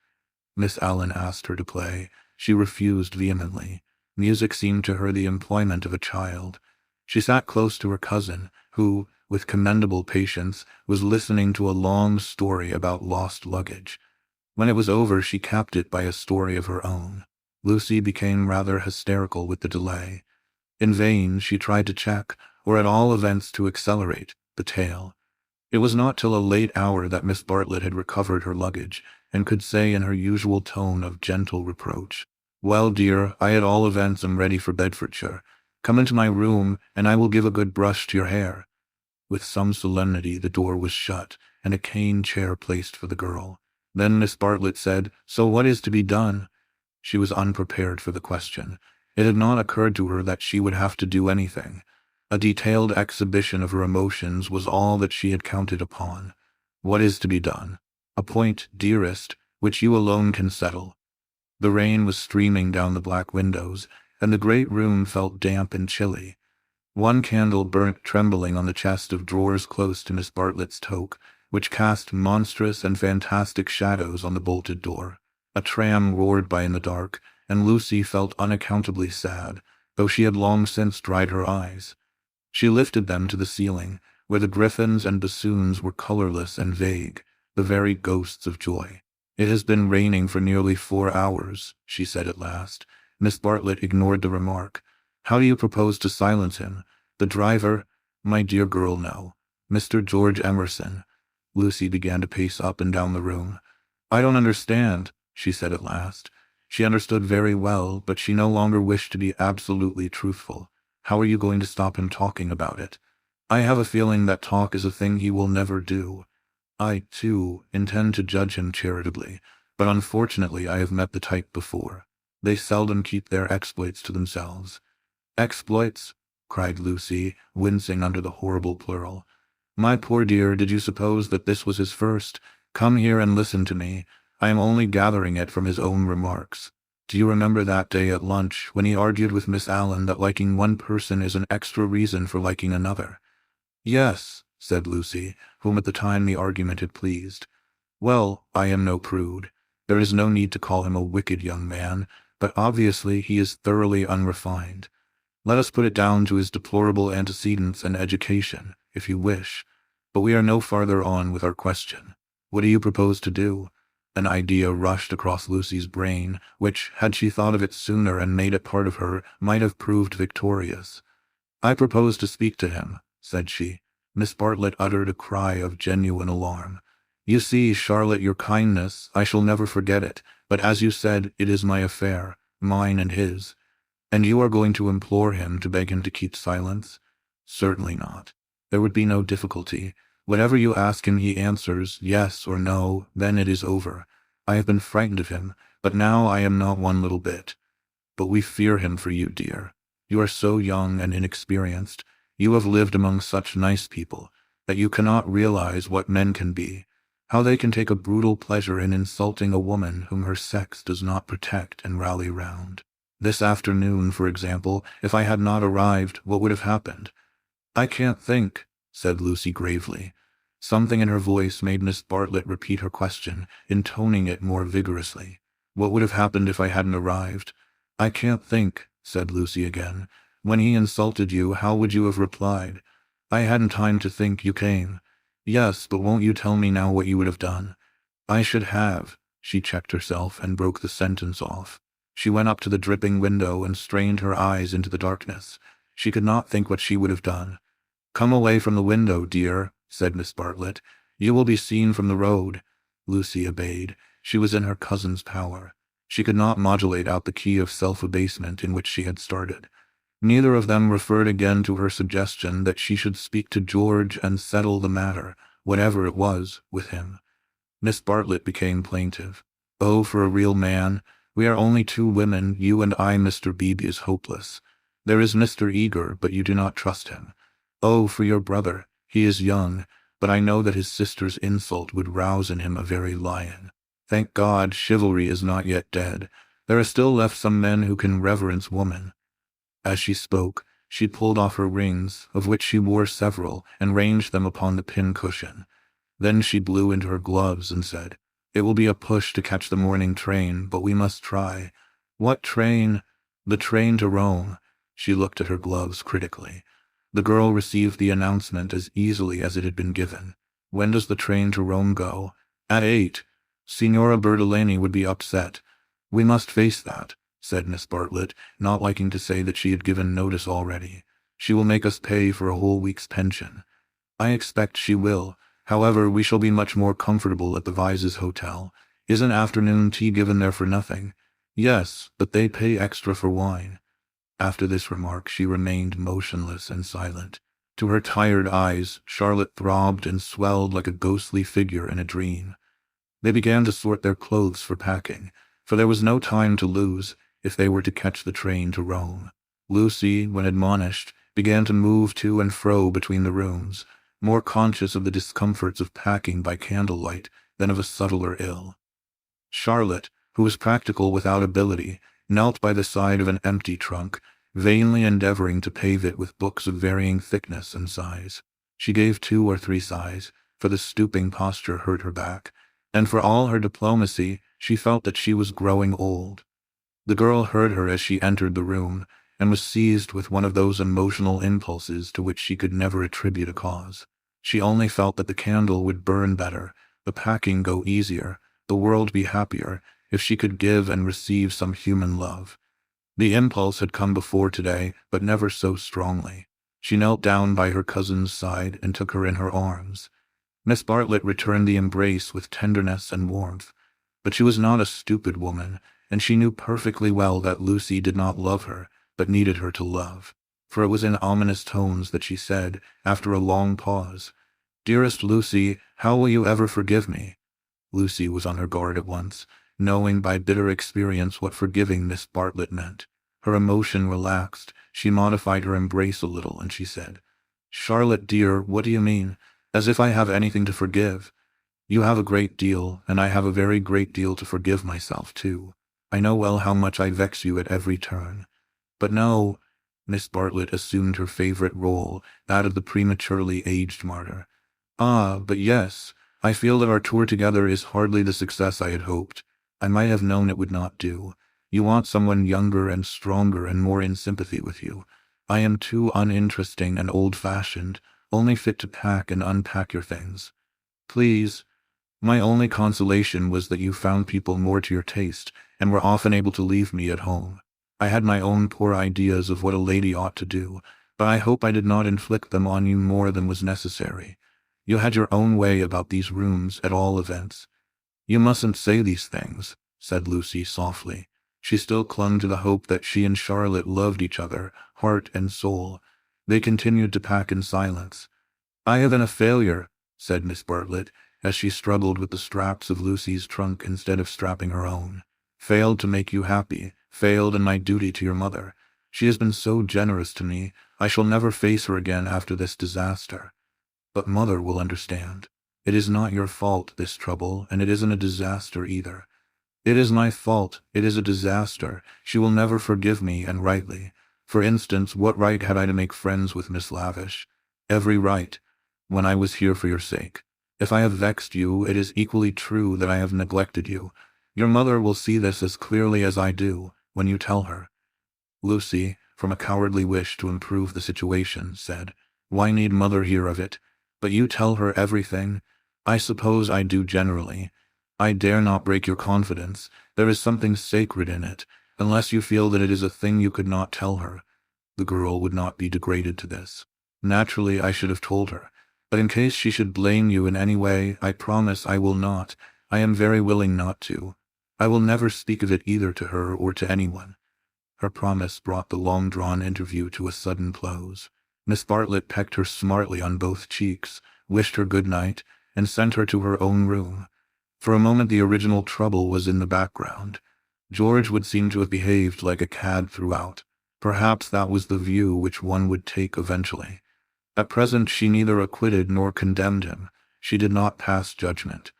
Miss Allen asked her to play. She refused vehemently. Music seemed to her the employment of a child. She sat close to her cousin, who, with commendable patience, was listening to a long story about lost luggage. When it was over, she capped it by a story of her own. Lucy became rather hysterical with the delay. In vain she tried to check, or at all events to accelerate, the tale. It was not till a late hour that Miss Bartlett had recovered her luggage, and could say in her usual tone of gentle reproach, "Well, dear, I at all events am ready for Bedfordshire. Come into my room, and I will give a good brush to your hair." With some solemnity the door was shut, and a cane chair placed for the girl. Then Miss Bartlett said, "So what is to be done?" She was unprepared for the question. It had not occurred to her that she would have to do anything. A detailed exhibition of her emotions was all that she had counted upon. What is to be done? A point, dearest, which you alone can settle. The rain was streaming down the black windows, and the great room felt damp and chilly. One candle burnt trembling on the chest of drawers close to Miss Bartlett's toque, which cast monstrous and fantastic shadows on the bolted door. A tram roared by in the dark, and Lucy felt unaccountably sad, though she had long since dried her eyes. She lifted them to the ceiling, where the griffins and bassoons were colorless and vague, the very ghosts of joy. "It has been raining for nearly 4 hours," she said at last. Miss Bartlett ignored the remark. "How do you propose to silence him? The driver?" "My dear girl, no. Mr. George Emerson." Lucy began to pace up and down the room. "I don't understand," she said at last. She understood very well, but she no longer wished to be absolutely truthful. "How are you going to stop him talking about it?" "I have a feeling that talk is a thing he will never do. I, too, intend to judge him charitably. but unfortunately I have met the type before. They seldom keep their exploits to themselves." "Exploits?" cried Lucy, wincing under the horrible plural. "My poor dear, did you suppose that this was his first? Come here and listen to me. I am only gathering it from his own remarks. Do you remember that day at lunch when he argued with Miss Allen that liking one person is an extra reason for liking another?" "Yes," said Lucy, whom at the time the argument had pleased. "Well, I am no prude. There is no need to call him a wicked young man, but obviously he is thoroughly unrefined. Let us put it down to his deplorable antecedents and education, if you wish. But we are no farther on with our question. What do you propose to do?" An idea rushed across Lucy's brain, which, had she thought of it sooner and made it part of her, might have proved victorious. "I propose to speak to him," said she. Miss Bartlett uttered a cry of genuine alarm. "You see, Charlotte, your kindness, I shall never forget it, but as you said, it is my affair, mine and his. And you are going to implore him to beg him to keep silence?" "Certainly not. There would be no difficulty. Whatever you ask him he answers, yes or no, then it is over. I have been frightened of him, but now I am not one little bit. But we fear him for you, dear. You are so young and inexperienced. You have lived among such nice people, that you cannot realize what men can be, how they can take a brutal pleasure in insulting a woman whom her sex does not protect and rally round. This afternoon, for example, if I had not arrived, what would have happened?" "I can't think," said Lucy gravely. Something in her voice made Miss Bartlett repeat her question, intoning it more vigorously. "What would have happened if I hadn't arrived?" "I can't think," said Lucy again. "When he insulted you, how would you have replied?" "I hadn't time to think, you came." "Yes, but won't you tell me now what you would have done?" "I should have—" She checked herself and broke the sentence off. She went up to the dripping window and strained her eyes into the darkness. She could not think what she would have done. "Come away from the window, dear," said Miss Bartlett. "You will be seen from the road." Lucy obeyed. She was in her cousin's power. She could not modulate out the key of self-abasement in which she had started. Neither of them referred again to her suggestion that she should speak to George and settle the matter, whatever it was, with him. Miss Bartlett became plaintive. "Oh, for a real man. We are only two women, you and I. Mr. Beebe is hopeless. There is Mr. Eager, but you do not trust him. Oh, for your brother. He is young, but I know that his sister's insult would rouse in him a very lion. Thank God, chivalry is not yet dead. There are still left some men who can reverence woman." As she spoke, she pulled off her rings, of which she wore several, and ranged them upon the pin-cushion. Then she blew into her gloves and said, "It will be a push to catch the morning train, but we must try." "What train?" "The train to Rome." She looked at her gloves critically. The girl received the announcement as easily as it had been given. "When does the train to Rome go?" "At 8. Signora Bertolini would be upset." "We must face that," said Miss Bartlett, not liking to say that she had given notice already. "She will make us pay for a whole week's pension." "I expect she will. However, we shall be much more comfortable at the Vyse's hotel. Isn't afternoon tea given there for nothing?" "Yes, but they pay extra for wine." After this remark she remained motionless and silent. To her tired eyes, Charlotte throbbed and swelled like a ghostly figure in a dream. They began to sort their clothes for packing, for there was no time to lose if they were to catch the train to Rome. Lucy, when admonished, began to move to and fro between the rooms, more conscious of the discomforts of packing by candlelight than of a subtler ill. Charlotte, who was practical without ability, knelt by the side of an empty trunk, vainly endeavoring to pave it with books of varying thickness and size. She gave 2 or 3 sighs, for the stooping posture hurt her back, and for all her diplomacy, she felt that she was growing old. The girl heard her as she entered the room, and was seized with one of those emotional impulses to which she could never attribute a cause. She only felt that the candle would burn better, the packing go easier, the world be happier, if she could give and receive some human love. The impulse had come before today, but never so strongly. She knelt down by her cousin's side and took her in her arms. Miss Bartlett returned the embrace with tenderness and warmth. But she was not a stupid woman, and she knew perfectly well that Lucy did not love her, but needed her to love. For it was in ominous tones that she said, after a long pause, "Dearest Lucy, how will you ever forgive me?" Lucy was on her guard at once. knowing by bitter experience what forgiving Miss Bartlett meant. Her emotion relaxed. She modified her embrace a little, and she said, "Charlotte, dear, what do you mean? As if I have anything to forgive. You have a great deal, and I have a very great deal to forgive myself, too. I know well how much I vex you at every turn. But no," Miss Bartlett assumed her favorite role, that of the prematurely aged martyr. "Ah, but yes, I feel that our tour together is hardly the success I had hoped. I might have known it would not do. You want someone younger and stronger and more in sympathy with you. I am too uninteresting and old-fashioned, only fit to pack and unpack your things. Please." My only consolation was that you found people more to your taste, and were often able to leave me at home. I had my own poor ideas of what a lady ought to do, but I hope I did not inflict them on you more than was necessary. You had your own way about these rooms, at all events. "You mustn't say these things," said Lucy softly. She still clung to the hope that she and Charlotte loved each other, heart and soul. They continued to pack in silence. "I have been a failure," said Miss Bartlett, as she struggled with the straps of Lucy's trunk instead of strapping her own. "Failed to make you happy, failed in my duty to your mother. She has been so generous to me, I shall never face her again after this disaster. But Mother will understand. It is not your fault, this trouble, and it isn't a disaster either. It is my fault, it is a disaster. She will never forgive me, and rightly. For instance, what right had I to make friends with Miss Lavish? Every right, when I was here for your sake. If I have vexed you, it is equally true that I have neglected you. Your mother will see this as clearly as I do, when you tell her." Lucy, from a cowardly wish to improve the situation, said, "Why need Mother hear of it? But you tell her everything?" "I suppose I do generally. I dare not break your confidence. There is something sacred in it, unless you feel that it is a thing you could not tell her." The girl would not be degraded to this. "Naturally, I should have told her. But in case she should blame you in any way, I promise I will not. I am very willing not to. I will never speak of it either to her or to anyone." Her promise brought the long-drawn interview to a sudden close. Miss Bartlett pecked her smartly on both cheeks, wished her good night, and sent her to her own room. For a moment the original trouble was in the background. George would seem to have behaved like a cad throughout. Perhaps that was the view which one would take eventually. At present she neither acquitted nor condemned him. She did not pass judgment.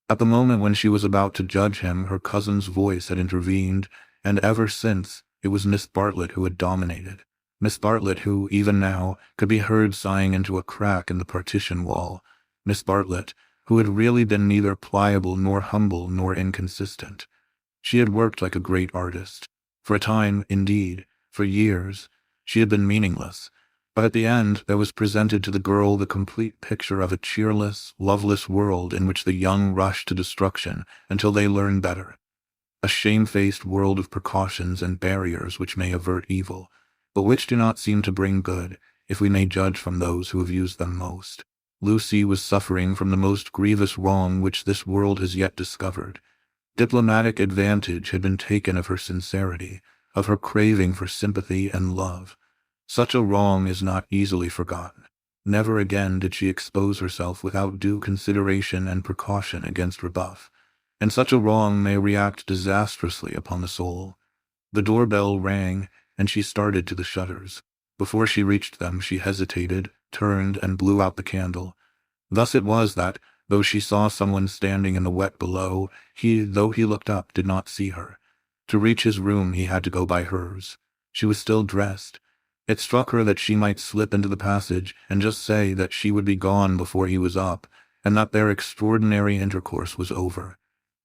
At the moment when she was about to judge him, her cousin's voice had intervened, and ever since, it was Miss Bartlett who had dominated. Miss Bartlett who, even now, could be heard sighing into a crack in the partition wall. Miss Bartlett, who had really been neither pliable nor humble nor inconsistent. She had worked like a great artist. For a time, indeed, for years, she had been meaningless. But at the end, there was presented to the girl the complete picture of a cheerless, loveless world in which the young rush to destruction until they learn better. A shamefaced world of precautions and barriers which may avert evil, but which do not seem to bring good, if we may judge from those who have used them most. Lucy was suffering from the most grievous wrong which this world has yet discovered. Diplomatic advantage had been taken of her sincerity, of her craving for sympathy and love. Such a wrong is not easily forgotten. Never again did she expose herself without due consideration and precaution against rebuff, and such a wrong may react disastrously upon the soul. The doorbell rang, and she started to the shutters. Before she reached them, she hesitated, turned, and blew out the candle. Thus it was that, though she saw someone standing in the wet below, he, though he looked up, did not see her. To reach his room he had to go by hers. She was still dressed. It struck her that she might slip into the passage and just say that she would be gone before he was up, and that their extraordinary intercourse was over.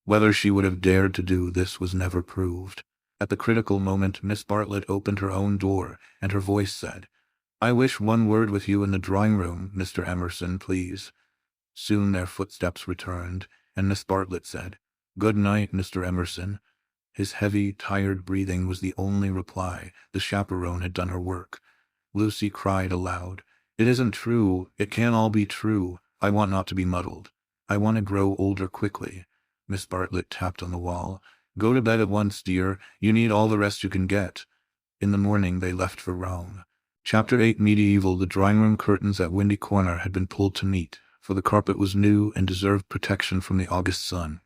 Whether she would have dared to do this was never proved. At the critical moment Miss Bartlett opened her own door, and her voice said, "I wish one word with you in the drawing-room, Mr. Emerson, please." Soon their footsteps returned, and Miss Bartlett said, "Good night, Mr. Emerson." His heavy, tired breathing was the only reply. The chaperone had done her work. Lucy cried aloud, "It isn't true. It can't all be true. I want not to be muddled. I want to grow older quickly." Miss Bartlett tapped on the wall. "Go to bed at once, dear. You need all the rest you can get." In the morning they left for Rome. Chapter 8 Medieval. The drawing-room curtains at Windy Corner had been pulled to meet, for the carpet was new and deserved protection from the August sun.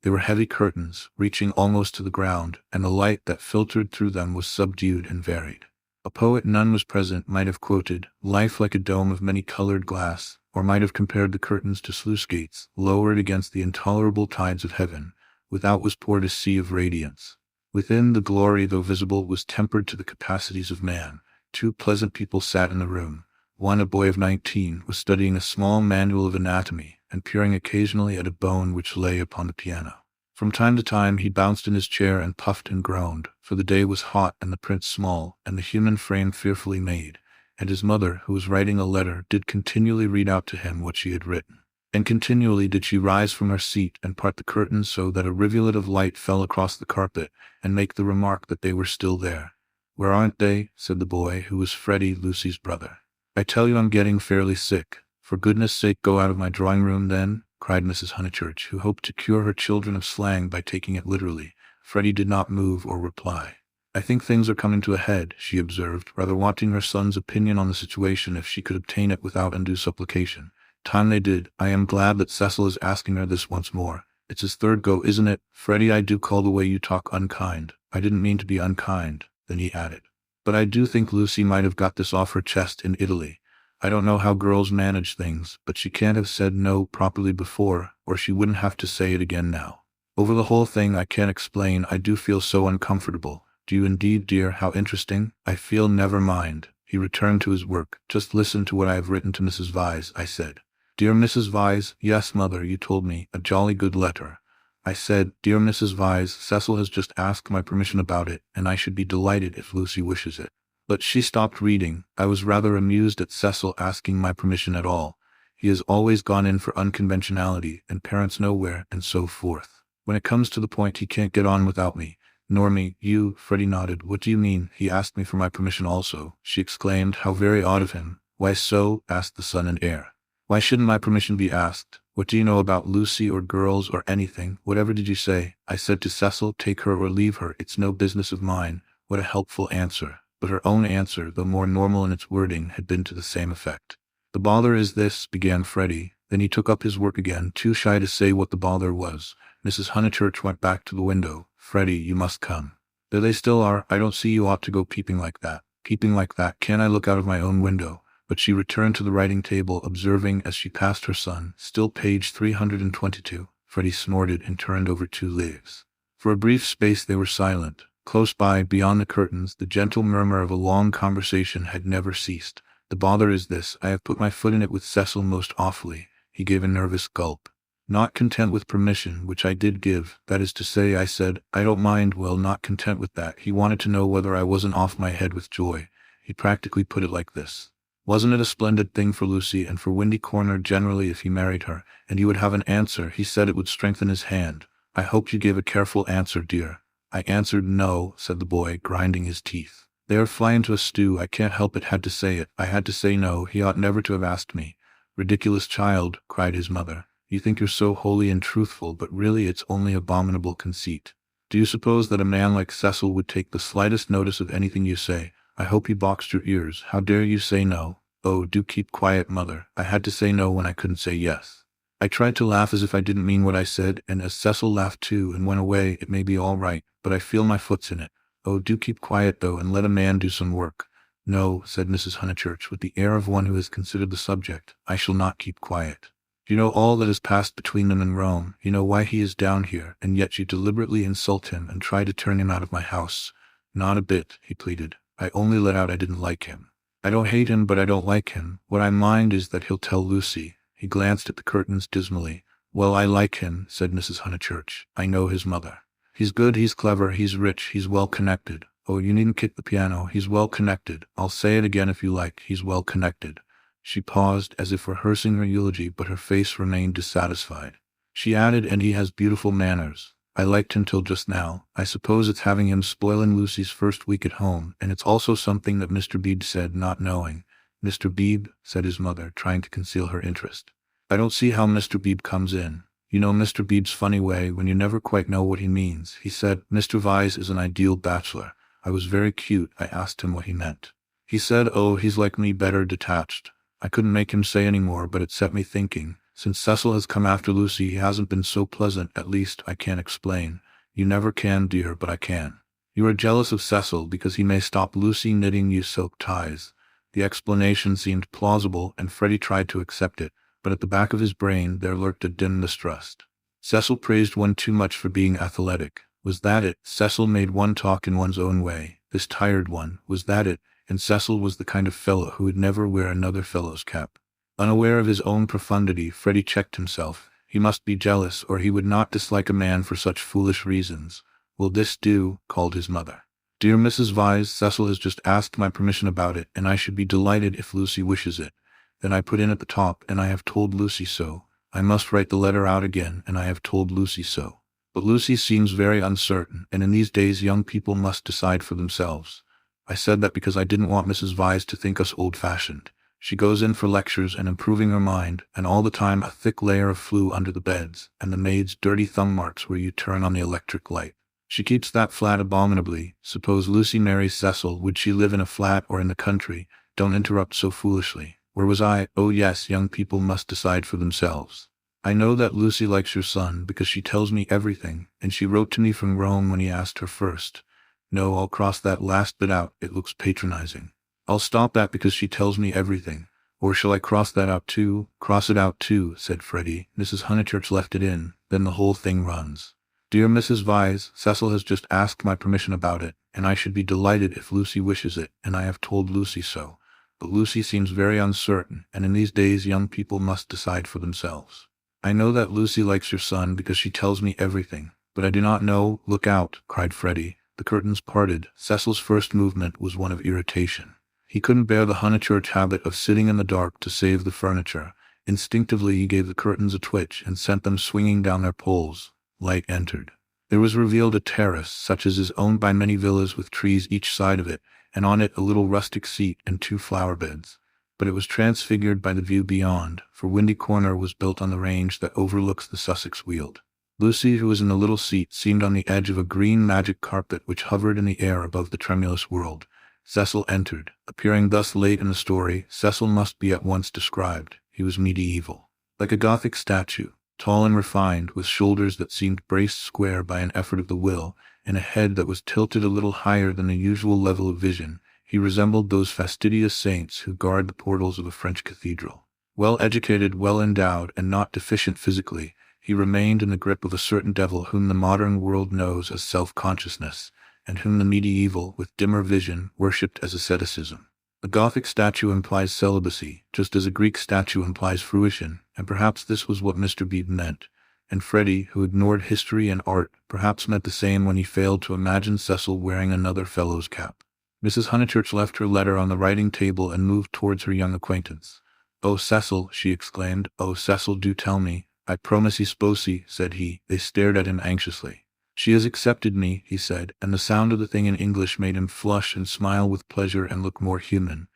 They were heavy curtains, reaching almost to the ground, and the light that filtered through them was subdued and varied. A poet none was present might have quoted, "Life like a dome of many-colored glass," or might have compared the curtains to sluice gates, lowered against the intolerable tides of heaven. Without was poured a sea of radiance. Within, the glory, though visible, was tempered to the capacities of man. Two pleasant people sat in the room. One, a boy of 19, was studying a small manual of anatomy, and peering occasionally at a bone which lay upon the piano. From time to time he bounced in his chair and puffed and groaned, for the day was hot and the print small, and the human frame fearfully made, and his mother, who was writing a letter, did continually read out to him what she had written. And continually did she rise from her seat and part the curtains so that a rivulet of light fell across the carpet, and make the remark that they were still there. "Where aren't they?" said the boy, who was Freddie, Lucy's brother. "I tell you I'm getting fairly sick. For goodness sake go out of my drawing room then," cried Mrs. Honeychurch, who hoped to cure her children of slang by taking it literally. Freddie did not move or reply. "I think things are coming to a head," she observed, rather wanting her son's opinion on the situation if she could obtain it without undue supplication. "Time they did. I am glad that Cecil is asking her this once more. It's his third go, isn't it? Freddie, I do call the way you talk unkind. I didn't mean to be unkind." Then he added, "But I do think Lucy might have got this off her chest in Italy. I don't know how girls manage things, but she can't have said no properly before, or she wouldn't have to say it again now. Over the whole thing I can't explain. I do feel so uncomfortable." "Do you indeed, dear? How interesting." "I feel, never mind." He returned to his work. "Just listen to what I have written to Mrs. Vyse," I said. "Dear Mrs. Vyse." "Yes, mother, you told me. A jolly good letter." I said, "Dear Mrs. Vyse, Cecil has just asked my permission about it, and I should be delighted if Lucy wishes it." But she stopped reading. I was rather amused at Cecil asking my permission at all. He has always gone in for unconventionality, and parents nowhere, and so forth. When it comes to the point he can't get on without me. "Nor me." "You?" Freddie nodded. "What do you mean? He asked me for my permission also," she exclaimed. "How very odd of him." "Why so?" asked the son and heir. "Why shouldn't my permission be asked? What do you know about Lucy or girls or anything? Whatever did you say?" I said to Cecil, "Take her or leave her. It's no business of mine." What a helpful answer. But her own answer, though more normal in its wording, had been to the same effect. "The bother is this," began Freddie. Then he took up his work again, too shy to say what the bother was. Mrs. Honeychurch went back to the window. "Freddie, you must come." "There they still are. I don't see you ought to go peeping like that." "Peeping like that? Can't I look out of my own window?" But she returned to the writing table, observing as she passed her son, "Still page 322. Freddie snorted and turned over 2 leaves. For a brief space they were silent. Close by, beyond the curtains, the gentle murmur of a long conversation had never ceased. "The bother is this. I have put my foot in it with Cecil most awfully." He gave a nervous gulp. "Not content with permission, which I did give, that is to say," I said, "I don't mind." "Well, not content with that. He wanted to know whether I wasn't off my head with joy. He practically put it like this. Wasn't it a splendid thing for Lucy and for Windy Corner generally if he married her, and he would have an answer? He said it would strengthen his hand. I hope you gave a careful answer, dear." I answered, "No," said the boy, grinding his teeth. "They are fly into a stew. I can't help it. Had to say it. I had to say no. He ought never to have asked me." "Ridiculous child," cried his mother. "You think you're so holy and truthful, but really it's only abominable conceit. Do you suppose that a man like Cecil would take the slightest notice of anything you say? I hope he boxed your ears. How dare you say no?" "Oh, do keep quiet, mother. I had to say no when I couldn't say yes." I tried to laugh as if I didn't mean what I said, and as Cecil laughed too and went away. "It may be all right, but I feel my foot's in it." "Oh, do keep quiet, though, and let a man do some work." "No," said Mrs. Honeychurch, with the air of one who has considered the subject. "I shall not keep quiet. You know all that has passed between them in Rome. You know why he is down here, and yet you deliberately insult him and try to turn him out of my house." "Not a bit," he pleaded. "I only let out I didn't like him. I don't hate him, but I don't like him. What I mind is that he'll tell Lucy." He glanced at the curtains dismally. "Well, I like him," said Mrs. Honeychurch. "I know his mother. He's good, he's clever, he's rich, he's well connected. Oh, you needn't kick the piano. He's well connected. I'll say it again if you like. He's well connected." She paused, as if rehearsing her eulogy, but her face remained dissatisfied. She added, "And he has beautiful manners. I liked him till just now. I suppose it's having him spoiling Lucy's first week at home, and it's also something that Mr. Beebe said, not knowing." "Mr. Beebe?" said his mother, trying to conceal her interest. "I don't see how Mr. Beebe comes in. You know Mr. Beebe's funny way when you never quite know what he means. He said, 'Mr. Vyse is an ideal bachelor.' I was very cute. I asked him what he meant. He said, 'Oh, he's like me, better detached.' I couldn't make him say any more, but it set me thinking. Since Cecil has come after Lucy, he hasn't been so pleasant. At least, I can't explain. You never can, dear, but I can. You are jealous of Cecil because he may stop Lucy knitting you silk ties. The explanation seemed plausible, and Freddie tried to accept it, but at the back of his brain there lurked a dim mistrust. Cecil praised one too much for being athletic. Was that it? Cecil made one talk in one's own way. This tired one. Was that it? And Cecil was the kind of fellow who would never wear another fellow's cap. Unaware of his own profundity, Freddie checked himself. He must be jealous, or he would not dislike a man for such foolish reasons. Will this do? Called his mother. Dear Mrs. Vyse, Cecil has just asked my permission about it, and I should be delighted if Lucy wishes it. Then I put in at the top, and I have told Lucy so. I must write the letter out again, and I have told Lucy so. But Lucy seems very uncertain, and in these days young people must decide for themselves. I said that because I didn't want Mrs. Vyse to think us old-fashioned. She goes in for lectures and improving her mind, and all the time a thick layer of flue under the beds, and the maid's dirty thumb marks where you turn on the electric light. She keeps that flat abominably. Suppose Lucy marries Cecil, would she live in a flat or in the country? Don't interrupt so foolishly. Where was I? Oh yes, young people must decide for themselves. I know that Lucy likes your son because she tells me everything, and she wrote to me from Rome when he asked her first. No, I'll cross that last bit out, it looks patronizing. I'll stop that because she tells me everything. Or shall I cross that out too? Cross it out too, said Freddie. Mrs. Honeychurch left it in, then the whole thing runs. Dear Mrs. Vyse, Cecil has just asked my permission about it, and I should be delighted if Lucy wishes it, and I have told Lucy so. But Lucy seems very uncertain, and in these days young people must decide for themselves. I know that Lucy likes your son because she tells me everything, but I do not know. Look out, cried Freddie. The curtains parted. Cecil's first movement was one of irritation. He couldn't bear the Honeychurch habit of sitting in the dark to save the furniture. Instinctively he gave the curtains a twitch and sent them swinging down their poles. Light entered. There was revealed a terrace, such as is owned by many villas with trees each side of it, and on it a little rustic seat and 2 flower beds. But it was transfigured by the view beyond, for Windy Corner was built on the range that overlooks the Sussex Weald. Lucy, who was in the little seat, seemed on the edge of a green magic carpet which hovered in the air above the tremulous world. Cecil entered. Appearing thus late in the story, Cecil must be at once described. He was medieval. Like a Gothic statue, tall and refined, with shoulders that seemed braced square by an effort of the will, and a head that was tilted a little higher than the usual level of vision, he resembled those fastidious saints who guard the portals of a French cathedral. Well educated, well endowed, and not deficient physically, he remained in the grip of a certain devil whom the modern world knows as self-consciousness, and whom the medieval, with dimmer vision, worshipped as asceticism. A Gothic statue implies celibacy, just as a Greek statue implies fruition, and perhaps this was what Mr. Beebe meant. And Freddie, who ignored history and art, perhaps meant the same when he failed to imagine Cecil wearing another fellow's cap. Mrs. Honeychurch left her letter on the writing table and moved towards her young acquaintance. "Oh, Cecil," she exclaimed. "Oh, Cecil, do tell me." "I promise you, sposi," said he. They stared at him anxiously. "She has accepted me," he said, and the sound of the thing in English made him flush and smile with pleasure and look more human.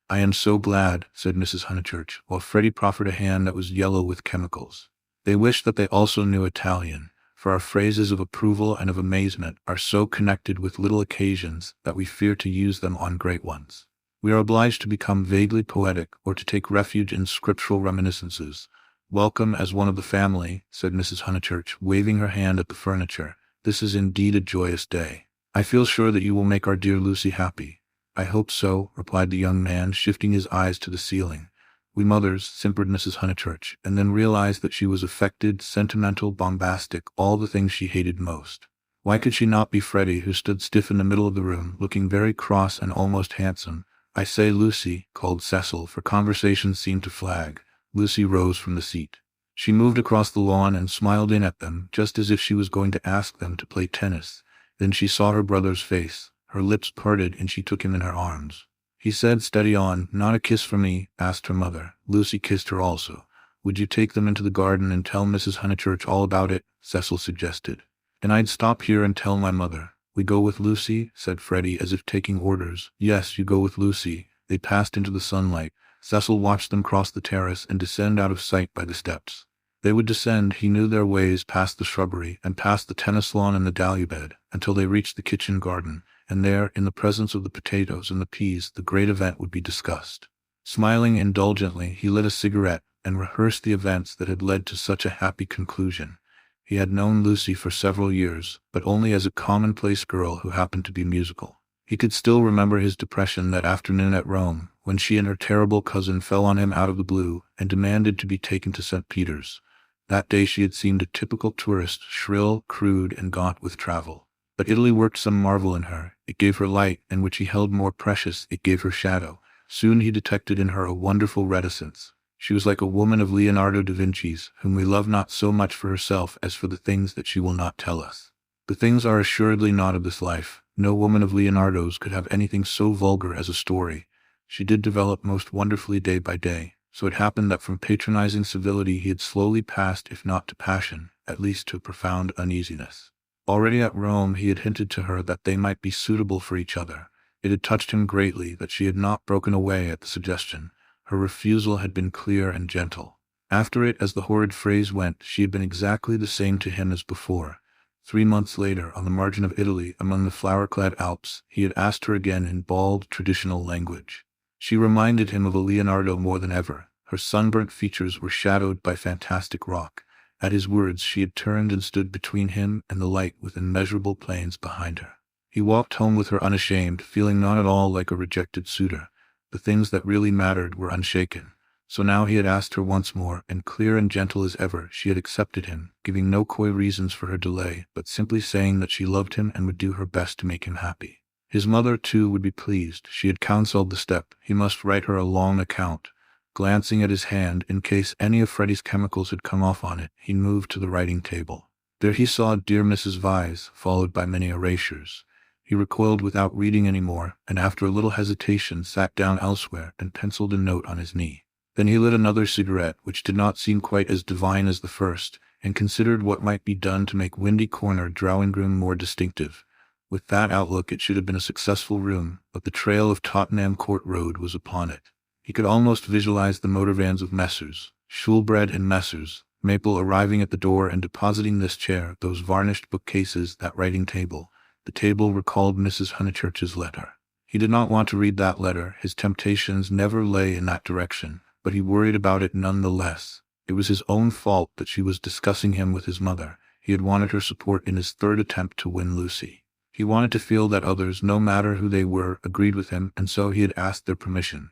"I am so glad," said Mrs. Honeychurch, while Freddie proffered a hand that was yellow with chemicals. They wished that they also knew Italian, for our phrases of approval and of amazement are so connected with little occasions that we fear to use them on great ones. We are obliged to become vaguely poetic or to take refuge in scriptural reminiscences. "Welcome as one of the family," said Mrs. Honeychurch, waving her hand at the furniture. "This is indeed a joyous day. I feel sure that you will make our dear Lucy happy." "I hope so," replied the young man, shifting his eyes to the ceiling. "We mothers," simpered Mrs. Honeychurch, and then realized that she was affected, sentimental, bombastic, all the things she hated most. Why could she not be Freddie, who stood stiff in the middle of the room, looking very cross and almost handsome? "I say, Lucy," called Cecil, for conversation seemed to flag. Lucy rose from the seat. She moved across the lawn and smiled in at them, just as if she was going to ask them to play tennis. Then she saw her brother's face. Her lips parted and she took him in her arms. He said, "Steady on, not a kiss for me," asked her mother. Lucy kissed her also. "Would you take them into the garden and tell Mrs. Honeychurch all about it?" Cecil suggested. "And I'd stop here and tell my mother." "We go with Lucy?" said Freddie, as if taking orders. "Yes, you go with Lucy." They passed into the sunlight. Cecil watched them cross the terrace and descend out of sight by the steps. They would descend, he knew their ways, past the shrubbery, and past the tennis lawn and the dahlia bed, until they reached the kitchen garden, and there, in the presence of the potatoes and the peas, the great event would be discussed. Smiling indulgently, he lit a cigarette, and rehearsed the events that had led to such a happy conclusion. He had known Lucy for several years, but only as a commonplace girl who happened to be musical. He could still remember his depression that afternoon at Rome, when she and her terrible cousin fell on him out of the blue and demanded to be taken to St. Peter's. That day she had seemed a typical tourist, shrill, crude, and gaunt with travel. But Italy worked some marvel in her. It gave her light, and which he held more precious, it gave her shadow. Soon he detected in her a wonderful reticence. She was like a woman of Leonardo da Vinci's, whom we love not so much for herself as for the things that she will not tell us. The things are assuredly not of this life. No woman of Leonardo's could have anything so vulgar as a story. She did develop most wonderfully day by day, so it happened that from patronizing civility he had slowly passed, if not to passion, at least to a profound uneasiness. Already at Rome he had hinted to her that they might be suitable for each other. It had touched him greatly that she had not broken away at the suggestion. Her refusal had been clear and gentle. After it, as the horrid phrase went, she had been exactly the same to him as before. 3 months later, on the margin of Italy, among the flower-clad Alps, he had asked her again in bald, traditional language. She reminded him of a Leonardo more than ever. Her sunburnt features were shadowed by fantastic rock. At his words she had turned and stood between him and the light with immeasurable plains behind her. He walked home with her unashamed, feeling not at all like a rejected suitor. The things that really mattered were unshaken. So now he had asked her once more, and clear and gentle as ever, she had accepted him, giving no coy reasons for her delay, but simply saying that she loved him and would do her best to make him happy. His mother, too, would be pleased. She had counseled the step. He must write her a long account. Glancing at his hand, in case any of Freddie's chemicals had come off on it, he moved to the writing table. There he saw "Dear Mrs. Vyse," followed by many erasures. He recoiled without reading any more, and after a little hesitation sat down elsewhere and penciled a note on his knee. Then he lit another cigarette, which did not seem quite as divine as the first, and considered what might be done to make Windy Corner drawing room more distinctive. With that outlook it should have been a successful room, but the trail of Tottenham Court Road was upon it. He could almost visualize the motor vans of Messrs. Shoolbred and Messrs. Maple arriving at the door and depositing this chair, those varnished bookcases, that writing table. The table recalled Mrs. Honeychurch's letter. He did not want to read that letter. His temptations never lay in that direction, but he worried about it none the less. It was his own fault that she was discussing him with his mother. He had wanted her support in his third attempt to win Lucy. He wanted to feel that others, no matter who they were, agreed with him, and so he had asked their permission.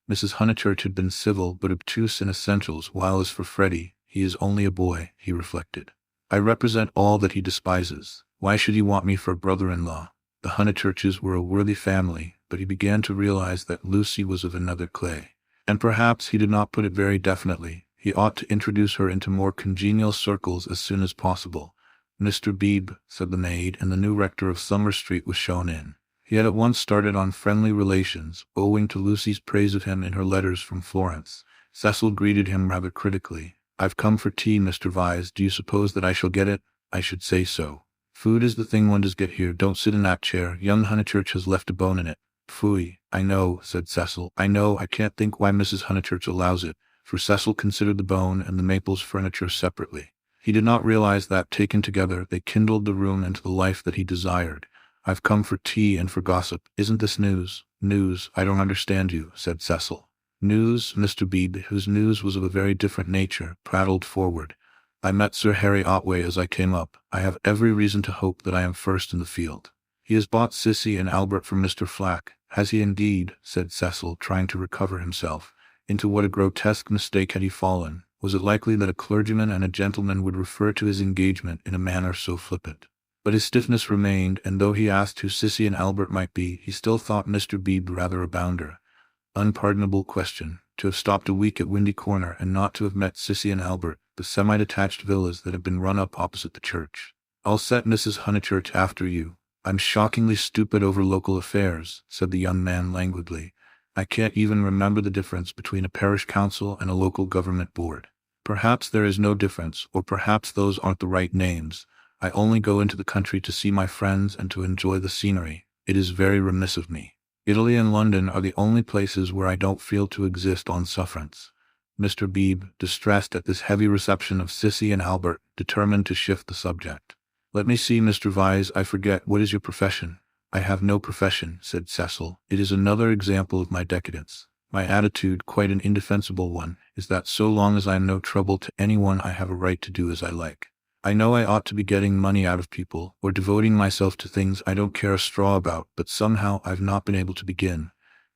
Mrs. Honeychurch had been civil but obtuse in essentials, while as for Freddie, he is only a boy, he reflected. I represent all that he despises. Why should he want me for a brother-in-law? The Honeychurches were a worthy family, but he began to realize that Lucy was of another clay. And perhaps he did not put it very definitely. He ought to introduce her into more congenial circles as soon as possible. Mr. Beebe, said the maid, and the new rector of Summer Street was shown in. He had at once started on friendly relations, owing to Lucy's praise of him in her letters from Florence. Cecil greeted him rather critically. "I've come for tea, Mr. Vyse. Do you suppose that I shall get it?" "I should say so. Food is the thing one does get here. Don't sit in that chair. Young Honeychurch has left a bone in it." "Phooey, I know," said Cecil. "I know. I can't think why Mrs. Honeychurch allows it," for Cecil considered the bone and the Maples furniture separately. He did not realize that, taken together, they kindled the room into the life that he desired. "I've come for tea and for gossip. Isn't this news?" "News? I don't understand you," said Cecil. "News?" Mr. Beebe, whose news was of a very different nature, prattled forward. "I met Sir Harry Otway as I came up. I have every reason to hope that I am first in the field. He has bought Sissy and Albert from Mr. Flack." "Has he indeed?" said Cecil, trying to recover himself. Into what a grotesque mistake had he fallen? Was it likely that a clergyman and a gentleman would refer to his engagement in a manner so flippant? But his stiffness remained, and though he asked who Sissy and Albert might be, he still thought Mr. Beebe rather a bounder. Unpardonable question. To have stopped a week at Windy Corner and not to have met Sissy and Albert, the semi-detached villas that had been run up opposite the church. "I'll set Mrs. Honeychurch after you. I'm shockingly stupid over local affairs," said the young man languidly. "I can't even remember the difference between a parish council and a local government board. Perhaps there is no difference, or perhaps those aren't the right names. I only go into the country to see my friends and to enjoy the scenery. It is very remiss of me. Italy and London are the only places where I don't feel to exist on sufferance." Mr. Beebe, distressed at this heavy reception of Sissy and Albert, determined to shift the subject. "Let me see, Mr. Vyse, I forget, what is your profession?" "I have no profession," said Cecil. "It is another example of my decadence. My attitude, quite an indefensible one, is that so long as I am no trouble to anyone I have a right to do as I like. I know I ought to be getting money out of people, or devoting myself to things I don't care a straw about, but somehow I've not been able to begin.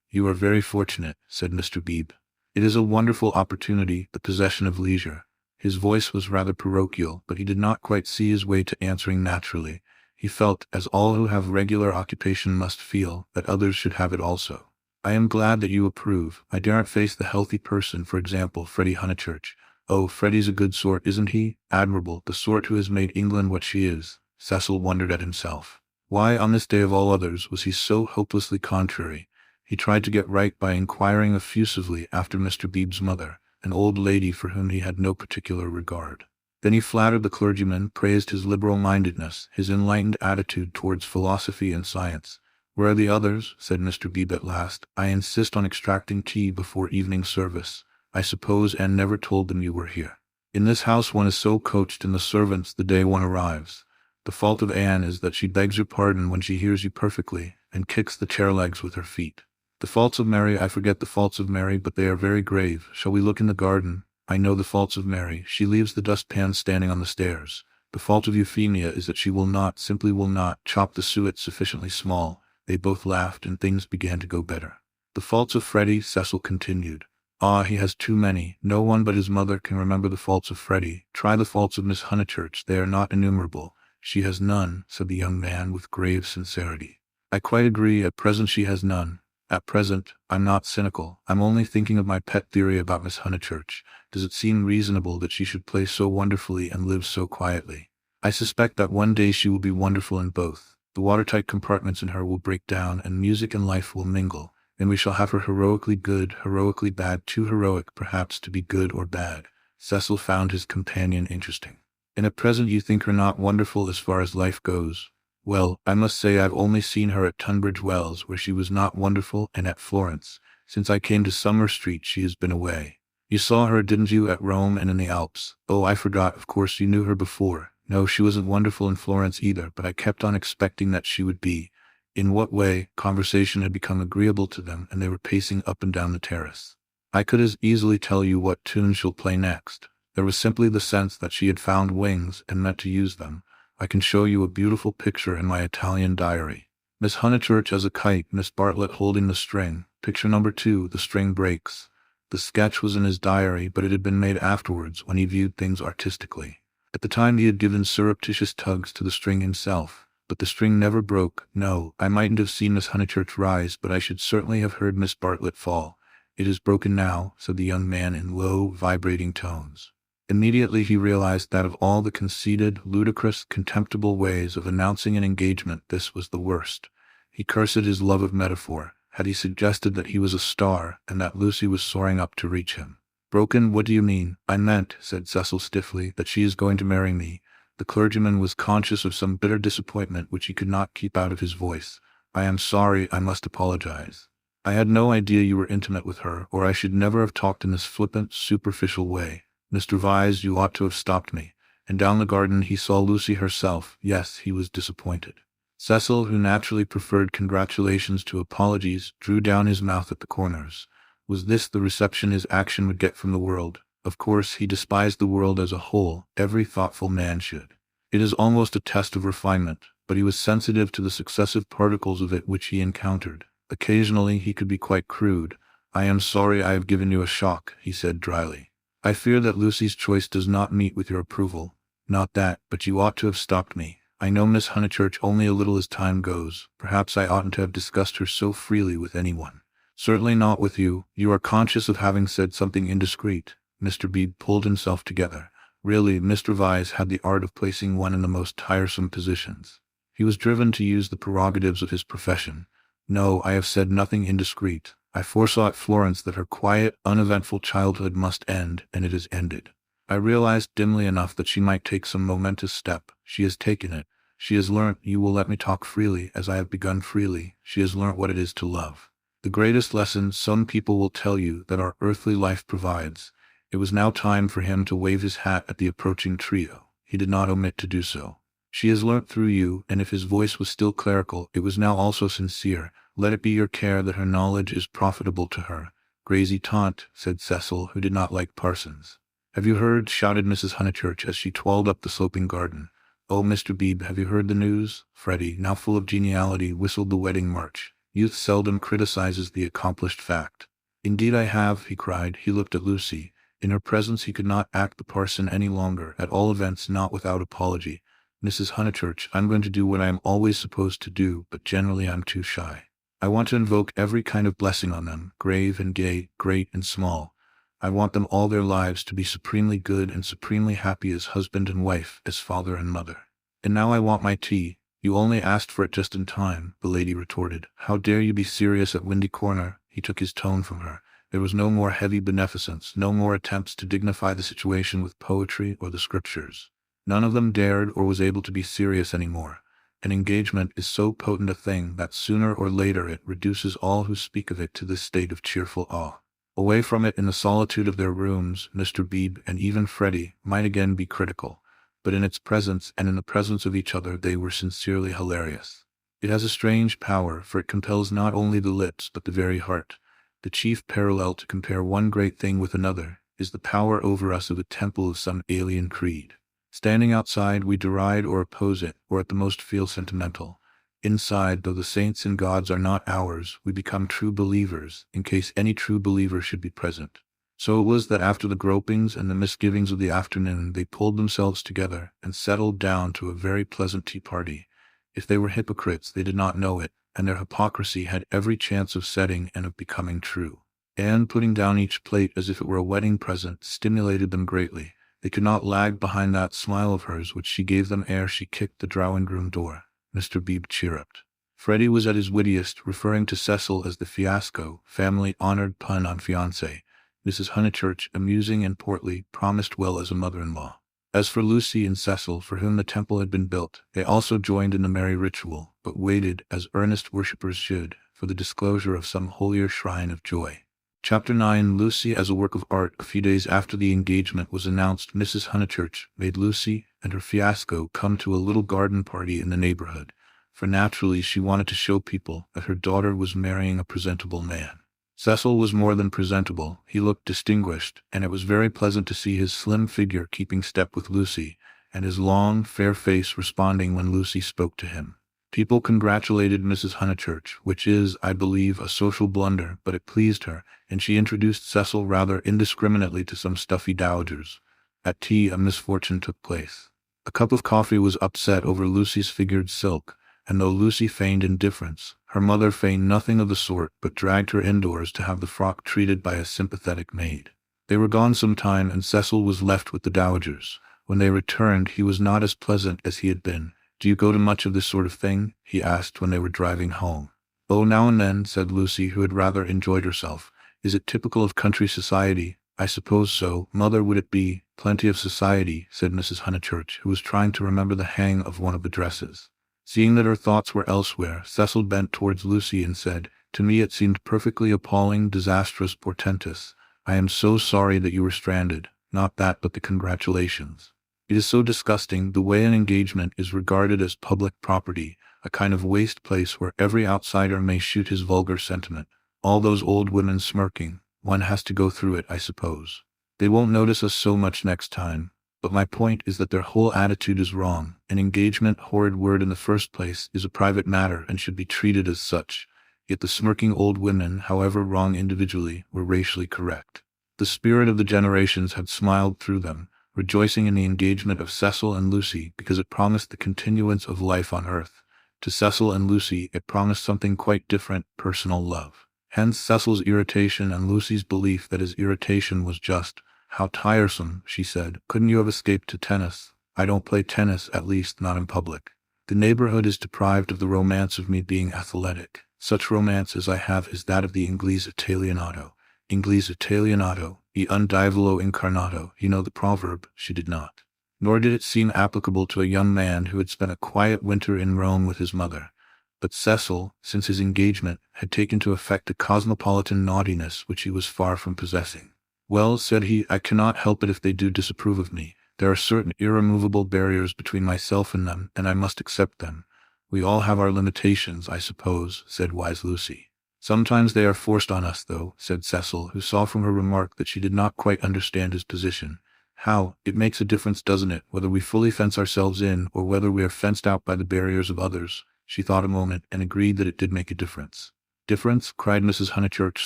You are very fortunate, said Mr. Beebe. It is a wonderful opportunity, the possession of leisure. His voice was rather parochial, but he did not quite see his way to answering naturally. He felt, as all who have regular occupation must feel, that others should have it also. I am glad that you approve. I daren't face the healthy person, for example, Freddie Honeychurch. Oh, Freddie's a good sort, isn't he? Admirable, the sort who has made England what she is. Cecil wondered at himself. Why, on this day of all others, was he so hopelessly contrary? He tried to get right by inquiring effusively after Mr. Beebe's mother, an old lady for whom he had no particular regard. Then he flattered the clergyman, praised his liberal-mindedness, his enlightened attitude towards philosophy and science. Where are the others? Said Mr. Beebe at last. I insist on extracting tea before evening service. I suppose Anne never told them you were here. In this house one is so coached in the servants the day one arrives. The fault of Anne is that she begs your pardon when she hears you perfectly, and kicks the chair legs with her feet. The faults of Mary, I forget the faults of Mary, but they are very grave. Shall we look in the garden? I know the faults of Mary. She leaves the dustpan standing on the stairs. The fault of Euphemia is that she will not, simply will not, chop the suet sufficiently small. They both laughed, and things began to go better. The faults of Freddie, Cecil continued. Ah, he has too many. No one but his mother can remember the faults of Freddie. Try the faults of Miss Honeychurch. They are not innumerable. She has none, said the young man with grave sincerity. I quite agree. At present she has none. At present, I'm not cynical. I'm only thinking of my pet theory about Miss Honeychurch. Does it seem reasonable that she should play so wonderfully and live so quietly? I suspect that one day she will be wonderful in both. The watertight compartments in her will break down, and music and life will mingle, and we shall have her heroically good, heroically bad, too heroic, perhaps, to be good or bad. Cecil found his companion interesting. And at present you think her not wonderful as far as life goes? Well, I must say I've only seen her at Tunbridge Wells, where she was not wonderful, and at Florence. Since I came to Summer Street she has been away. You saw her, didn't you, at Rome and in the Alps? Oh, I forgot, of course you knew her before. No, she wasn't wonderful in Florence either, but I kept on expecting that she would be. In what way? Conversation had become agreeable to them, and they were pacing up and down the terrace. I could as easily tell you what tune she'll play next. There was simply the sense that she had found wings and meant to use them. I can show you a beautiful picture in my Italian diary. Miss Honeychurch as a kite, Miss Bartlett holding the string. Picture number 2, the string breaks. The sketch was in his diary, but it had been made afterwards when he viewed things artistically. At the time he had given surreptitious tugs to the string himself, but the string never broke. No, I mightn't have seen Miss Honeychurch rise, but I should certainly have heard Miss Bartlett fall. It is broken now, said the young man in low, vibrating tones. Immediately he realized that of all the conceited, ludicrous, contemptible ways of announcing an engagement, this was the worst. He cursed his love of metaphor. Had he suggested that he was a star, and that Lucy was soaring up to reach him? Broken, what do you mean? I meant, said Cecil stiffly, that she is going to marry me. The clergyman was conscious of some bitter disappointment which he could not keep out of his voice. I am sorry, I must apologize. I had no idea you were intimate with her, or I should never have talked in this flippant, superficial way. Mr. Vyse, you ought to have stopped me. And down the garden he saw Lucy herself. Yes, he was disappointed. Cecil, who naturally preferred congratulations to apologies, drew down his mouth at the corners. Was this the reception his action would get from the world? Of course, he despised the world as a whole. Every thoughtful man should. It is almost a test of refinement, but he was sensitive to the successive particles of it which he encountered. Occasionally he could be quite crude. I am sorry I have given you a shock, he said dryly. I fear that Lucy's choice does not meet with your approval. Not that, but you ought to have stopped me. I know Miss Honeychurch only a little as time goes. Perhaps I oughtn't to have discussed her so freely with anyone. Certainly not with you. You are conscious of having said something indiscreet. Mr. Beebe pulled himself together. Really, Mr. Vyse had the art of placing one in the most tiresome positions. He was driven to use the prerogatives of his profession. No, I have said nothing indiscreet. I foresaw at Florence that her quiet, uneventful childhood must end, and it has ended. I realized dimly enough that she might take some momentous step. She has taken it. She has learnt, you will let me talk freely, as I have begun freely, she has learnt what it is to love. The greatest lesson, some people will tell you, that our earthly life provides. It was now time for him to wave his hat at the approaching trio. He did not omit to do so. She has learnt through you, and if his voice was still clerical, it was now also sincere. Let it be your care that her knowledge is profitable to her. Crazy taunt, said Cecil, who did not like parsons. Have you heard? Shouted Mrs. Honeychurch as she twirled up the sloping garden. Oh, Mr. Beebe, have you heard the news? Freddie, now full of geniality, whistled the wedding march. Youth seldom criticizes the accomplished fact. Indeed I have, he cried. He looked at Lucy. In her presence he could not act the parson any longer, at all events not without apology. Mrs. Honeychurch, I'm going to do what I am always supposed to do, but generally I'm too shy. I want to invoke every kind of blessing on them, grave and gay, great and small. I want them all their lives to be supremely good and supremely happy as husband and wife, as father and mother. And now I want my tea. You only asked for it just in time, the lady retorted. How dare you be serious at Windy Corner? He took his tone from her. There was no more heavy beneficence, no more attempts to dignify the situation with poetry or the scriptures. None of them dared or was able to be serious any more. An engagement is so potent a thing that sooner or later it reduces all who speak of it to this state of cheerful awe. Away from it in the solitude of their rooms, Mr. Beebe and even Freddie might again be critical, but in its presence and in the presence of each other they were sincerely hilarious. It has a strange power, for it compels not only the lips but the very heart. The chief parallel to compare one great thing with another is the power over us of the temple of some alien creed. Standing outside, we deride or oppose it, or at the most feel sentimental. Inside, though the saints and gods are not ours, we become true believers, in case any true believer should be present. So it was that after the gropings and the misgivings of the afternoon, they pulled themselves together and settled down to a very pleasant tea party. If they were hypocrites, they did not know it, and their hypocrisy had every chance of setting and of becoming true. Anne, putting down each plate as if it were a wedding present, stimulated them greatly. They could not lag behind that smile of hers which she gave them ere she kicked the drawing-room door. Mr. Beebe chirruped. Freddie was at his wittiest, referring to Cecil as the fiasco, family-honored pun on fiancé. Mrs. Honeychurch, amusing and portly, promised well as a mother-in-law. As for Lucy and Cecil, for whom the temple had been built, they also joined in the merry ritual, but waited, as earnest worshippers should, for the disclosure of some holier shrine of joy. Chapter 9. Lucy as a work of art. A few days after the engagement was announced, Mrs. Honeychurch made Lucy and her fiasco come to a little garden party in the neighborhood, for naturally she wanted to show people that her daughter was marrying a presentable man. Cecil was more than presentable. He looked distinguished, and it was very pleasant to see his slim figure keeping step with Lucy, and his long, fair face responding when Lucy spoke to him. People congratulated Mrs. Honeychurch, which is, I believe, a social blunder, but it pleased her, and she introduced Cecil rather indiscriminately to some stuffy dowagers. At tea a misfortune took place. A cup of coffee was upset over Lucy's figured silk, and though Lucy feigned indifference, her mother feigned nothing of the sort, but dragged her indoors to have the frock treated by a sympathetic maid. They were gone some time, and Cecil was left with the dowagers. When they returned, he was not as pleasant as he had been. Do you go to much of this sort of thing? He asked when they were driving home. Oh, now and then, said Lucy, who had rather enjoyed herself. Is it typical of country society? I suppose so. Mother, would it be? Plenty of society, said Mrs. Honeychurch, who was trying to remember the hang of one of the dresses. Seeing that her thoughts were elsewhere, Cecil bent towards Lucy and said, To me it seemed perfectly appalling, disastrous, portentous. I am so sorry that you were stranded. Not that, but the congratulations. It is so disgusting, the way an engagement is regarded as public property, a kind of waste place where every outsider may shoot his vulgar sentiment. All those old women smirking. One has to go through it, I suppose. They won't notice us so much next time. But my point is that their whole attitude is wrong. An engagement, horrid word in the first place, is a private matter and should be treated as such. Yet the smirking old women, however wrong individually, were racially correct. The spirit of the generations had smiled through them, rejoicing in the engagement of Cecil and Lucy because it promised the continuance of life on earth. To Cecil and Lucy it promised something quite different, personal love. Hence Cecil's irritation and Lucy's belief that his irritation was just. How tiresome, she said. Couldn't you have escaped to tennis? I don't play tennis, at least not in public. The neighborhood is deprived of the romance of me being athletic. Such romance as I have is that of the Inglese Italianato. Inglese Italianato, e un diavolo incarnato, you know the proverb. She did not. Nor did it seem applicable to a young man who had spent a quiet winter in Rome with his mother. But Cecil, since his engagement, had taken to effect a cosmopolitan naughtiness which he was far from possessing. Well, said he, I cannot help it if they do disapprove of me. There are certain irremovable barriers between myself and them, and I must accept them. We all have our limitations, I suppose, said wise Lucy. Sometimes they are forced on us, though, said Cecil, who saw from her remark that she did not quite understand his position. How, it makes a difference, doesn't it, whether we fully fence ourselves in or whether we are fenced out by the barriers of others? She thought a moment and agreed that it did make a difference. Difference? Cried Mrs. Honeychurch,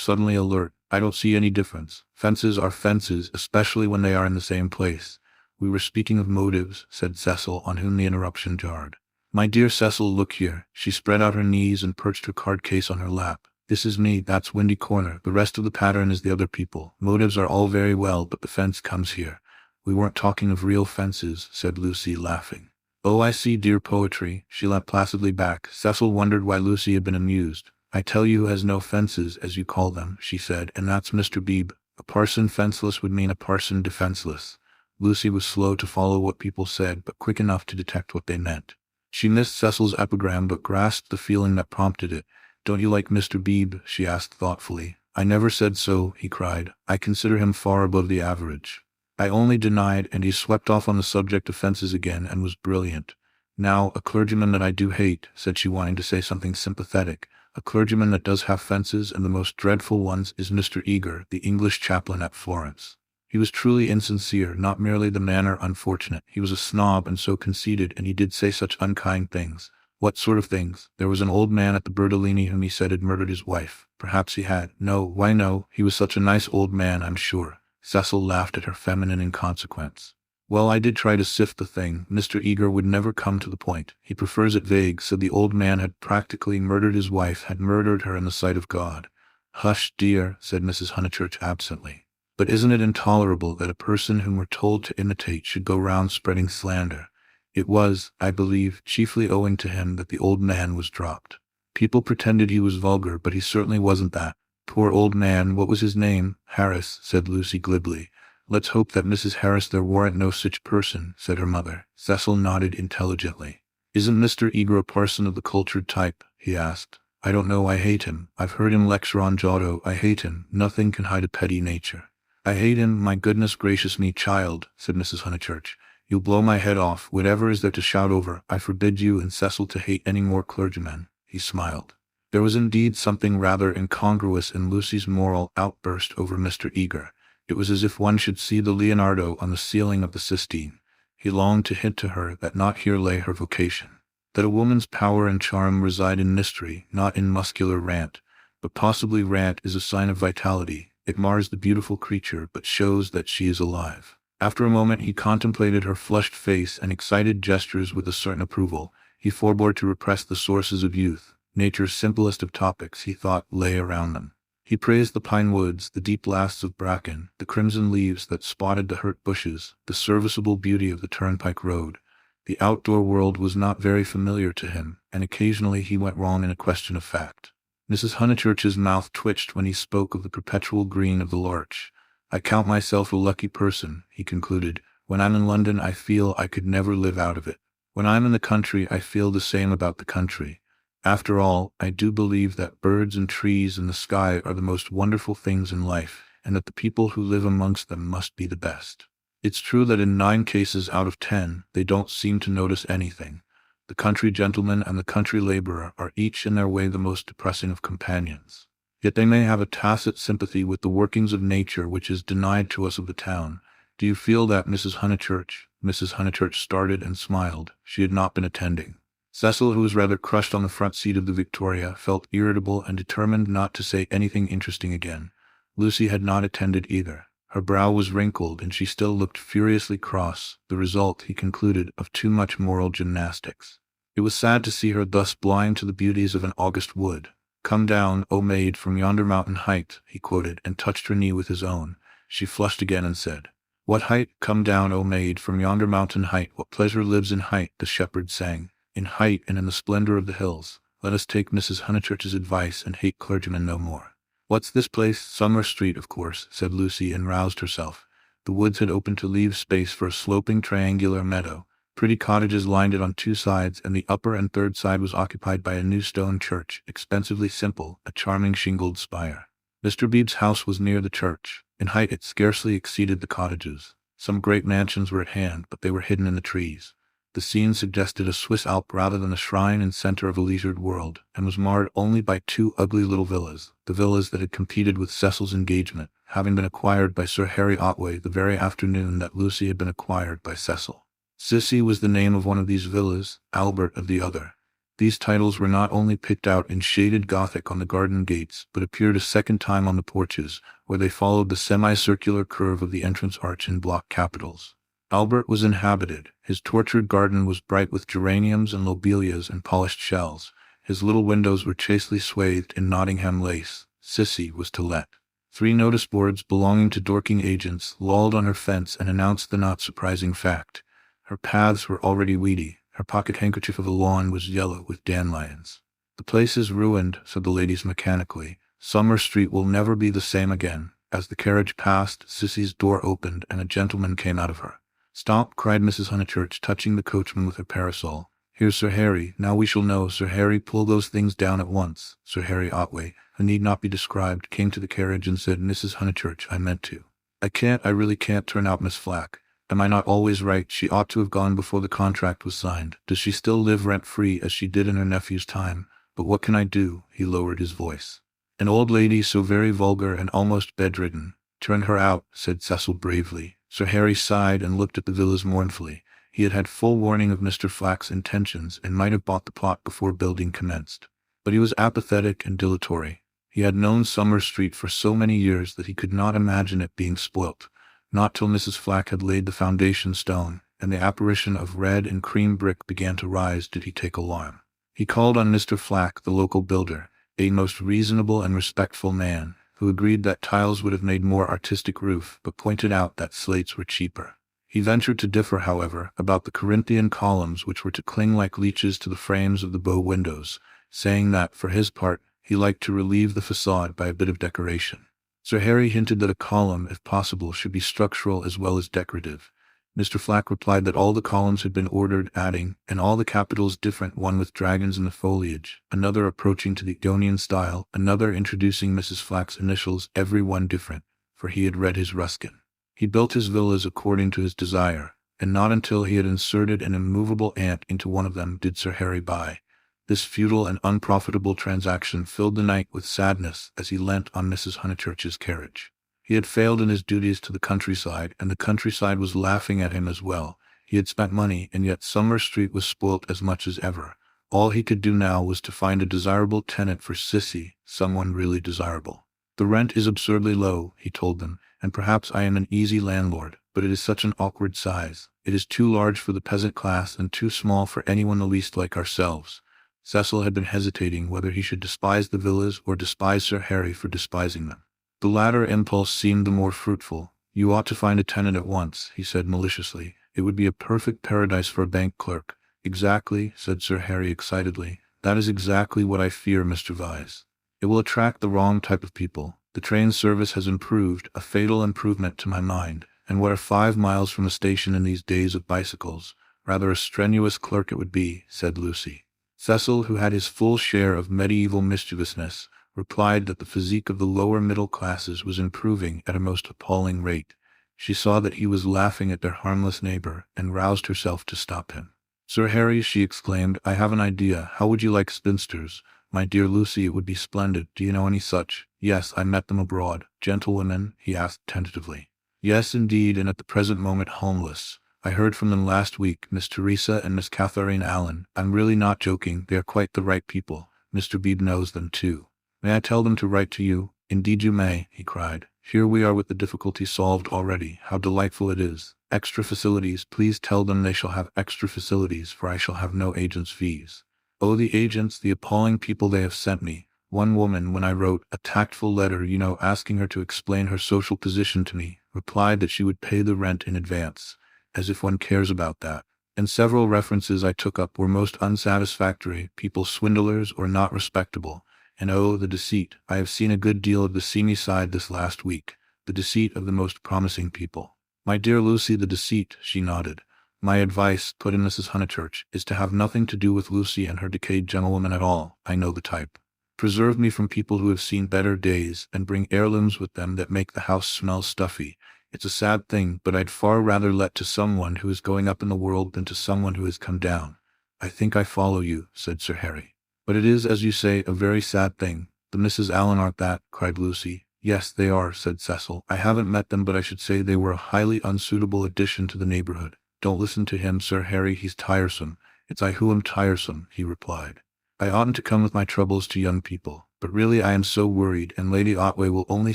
suddenly alert. I don't see any difference. Fences are fences, especially when they are in the same place. We were speaking of motives, said Cecil, on whom the interruption jarred. My dear Cecil, look here. She spread out her knees and perched her card case on her lap. This is me, that's Windy Corner. The rest of the pattern is the other people. Motives are all very well, but the fence comes here. We weren't talking of real fences, said Lucy, laughing. Oh, I see, dear poetry. She leapt placidly back. Cecil wondered why Lucy had been amused. I tell you who has no fences, as you call them, she said, and that's Mr. Beebe. A parson fenceless would mean a parson defenseless. Lucy was slow to follow what people said, but quick enough to detect what they meant. She missed Cecil's epigram, but grasped the feeling that prompted it. Don't you like Mr. Beebe? She asked thoughtfully. I never said so, he cried. I consider him far above the average. I only denied, and he swept off on the subject of fences again and was brilliant. Now, a clergyman that I do hate, said she, wanting to say something sympathetic. A clergyman that does have fences, and the most dreadful ones, is Mr. Eager, the English chaplain at Florence. He was truly insincere, not merely the manner unfortunate. He was a snob and so conceited, and he did say such unkind things. What sort of things? There was an old man at the Bertolini whom he said had murdered his wife. Perhaps he had. No, why no, he was such a nice old man, I'm sure. Cecil laughed at her feminine inconsequence. Well, I did try to sift the thing. Mr. Eager would never come to the point. He prefers it vague, said the old man had practically murdered his wife, had murdered her in the sight of God. Hush, dear, said Mrs. Honeychurch absently. But isn't it intolerable that a person whom we're told to imitate should go round spreading slander? It was, I believe, chiefly owing to him that the old man was dropped. People pretended he was vulgar, but he certainly wasn't that. Poor old man, what was his name? Harris, said Lucy glibly. Let's hope that Mrs. Harris there warn't no such person, said her mother. Cecil nodded intelligently. Isn't Mr. Eager a parson of the cultured type? He asked. I don't know, I hate him. I've heard him lecture on Giotto. I hate him. Nothing can hide a petty nature. I hate him, my goodness gracious me, child, said Mrs. Honeychurch. You'll blow my head off. Whatever is there to shout over? I forbid you and Cecil to hate any more clergymen. He smiled. There was indeed something rather incongruous in Lucy's moral outburst over Mr. Eager. It was as if one should see the Leonardo on the ceiling of the Sistine. He longed to hint to her that not here lay her vocation, that a woman's power and charm reside in mystery, not in muscular rant. But possibly rant is a sign of vitality. It mars the beautiful creature, but shows that she is alive. After a moment he contemplated her flushed face and excited gestures with a certain approval. He forbore to repress the sources of youth. Nature's simplest of topics, he thought, lay around them. He praised the pine woods, the deep lasts of bracken, the crimson leaves that spotted the hurt bushes, the serviceable beauty of the turnpike road. The outdoor world was not very familiar to him, and occasionally he went wrong in a question of fact. Mrs. Honeychurch's mouth twitched when he spoke of the perpetual green of the larch. I count myself a lucky person, he concluded. When I'm in London I feel I could never live out of it. When I'm in the country I feel the same about the country. After all, I do believe that birds and trees and the sky are the most wonderful things in life, and that the people who live amongst them must be the best. It's true that in 9 cases out of 10 they don't seem to notice anything. The country gentleman and the country laborer are each in their way the most depressing of companions. Yet they may have a tacit sympathy with the workings of nature which is denied to us of the town. Do you feel that, Mrs. Honeychurch? Mrs. Honeychurch started and smiled. She had not been attending. Cecil, who was rather crushed on the front seat of the Victoria, felt irritable and determined not to say anything interesting again. Lucy had not attended either. Her brow was wrinkled, and she still looked furiously cross, the result, he concluded, of too much moral gymnastics. It was sad to see her thus blind to the beauties of an August wood. "Come down, O maid, from yonder mountain height," he quoted, and touched her knee with his own. She flushed again and said, "What height? Come down, O maid, from yonder mountain height. What pleasure lives in height?" the shepherd sang. "In height and in the splendor of the hills. Let us take Mrs. Honeychurch's advice and hate clergymen no more." "What's this place?" "Summer Street, of course," said Lucy, and roused herself. The woods had opened to leave space for a sloping triangular meadow. Pretty cottages lined it on 2 sides, and the upper and 3rd side was occupied by a new stone church, expensively simple, a charming shingled spire. Mr. Beebe's house was near the church. In height it scarcely exceeded the cottages. Some great mansions were at hand, but they were hidden in the trees. The scene suggested a Swiss Alp rather than the shrine and center of a leisured world, and was marred only by two ugly little villas, the villas that had competed with Cecil's engagement, having been acquired by Sir Harry Otway the very afternoon that Lucy had been acquired by Cecil. Sissy was the name of one of these villas, Albert of the other. These titles were not only picked out in shaded Gothic on the garden gates, but appeared a second time on the porches, where they followed the semicircular curve of the entrance arch in block capitals. Albert was inhabited. His tortured garden was bright with geraniums and lobelias and polished shells. His little windows were chastely swathed in Nottingham lace. Sissy was to let. 3 notice boards belonging to Dorking agents lolled on her fence and announced the not surprising fact. Her paths were already weedy. Her pocket handkerchief of a lawn was yellow with dandelions. "The place is ruined," said the ladies mechanically. "Summer Street will never be the same again." As the carriage passed, Sissy's door opened and a gentleman came out of her. "Stop!" cried Mrs. Honeychurch, touching the coachman with her parasol. "Here's Sir Harry. Now we shall know. Sir Harry, pull those things down at once." Sir Harry Otway, who need not be described, came to the carriage and said, "Mrs. Honeychurch, I meant to. I really can't turn out Miss Flack. Am I not always right? She ought to have gone before the contract was signed. Does she still live rent-free as she did in her nephew's time? But what can I do?" He lowered his voice. "An old lady so very vulgar and almost bedridden." "Turn her out," said Cecil bravely. Sir Harry sighed and looked at the villas mournfully. He had had full warning of Mr. Flack's intentions and might have bought the plot before building commenced. But he was apathetic and dilatory. He had known Summer Street for so many years that he could not imagine it being spoilt. Not till Mrs. Flack had laid the foundation stone, and the apparition of red and cream brick began to rise, did he take alarm. He called on Mr. Flack, the local builder, a most reasonable and respectful man, who agreed that tiles would have made more artistic roof, but pointed out that slates were cheaper. He ventured to differ, however, about the Corinthian columns which were to cling like leeches to the frames of the bow windows, saying that, for his part, he liked to relieve the facade by a bit of decoration. Sir Harry hinted that a column, if possible, should be structural as well as decorative. Mr. Flack replied that all the columns had been ordered, adding, "and all the capitals different, one with dragons in the foliage, another approaching to the Ionian style, another introducing Mrs. Flack's initials, every one different," for he had read his Ruskin. He built his villas according to his desire, and not until he had inserted an immovable ant into one of them did Sir Harry buy. This futile and unprofitable transaction filled the knight with sadness as he leant on Mrs. Honeychurch's carriage. He had failed in his duties to the countryside, and the countryside was laughing at him as well. He had spent money, and yet Summer Street was spoilt as much as ever. All he could do now was to find a desirable tenant for Sissy, someone really desirable. "The rent is absurdly low," he told them, "and perhaps I am an easy landlord, but it is such an awkward size. It is too large for the peasant class and too small for anyone the least like ourselves." Cecil had been hesitating whether he should despise the villas or despise Sir Harry for despising them. The latter impulse seemed the more fruitful. "You ought to find a tenant at once," he said maliciously. "It would be a perfect paradise for a bank clerk." "Exactly," said Sir Harry excitedly. "That is exactly what I fear, Mr. Vyse. It will attract the wrong type of people. The train service has improved, a fatal improvement to my mind, and what are 5 miles from a station in these days of bicycles? Rather a strenuous clerk it would be," said Lucy. Cecil, who had his full share of medieval mischievousness, replied that the physique of the lower middle classes was improving at a most appalling rate. She saw that he was laughing at their harmless neighbor, and roused herself to stop him. "Sir Harry," she exclaimed, "I have an idea. How would you like spinsters?" "My dear Lucy, it would be splendid. Do you know any such?" "Yes, I met them abroad." "Gentlewomen?" he asked tentatively. "Yes, indeed, and at the present moment homeless. I heard from them last week, Miss Teresa and Miss Catherine Allen. I'm really not joking. They are quite the right people. Mr. Beebe knows them too." "May I tell them to write to you?" "Indeed you may," he cried. "Here we are with the difficulty solved already. How delightful it is. Extra facilities. Please tell them they shall have extra facilities, for I shall have no agent's fees. Oh, the agents, the appalling people they have sent me. One woman, when I wrote a tactful letter, asking her to explain her social position to me, replied that she would pay the rent in advance. As if one cares about that. And several references I took up were most unsatisfactory, people swindlers or not respectable. And oh, the deceit. I have seen a good deal of the seamy side this last week. The deceit of the most promising people." "My dear Lucy, the deceit," she nodded. "My advice," put in Mrs. Honeychurch, "is to have nothing to do with Lucy and her decayed gentlewoman at all. I know the type. Preserve me from people who have seen better days, and bring heirlooms with them that make the house smell stuffy. It's a sad thing, but I'd far rather let to someone who is going up in the world than to someone who has come down." "I think I follow you," said Sir Harry. "But it is, as you say, a very sad thing. The Misses Allen aren't that," cried Lucy. "Yes, they are," said Cecil. "I haven't met them, but I should say they were a highly unsuitable addition to the neighborhood." "Don't listen to him, Sir Harry, he's tiresome." "It's I who am tiresome," he replied. "I oughtn't to come with my troubles to young people, but really I am so worried, and Lady Otway will only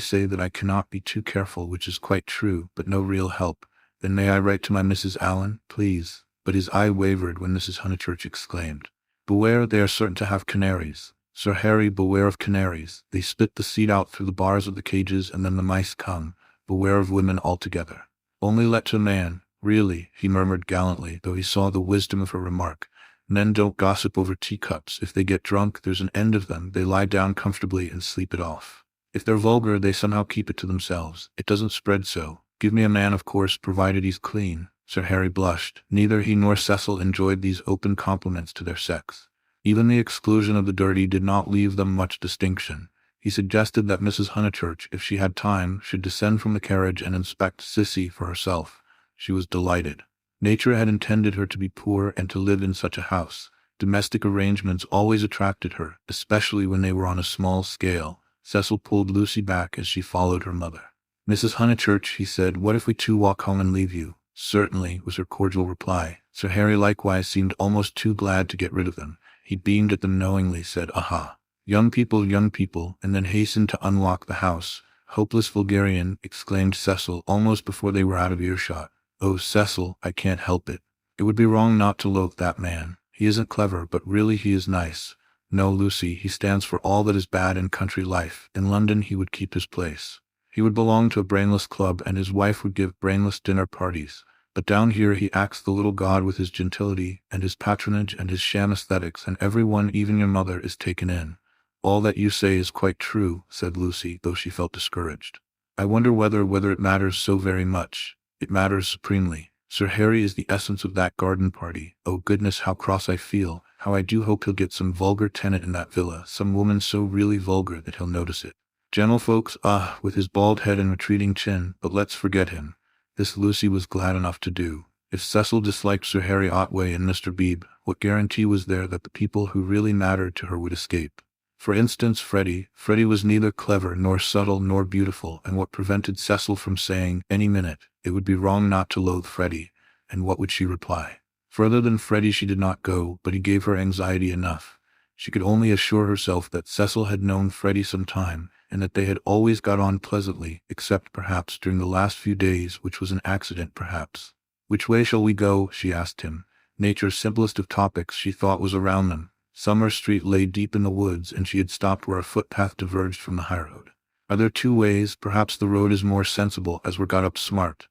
say that I cannot be too careful, which is quite true, but no real help." "Then may I write to my Mrs. Allen, please?" But his eye wavered when Mrs. Honeychurch exclaimed, "Beware, they are certain to have canaries. Sir Harry, beware of canaries. They spit the seed out through the bars of the cages, and then the mice come. Beware of women altogether." "Only let to a man, really," he murmured gallantly, though he saw the wisdom of her remark. "Men don't gossip over teacups. If they get drunk, there's an end of them. They lie down comfortably and sleep it off. If they're vulgar, they somehow keep it to themselves. It doesn't spread so. Give me a man, of course, provided he's clean." Sir Harry blushed. Neither he nor Cecil enjoyed these open compliments to their sex. Even the exclusion of the dirty did not leave them much distinction. He suggested that Mrs. Honeychurch, if she had time, should descend from the carriage and inspect Sissy for herself. She was delighted. Nature had intended her to be poor and to live in such a house. Domestic arrangements always attracted her, especially when they were on a small scale. Cecil pulled Lucy back as she followed her mother. "Mrs. Honeychurch," he said, "what if we two walk home and leave you?" "Certainly," was her cordial reply. Sir Harry likewise seemed almost too glad to get rid of them. He beamed at them knowingly, said, "Aha! Young people, and then hastened to unlock the house. "Hopeless vulgarian," exclaimed Cecil almost before they were out of earshot. "Oh, Cecil, I can't help it. It would be wrong not to loathe that man. He isn't clever, but really he is nice. No, Lucy, he stands for all that is bad in country life. In London he would keep his place. He would belong to a brainless club, and his wife would give brainless dinner parties. But down here he acts the little god with his gentility and his patronage and his sham aesthetics, and everyone, even your mother, is taken in." "All that you say is quite true," said Lucy, though she felt discouraged. "I wonder whether it matters so very much." "It matters supremely. Sir Harry is the essence of that garden party. Oh goodness, how cross I feel. How I do hope he'll get some vulgar tenant in that villa, some woman so really vulgar that he'll notice it. Gentlefolks, with his bald head and retreating chin, but let's forget him." This Lucy was glad enough to do. If Cecil disliked Sir Harry Otway and Mr. Beebe, what guarantee was there that the people who really mattered to her would escape? For instance, Freddie. Freddie was neither clever nor subtle nor beautiful, and what prevented Cecil from saying, any minute, it would be wrong not to loathe Freddie? And what would she reply? Further than Freddie she did not go, but he gave her anxiety enough. She could only assure herself that Cecil had known Freddie some time, and that they had always got on pleasantly, except perhaps during the last few days, which was an accident perhaps. "Which way shall we go?" she asked him. Nature's simplest of topics, she thought, was around them. Summer Street lay deep in the woods, and she had stopped where a footpath diverged from the highroad. "Are there two ways? Perhaps the road is more sensible, as we're got up smart."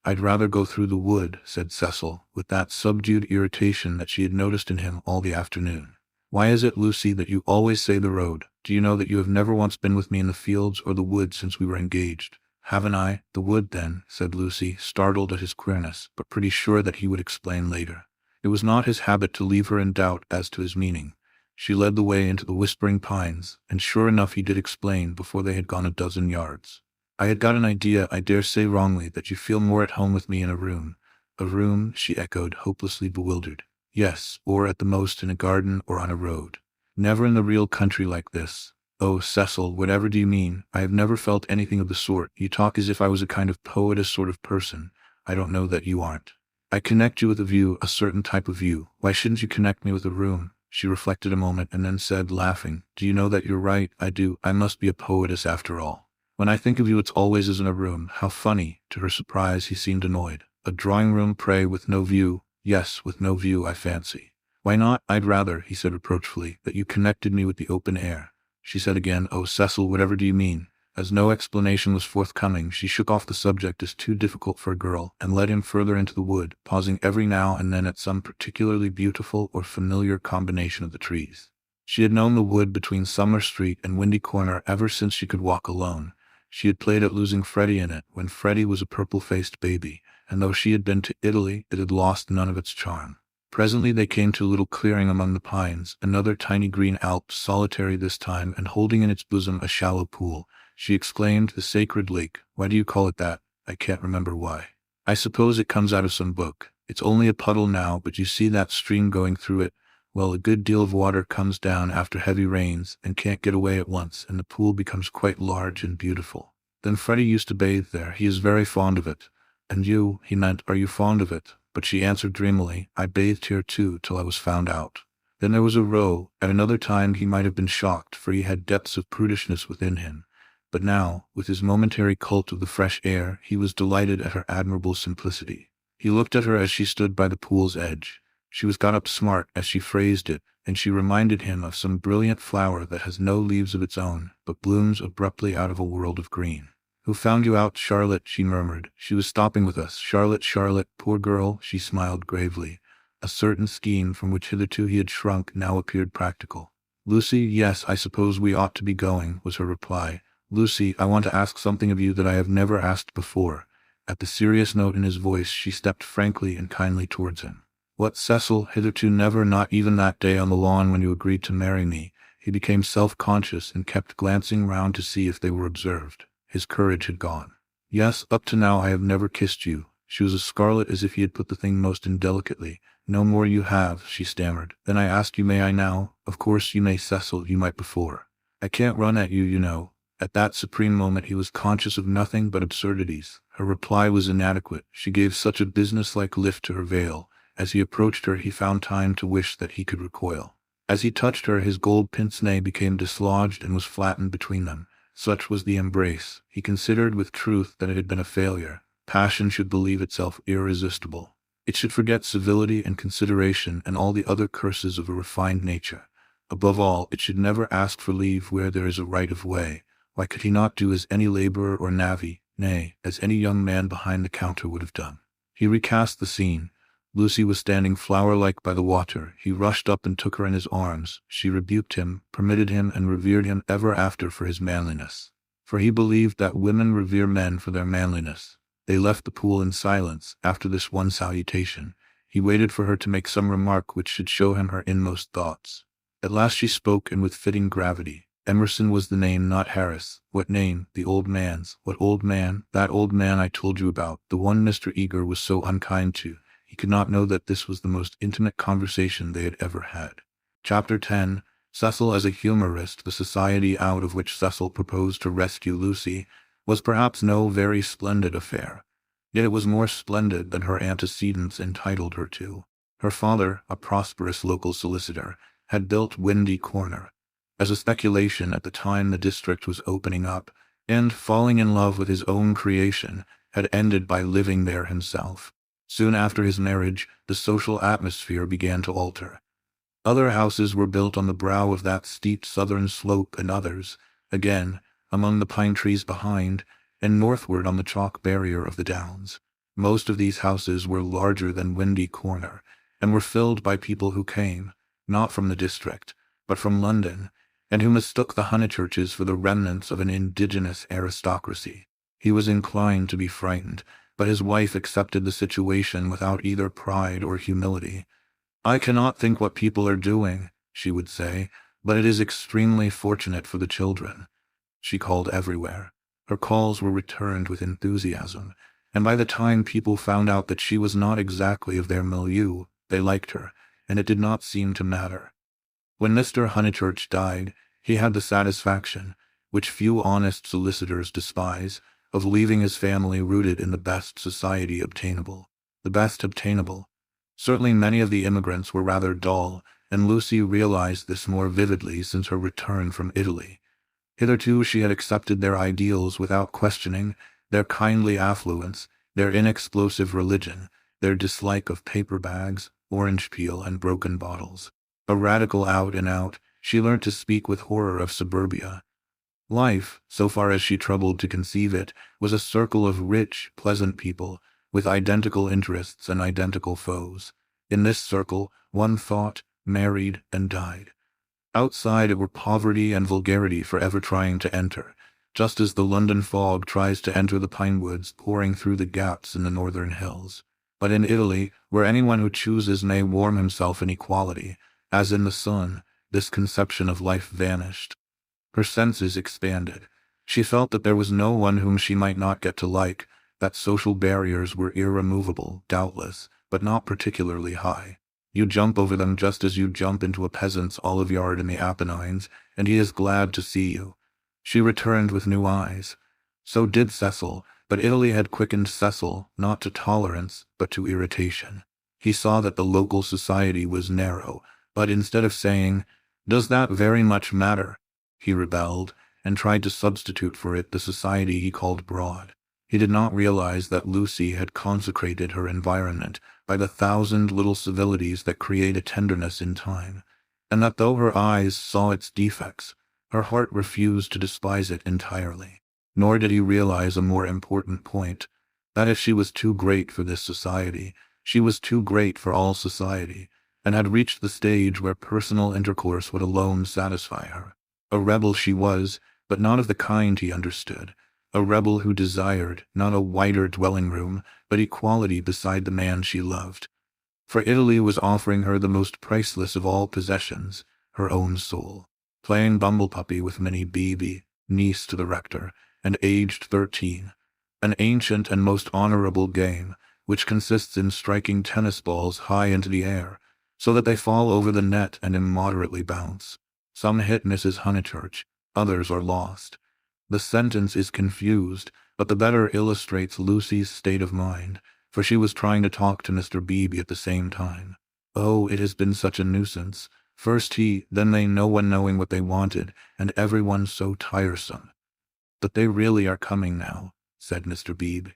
"I'd rather go through the wood," said Cecil, with that subdued irritation that she had noticed in him all the afternoon. "Why is it, Lucy, that you always say the road? Do you know that you have never once been with me in the fields or the wood since we were engaged?" "Haven't I? The wood, then," said Lucy, startled at his queerness, but pretty sure that he would explain later. It was not his habit to leave her in doubt as to his meaning. She led the way into the whispering pines, and sure enough he did explain before they had gone a dozen yards. "I had got an idea, I dare say wrongly, that you feel more at home with me in a room." "A room?" she echoed, hopelessly bewildered. "Yes, or at the most in a garden or on a road. Never in the real country like this." "Oh, Cecil, whatever do you mean? I have never felt anything of the sort. You talk as if I was a kind of poetess sort of person. I don't know that you aren't. I connect you with a view, a certain type of view. Why shouldn't you connect me with a room?" She reflected a moment and then said, laughing, "Do you know that you're right? I do. I must be a poetess after all. When I think of you, it's always as in a room. How funny." To her surprise, he seemed annoyed. "A drawing room, pray, with no view?" "Yes, with no view, I fancy." "Why not? I'd rather," he said reproachfully, "that you connected me with the open air." She said again, "Oh, Cecil, whatever do you mean?" As no explanation was forthcoming, she shook off the subject as too difficult for a girl, and led him further into the wood, pausing every now and then at some particularly beautiful or familiar combination of the trees. She had known the wood between Summer Street and Windy Corner ever since she could walk alone. She had played at losing Freddie in it, when Freddie was a purple-faced baby, and though she had been to Italy, it had lost none of its charm. Presently they came to a little clearing among the pines, another tiny green alp, solitary this time, and holding in its bosom a shallow pool. She exclaimed, "The sacred lake! Why do you call it that?" I can't remember why. I suppose it comes out of some book. It's only a puddle now, but you see that stream going through it? Well, a good deal of water comes down after heavy rains and can't get away at once, and the pool becomes quite large and beautiful. Then Freddie used to bathe there. He is very fond of it. And you, he meant, are you fond of it? But she answered dreamily, I bathed here too, till I was found out. Then there was a row. At another time he might have been shocked, for he had depths of prudishness within him. But now, with his momentary cult of the fresh air, he was delighted at her admirable simplicity. He looked at her as she stood by the pool's edge. She was got up smart, as she phrased it, and she reminded him of some brilliant flower that has no leaves of its own, but blooms abruptly out of a world of green. Who found you out, Charlotte? She murmured. She was stopping with us. Charlotte, Charlotte, poor girl, she smiled gravely. A certain scheme from which hitherto he had shrunk now appeared practical. Lucy, yes, I suppose we ought to be going, was her reply. Lucy, I want to ask something of you that I have never asked before. At the serious note in his voice she stepped frankly and kindly towards him. What, Cecil? Hitherto never, not even that day on the lawn when you agreed to marry me. He became self-conscious and kept glancing round to see if they were observed. His courage had gone. Yes, up to now I have never kissed you. She was as scarlet as if he had put the thing most indelicately. No more you have, she stammered. Then I ask you, may I now? Of course you may, Cecil, you might before. I can't run at you, you know. At that supreme moment he was conscious of nothing but absurdities. Her reply was inadequate. She gave such a businesslike lift to her veil. As he approached her he found time to wish that he could recoil. As he touched her his gold pince-nez became dislodged and was flattened between them. Such was the embrace. He considered with truth that it had been a failure. Passion should believe itself irresistible. It should forget civility and consideration and all the other curses of a refined nature. Above all, it should never ask for leave where there is a right of way. Why could he not do as any laborer or navvy, nay, as any young man behind the counter would have done? He recast the scene. Lucy was standing flower-like by the water. He rushed up and took her in his arms. She rebuked him, permitted him, and revered him ever after for his manliness. For he believed that women revere men for their manliness. They left the pool in silence. After this one salutation, he waited for her to make some remark which should show him her inmost thoughts. At last she spoke, and with fitting gravity. Emerson was the name, not Harris. What name? The old man's. What old man? That old man I told you about, the one Mr. Eager was so unkind to. He could not know that this was the most intimate conversation they had ever had. Chapter 10. Cecil as a humorist. The society out of which Cecil proposed to rescue Lucy was perhaps no very splendid affair. Yet it was more splendid than her antecedents entitled her to. Her father, a prosperous local solicitor, had built Windy Corner as a speculation at the time the district was opening up, and, falling in love with his own creation, had ended by living there himself. Soon after his marriage, the social atmosphere began to alter. Other houses were built on the brow of that steep southern slope, and others, again, among the pine trees behind, and northward on the chalk barrier of the downs. Most of these houses were larger than Windy Corner, and were filled by people who came, not from the district, but from London, and who mistook the Honeychurches for the remnants of an indigenous aristocracy. He was inclined to be frightened, but his wife accepted the situation without either pride or humility. I cannot think what people are doing, she would say, but it is extremely fortunate for the children. She called everywhere. Her calls were returned with enthusiasm, and by the time people found out that she was not exactly of their milieu, they liked her, and it did not seem to matter. When Mr. Honeychurch died, he had the satisfaction, which few honest solicitors despise, of leaving his family rooted in the best society obtainable. The best obtainable. Certainly many of the immigrants were rather dull, and Lucy realized this more vividly since her return from Italy. Hitherto she had accepted their ideals without questioning, their kindly affluence, their inexplosive religion, their dislike of paper bags, orange peel, and broken bottles. A radical out and out, she learnt to speak with horror of suburbia. Life, so far as she troubled to conceive it, was a circle of rich, pleasant people, with identical interests and identical foes. In this circle, one thought, married, and died. Outside it were poverty and vulgarity forever trying to enter, just as the London fog tries to enter the pine woods pouring through the gaps in the northern hills. But in Italy, where anyone who chooses may warm himself in equality, as in the sun, this conception of life vanished. Her senses expanded. She felt that there was no one whom she might not get to like, that social barriers were irremovable, doubtless, but not particularly high. You jump over them just as you jump into a peasant's olive yard in the Apennines, and he is glad to see you. She returned with new eyes. So did Cecil, but Italy had quickened Cecil, not to tolerance, but to irritation. He saw that the local society was narrow, but instead of saying, "Does that very much matter?" he rebelled, and tried to substitute for it the society he called broad. He did not realize that Lucy had consecrated her environment by the 1,000 little civilities that create a tenderness in time, and that though her eyes saw its defects, her heart refused to despise it entirely. Nor did he realize a more important point, that if she was too great for this society, she was too great for all society, and had reached the stage where personal intercourse would alone satisfy her. A rebel she was, but not of the kind he understood. A rebel who desired, not a wider dwelling room, but equality beside the man she loved. For Italy was offering her the most priceless of all possessions, her own soul. Playing bumble-puppy with Minnie Beebe, niece to the rector, and aged 13. An ancient and most honorable game, which consists in striking tennis balls high into the air, so that they fall over the net and immoderately bounce. Some hit Mrs. Honeychurch, others are lost. The sentence is confused, but the better illustrates Lucy's state of mind, for she was trying to talk to Mr. Beebe at the same time. Oh, it has been such a nuisance. First he, then they, no one knowing what they wanted, and everyone so tiresome. But they really are coming now, said Mr. Beebe.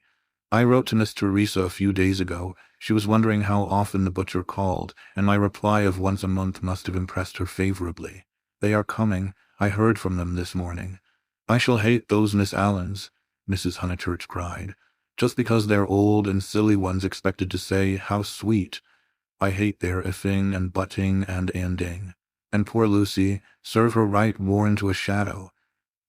I wrote to Miss Teresa a few days ago. She was wondering how often the butcher called, and my reply of once a month must have impressed her favorably. They are coming. I heard from them this morning. I shall hate those Miss Allens, Mrs. Honeychurch cried, just because they're old and silly ones expected to say, how sweet. I hate their ifing and butting and anding. And poor Lucy, serve her right, worn to a shadow.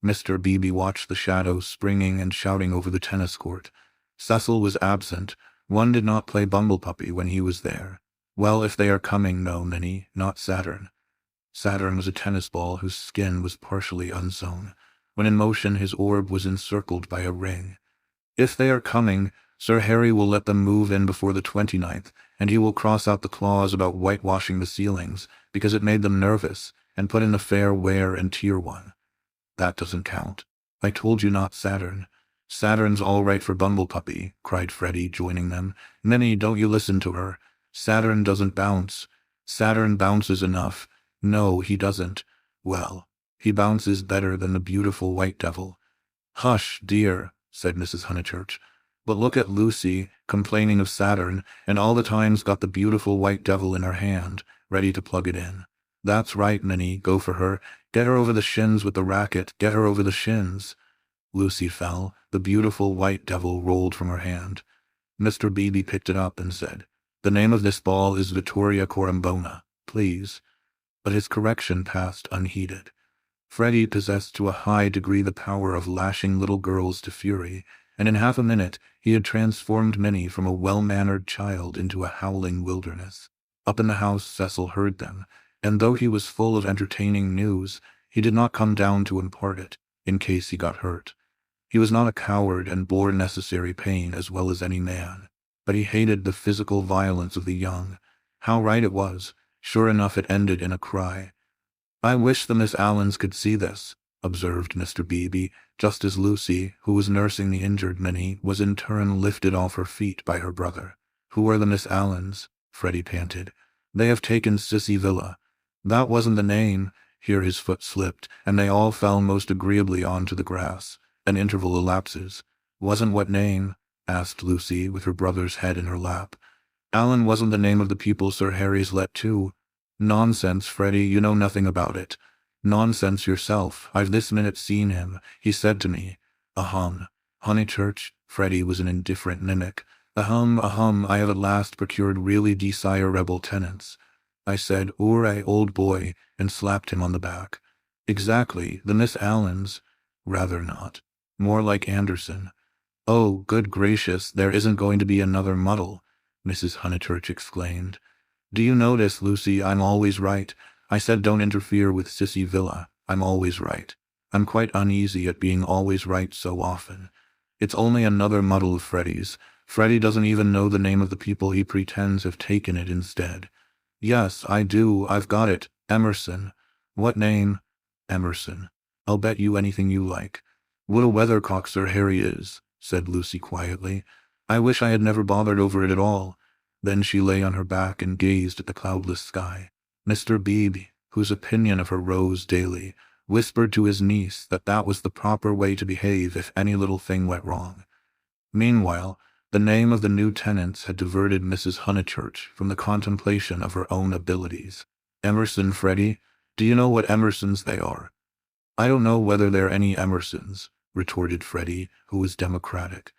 Mr. Beebe watched the shadow springing and shouting over the tennis court. Cecil was absent. One did not play bumble-puppy when he was there. Well, if they are coming, no, Minnie, not Saturn. Saturn was a tennis ball whose skin was partially unsewn. When in motion, his orb was encircled by a ring. If they are coming, Sir Harry will let them move in before the 29th, and he will cross out the clause about whitewashing the ceilings, because it made them nervous, and put in a fair wear and tier one. That doesn't count. I told you not Saturn. Saturn's all right for bumble-puppy, cried Freddie, joining them. Minnie, don't you listen to her. Saturn doesn't bounce. Saturn bounces enough. No, he doesn't. Well, he bounces better than the beautiful white devil. Hush, dear, said Mrs. Honeychurch. But look at Lucy, complaining of Saturn, and all the time's got the beautiful white devil in her hand, ready to plug it in. That's right, Minnie, go for her. Get her over the shins with the racket, get her over the shins. Lucy fell. The beautiful white devil rolled from her hand. Mr. Beebe picked it up and said, The name of this ball is Vittoria Corombona, please. But his correction passed unheeded. Freddie possessed to a high degree the power of lashing little girls to fury, and in half a minute he had transformed Minnie from a well-mannered child into a howling wilderness. Up in the house Cecil heard them, and though he was full of entertaining news, he did not come down to impart it, in case he got hurt. He was not a coward and bore necessary pain as well as any man, but he hated the physical violence of the young. How right it was! Sure enough it ended in a cry. I wish the Miss Allens could see this, observed Mr. Beebe, just as Lucy, who was nursing the injured Minnie, was in turn lifted off her feet by her brother. Who are the Miss Allens? Freddie panted. They have taken Sissy Villa. That wasn't the name. Here his foot slipped, and they all fell most agreeably onto the grass. An interval elapses. Wasn't what name? Asked Lucy, with her brother's head in her lap. Allen wasn't the name of the people Sir Harry's let to. Nonsense, Freddie, you know nothing about it. Nonsense yourself. I've this minute seen him. He said to me, Ahum. Honeychurch, Freddie was an indifferent mimic. Ahum, I have at last procured really desirable tenants. I said, Hooray, old boy, and slapped him on the back. Exactly, the Miss Allens. Rather not. More like Anderson. Oh, good gracious, there isn't going to be another muddle, Mrs. Honeychurch exclaimed. Do you notice, Lucy, I'm always right. I said don't interfere with Sissy Villa. I'm always right. I'm quite uneasy at being always right so often. It's only another muddle of Freddy's. Freddy doesn't even know the name of the people he pretends have taken it instead. Yes, I do. I've got it. Emerson. What name? Emerson. I'll bet you anything you like. What a weathercock Harry is, said Lucy quietly. I wish I had never bothered over it at all. Then she lay on her back and gazed at the cloudless sky. Mr. Beebe, whose opinion of her rose daily, whispered to his niece that that was the proper way to behave if any little thing went wrong. Meanwhile, the name of the new tenants had diverted Mrs. Honeychurch from the contemplation of her own abilities. Emerson, Freddy? Do you know what Emersons they are? I don't know whether there are any Emersons, retorted Freddy, who was democratic.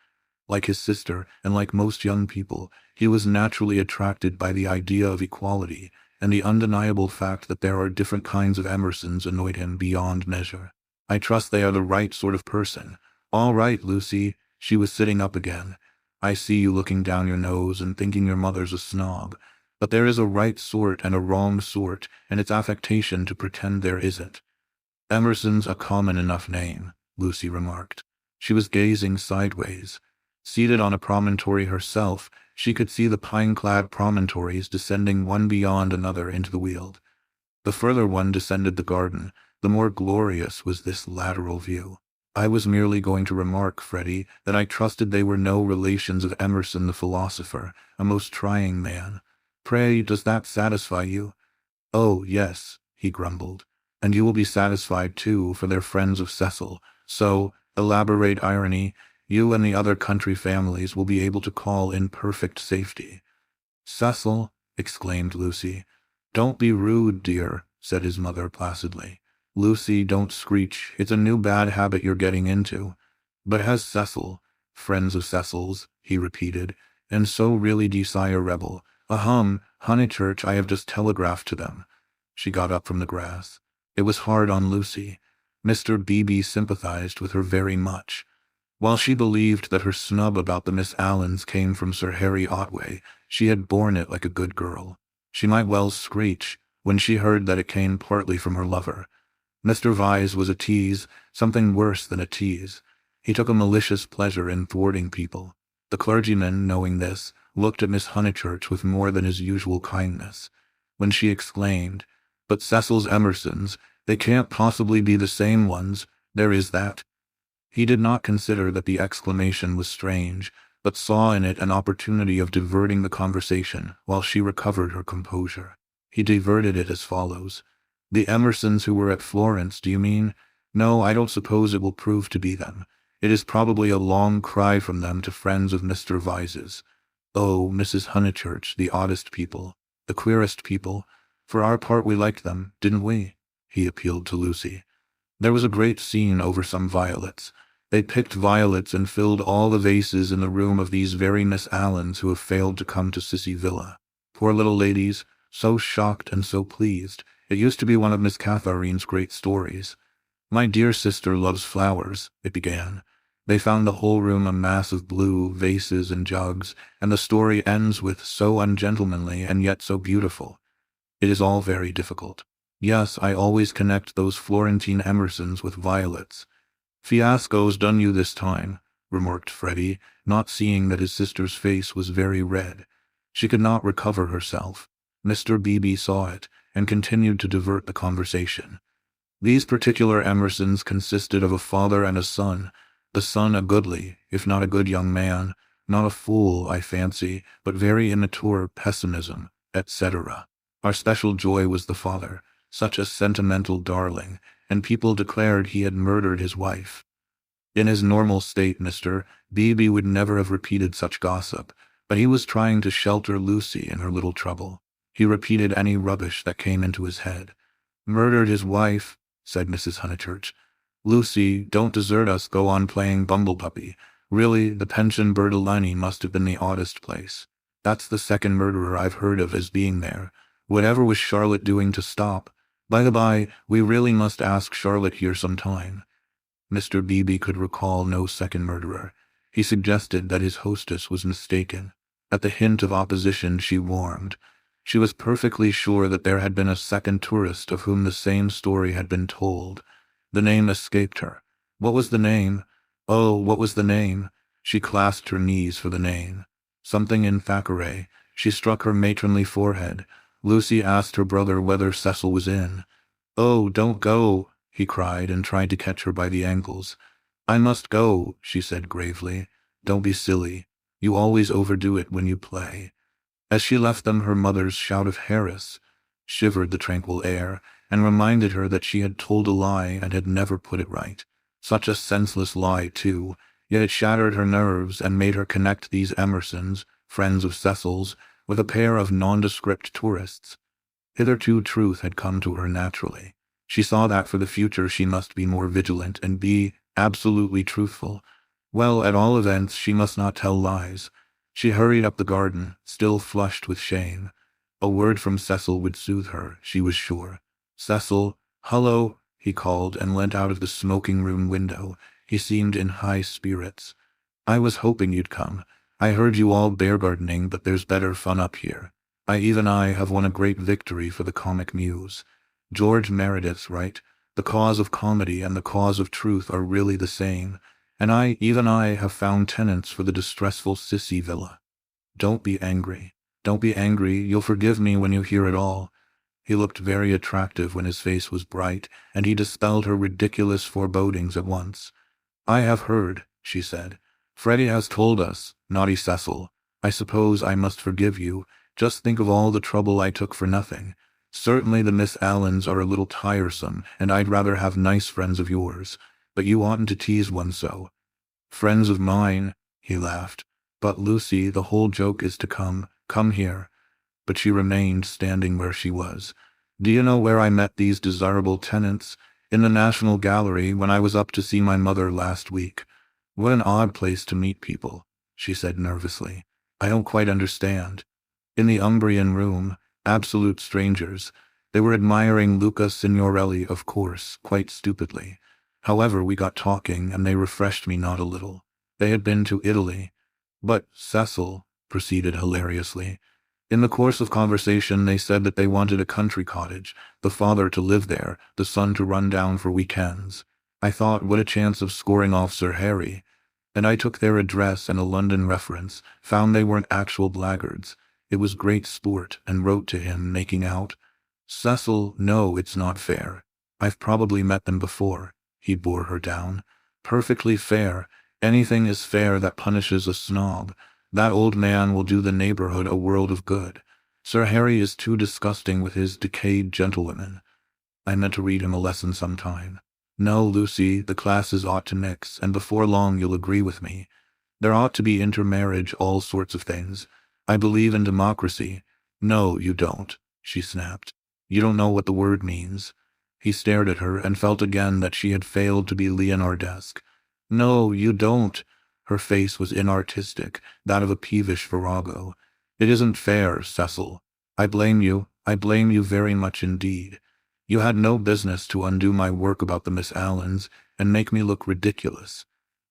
Like his sister, and like most young people, he was naturally attracted by the idea of equality, and the undeniable fact that there are different kinds of Emersons annoyed him beyond measure. I trust they are the right sort of person. All right, Lucy. She was sitting up again. I see you looking down your nose and thinking your mother's a snob. But there is a right sort and a wrong sort, and it's affectation to pretend there isn't. Emerson's a common enough name, Lucy remarked. She was gazing sideways. Seated on a promontory herself, she could see the pine-clad promontories descending one beyond another into the Weald. The further one descended the garden, the more glorious was this lateral view. I was merely going to remark, Freddy, that I trusted they were no relations of Emerson the philosopher, a most trying man. Pray, does that satisfy you? Oh, yes, he grumbled. And you will be satisfied, too, for they're friends of Cecil. So, elaborate irony, you and the other country families will be able to call in perfect safety. Cecil, exclaimed Lucy. Don't be rude, dear, said his mother placidly. Lucy, don't screech. It's a new bad habit you're getting into. But has Cecil, friends of Cecil's, he repeated, and so really desire rebel. Honeychurch, I have just telegraphed to them. She got up from the grass. It was hard on Lucy. Mr. Beebe sympathized with her very much. While she believed that her snub about the Miss Allens came from Sir Harry Otway, she had borne it like a good girl. She might well screech when she heard that it came partly from her lover. Mr. Vyse was a tease, something worse than a tease. He took a malicious pleasure in thwarting people. The clergyman, knowing this, looked at Miss Honeychurch with more than his usual kindness. When she exclaimed, "But Cecil's Emersons, they can't possibly be the same ones, there is that." He did not consider that the exclamation was strange, but saw in it an opportunity of diverting the conversation while she recovered her composure. He diverted it as follows. "The Emersons who were at Florence, do you mean? No, I don't suppose it will prove to be them. It is probably a long cry from them to friends of Mr. Vyse's. Oh, Mrs. Honeychurch, the oddest people, the queerest people. For our part we liked them, didn't we?" He appealed to Lucy. There was a great scene over some violets. They picked violets and filled all the vases in the room of these very Miss Allens who have failed to come to Sissy Villa. Poor little ladies, so shocked and so pleased. It used to be one of Miss Catharine's great stories. "My dear sister loves flowers," it began. They found the whole room a mass of blue vases and jugs, and the story ends with "so ungentlemanly and yet so beautiful." It is all very difficult. Yes, I always connect those Florentine Emersons with violets. "Fiasco's done you this time," remarked Freddy, not seeing that his sister's face was very red. She could not recover herself. Mr. Beebe saw it, and continued to divert the conversation. These particular Emersons consisted of a father and a son, the son a goodly, if not a good young man, not a fool, I fancy, but very immature pessimism, etc. Our special joy was the father, such a sentimental darling, and people declared he had murdered his wife. In his normal state, Mr. Beebe would never have repeated such gossip, but he was trying to shelter Lucy in her little trouble. He repeated any rubbish that came into his head. "Murdered his wife," said Mrs. Honeychurch. "Lucy, don't desert us, go on playing bumble-puppy. Really, the pension Bertolini must have been the oddest place. That's the second murderer I've heard of as being there. Whatever was Charlotte doing to stop? By the by, we really must ask Charlotte here some time." Mr. Beebe could recall no second murderer. He suggested that his hostess was mistaken. At the hint of opposition she warmed. She was perfectly sure that there had been a second tourist of whom the same story had been told. The name escaped her. What was the name? Oh, what was the name? She clasped her knees for the name. Something in Thackeray. She struck her matronly forehead. Lucy asked her brother whether Cecil was in. Oh, don't go, he cried and tried to catch her by the ankles. I must go, she said gravely. Don't be silly. You always overdo it when you play. As she left them, her mother's shout of Harris shivered the tranquil air and reminded her that she had told a lie and had never put it right. Such a senseless lie, too, yet it shattered her nerves and made her connect these Emersons, friends of Cecil's, with a pair of nondescript tourists. Hitherto truth had come to her naturally. She saw that for the future she must be more vigilant and be absolutely truthful. Well, at all events, she must not tell lies. She hurried up the garden, still flushed with shame. A word from Cecil would soothe her, she was sure. Cecil, hullo, he called and leant out of the smoking room window. He seemed in high spirits. I was hoping you'd come. I heard you all bear gardening, but there's better fun up here. I have won a great victory for the comic muse. George Meredith's right. The cause of comedy and the cause of truth are really the same. And I have found tenants for the distressful sissy villa. Don't be angry. Don't be angry. You'll forgive me when you hear it all. He looked very attractive when his face was bright, and he dispelled her ridiculous forebodings at once. I have heard, she said. Freddie has told us, naughty Cecil. I suppose I must forgive you. Just think of all the trouble I took for nothing. Certainly the Miss Allens are a little tiresome, and I'd rather have nice friends of yours. But you oughtn't to tease one so. Friends of mine, he laughed. But Lucy, the whole joke is to come here. But she remained standing where she was. Do you know where I met these desirable tenants? In the National Gallery when I was up to see my mother last week. What an odd place to meet people, she said nervously. I don't quite understand. In the Umbrian room, absolute strangers. They were admiring Luca Signorelli, of course, quite stupidly. However, we got talking, and they refreshed me not a little. They had been to Italy. But Cecil proceeded hilariously. In the course of conversation, they said that they wanted a country cottage, the father to live there, the son to run down for weekends. I thought, what a chance of scoring off Sir Harry. And I took their address and a London reference, found they weren't actual blackguards. It was great sport, and wrote to him, making out. Cecil, no, it's not fair. I've probably met them before. He bore her down. Perfectly fair. Anything is fair that punishes a snob. That old man will do the neighborhood a world of good. Sir Harry is too disgusting with his decayed gentlewomen. I meant to read him a lesson sometime. No, Lucy, the classes ought to mix, and before long you'll agree with me. There ought to be intermarriage, all sorts of things. I believe in democracy. No, you don't, she snapped. You don't know what the word means. He stared at her and felt again that she had failed to be Leonardesque. No, you don't. Her face was inartistic, that of a peevish virago. It isn't fair, Cecil. I blame you very much indeed. You had no business to undo my work about the Miss Allens and make me look ridiculous.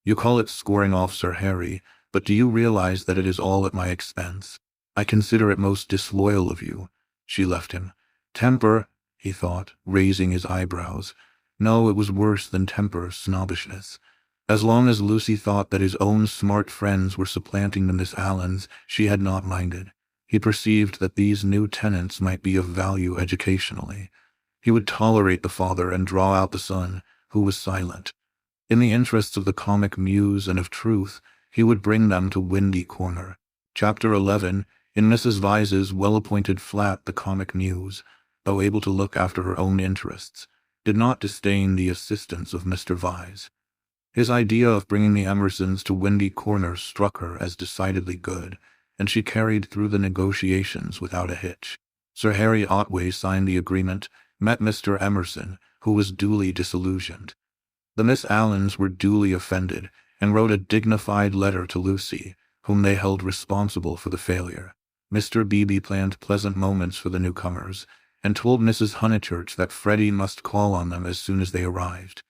You call it scoring off Sir Harry, but do you realize that it is all at my expense? I consider it most disloyal of you. She left him. Temper, he thought, raising his eyebrows. No, it was worse than temper, snobbishness. As long as Lucy thought that his own smart friends were supplanting the Miss Allens, she had not minded. He perceived that these new tenants might be of value educationally. He would tolerate the father and draw out the son, who was silent. In the interests of the comic muse and of truth, he would bring them to Windy Corner. Chapter 11. In Mrs. Vyse's well-appointed flat, the comic muse, though able to look after her own interests, did not disdain the assistance of Mr. Vyse. His idea of bringing the Emersons to Windy Corner struck her as decidedly good, and she carried through the negotiations without a hitch. Sir Harry Otway signed the agreement, met Mr. Emerson, who was duly disillusioned. The Miss Allens were duly offended, and wrote a dignified letter to Lucy, whom they held responsible for the failure. Mr. Beebe planned pleasant moments for the newcomers, and told Mrs. Honeychurch that Freddie must call on them as soon as they arrived.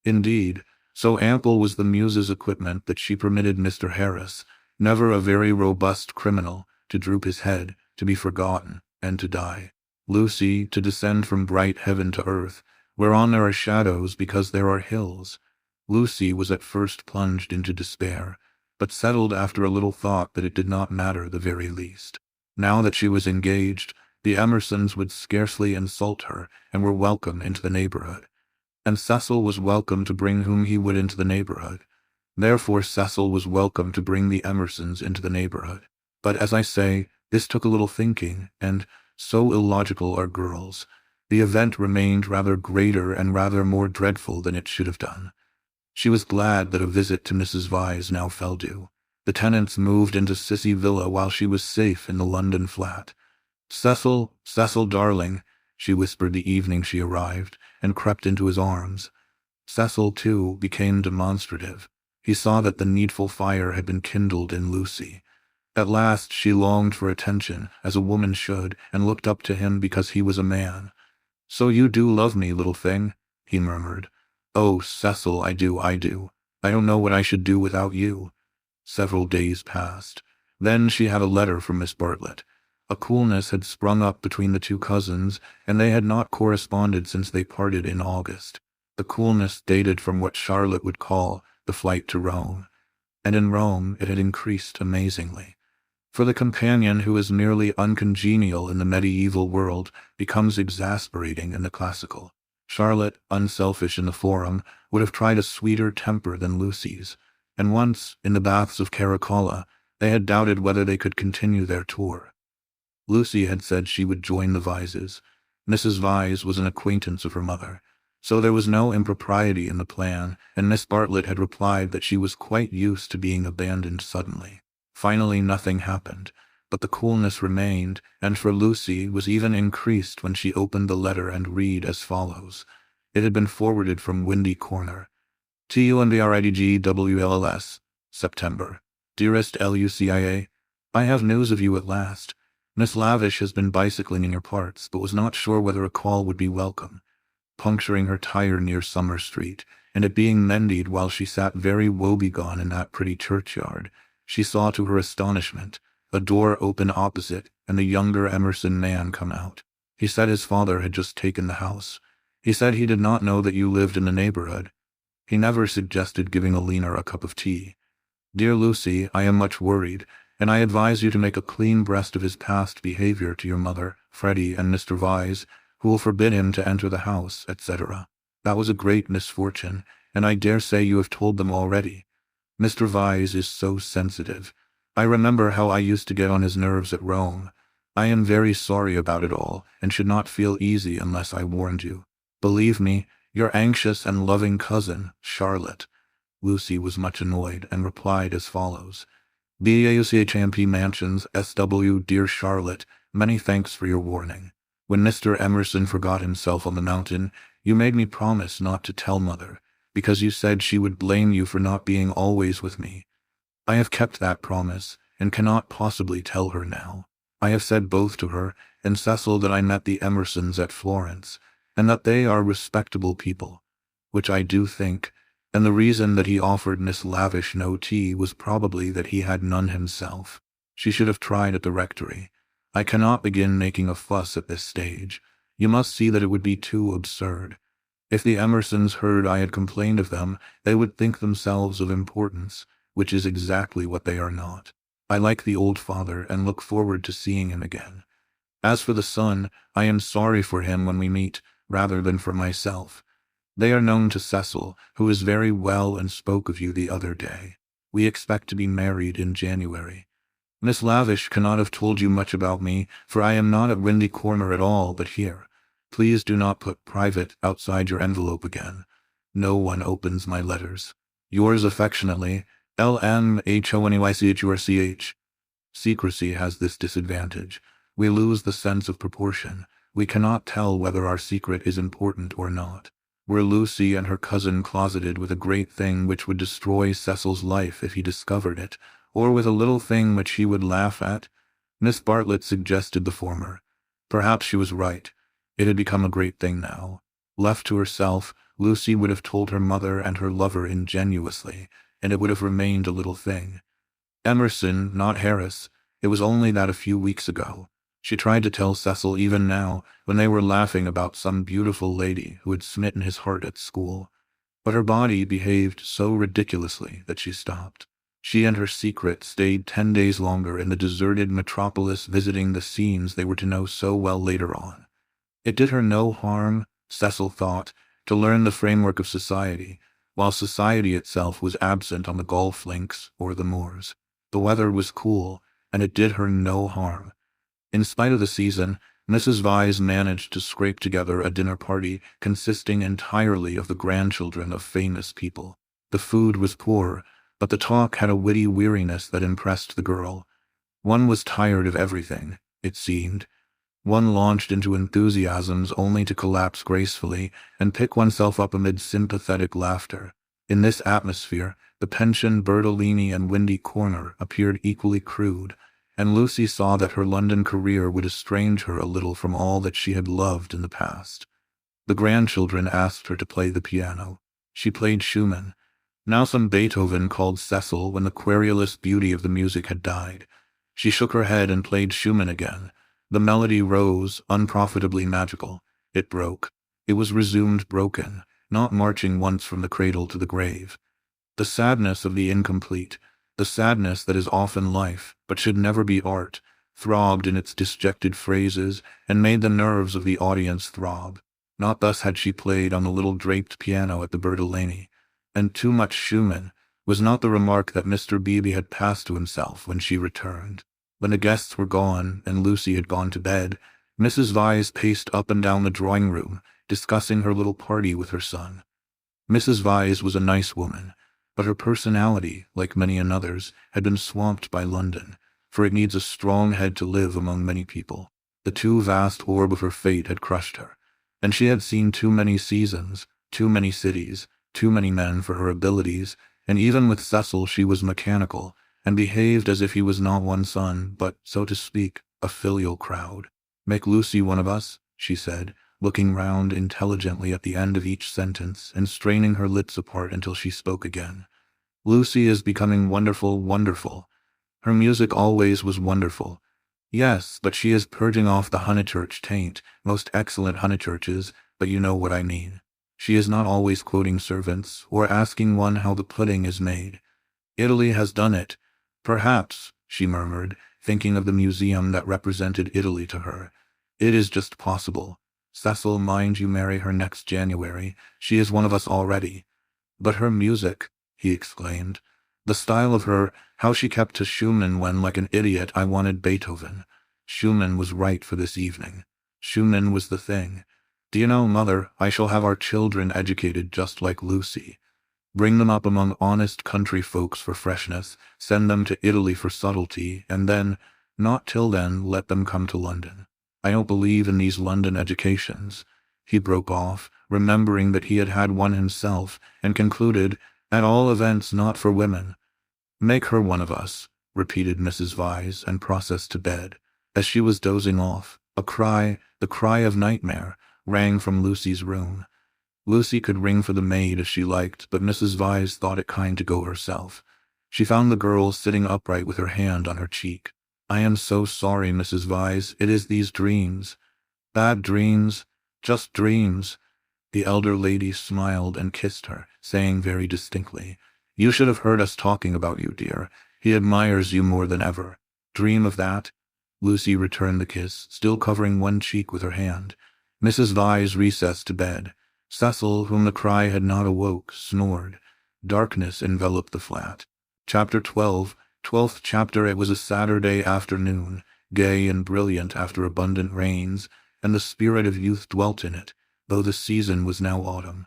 Indeed, so ample was the muse's equipment that she permitted Mr. Harris, never a very robust criminal, to droop his head, to be forgotten, and to die. Lucy, to descend from bright heaven to earth, whereon there are shadows because there are hills. Lucy was at first plunged into despair, but settled after a little thought that it did not matter the very least. Now that she was engaged, the Emersons would scarcely insult her and were welcome into the neighborhood. And Cecil was welcome to bring whom he would into the neighborhood. Therefore Cecil was welcome to bring the Emersons into the neighborhood. But as I say, this took a little thinking, and, so illogical are girls, the event remained rather greater and rather more dreadful than it should have done. She was glad that a visit to Mrs. Vyse now fell due. The tenants moved into Sissy Villa while she was safe in the London flat. "Cecil, Cecil, darling," she whispered the evening she arrived, and crept into his arms. Cecil, too, became demonstrative. He saw that the needful fire had been kindled in Lucy. At last she longed for attention, as a woman should, and looked up to him because he was a man. "So you do love me, little thing?" he murmured. "Oh, Cecil, I do. I don't know what I should do without you." Several days passed. Then she had a letter from Miss Bartlett. A coolness had sprung up between the two cousins, and they had not corresponded since they parted in August. The coolness dated from what Charlotte would call the flight to Rome, and in Rome it had increased amazingly. For the companion who is merely uncongenial in the medieval world becomes exasperating in the classical. Charlotte, unselfish in the forum, would have tried a sweeter temper than Lucy's, and once, in the baths of Caracalla, they had doubted whether they could continue their tour. Lucy had said she would join the Vyses. Mrs. Vyse was an acquaintance of her mother, so there was no impropriety in the plan, and Miss Bartlett had replied that she was quite used to being abandoned suddenly. Finally nothing happened, but the coolness remained, and for Lucy was even increased when she opened the letter and read as follows. It had been forwarded from Windy Corner. TUNDRIDGWLLS, September. Dearest Lucia, I have news of you at last. Miss Lavish has been bicycling in your parts, but was not sure whether a call would be welcome. Puncturing her tire near Summer Street, and it being mended while she sat very woebegone in that pretty churchyard, she saw to her astonishment a door open opposite and the younger Emerson man come out. He said his father had just taken the house. He said he did not know that you lived in the neighborhood. He never suggested giving Alina a cup of tea. Dear Lucy, I am much worried, and I advise you to make a clean breast of his past behavior to your mother, Freddie, and Mr. Vyse, who will forbid him to enter the house, etc. That was a great misfortune, and I dare say you have told them already. Mr. Vyse is so sensitive. I remember how I used to get on his nerves at Rome. I am very sorry about it all, and should not feel easy unless I warned you. Believe me, your anxious and loving cousin, Charlotte. Lucy was much annoyed, and replied as follows. BAUCHMP Mansions, SW, Dear Charlotte, many thanks for your warning. When Mr. Emerson forgot himself on the mountain, you made me promise not to tell Mother, because you said she would blame you for not being always with me. I have kept that promise, and cannot possibly tell her now. I have said both to her and Cecil that I met the Emersons at Florence, and that they are respectable people, which I do think, and the reason that he offered Miss Lavish no tea was probably that he had none himself. She should have tried at the rectory. I cannot begin making a fuss at this stage. You must see that it would be too absurd. If the Emersons heard I had complained of them, they would think themselves of importance, which is exactly what they are not. I like the old father and look forward to seeing him again. As for the son, I am sorry for him when we meet, rather than for myself. They are known to Cecil, who is very well and spoke of you the other day. We expect to be married in January. Miss Lavish cannot have told you much about me, for I am not at Windy Corner at all, but here. Please do not put private outside your envelope again. No one opens my letters. Yours affectionately, LMHONEYCHURCH. Secrecy has this disadvantage. We lose the sense of proportion. We cannot tell whether our secret is important or not. Were Lucy and her cousin closeted with a great thing which would destroy Cecil's life if he discovered it, or with a little thing which he would laugh at? Miss Bartlett suggested the former. Perhaps she was right. It had become a great thing now. Left to herself, Lucy would have told her mother and her lover ingenuously, and it would have remained a little thing. Emerson, not Harris. It was only that a few weeks ago. She tried to tell Cecil even now, when they were laughing about some beautiful lady who had smitten his heart at school. But her body behaved so ridiculously that she stopped. She and her secret stayed 10 days longer in the deserted metropolis, visiting the scenes they were to know so well later on. It did her no harm, Cecil thought, to learn the framework of society, while society itself was absent on the golf links or the moors. The weather was cool, and it did her no harm. In spite of the season, Mrs. Vyse managed to scrape together a dinner party consisting entirely of the grandchildren of famous people. The food was poor, but the talk had a witty weariness that impressed the girl. One was tired of everything, it seemed. One launched into enthusiasms only to collapse gracefully and pick oneself up amid sympathetic laughter. In this atmosphere, the pension Bertolini and Windy Corner appeared equally crude, and Lucy saw that her London career would estrange her a little from all that she had loved in the past. The grandchildren asked her to play the piano. She played Schumann. Now some Beethoven, called Cecil when the querulous beauty of the music had died. She shook her head and played Schumann again. The melody rose, unprofitably magical. It broke. It was resumed broken, not marching once from the cradle to the grave. The sadness of the incomplete, the sadness that is often life, but should never be art, throbbed in its disjected phrases and made the nerves of the audience throb. Not thus had she played on the little draped piano at the Bertolini. And too much Schumann was not the remark that Mr. Beebe had passed to himself when she returned. When the guests were gone and Lucy had gone to bed, Mrs. Vyse paced up and down the drawing-room, discussing her little party with her son. Mrs. Vyse was a nice woman, but her personality, like many another's, had been swamped by London, for it needs a strong head to live among many people. The too vast orb of her fate had crushed her, and she had seen too many seasons, too many cities, too many men for her abilities, and even with Cecil she was mechanical, and behaved as if he was not one son, but, so to speak, a filial crowd. "Make Lucy one of us," she said, looking round intelligently at the end of each sentence and straining her lips apart until she spoke again. "Lucy is becoming wonderful, wonderful. Her music always was wonderful. Yes, but she is purging off the Honeychurch taint, most excellent Honeychurches, but you know what I mean. She is not always quoting servants, or asking one how the pudding is made. Italy has done it. Perhaps," she murmured, thinking of the museum that represented Italy to her. "It is just possible. Cecil, mind you marry her next January. She is one of us already." "But her music," he exclaimed. "The style of her, how she kept to Schumann when, like an idiot, I wanted Beethoven. Schumann was right for this evening. Schumann was the thing. Do you know, Mother, I shall have our children educated just like Lucy. Bring them up among honest country folks for freshness, send them to Italy for subtlety, and then, not till then, let them come to London. I don't believe in these London educations." He broke off, remembering that he had had one himself, and concluded, "At all events not for women." "Make her one of us," repeated Mrs. Vyse, and processed to bed. As she was dozing off, a cry, the cry of nightmare, rang from Lucy's room. Lucy could ring for the maid as she liked, but Mrs. Vyse thought it kind to go herself. She found the girl sitting upright with her hand on her cheek. "I am so sorry, Mrs. Vyse. It is these dreams." "Bad dreams. Just dreams." The elder lady smiled and kissed her, saying very distinctly, "You should have heard us talking about you, dear. He admires you more than ever. Dream of that?" Lucy returned the kiss, still covering one cheek with her hand. Mrs. Vyse recessed to bed. Cecil, whom the cry had not awoke, snored. Darkness enveloped the flat. Chapter 12, 12th chapter. It was a Saturday afternoon, gay and brilliant after abundant rains, and the spirit of youth dwelt in it, though the season was now autumn.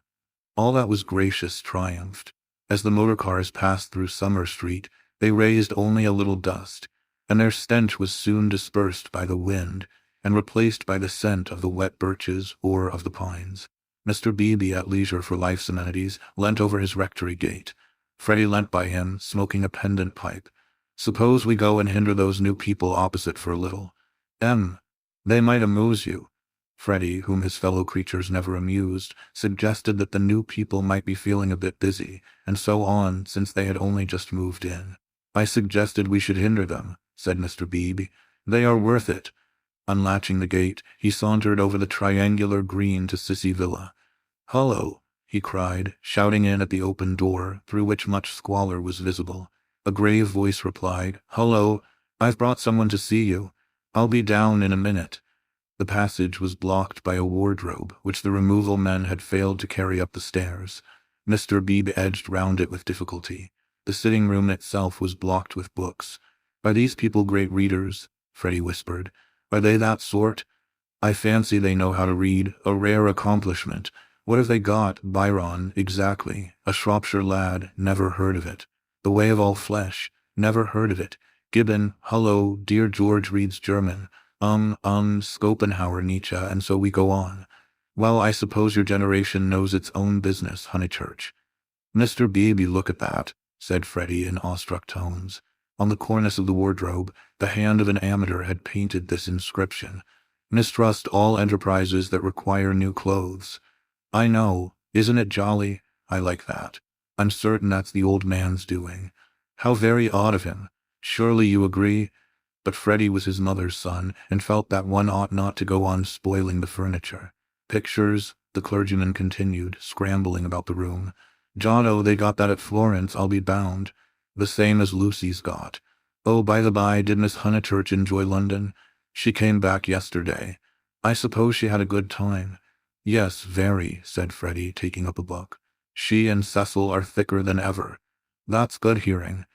All that was gracious triumphed. As the motor cars passed through Summer Street, they raised only a little dust, and their stench was soon dispersed by the wind, and replaced by the scent of the wet birches or of the pines. Mr. Beebe, at leisure for life's amenities, leant over his rectory gate. Freddie leant by him, smoking a pendant pipe. "Suppose we go and hinder those new people opposite for a little. They might amuse you." Freddie, whom his fellow creatures never amused, suggested that the new people might be feeling a bit busy, and so on, since they had only just moved in. "I suggested we should hinder them," said Mr. Beebe. "They are worth it." Unlatching the gate, he sauntered over the triangular green to Sissy Villa. "Hullo, he cried, shouting in at the open door, through which much squalor was visible. A grave voice replied, "Hullo, I've brought someone to see you. I'll be down in a minute." The passage was blocked by a wardrobe, which the removal men had failed to carry up the stairs. Mr. Beebe edged round it with difficulty. The sitting room itself was blocked with books. "Are these people great readers?" Freddie whispered. "Are they that sort? I fancy they know how to read, a rare accomplishment. What have they got? Byron, exactly. A Shropshire lad, never heard of it. The Way of All Flesh, never heard of it. Gibbon, hullo, dear George reads German. Schopenhauer, Nietzsche, and so we go on. Well, I suppose your generation knows its own business, Honeychurch." "Mr. Beebe, look at that," said Freddie in awestruck tones. On the cornice of the wardrobe, the hand of an amateur had painted this inscription: "Mistrust all enterprises that require new clothes." "I know. Isn't it jolly? I like that. I'm certain that's the old man's doing. How very odd of him. Surely you agree?" But Freddie was his mother's son, and felt that one ought not to go on spoiling the furniture. "Pictures," the clergyman continued, scrambling about the room. "Johnno, they got that at Florence, I'll be bound. The same as Lucy's got. Oh, by the by, did Miss Honeychurch enjoy London? She came back yesterday. I suppose she had a good time." "Yes, very," said Freddie, taking up a book. "She and Cecil are thicker than ever." "That's good hearing.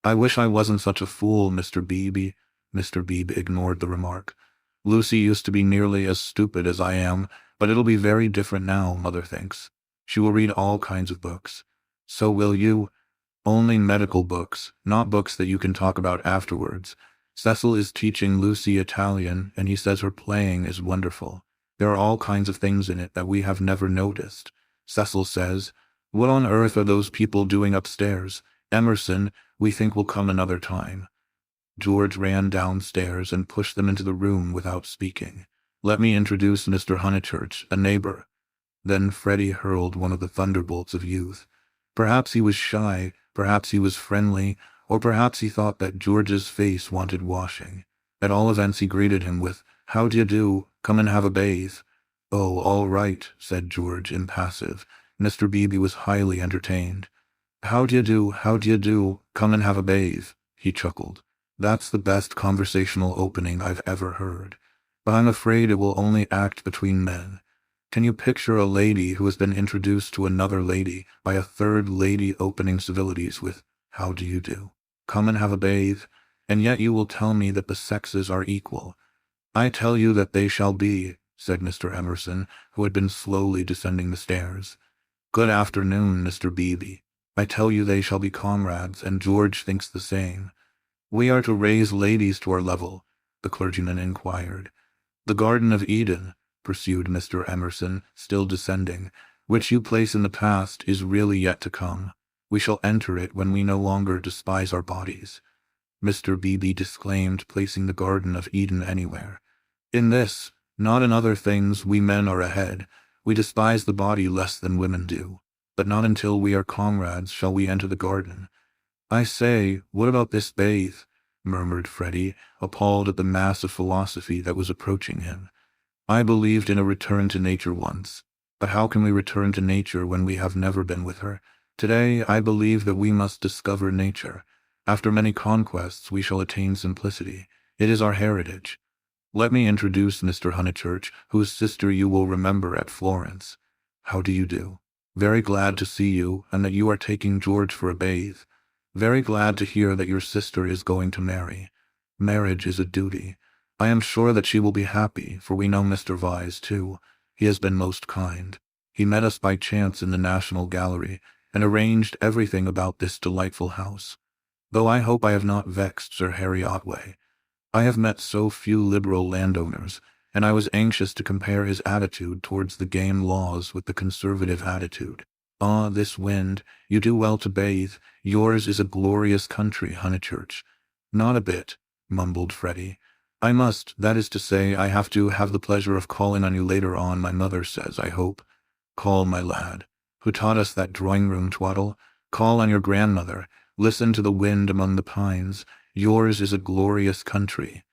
I wish I wasn't such a fool, Mr. Beebe." Mr. Beebe ignored the remark. "Lucy used to be nearly as stupid as I am, but it'll be very different now, Mother thinks. She will read all kinds of books." "So will you?" "Only medical books, not books that you can talk about afterwards. Cecil is teaching Lucy Italian, and he says her playing is wonderful. There are all kinds of things in it that we have never noticed. Cecil says, 'What on earth are those people doing upstairs? Emerson, we think will come another time.'" George ran downstairs and pushed them into the room without speaking. "Let me introduce Mr. Honeychurch, a neighbor." Then Freddie hurled one of the thunderbolts of youth. Perhaps he was shy, perhaps he was friendly, or perhaps he thought that George's face wanted washing. At all events he greeted him with, "How d'ye do? Come and have a bathe." "Oh, all right," said George, impassive. Mr. Beebe was highly entertained. How d'ye do, come and have a bathe," he chuckled. "That's the best conversational opening I've ever heard. But I'm afraid it will only act between men. Can you picture a lady who has been introduced to another lady by a third lady opening civilities with, 'How do you do? Come and have a bathe,' and yet you will tell me that the sexes are equal?" "I tell you that they shall be," said Mr. Emerson, who had been slowly descending the stairs. "Good afternoon, Mr. Beebe. I tell you they shall be comrades, and George thinks the same." "We are to raise ladies to our level?" the clergyman inquired. "The Garden of Eden," pursued Mr. Emerson, still descending, "which you place in the past, is really yet to come. We shall enter it when we no longer despise our bodies." Mr. Beebe disclaimed placing the Garden of Eden anywhere. "In this, not in other things, we men are ahead. We despise the body less than women do. But not until we are comrades shall we enter the garden." "I say, what about this bathe?" murmured Freddie, appalled at the mass of philosophy that was approaching him. "I believed in a return to nature once. But how can we return to nature when we have never been with her? Today I believe that we must discover nature. After many conquests we shall attain simplicity. It is our heritage. Let me introduce Mr. Honeychurch, whose sister you will remember at Florence. How do you do? Very glad to see you, and that you are taking George for a bathe. Very glad to hear that your sister is going to marry. Marriage is a duty. I am sure that she will be happy, for we know Mr. Vyse too. He has been most kind. He met us by chance in the National Gallery, and arranged everything about this delightful house. Though I hope I have not vexed Sir Harry Otway. I have met so few liberal landowners, and I was anxious to compare his attitude towards the game laws with the conservative attitude. Ah, this wind, you do well to bathe. Yours is a glorious country, Honeychurch." "Not a bit," mumbled Freddie. "I must, that is to say, I have to have the pleasure of calling on you later on, my mother says, I hope." "Call, my lad. Who taught us that drawing-room twaddle? Call on your grandmother. Listen to the wind among the pines. Yours is a glorious country."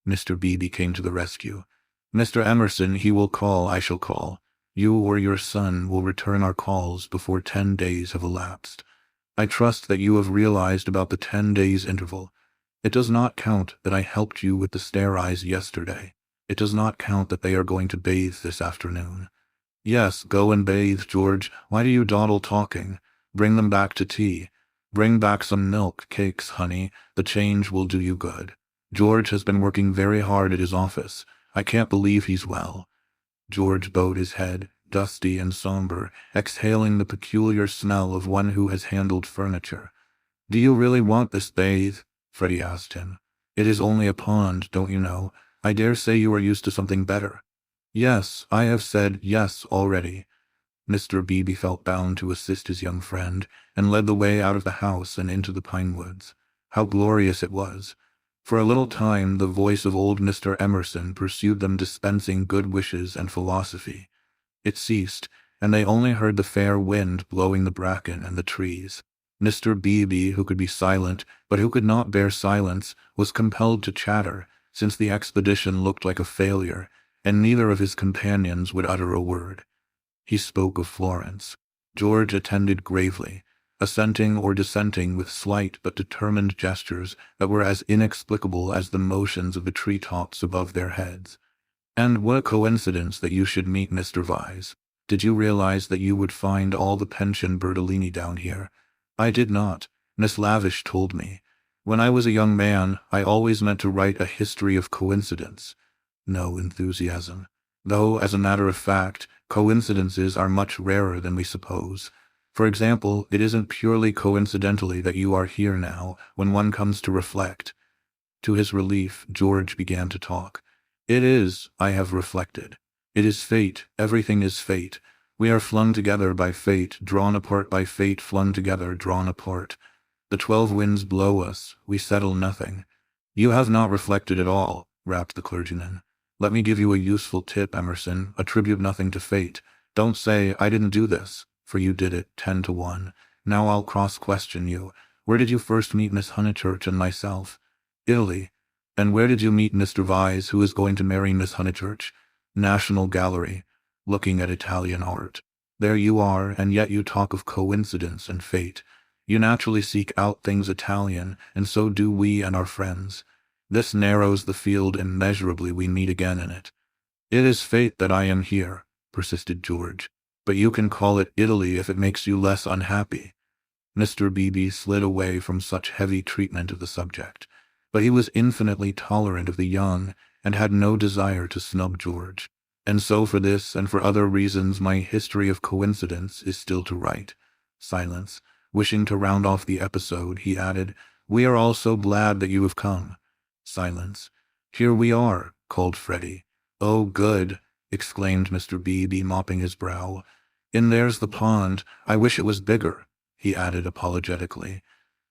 Mr. Beebe came to the rescue. "Mr. Emerson, he will call, I shall call. You or your son will return our calls before 10 days have elapsed. I trust that you have realized about the 10 days interval. It does not count that I helped you with the stair eyes yesterday. It does not count that they are going to bathe this afternoon. Yes, go and bathe, George. Why do you dawdle talking? Bring them back to tea. Bring back some milk, cakes, honey. The change will do you good. George has been working very hard at his office. I can't believe he's well. George bowed his head, dusty and somber, exhaling the peculiar smell of one who has handled furniture. Do you really want this bathe? Freddie asked him. It is only a pond, don't you know? I dare say you are used to something better. Yes, I have said yes already. Mr. Beebe felt bound to assist his young friend, and led the way out of the house and into the pine woods. How glorious it was! For a little time the voice of old Mr. Emerson pursued them, dispensing good wishes and philosophy. It ceased, and they only heard the fair wind blowing the bracken and the trees. Mr. Beebe, who could be silent, but who could not bear silence, was compelled to chatter, since the expedition looked like a failure, and neither of his companions would utter a word. He spoke of Florence. George attended gravely, assenting or dissenting with slight but determined gestures that were as inexplicable as the motions of the tree-tops above their heads. And what a coincidence that you should meet Mr. Vyse. Did you realize that you would find all the pension Bertolini down here? I did not. Miss Lavish told me. When I was a young man, I always meant to write a history of coincidence. No enthusiasm. Though, as a matter of fact, coincidences are much rarer than we suppose. For example, it isn't purely coincidentally that you are here now, when one comes to reflect. To his relief, George began to talk. It is, I have reflected. It is fate. Everything is fate. We are flung together by fate, drawn apart by fate, flung together, drawn apart. The 12 winds blow us. We settle nothing. You have not reflected at all, rapped the clergyman. Let me give you a useful tip, Emerson. Attribute nothing to fate. Don't say, I didn't do this, for you did it, 10 to 1. Now I'll cross-question you. Where did you first meet Miss Honeychurch and myself? Italy. And where did you meet Mr. Vyse, who is going to marry Miss Honeychurch? National Gallery. Looking at Italian art. There you are, and yet you talk of coincidence and fate. You naturally seek out things Italian, and so do we and our friends. This narrows the field immeasurably. We meet again in it. It is fate that I am here, persisted George. But you can call it Italy if it makes you less unhappy. Mr. Beebe slid away from such heavy treatment of the subject, but he was infinitely tolerant of the young and had no desire to snub George. And so for this and for other reasons my history of coincidence is still to write. Silence. Wishing to round off the episode, he added, We are all so glad that you have come. Silence. Here we are, called Freddie. Oh, good, exclaimed Mr. Beebe, mopping his brow. In there's the pond. I wish it was bigger, he added apologetically.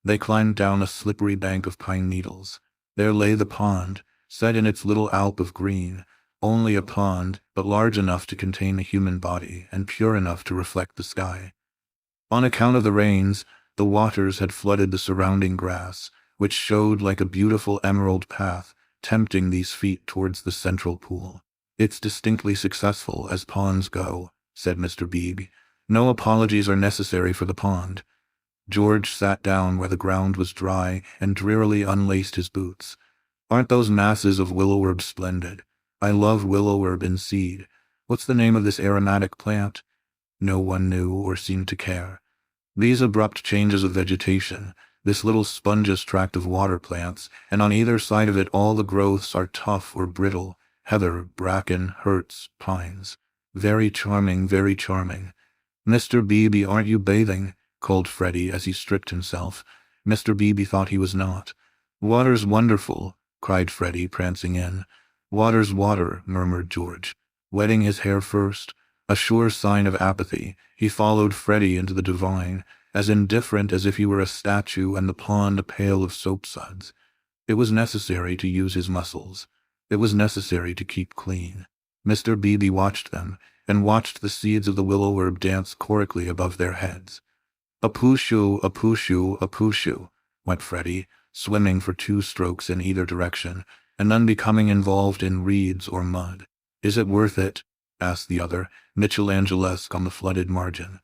They climbed down a slippery bank of pine needles. There lay the pond, set in its little alp of green. Only a pond, but large enough to contain a human body and pure enough to reflect the sky. On account of the rains, the waters had flooded the surrounding grass, which showed like a beautiful emerald path, tempting these feet towards the central pool. It's distinctly successful as ponds go, said Mr. Beebe. No apologies are necessary for the pond. George sat down where the ground was dry and drearily unlaced his boots. Aren't those masses of willow herb splendid? I love willow herb in seed. What's the name of this aromatic plant? No one knew or seemed to care. These abrupt changes of vegetation, this little spongeous tract of water plants, and on either side of it all the growths are tough or brittle, heather, bracken, hurts, pines. Very charming, very charming. Mr. Beebe, aren't you bathing? Called Freddie as he stripped himself. Mr. Beebe thought he was not. Water's wonderful, cried Freddie, prancing in. Water's water, murmured George. Wetting his hair first, a sure sign of apathy, he followed Freddie into the divine, as indifferent as if he were a statue and the pond a pail of soapsuds. It was necessary to use his muscles. It was necessary to keep clean. Mr. Beebe watched them, and watched the seeds of the willow herb dance chorically above their heads. A pushu, a pushu, a pushu, went Freddie, swimming for 2 strokes in either direction, and then becoming involved in reeds or mud. Is it worth it? asked the other, Michelangelesque on the flooded margin.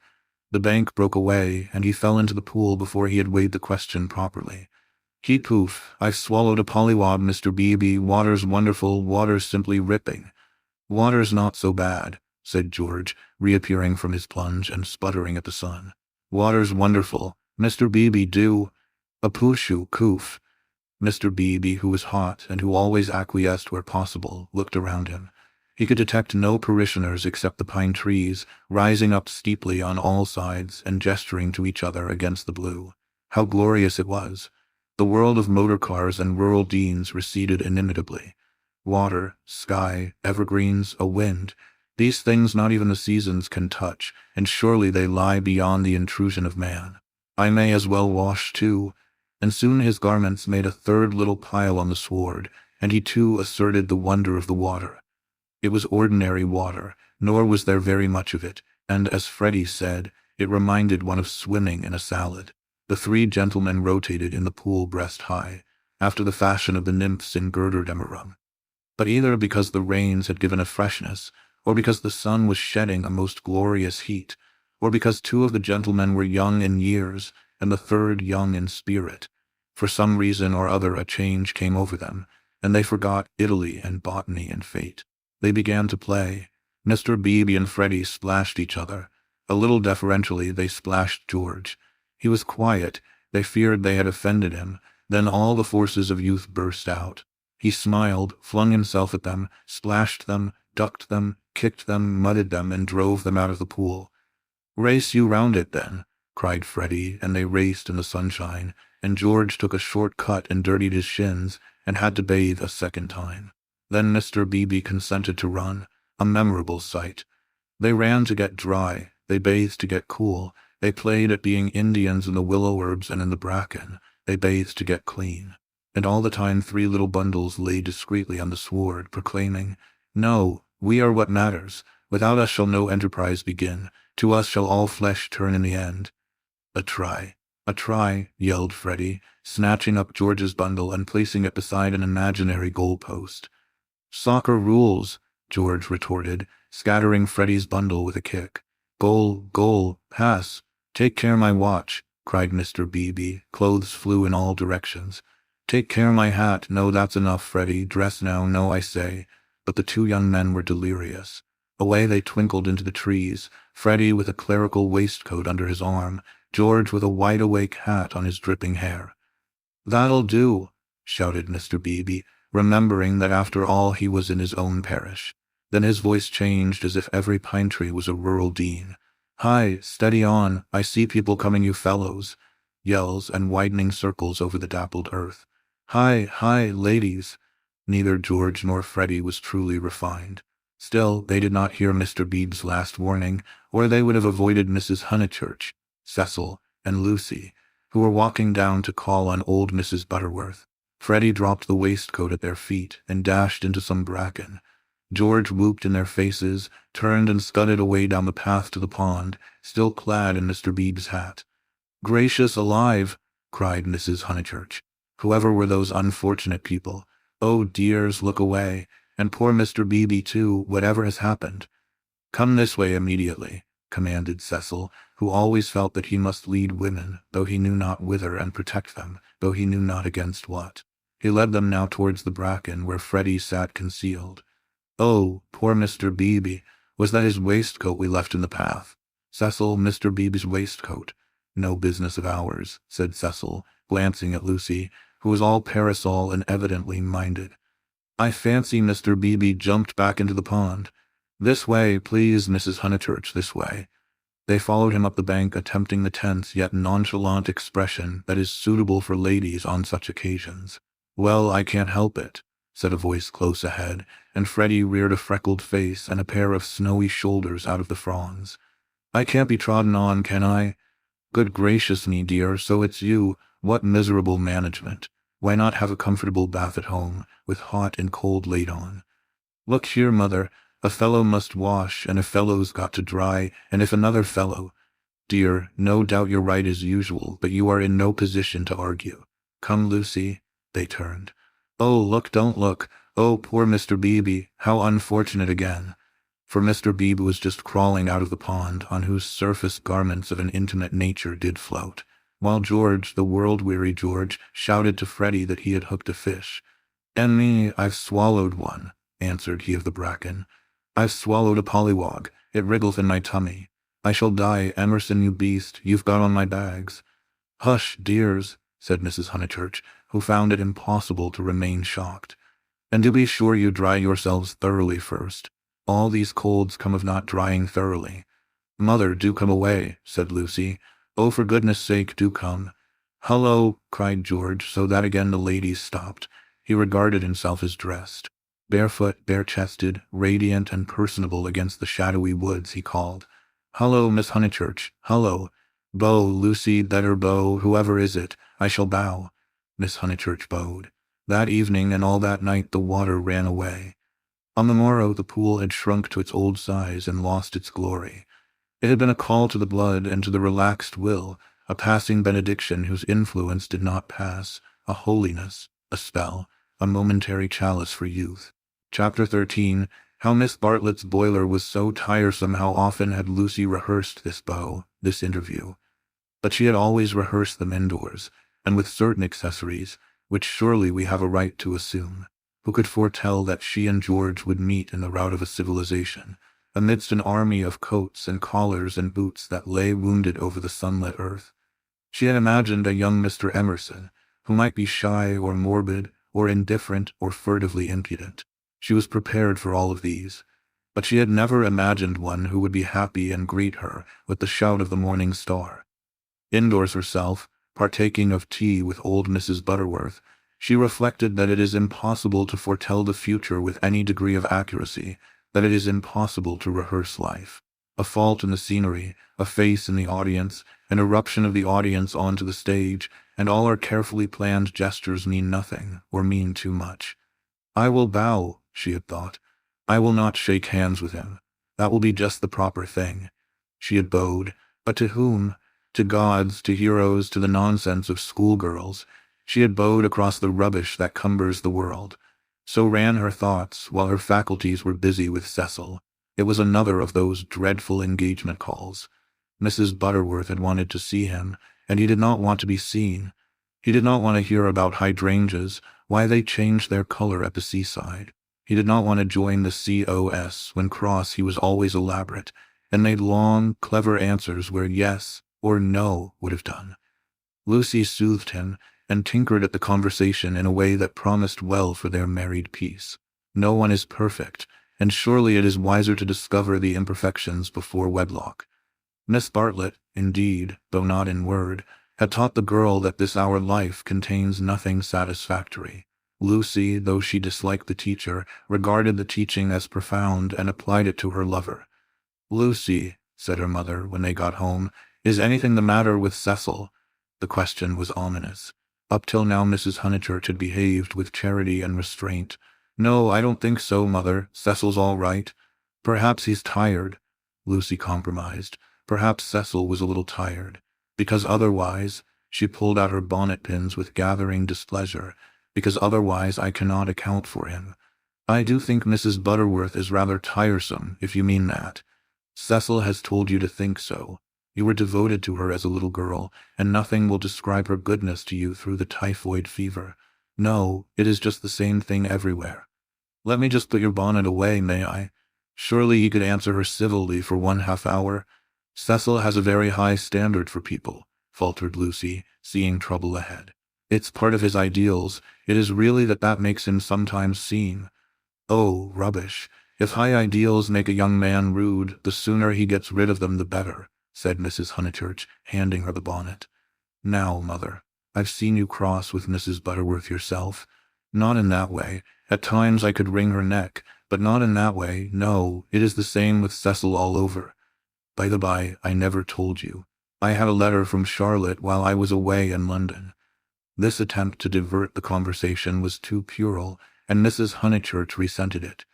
The bank broke away, and he fell into the pool before he had weighed the question properly. He poof, I've swallowed a pollywog, Mr. Beebe. Water's wonderful, water's simply ripping. Water's not so bad, said George, reappearing from his plunge and sputtering at the sun. Water's wonderful. Mr. Beebe, do. A pooshu, coof. Mr. Beebe, who was hot and who always acquiesced where possible, looked around him. He could detect no parishioners except the pine trees, rising up steeply on all sides and gesturing to each other against the blue. How glorious it was! The world of motor cars and rural deans receded inimitably. Water, sky, evergreens, a wind, these things not even the seasons can touch, and surely they lie beyond the intrusion of man. I may as well wash too. And soon his garments made a third little pile on the sward, and he too asserted the wonder of the water. It was ordinary water, nor was there very much of it, and as Freddie said, it reminded one of swimming in a salad. The three gentlemen rotated in the pool breast high, after the fashion of the nymphs in Götterdämmerung. But either because the rains had given a freshness, or because the sun was shedding a most glorious heat, or because two of the gentlemen were young in years, and the third young in spirit, for some reason or other a change came over them, and they forgot Italy and botany and fate. They began to play. Mr. Beebe and Freddie splashed each other. A little deferentially they splashed George. He was quiet. They feared they had offended him. Then all the forces of youth burst out. He smiled, flung himself at them, splashed them, ducked them, kicked them, mudded them, and drove them out of the pool. "Race you round it, then," cried Freddie, and they raced in the sunshine, and George took a short cut and dirtied his shins, and had to bathe a second time. Then Mr. Beebe consented to run, a memorable sight. They ran to get dry, they bathed to get cool, they played at being Indians in the willow herbs and in the bracken, they bathed to get clean. And all the time 3 little bundles lay discreetly on the sward, proclaiming, "No, we are what matters. Without us shall no enterprise begin. To us shall all flesh turn in the end." "A try, yelled Freddie, snatching up George's bundle and placing it beside an imaginary goal-post. "Soccer rules," George retorted, scattering Freddie's bundle with a kick. Goal, pass. "Take care my watch," cried Mr. Beebe. Clothes flew in all directions. "Take care my hat. No, that's enough, Freddie. Dress now, no, I say." But the 2 young men were delirious. Away they twinkled into the trees, Freddie with a clerical waistcoat under his arm, George with a wide-awake hat on his dripping hair. "That'll do," shouted Mr. Beebe, remembering that after all he was in his own parish. Then his voice changed as if every pine tree was a rural dean. "Hi, steady on, I see people coming, you fellows." Yells and widening circles over the dappled earth. Hi, ladies." Neither George nor Freddie was truly refined. Still, they did not hear Mr. Beebe's last warning, or they would have avoided Mrs. Honeychurch, Cecil, and Lucy, who were walking down to call on old Mrs. Butterworth. Freddie dropped the waistcoat at their feet and dashed into some bracken. George whooped in their faces, turned and scudded away down the path to the pond, still clad in Mr. Beebe's hat. "Gracious alive!" cried Mrs. Honeychurch. "Whoever were those unfortunate people? Oh, dears, look away. And poor Mr. Beebe, too, whatever has happened?" "Come this way immediately," commanded Cecil, who always felt that he must lead women, though he knew not whither, and protect them, though he knew not against what. He led them now towards the bracken, where Freddie sat concealed. "Oh, poor Mr. Beebe. Was that his waistcoat we left in the path?" "Cecil, Mr. Beebe's waistcoat." "No business of ours," said Cecil, glancing at Lucy, who was all parasol and evidently minded. "I fancy Mr. Beebe jumped back into the pond. This way, please, Mrs. Honeychurch, this way." They followed him up the bank, attempting the tense yet nonchalant expression that is suitable for ladies on such occasions. "Well, I can't help it," said a voice close ahead, and Freddie reared a freckled face and a pair of snowy shoulders out of the fronds. "I can't be trodden on, can I? Good gracious me, dear, so it's you. What miserable management. Why not have a comfortable bath at home, with hot and cold laid on? Look here, mother, a fellow must wash, and a fellow's got to dry, and if another fellow— Dear, no doubt you're right as usual, but you are in no position to argue. Come, Lucy." They turned. "Oh, look, don't look. Oh, poor Mr. Beebe, how unfortunate again." for Mr. Beebe was just crawling out of the pond on whose surface garments of an intimate nature did float, while George, the world-weary George, shouted to Freddie that he had hooked a fish. "And me, I've swallowed one," answered he of the bracken. "I've swallowed a pollywog. It wriggles in my tummy. I shall die, Emerson, you beast. You've got on my bags." "Hush, dears," said Mrs. Honeychurch, who found it impossible to remain shocked. "And do be sure you dry yourselves thoroughly first. All these colds come of not drying thoroughly." "Mother, do come away," said Lucy. "Oh, for goodness sake, do come." "Hullo," cried George, so that again the ladies stopped. He regarded himself as dressed. Barefoot, bare-chested, radiant and personable against the shadowy woods, he called, "Hullo, Miss Honeychurch, hullo. Bow, Lucy, better bow, whoever is it, I shall bow." Miss Honeychurch bowed. That evening and all that night the water ran away. On the morrow the pool had shrunk to its old size and lost its glory. It had been a call to the blood and to the relaxed will, a passing benediction whose influence did not pass, a holiness, a spell, a momentary chalice for youth. Chapter 13. How Miss Bartlett's boiler was so tiresome. How often had Lucy rehearsed this bow, this interview. But she had always rehearsed them indoors, and with certain accessories, which surely we have a right to assume. Who could foretell that she and George would meet in the rout of a civilization, amidst an army of coats and collars and boots that lay wounded over the sunlit earth? She had imagined a young Mr. Emerson, who might be shy or morbid or indifferent or furtively impudent. She was prepared for all of these, but she had never imagined one who would be happy and greet her with the shout of the morning star. Indoors herself, partaking of tea with old Mrs. Butterworth, she reflected that it is impossible to foretell the future with any degree of accuracy, that it is impossible to rehearse life. A fault in the scenery, a face in the audience, an eruption of the audience onto the stage, and all our carefully planned gestures mean nothing, or mean too much. "I will bow," she had thought. "I will not shake hands with him. That will be just the proper thing." She had bowed, but to whom? To gods, to heroes, to the nonsense of schoolgirls. She had bowed across the rubbish that cumbers the world. So ran her thoughts, while her faculties were busy with Cecil. It was another of those dreadful engagement calls. Mrs. Butterworth had wanted to see him, and he did not want to be seen. He did not want to hear about hydrangeas, why they changed their color at the seaside. He did not want to join the COS when cross he was always elaborate, and made long, clever answers where yes or no would have done. Lucy soothed him, and tinkered at the conversation in a way that promised well for their married peace. No one is perfect, and surely it is wiser to discover the imperfections before wedlock. Miss Bartlett, indeed, though not in word, had taught the girl that this our life contains nothing satisfactory. Lucy, though she disliked the teacher, regarded the teaching as profound and applied it to her lover. "Lucy," said her mother when they got home, "is anything the matter with Cecil?" The question was ominous. Up till now Mrs. Honeychurch had behaved with charity and restraint. "No, I don't think so, Mother. Cecil's all right." "Perhaps he's tired," Lucy compromised. Perhaps Cecil was a little tired. Because otherwise, she pulled out her bonnet pins with gathering displeasure, because otherwise I cannot account for him. "I do think Mrs. Butterworth is rather tiresome, if you mean that. Cecil has told you to think so. You were devoted to her as a little girl, and nothing will describe her goodness to you through the typhoid fever. No, it is just the same thing everywhere. Let me just put your bonnet away, may I? Surely he could answer her civilly for 1/2 hour. Cecil has a very high standard for people," faltered Lucy, seeing trouble ahead. "It's part of his ideals. It is really that makes him sometimes seem—" "Oh, rubbish. If high ideals make a young man rude, the sooner he gets rid of them the better," said Mrs. Honeychurch, handing her the bonnet. "Now, Mother, I've seen you cross with Mrs. Butterworth yourself. Not in that way. At times I could wring her neck, but not in that way. No, it is the same with Cecil all over. By the by, I never told you. I had a letter from Charlotte while I was away in London." This attempt to divert the conversation was too puerile, and Mrs. Honeychurch resented it.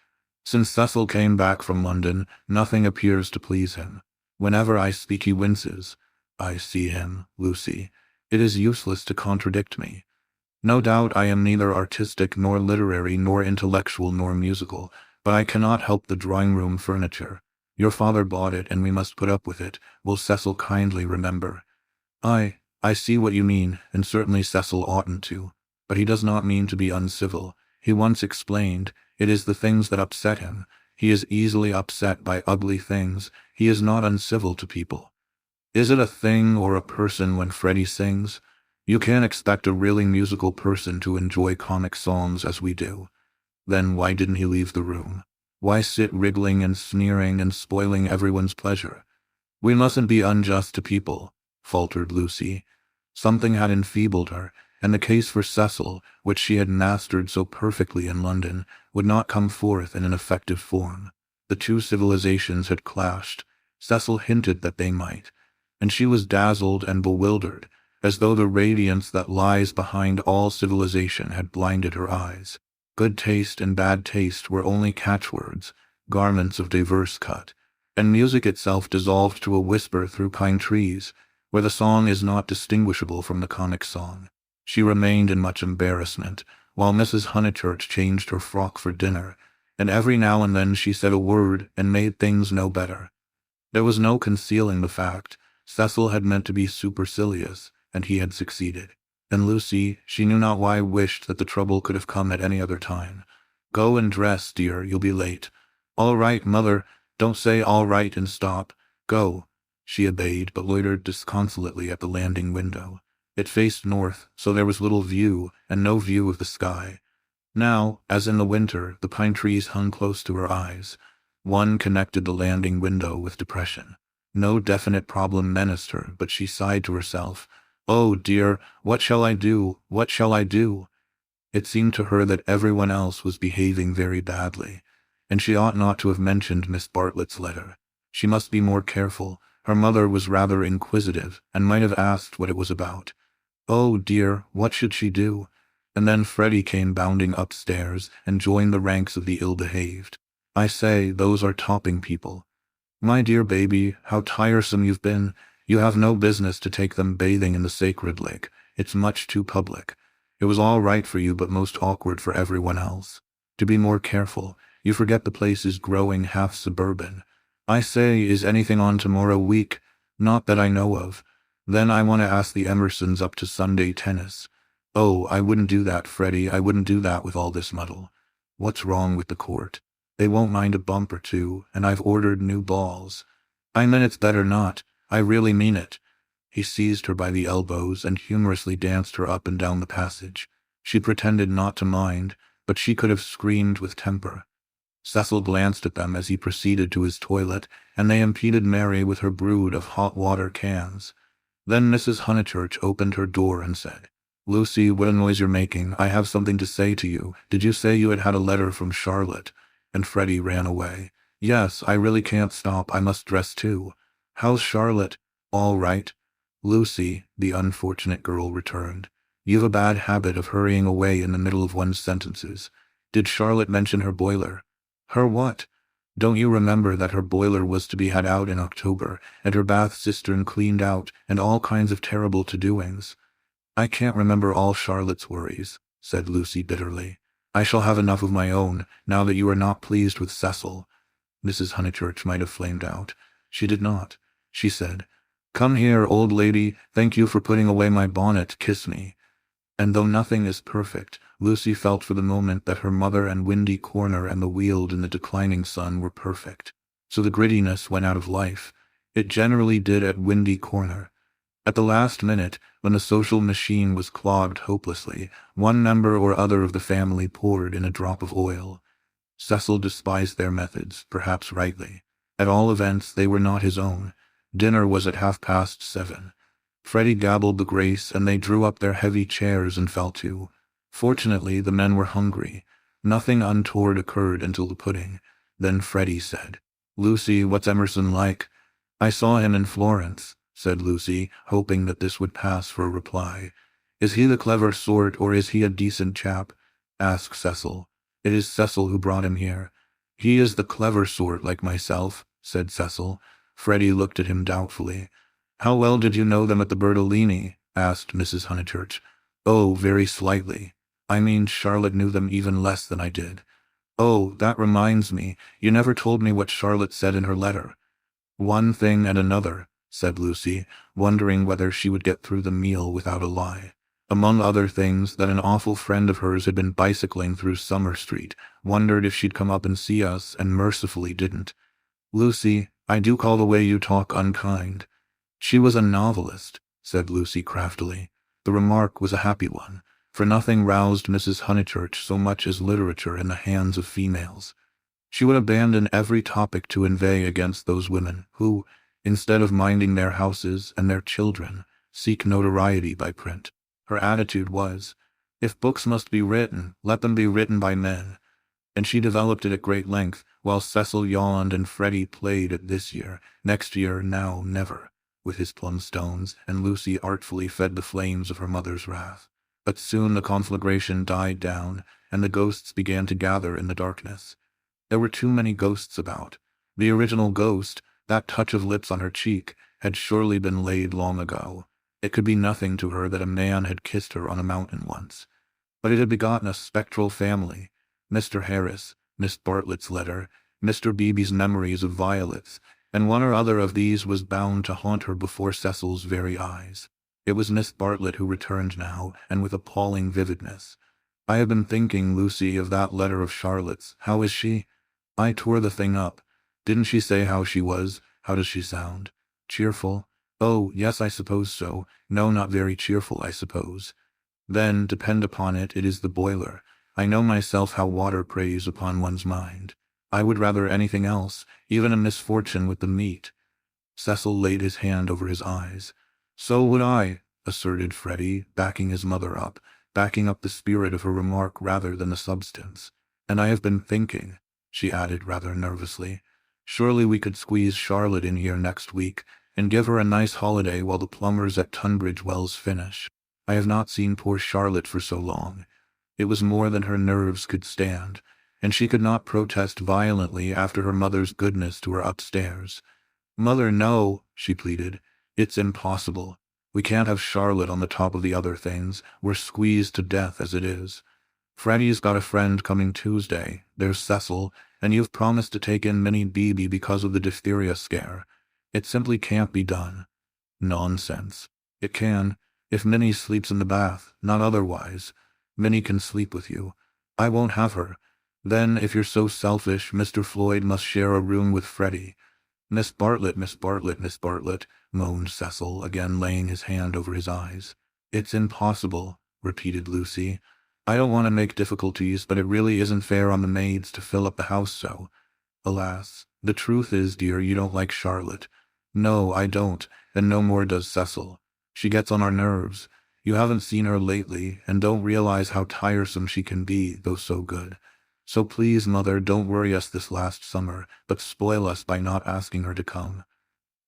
"Since Cecil came back from London, nothing appears to please him. Whenever I speak he winces. I see him, Lucy. It is useless to contradict me. No doubt I am neither artistic nor literary nor intellectual nor musical, but I cannot help the drawing-room furniture. Your father bought it, and we must put up with it. Will Cecil kindly remember? I see what you mean, and certainly Cecil oughtn't to. But he does not mean to be uncivil. He once explained, it is the things that upset him. He is easily upset by ugly things. He is not uncivil to people. Is it a thing or a person when Freddie sings? You can't expect a really musical person to enjoy comic songs as we do. Then why didn't he leave the room? Why sit wriggling and sneering and spoiling everyone's pleasure? We mustn't be unjust to people, faltered Lucy. Something had enfeebled her, and the case for Cecil, which she had mastered so perfectly in London, would not come forth in an effective form. The two civilizations had clashed. Cecil hinted that they might, and she was dazzled and bewildered, as though the radiance that lies behind all civilization had blinded her eyes. Good taste and bad taste were only catchwords, garments of diverse cut, and music itself dissolved to a whisper through pine trees, where the song is not distinguishable from the comic song. She remained in much embarrassment, while Mrs. Honeychurch changed her frock for dinner, and every now and then she said a word and made things no better. There was no concealing the fact. Cecil had meant to be supercilious, and he had succeeded. And Lucy, she knew not why, wished that the trouble could have come at any other time. Go and dress, dear, you'll be late. All right, mother. Don't say all right and stop. Go. She obeyed, but loitered disconsolately at the landing window. It faced north, so there was little view, and no view of the sky. Now, as in the winter, the pine trees hung close to her eyes. One connected the landing window with depression. No definite problem menaced her, but she sighed to herself, "Oh dear, what shall I do? What shall I do?" It seemed to her that everyone else was behaving very badly, and she ought not to have mentioned Miss Bartlett's letter. She must be more careful. Her mother was rather inquisitive, and might have asked what it was about. Oh dear, what should she do? And then Freddie came bounding upstairs, and joined the ranks of the ill-behaved. I say, those are topping people. My dear baby, how tiresome you've been. You have no business to take them bathing in the sacred lake. It's much too public. It was all right for you, but most awkward for everyone else. To be more careful. You forget the place is growing half suburban. I say, is anything on tomorrow week? Not that I know of. Then I want to ask the Emersons up to Sunday tennis. Oh, I wouldn't do that, Freddie. I wouldn't do that with all this muddle. What's wrong with the court? They won't mind a bump or two, and I've ordered new balls. I mean, it's better not. I really mean it. He seized her by the elbows and humorously danced her up and down the passage. She pretended not to mind, but she could have screamed with temper. Cecil glanced at them as he proceeded to his toilet, and they impeded Mary with her brood of hot water cans. Then Mrs. Honeychurch opened her door and said, "Lucy, what a noise you're making. I have something to say to you. Did you say you had had a letter from Charlotte?" And Freddie ran away. "Yes, I really can't stop. I must dress too. How's Charlotte?" "All right." "Lucy," the unfortunate girl returned, "you've a bad habit of hurrying away in the middle of one's sentences. Did Charlotte mention her boiler?" "Her what?" "Don't you remember that her boiler was to be had out in October, and her bath cistern cleaned out, and all kinds of terrible to-doings?" "I can't remember all Charlotte's worries," said Lucy bitterly. "I shall have enough of my own, now that you are not pleased with Cecil." Mrs. Honeychurch might have flamed out. She did not. She said, "Come here, old lady. Thank you for putting away my bonnet. Kiss me." And though nothing is perfect, Lucy felt for the moment that her mother and Windy Corner and the Weald in the declining sun were perfect. So the grittiness went out of life. It generally did at Windy Corner. At the last minute, when the social machine was clogged hopelessly, one member or other of the family poured in a drop of oil. Cecil despised their methods, perhaps rightly. At all events, they were not his own. Dinner was at 7:30. Freddie gabbled the grace, and they drew up their heavy chairs and fell to. Fortunately, the men were hungry. Nothing untoward occurred until the pudding. Then Freddie said, "Lucy, what's Emerson like?" "I saw him in Florence," said Lucy, hoping that this would pass for a reply. "Is he the clever sort, or is he a decent chap?" asked Cecil. "It is Cecil who brought him here." "He is the clever sort, like myself," said Cecil. Freddie looked at him doubtfully. "How well did you know them at the Bertolini?" asked Mrs. Honeychurch. "Oh, very slightly. I mean, Charlotte knew them even less than I did." Oh, that reminds me, you never told me what Charlotte said in her letter. One thing and another, said Lucy, wondering whether she would get through the meal without a lie. Among other things, that an awful friend of hers had been bicycling through Summer Street, wondered if she'd come up and see us, and mercifully didn't. Lucy, I do call the way you talk unkind. She was a novelist, said Lucy craftily. The remark was a happy one, for nothing roused Mrs. Honeychurch so much as literature in the hands of females. She would abandon every topic to inveigh against those women who, instead of minding their houses and their children, seek notoriety by print. Her attitude was, if books must be written, let them be written by men. And she developed it at great length, while Cecil yawned and Freddie played at this year, next year, now, never, with his plumstones, and Lucy artfully fed the flames of her mother's wrath. But soon the conflagration died down, and the ghosts began to gather in the darkness. There were too many ghosts about. The original ghost, that touch of lips on her cheek, had surely been laid long ago. It could be nothing to her that a man had kissed her on a mountain once. But it had begotten a spectral family. Mr. Harris, Miss Bartlett's letter, Mr. Beebe's memories of violets, and one or other of these was bound to haunt her before Cecil's very eyes. It was Miss Bartlett who returned now, and with appalling vividness. I have been thinking, Lucy, of that letter of Charlotte's. How is she? I tore the thing up. Didn't she say how she was? How does she sound? Cheerful? Oh, yes, I suppose so. No, not very cheerful, I suppose. Then, depend upon it, it is the boiler. I know myself how water preys upon one's mind. I would rather anything else, even a misfortune with the meat. Cecil laid his hand over his eyes. So would I, asserted Freddie, backing his mother up, backing up the spirit of her remark rather than the substance. And I have been thinking, she added rather nervously, surely we could squeeze Charlotte in here next week, and give her a nice holiday while the plumbers at Tunbridge Wells finish. I have not seen poor Charlotte for so long. It was more than her nerves could stand, and she could not protest violently after her mother's goodness to her upstairs. Mother, no, she pleaded. It's impossible. We can't have Charlotte on the top of the other things. We're squeezed to death as it is. Freddie's got a friend coming Tuesday. There's Cecil, and you've promised to take in Minnie Beebe because of the diphtheria scare. It simply can't be done. Nonsense. It can, if Minnie sleeps in the bath, not otherwise. Minnie can sleep with you. I won't have her. Then, if you're so selfish, Mr. Floyd must share a room with Freddie. Miss Bartlett, Miss Bartlett, Miss Bartlett, moaned Cecil, again laying his hand over his eyes. It's impossible, repeated Lucy. I don't want to make difficulties, but it really isn't fair on the maids to fill up the house so. Alas, the truth is, dear, you don't like Charlotte. No, I don't, and no more does Cecil. She gets on our nerves. You haven't seen her lately, and don't realize how tiresome she can be, though so good. So please, Mother, don't worry us this last summer, but spoil us by not asking her to come.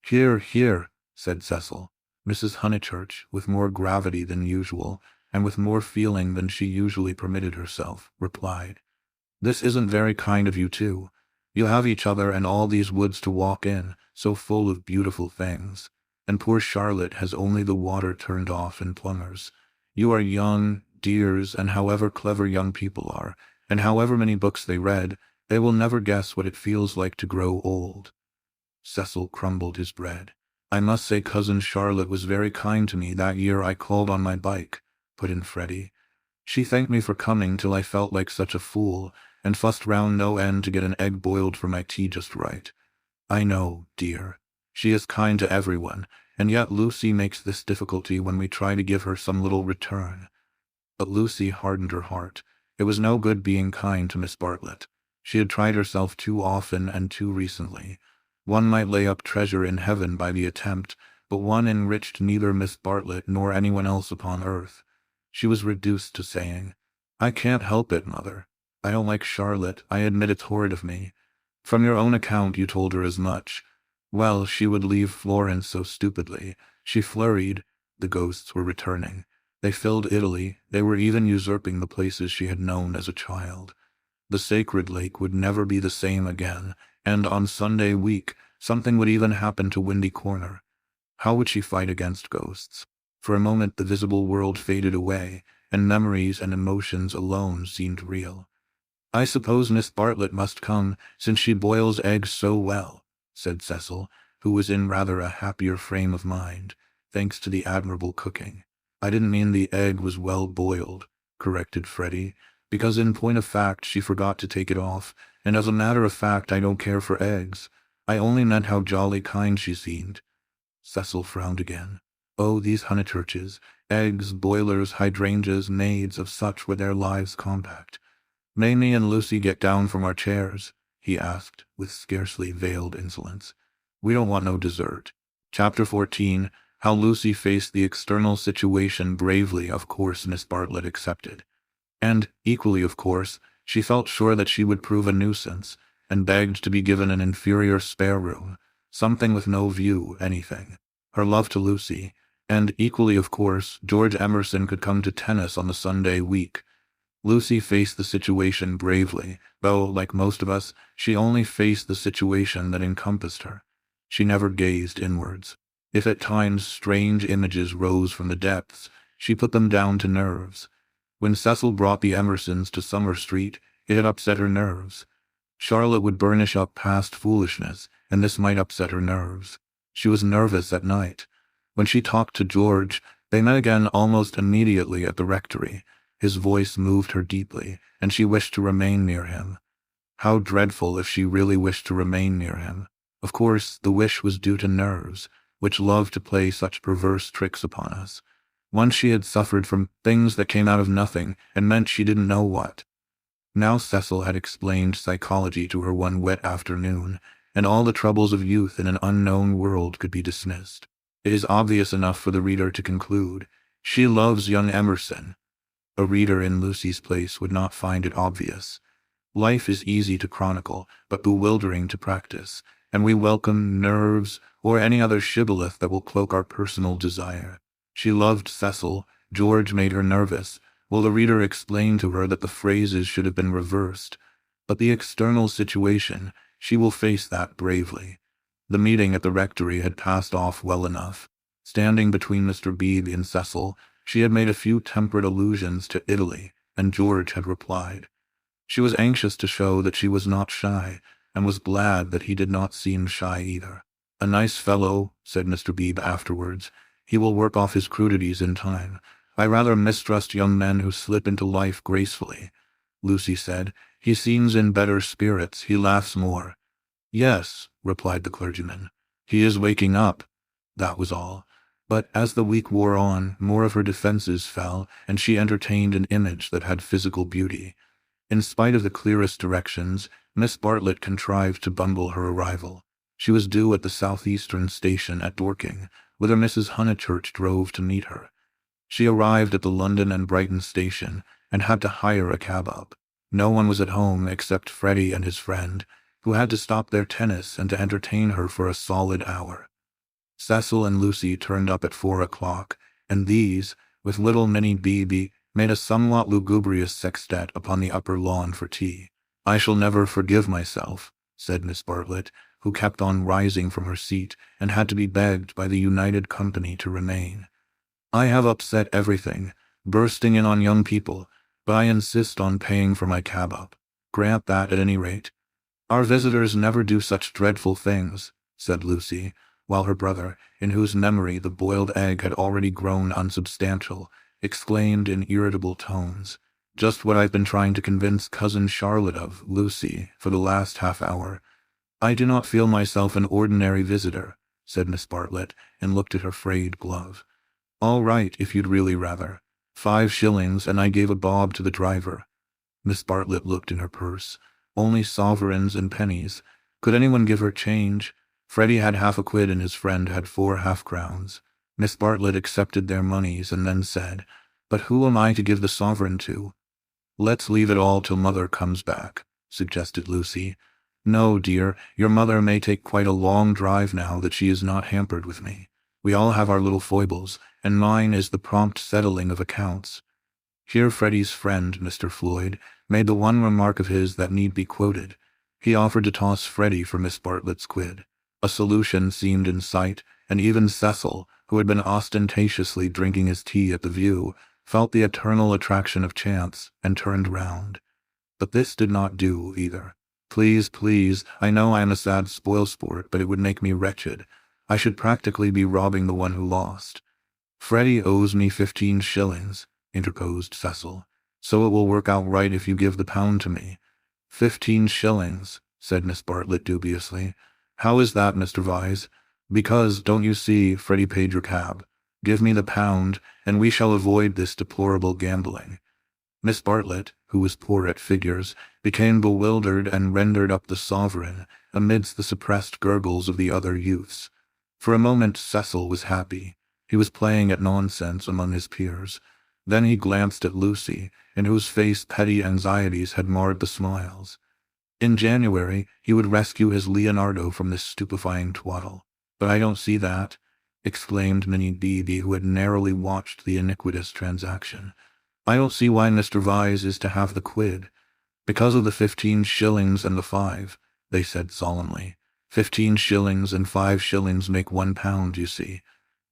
Here, here, said Cecil. Mrs. Honeychurch, with more gravity than usual, and with more feeling than she usually permitted herself, replied, This isn't very kind of you too. You have each other and all these woods to walk in, so full of beautiful things. And poor Charlotte has only the water turned off in plumbers. You are young, dears, and however clever young people are, and however many books they read, they will never guess what it feels like to grow old. Cecil crumbled his bread. I must say Cousin Charlotte was very kind to me that year I called on my bike, put in Freddie. She thanked me for coming till I felt like such a fool, and fussed round no end to get an egg boiled for my tea just right. I know, dear. She is kind to everyone, and yet Lucy makes this difficulty when we try to give her some little return. But Lucy hardened her heart. It was no good being kind to Miss Bartlett. She had tried herself too often and too recently. One might lay up treasure in heaven by the attempt, but one enriched neither Miss Bartlett nor anyone else upon earth. She was reduced to saying, I can't help it, Mother. I don't like Charlotte. I admit it's horrid of me. From your own account you told her as much. Well, she would leave Florence so stupidly. She flurried. The ghosts were returning. They filled Italy. They were even usurping the places she had known as a child. The sacred lake would never be the same again, and on Sunday week something would even happen to Windy Corner. How would she fight against ghosts? For a moment the visible world faded away, and memories and emotions alone seemed real. "I suppose Miss Bartlett must come, since she boils eggs so well," said Cecil, who was in rather a happier frame of mind, thanks to the admirable cooking. "I didn't mean the egg was well boiled," corrected Freddie, "because in point of fact she forgot to take it off, and as a matter of fact I don't care for eggs. I only meant how jolly kind she seemed." Cecil frowned again. Oh, these Honeychurches, eggs, boilers, hydrangeas, maids, of such were their lives compact. "May me and Lucy get down from our chairs?" he asked, with scarcely veiled insolence. "We don't want no dessert." Chapter 14. How Lucy faced the external situation bravely. Of course Miss Bartlett accepted. And, equally of course, she felt sure that she would prove a nuisance, and begged to be given an inferior spare room, something with no view, anything. Her love to Lucy, and, equally of course, George Emerson could come to tennis on the Sunday week. Lucy faced the situation bravely, though, like most of us, she only faced the situation that encompassed her. She never gazed inwards. If at times strange images rose from the depths, she put them down to nerves. When Cecil brought the Emersons to Summer Street, it had upset her nerves. Charlotte would burnish up past foolishness, and this might upset her nerves. She was nervous at night. When she talked to George, they met again almost immediately at the rectory. His voice moved her deeply, and she wished to remain near him. How dreadful if she really wished to remain near him. Of course, the wish was due to nerves, which love to play such perverse tricks upon us. Once she had suffered from things that came out of nothing and meant she didn't know what. Now Cecil had explained psychology to her one wet afternoon, and all the troubles of youth in an unknown world could be dismissed. It is obvious enough for the reader to conclude, she loves young Emerson. A reader in Lucy's place would not find it obvious. Life is easy to chronicle, but bewildering to practice, and we welcome nerves or any other shibboleth that will cloak our personal desire. She loved Cecil. George made her nervous. Well, the reader explained to her that the phrases should have been reversed. But the external situation, she will face that bravely. The meeting at the rectory had passed off well enough. Standing between Mr. Beebe and Cecil, she had made a few temperate allusions to Italy, and George had replied. She was anxious to show that she was not shy, and was glad that he did not seem shy either. "A nice fellow," said Mr. Beebe afterwards. "He will work off his crudities in time. I rather mistrust young men who slip into life gracefully." Lucy said, "He seems in better spirits. He laughs more." "Yes," replied the clergyman. "He is waking up." That was all. But as the week wore on, more of her defenses fell, and she entertained an image that had physical beauty. In spite of the clearest directions, Miss Bartlett contrived to bungle her arrival. She was due at the southeastern station at Dorking, whither Mrs. Honeychurch drove to meet her. She arrived at the London and Brighton station, and had to hire a cab up. No one was at home except Freddie and his friend, who had to stop their tennis and to entertain her for a solid hour. Cecil and Lucy turned up at 4 o'clock, and these, with little Minnie Beebe, made a somewhat lugubrious sextet upon the upper lawn for tea. "I shall never forgive myself," said Miss Bartlett, who kept on rising from her seat and had to be begged by the United Company to remain. "I have upset everything, bursting in on young people, but I insist on paying for my cab up. Grant that at any rate." "Our visitors never do such dreadful things," said Lucy, while her brother, in whose memory the boiled egg had already grown unsubstantial, exclaimed in irritable tones, "Just what I've been trying to convince Cousin Charlotte of, Lucy, for the last half-hour. I do not feel myself an ordinary visitor," said Miss Bartlett, and looked at her frayed glove. "All right, if you'd really rather. 5 shillings, and I gave a bob to the driver." Miss Bartlett looked in her purse. Only sovereigns and pennies. Could anyone give her change? Freddie had half a quid and his friend had 4 half-crowns. Miss Bartlett accepted their moneys and then said, "But who am I to give the sovereign to?" "Let's leave it all till Mother comes back," suggested Lucy. "No, dear, your mother may take quite a long drive now that she is not hampered with me. We all have our little foibles, and mine is the prompt settling of accounts." Here Freddie's friend, Mr. Floyd, made the one remark of his that need be quoted. He offered to toss Freddie for Miss Bartlett's quid. A solution seemed in sight, and even Cecil, who had been ostentatiously drinking his tea at the View, felt the eternal attraction of chance, and turned round. But this did not do, either. Please, please, I know I am a sad spoilsport, but it would make me wretched. I should practically be robbing the one who lost. Freddie owes me 15 shillings, interposed Cecil. So it will work out right if you give the pound to me. 15 shillings, said Miss Bartlett dubiously. How is that, Mr. Vyse? Because, don't you see, Freddie paid your cab. Give me the pound, and we shall avoid this deplorable gambling. Miss Bartlett, who was poor at figures, became bewildered and rendered up the sovereign, amidst the suppressed gurgles of the other youths. For a moment Cecil was happy. He was playing at nonsense among his peers. Then he glanced at Lucy, in whose face petty anxieties had marred the smiles. In January, he would rescue his Leonardo from this stupefying twaddle. But I don't see that, exclaimed Minnie Beebe, who had narrowly watched the iniquitous transaction. I don't see why Mr. Vyse is to have the quid. Because of the 15 shillings and the 5, they said solemnly. 15 shillings and 5 shillings make £1, you see.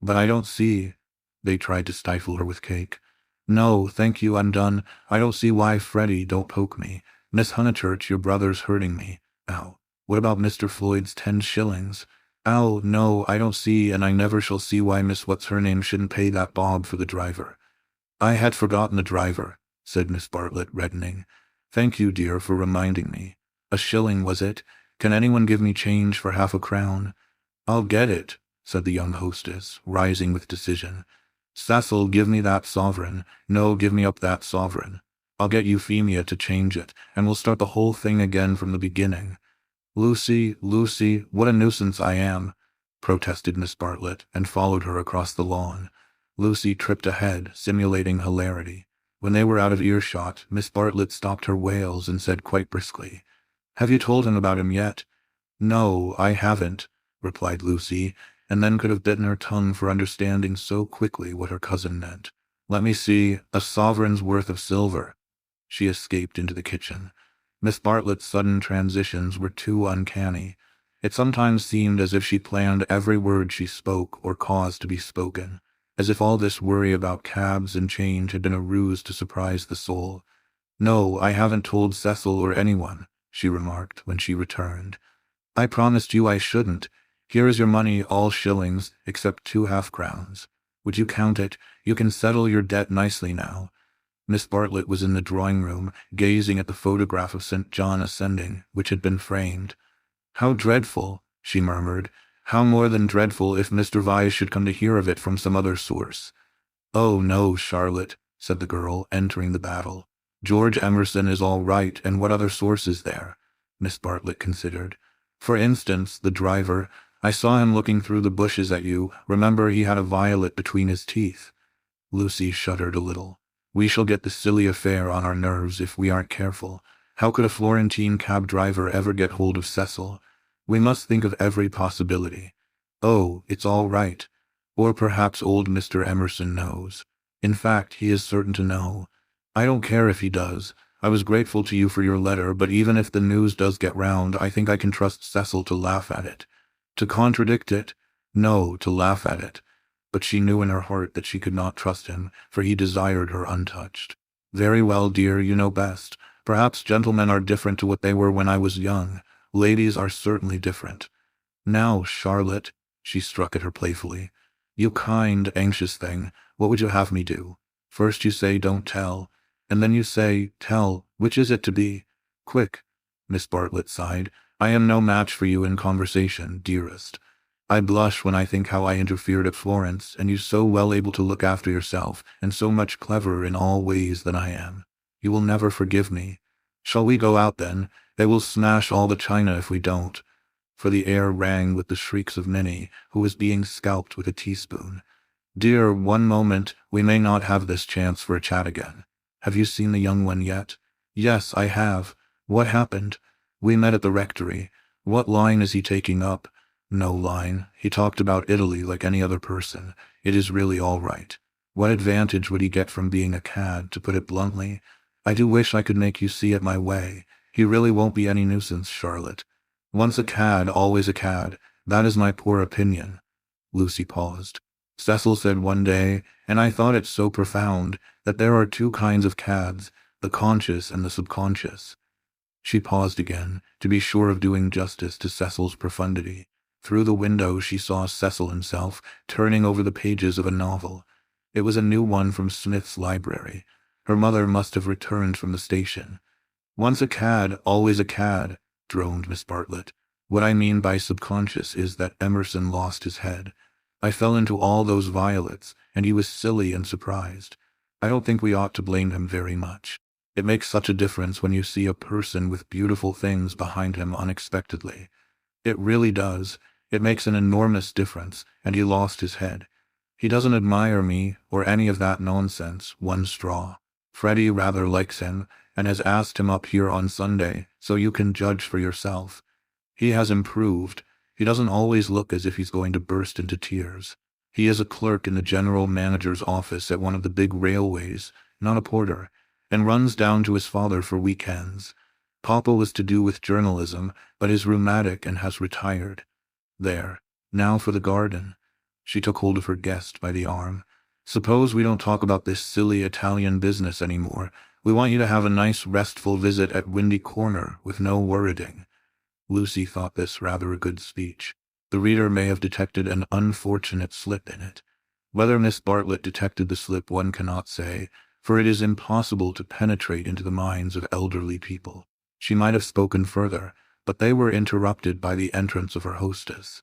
But I don't see. They tried to stifle her with cake. No, thank you, I'm done. I don't see why, Freddie, don't poke me. Miss Honeychurch, your brother's hurting me. Ow. What about Mr. Floyd's 10 shillings? Ow, no, I don't see, and I never shall see why Miss What's-her-name shouldn't pay that bob for the driver. I had forgotten the driver, said Miss Bartlett, reddening. Thank you, dear, for reminding me. A shilling, was it? Can anyone give me change for half a crown? I'll get it, said the young hostess, rising with decision. Cecil, give me that sovereign. No, give me up that sovereign. I'll get Euphemia to change it, and we'll start the whole thing again from the beginning. Lucy, Lucy, what a nuisance I am, protested Miss Bartlett, and followed her across the lawn. Lucy tripped ahead, simulating hilarity. When they were out of earshot, Miss Bartlett stopped her wails and said quite briskly, Have you told him about him yet? No, I haven't, replied Lucy, and then could have bitten her tongue for understanding so quickly what her cousin meant. Let me see, a sovereign's worth of silver. She escaped into the kitchen. Miss Bartlett's sudden transitions were too uncanny. It sometimes seemed as if she planned every word she spoke or caused to be spoken, as if all this worry about cabs and change had been a ruse to surprise the soul. No, I haven't told Cecil or anyone, she remarked when she returned. I promised you I shouldn't. Here is your money, all shillings, except 2 half-crowns. Would you count it? You can settle your debt nicely now. Miss Bartlett was in the drawing-room, gazing at the photograph of St. John ascending, which had been framed. How dreadful, she murmured. How more than dreadful if Mr. Vyse should come to hear of it from some other source. Oh, no, Charlotte, said the girl, entering the battle. George Emerson is all right, and what other source is there? Miss Bartlett considered. For instance, the driver. I saw him looking through the bushes at you. Remember, he had a violet between his teeth. Lucy shuddered a little. We shall get the silly affair on our nerves if we aren't careful. How could a Florentine cab driver ever get hold of Cecil? We must think of every possibility. Oh, it's all right. Or perhaps old Mr. Emerson knows. In fact, he is certain to know. I don't care if he does. I was grateful to you for your letter, but even if the news does get round, I think I can trust Cecil to laugh at it. To contradict it? No, to laugh at it. But she knew in her heart that she could not trust him, for he desired her untouched. Very well, dear, you know best. Perhaps gentlemen are different to what they were when I was young. Ladies are certainly different. Now, Charlotte, she struck at her playfully. You kind, anxious thing, what would you have me do? First you say don't tell, and then you say tell. Which is it to be? Quick, Miss Bartlett sighed. I am no match for you in conversation, dearest. I blush when I think how I interfered at Florence, and you so well able to look after yourself, and so much cleverer in all ways than I am. You will never forgive me. Shall we go out then? They will smash all the china if we don't. For the air rang with the shrieks of Minnie, who was being scalped with a teaspoon. Dear, one moment, we may not have this chance for a chat again. Have you seen the young one yet? Yes, I have. What happened? We met at the rectory. What line is he taking up? No line. He talked about Italy like any other person. It is really all right. What advantage would he get from being a cad, to put it bluntly? I do wish I could make you see it my way. He really won't be any nuisance, Charlotte. Once a cad, always a cad. That is my poor opinion. Lucy paused. Cecil said one day, and I thought it so profound, that there are 2 kinds of cads, the conscious and the subconscious. She paused again, to be sure of doing justice to Cecil's profundity. Through the window she saw Cecil himself, turning over the pages of a novel. It was a new one from Smith's library. Her mother must have returned from the station. "Once a cad, always a cad," droned Miss Bartlett. "What I mean by subconscious is that Emerson lost his head. I fell into all those violets, and he was silly and surprised. I don't think we ought to blame him very much. It makes such a difference when you see a person with beautiful things behind him unexpectedly. It really does. It makes an enormous difference, and he lost his head. He doesn't admire me, or any of that nonsense, one straw. Freddie rather likes him, and has asked him up here on Sunday, so you can judge for yourself. He has improved. He doesn't always look as if he's going to burst into tears. He is a clerk in the general manager's office at one of the big railways, not a porter, and runs down to his father for weekends. Papa was to do with journalism, but is rheumatic and has retired. There, now for the garden." She took hold of her guest by the arm. "Suppose we don't talk about this silly Italian business anymore. We want you to have a nice restful visit at Windy Corner, with no worriting." Lucy thought this rather a good speech. The reader may have detected an unfortunate slip in it. Whether Miss Bartlett detected the slip one cannot say, for it is impossible to penetrate into the minds of elderly people. She might have spoken further, but they were interrupted by the entrance of her hostess.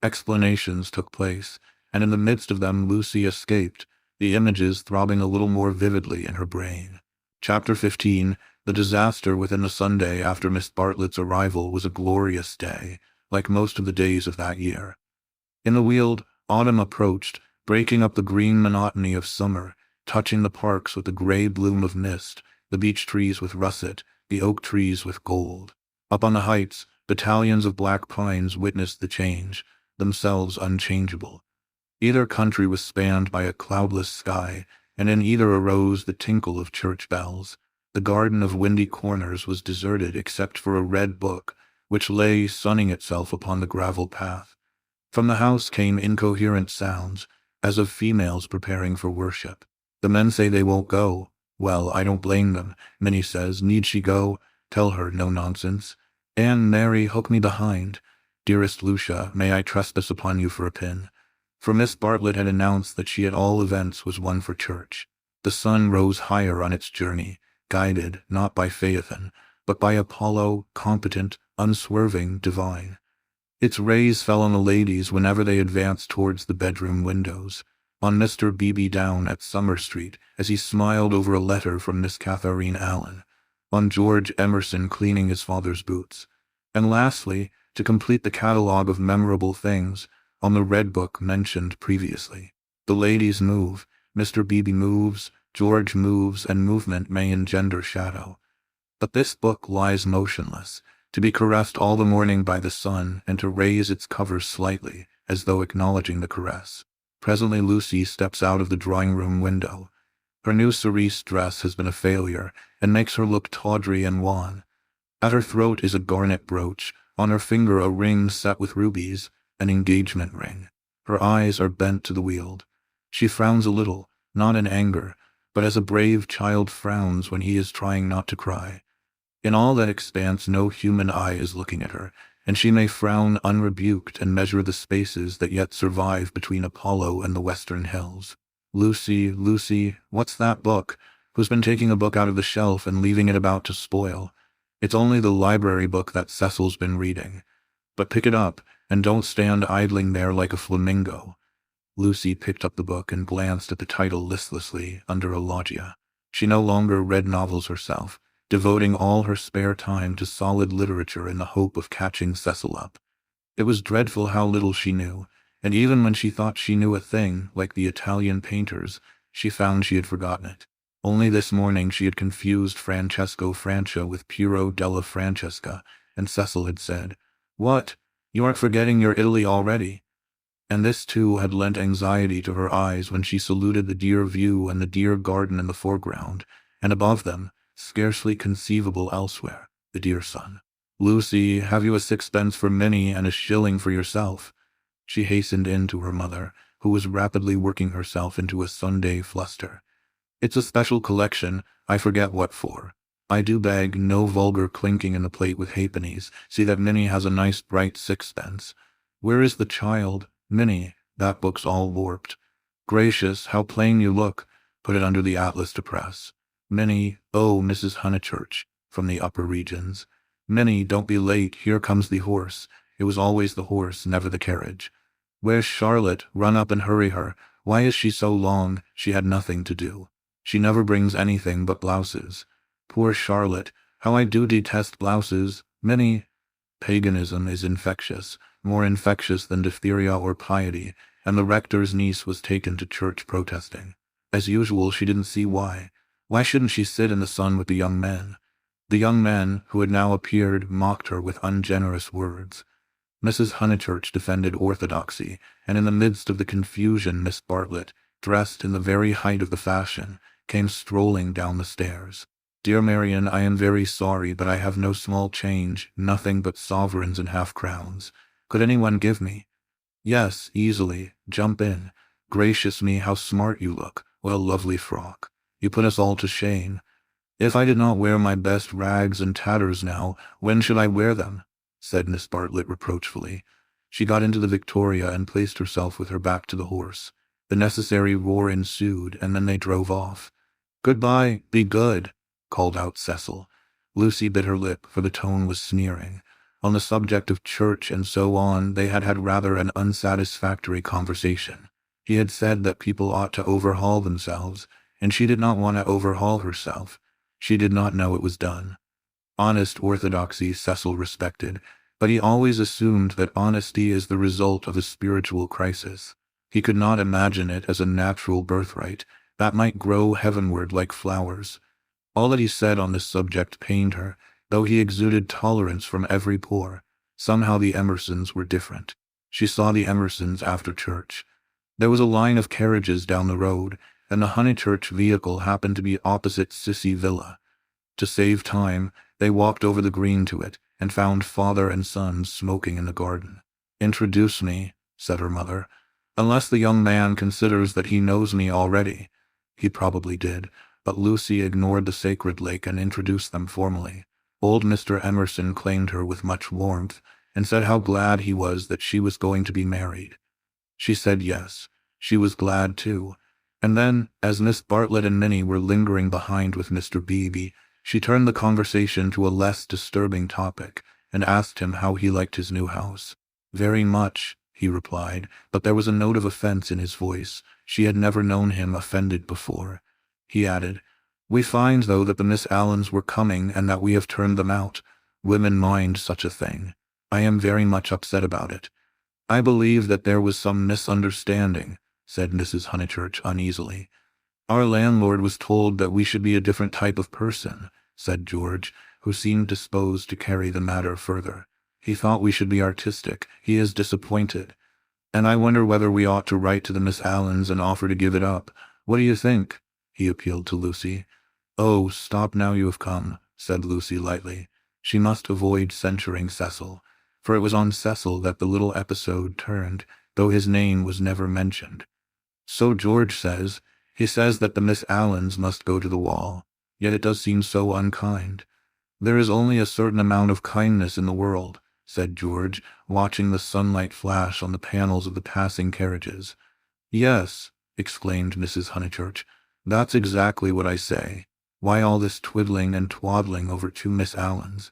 Explanations took place, and in the midst of them Lucy escaped, the images throbbing a little more vividly in her brain. Chapter 15. The disaster within the Sunday after Miss Bartlett's arrival was a glorious day, like most of the days of that year. In the Weald, autumn approached, breaking up the green monotony of summer, touching the parks with the gray bloom of mist, the beech trees with russet, the oak trees with gold. Up on the heights, battalions of black pines witnessed the change, themselves unchangeable. Either country was spanned by a cloudless sky, and in either arose the tinkle of church bells. The garden of Windy Corners was deserted except for a red book, which lay sunning itself upon the gravel path. From the house came incoherent sounds, as of females preparing for worship. "The men say they won't go. Well, I don't blame them," Minnie says. "Need she go? Tell her no nonsense. Anne, Mary, hook me behind. Dearest Lucia, may I trespass upon you for a pin?" For Miss Bartlett had announced that she at all events was one for church. The sun rose higher on its journey, guided, not by Phaethon, but by Apollo, competent, unswerving, divine. Its rays fell on the ladies whenever they advanced towards the bedroom windows, on Mr. Beebe down at Summer Street as he smiled over a letter from Miss Catharine Allen, on George Emerson cleaning his father's boots, and lastly, to complete the catalogue of memorable things, on the red book mentioned previously. The ladies move, Mr. Beebe moves, George moves, and movement may engender shadow. But this book lies motionless, to be caressed all the morning by the sun and to raise its cover slightly, as though acknowledging the caress. Presently Lucy steps out of the drawing-room window. Her new cerise dress has been a failure, and makes her look tawdry and wan. At her throat is a garnet brooch, on her finger a ring set with rubies, an engagement ring. Her eyes are bent to the Weald. She frowns a little, not in anger, but as a brave child frowns when he is trying not to cry. In all that expanse no human eye is looking at her, and she may frown unrebuked and measure the spaces that yet survive between Apollo and the western hills. "Lucy, Lucy, what's that book? Who's been taking a book out of the shelf and leaving it about to spoil? It's only the library book that Cecil's been reading. But pick it up, and don't stand idling there like a flamingo." Lucy picked up the book and glanced at the title listlessly under a loggia. She no longer read novels herself, devoting all her spare time to solid literature in the hope of catching Cecil up. It was dreadful how little she knew, and even when she thought she knew a thing, like the Italian painters, she found she had forgotten it. Only this morning she had confused Francesco Francia with Piero della Francesca, and Cecil had said, "What? You aren't forgetting your Italy already?" And this too had lent anxiety to her eyes when she saluted the dear view and the dear garden in the foreground, and above them, scarcely conceivable elsewhere, the dear sun. "Lucy, have you a sixpence for Minnie and a shilling for yourself?" She hastened in to her mother, who was rapidly working herself into a Sunday fluster. It's a special collection, I forget what for. I do beg, no vulgar clinking in the plate with halfpennies. See that Minnie has a nice bright sixpence. Where is the child? Minnie, that book's all warped. Gracious, how plain you look. Put it under the atlas to press. Minnie, oh, Mrs. Honeychurch, from the upper regions. Minnie, don't be late, here comes the horse. It was always the horse, never the carriage. Where's Charlotte? Run up and hurry her. Why is she so long? She had nothing to do. She never brings anything but blouses. Poor Charlotte, how I do detest blouses. Minnie, paganism is infectious, more infectious than diphtheria or piety, and the rector's niece was taken to church protesting. As usual, she didn't see why. Why shouldn't she sit in the sun with the young men? The young men, who had now appeared, mocked her with ungenerous words. Mrs. Honeychurch defended orthodoxy, and in the midst of the confusion Miss Bartlett, dressed in the very height of the fashion, came strolling down the stairs. Dear Marian, I am very sorry, but I have no small change, nothing but sovereigns and half-crowns. Could anyone give me? Yes, easily. Jump in. Gracious me, how smart you look. What a lovely frock. You put us all to shame. If I did not wear my best rags and tatters now, when should I wear them? Said Miss Bartlett reproachfully. She got into the victoria and placed herself with her back to the horse. The necessary roar ensued, and then they drove off. Goodbye, be good, called out Cecil. Lucy bit her lip, for the tone was sneering. On the subject of church and so on, they had had rather an unsatisfactory conversation. He had said that people ought to overhaul themselves, and she did not want to overhaul herself. She did not know it was done. Honest orthodoxy Cecil respected, but he always assumed that honesty is the result of a spiritual crisis. He could not imagine it as a natural birthright that might grow heavenward like flowers. All that he said on this subject pained her, though he exuded tolerance from every pore. Somehow the Emersons were different. She saw the Emersons after church. There was a line of carriages down the road, and the Honeychurch vehicle happened to be opposite Sissy Villa. To save time, they walked over the green to it, and found father and son smoking in the garden. Introduce me, said her mother, unless the young man considers that he knows me already. He probably did, but Lucy ignored the sacred lake and introduced them formally. Old Mr. Emerson claimed her with much warmth, and said how glad he was that she was going to be married. She said yes, she was glad too, and then, as Miss Bartlett and Minnie were lingering behind with Mr. Beebe, she turned the conversation to a less disturbing topic, and asked him how he liked his new house. Very much, he replied, but there was a note of offense in his voice. She had never known him offended before. He added, We find, though, that the Miss Allens were coming and that we have turned them out. Women mind such a thing. I am very much upset about it. I believe that there was some misunderstanding, said Mrs. Honeychurch uneasily. Our landlord was told that we should be a different type of person, said George, who seemed disposed to carry the matter further. He thought we should be artistic. He is disappointed. And I wonder whether we ought to write to the Miss Allens and offer to give it up. What do you think? He appealed to Lucy. Oh, stop now you have come, said Lucy lightly. She must avoid censuring Cecil, for it was on Cecil that the little episode turned, though his name was never mentioned. So George says. He says that the Miss Allens must go to the wall, yet it does seem so unkind. There is only a certain amount of kindness in the world, said George, watching the sunlight flash on the panels of the passing carriages. Yes, exclaimed Mrs. Honeychurch, that's exactly what I say. Why all this twiddling and twaddling over two Miss Allens?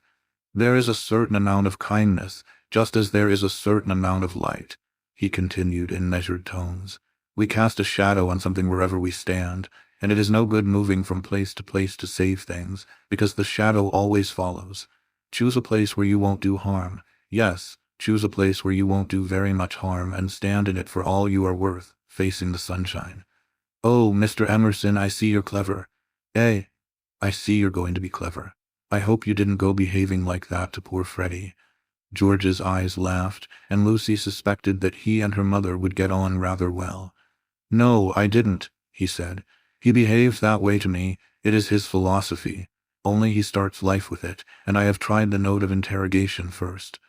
There is a certain amount of kindness, just as there is a certain amount of light, he continued in measured tones. We cast a shadow on something wherever we stand, and it is no good moving from place to save things, because the shadow always follows. Choose a place where you won't do harm. Yes, choose a place where you won't do very much harm, and stand in it for all you are worth, facing the sunshine. Oh, Mr. Emerson, I see you're clever. I see you're going to be clever. I hope you didn't go behaving like that to poor Freddie. George's eyes laughed, and Lucy suspected that he and her mother would get on rather well. No, I didn't, he said. He behaved that way to me. It is his philosophy. Only he starts life with it, and I have tried the note of interrogation first.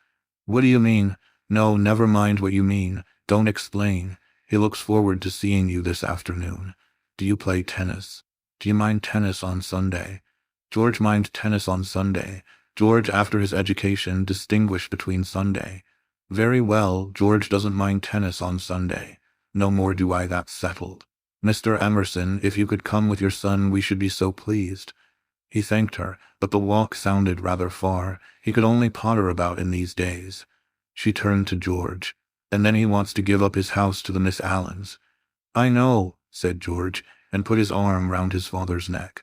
What do you mean? No, never mind what you mean. Don't explain. He looks forward to seeing you this afternoon. Do you play tennis? Do you mind tennis on Sunday? George mind tennis on Sunday. George, after his education, distinguished between Sunday. Very well, George doesn't mind tennis on Sunday. No more do I, that's settled. Mr. Emerson, if you could come with your son, we should be so pleased. He thanked her, but the walk sounded rather far. He could only potter about in these days. She turned to George. And then he wants to give up his house to the Miss Allens. I know, said George, and put his arm round his father's neck.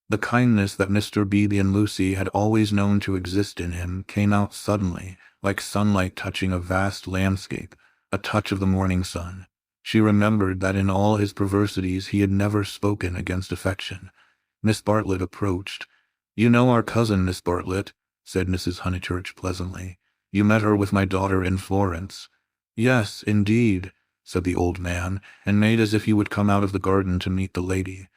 The kindness that Mr. Beebe and Lucy had always known to exist in him came out suddenly, like sunlight touching a vast landscape, a touch of the morning sun. She remembered that in all his perversities he had never spoken against affection. Miss Bartlett approached. You know our cousin, Miss Bartlett, said Mrs. Honeychurch pleasantly. You met her with my daughter in Florence. Yes, indeed, said the old man, and made as if he would come out of the garden to meet the lady.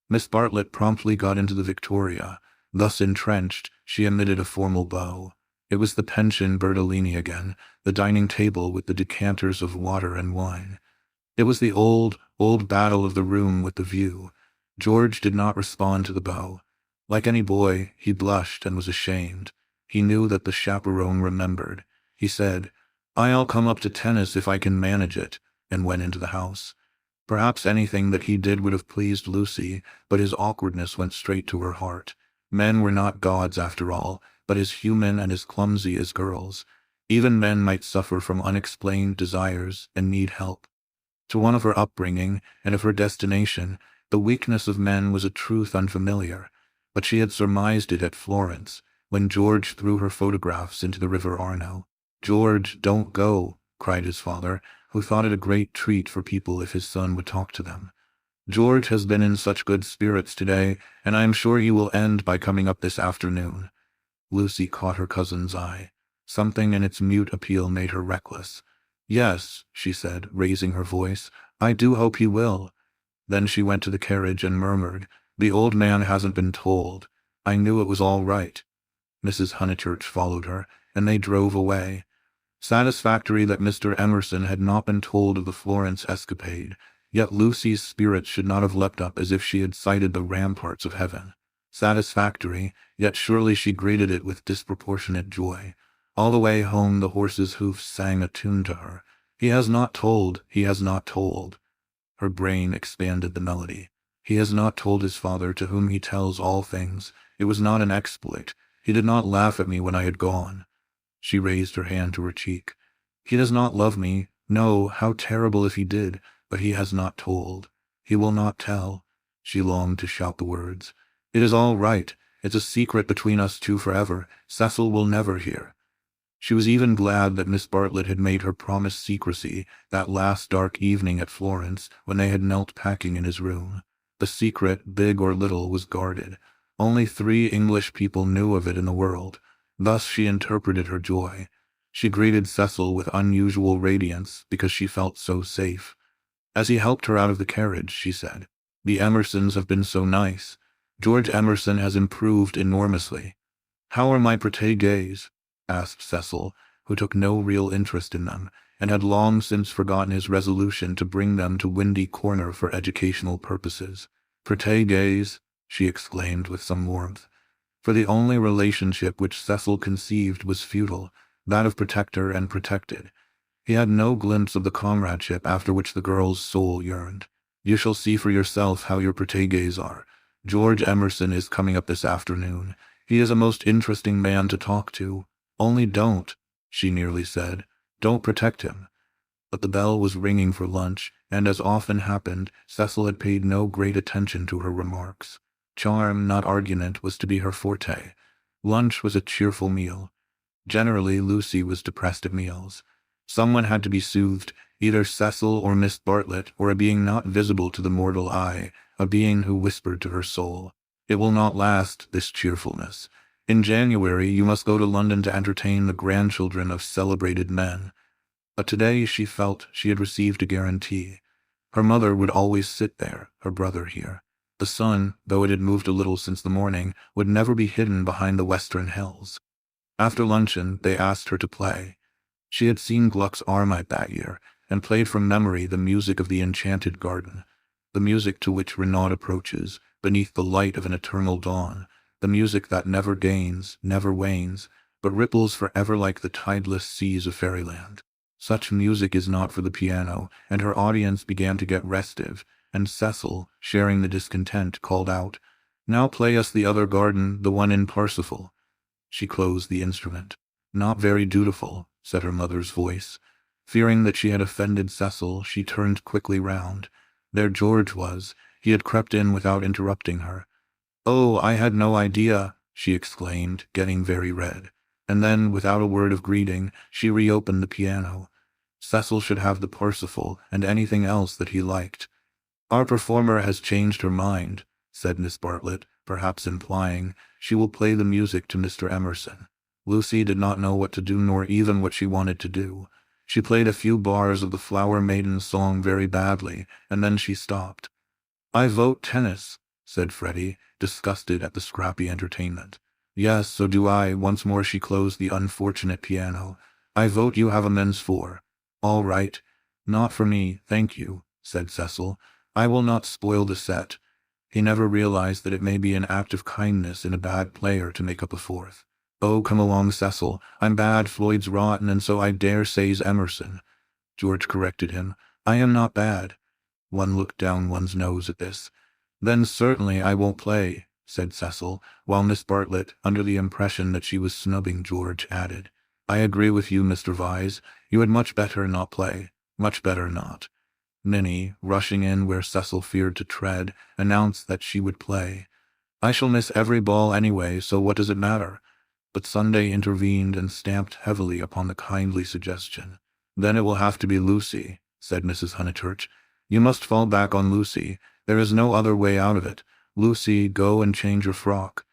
Miss Bartlett promptly got into the Victoria. Thus entrenched, she emitted a formal bow. It was the pension Bertolini again, the dining table with the decanters of water and wine. It was the old battle of the room with the view. George did not respond to the bow. Like any boy, he blushed and was ashamed. He knew that the chaperone remembered. He said, I'll come up to tennis if I can manage it, and went into the house. Perhaps anything that he did would have pleased Lucy, but his awkwardness went straight to her heart. Men were not gods after all, but as human and as clumsy as girls. Even men might suffer from unexplained desires and need help. To one of her upbringing and of her destination, the weakness of men was a truth unfamiliar, but she had surmised it at Florence, when George threw her photographs into the River Arno. George, don't go, cried his father, who thought it a great treat for people if his son would talk to them. George has been in such good spirits today, and I am sure he will end by coming up this afternoon. Lucy caught her cousin's eye. Something in its mute appeal made her reckless. Yes, she said, raising her voice, I do hope he will. Then she went to the carriage and murmured, The old man hasn't been told. I knew it was all right. Mrs. Honeychurch followed her, and they drove away. Satisfactory that Mr. Emerson had not been told of the Florence escapade, yet Lucy's spirits should not have leapt up as if she had sighted the ramparts of heaven. Satisfactory, yet surely she greeted it with disproportionate joy. All the way home the horse's hoofs sang a tune to her. He has not told, he has not told. Her brain expanded the melody. He has not told his father, to whom he tells all things. It was not an exploit. He did not laugh at me when I had gone. She raised her hand to her cheek. He does not love me. No, how terrible if he did, but he has not told. He will not tell. She longed to shout the words. It is all right. It's a secret between us two forever. Cecil will never hear. She was even glad that Miss Bartlett had made her promise secrecy that last dark evening at Florence when they had knelt packing in his room. The secret, big or little, was guarded. Only 3 English people knew of it in the world. Thus she interpreted her joy. She greeted Cecil with unusual radiance because she felt so safe. As he helped her out of the carriage, she said, The Emersons have been so nice. George Emerson has improved enormously. How are my protégés? Asked Cecil, who took no real interest in them, and had long since forgotten his resolution to bring them to Windy Corner for educational purposes. Protégés, she exclaimed with some warmth. For the only relationship which Cecil conceived was futile, that of protector and protected. He had no glimpse of the comradeship after which the girl's soul yearned. You shall see for yourself how your protégés are. George Emerson is coming up this afternoon. He is a most interesting man to talk to. Only don't, she nearly said, don't protect him. But the bell was ringing for lunch, and as often happened, Cecil had paid no great attention to her remarks. Charm, not argument, was to be her forte. Lunch was a cheerful meal. Generally, Lucy was depressed at meals. Someone had to be soothed, either Cecil or Miss Bartlett, or a being not visible to the mortal eye, a being who whispered to her soul, It will not last, this cheerfulness. In January you must go to London to entertain the grandchildren of celebrated men. But today she felt she had received a guarantee. Her mother would always sit there, her brother here. The sun, though it had moved a little since the morning, would never be hidden behind the western hills. After luncheon they asked her to play. She had seen Gluck's Armide that year, and played from memory the music of the Enchanted Garden, the music to which Renaud approaches, beneath the light of an eternal dawn, the music that never gains, never wanes, but ripples forever like the tideless seas of fairyland. Such music is not for the piano, and her audience began to get restive, and Cecil, sharing the discontent, called out, "Now play us the other garden, the one in Parsifal." She closed the instrument. "Not very dutiful," said her mother's voice. Fearing that she had offended Cecil, she turned quickly round. There George was. He had crept in without interrupting her. "Oh, I had no idea," she exclaimed, getting very red. And then, without a word of greeting, she reopened the piano. Cecil should have the Parsifal and anything else that he liked. "Our performer has changed her mind," said Miss Bartlett, perhaps implying she will play the music to Mr. Emerson. Lucy did not know what to do nor even what she wanted to do. She played a few bars of the Flower Maiden song very badly, and then she stopped. "I vote tennis," said Freddie, disgusted at the scrappy entertainment. "Yes, so do I." Once more she closed the unfortunate piano. "I vote you have a men's four." "All right." "Not for me, thank you," said Cecil. "I will not spoil the set." He never realized that it may be an act of kindness in a bad player to make up a fourth. "Oh, come along, Cecil. I'm bad, Floyd's rotten, and so I dare say's Emerson." George corrected him. "I am not bad." One looked down one's nose at this. "Then certainly I won't play," said Cecil, while Miss Bartlett, under the impression that she was snubbing George, added, "I agree with you, Mr. Vyse. You had much better not play. Much better not." Minnie, rushing in where Cecil feared to tread, announced that she would play. "I shall miss every ball anyway, so what does it matter?" But Sunday intervened and stamped heavily upon the kindly suggestion. "Then it will have to be Lucy," said Mrs. Honeychurch. "You must fall back on Lucy. There is no other way out of it. Lucy, go and change your frock."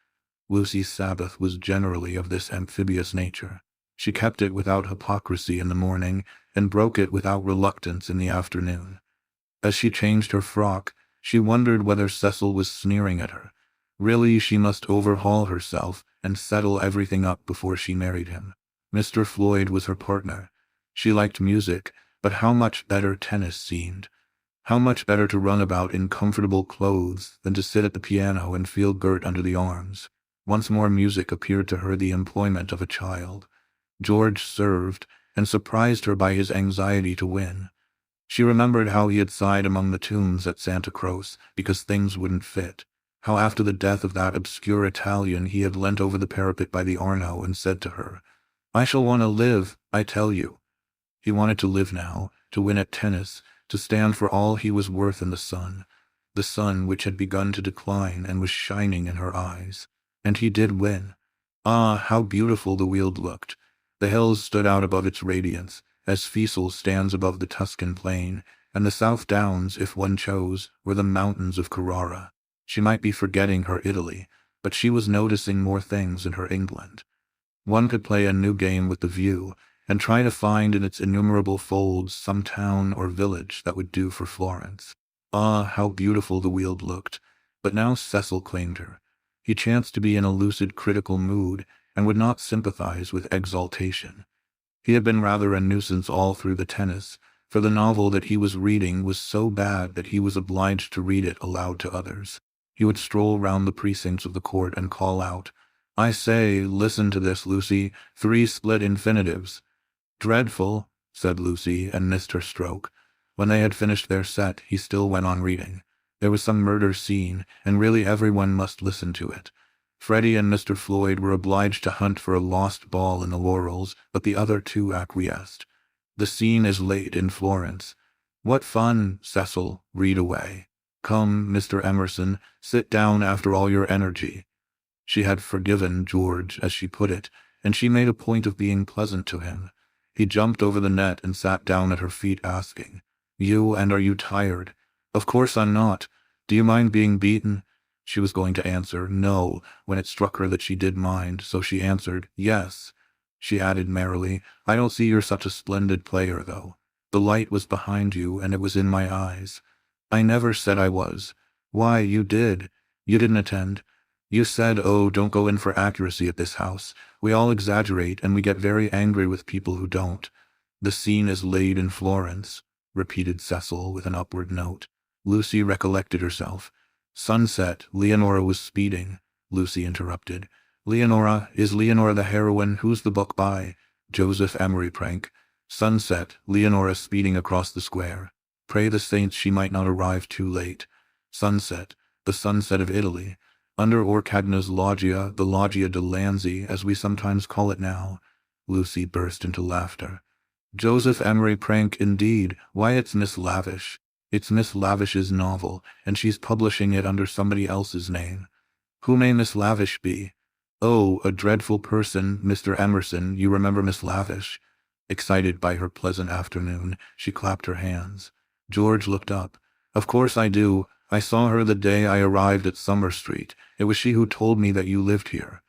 Lucy's Sabbath was generally of this amphibious nature. She kept it without hypocrisy in the morning, and broke it without reluctance in the afternoon. As she changed her frock, she wondered whether Cecil was sneering at her. Really, she must overhaul herself and settle everything up before she married him. Mr. Floyd was her partner. She liked music, but how much better tennis seemed. How much better to run about in comfortable clothes than to sit at the piano and feel girt under the arms. Once more music appeared to her the employment of a child. George served, and surprised her by his anxiety to win. She remembered how he had sighed among the tombs at Santa Croce because things wouldn't fit. How after the death of that obscure Italian he had leant over the parapet by the Arno and said to her, "I shall want to live, I tell you." He wanted to live now, to win at tennis, to stand for all he was worth in the sun which had begun to decline and was shining in her eyes. And he did win. Ah, how beautiful the Weald looked. The hills stood out above its radiance, as Vyse stands above the Tuscan plain, and the South Downs, if one chose, were the mountains of Carrara. She might be forgetting her Italy, but she was noticing more things in her England. One could play a new game with the view, and try to find in its innumerable folds some town or village that would do for Florence. Ah, how beautiful the Weald looked! But now Cecil claimed her. He chanced to be in a lucid, critical mood, and would not sympathize with exaltation. He had been rather a nuisance all through the tennis, for the novel that he was reading was so bad that he was obliged to read it aloud to others. He would stroll round the precincts of the court and call out, "I say, listen to this, Lucy, 3 split infinitives." "Dreadful," said Lucy, and missed her stroke. When they had finished their set, he still went on reading. There was some murder scene, and really everyone must listen to it. Freddie and Mr. Floyd were obliged to hunt for a lost ball in the laurels, but the other two acquiesced. The scene is late in Florence. "What fun, Cecil, read away. Come, Mr. Emerson, sit down after all your energy." She had forgiven George, as she put it, and she made a point of being pleasant to him. He jumped over the net and sat down at her feet, asking, Are you tired?" "Of course I'm not. Do you mind being beaten?" She was going to answer no, when it struck her that she did mind, so she answered yes. She added merrily, "I don't see you're such a splendid player, though. The light was behind you, and it was in my eyes." "I never said I was." "Why, you did. You didn't attend. You said, 'Oh, don't go in for accuracy at this house. We all exaggerate, and we get very angry with people who don't.'" "The scene is laid in Florence," repeated Cecil with an upward note. Lucy recollected herself. Sunset. Leonora was speeding, Lucy interrupted. Leonora, is Leonora the heroine? Who's the book by? Joseph Emery Prank. Sunset. Leonora speeding across the square. Pray the saints she might not arrive too late. Sunset. The sunset of Italy. Under Orcagna's loggia, the Loggia de Lanzi, as we sometimes call it now. Lucy burst into laughter. Joseph Emery Prank, indeed. Why, it's Miss Lavish. It's Miss Lavish's novel, and she's publishing it under somebody else's name. Who may Miss Lavish be? Oh, a dreadful person, Mr. Emerson. You remember Miss Lavish? Excited by her pleasant afternoon, she clapped her hands. George looked up. Of course I do. I saw her the day I arrived at Summer Street. It was she who told me that you lived here.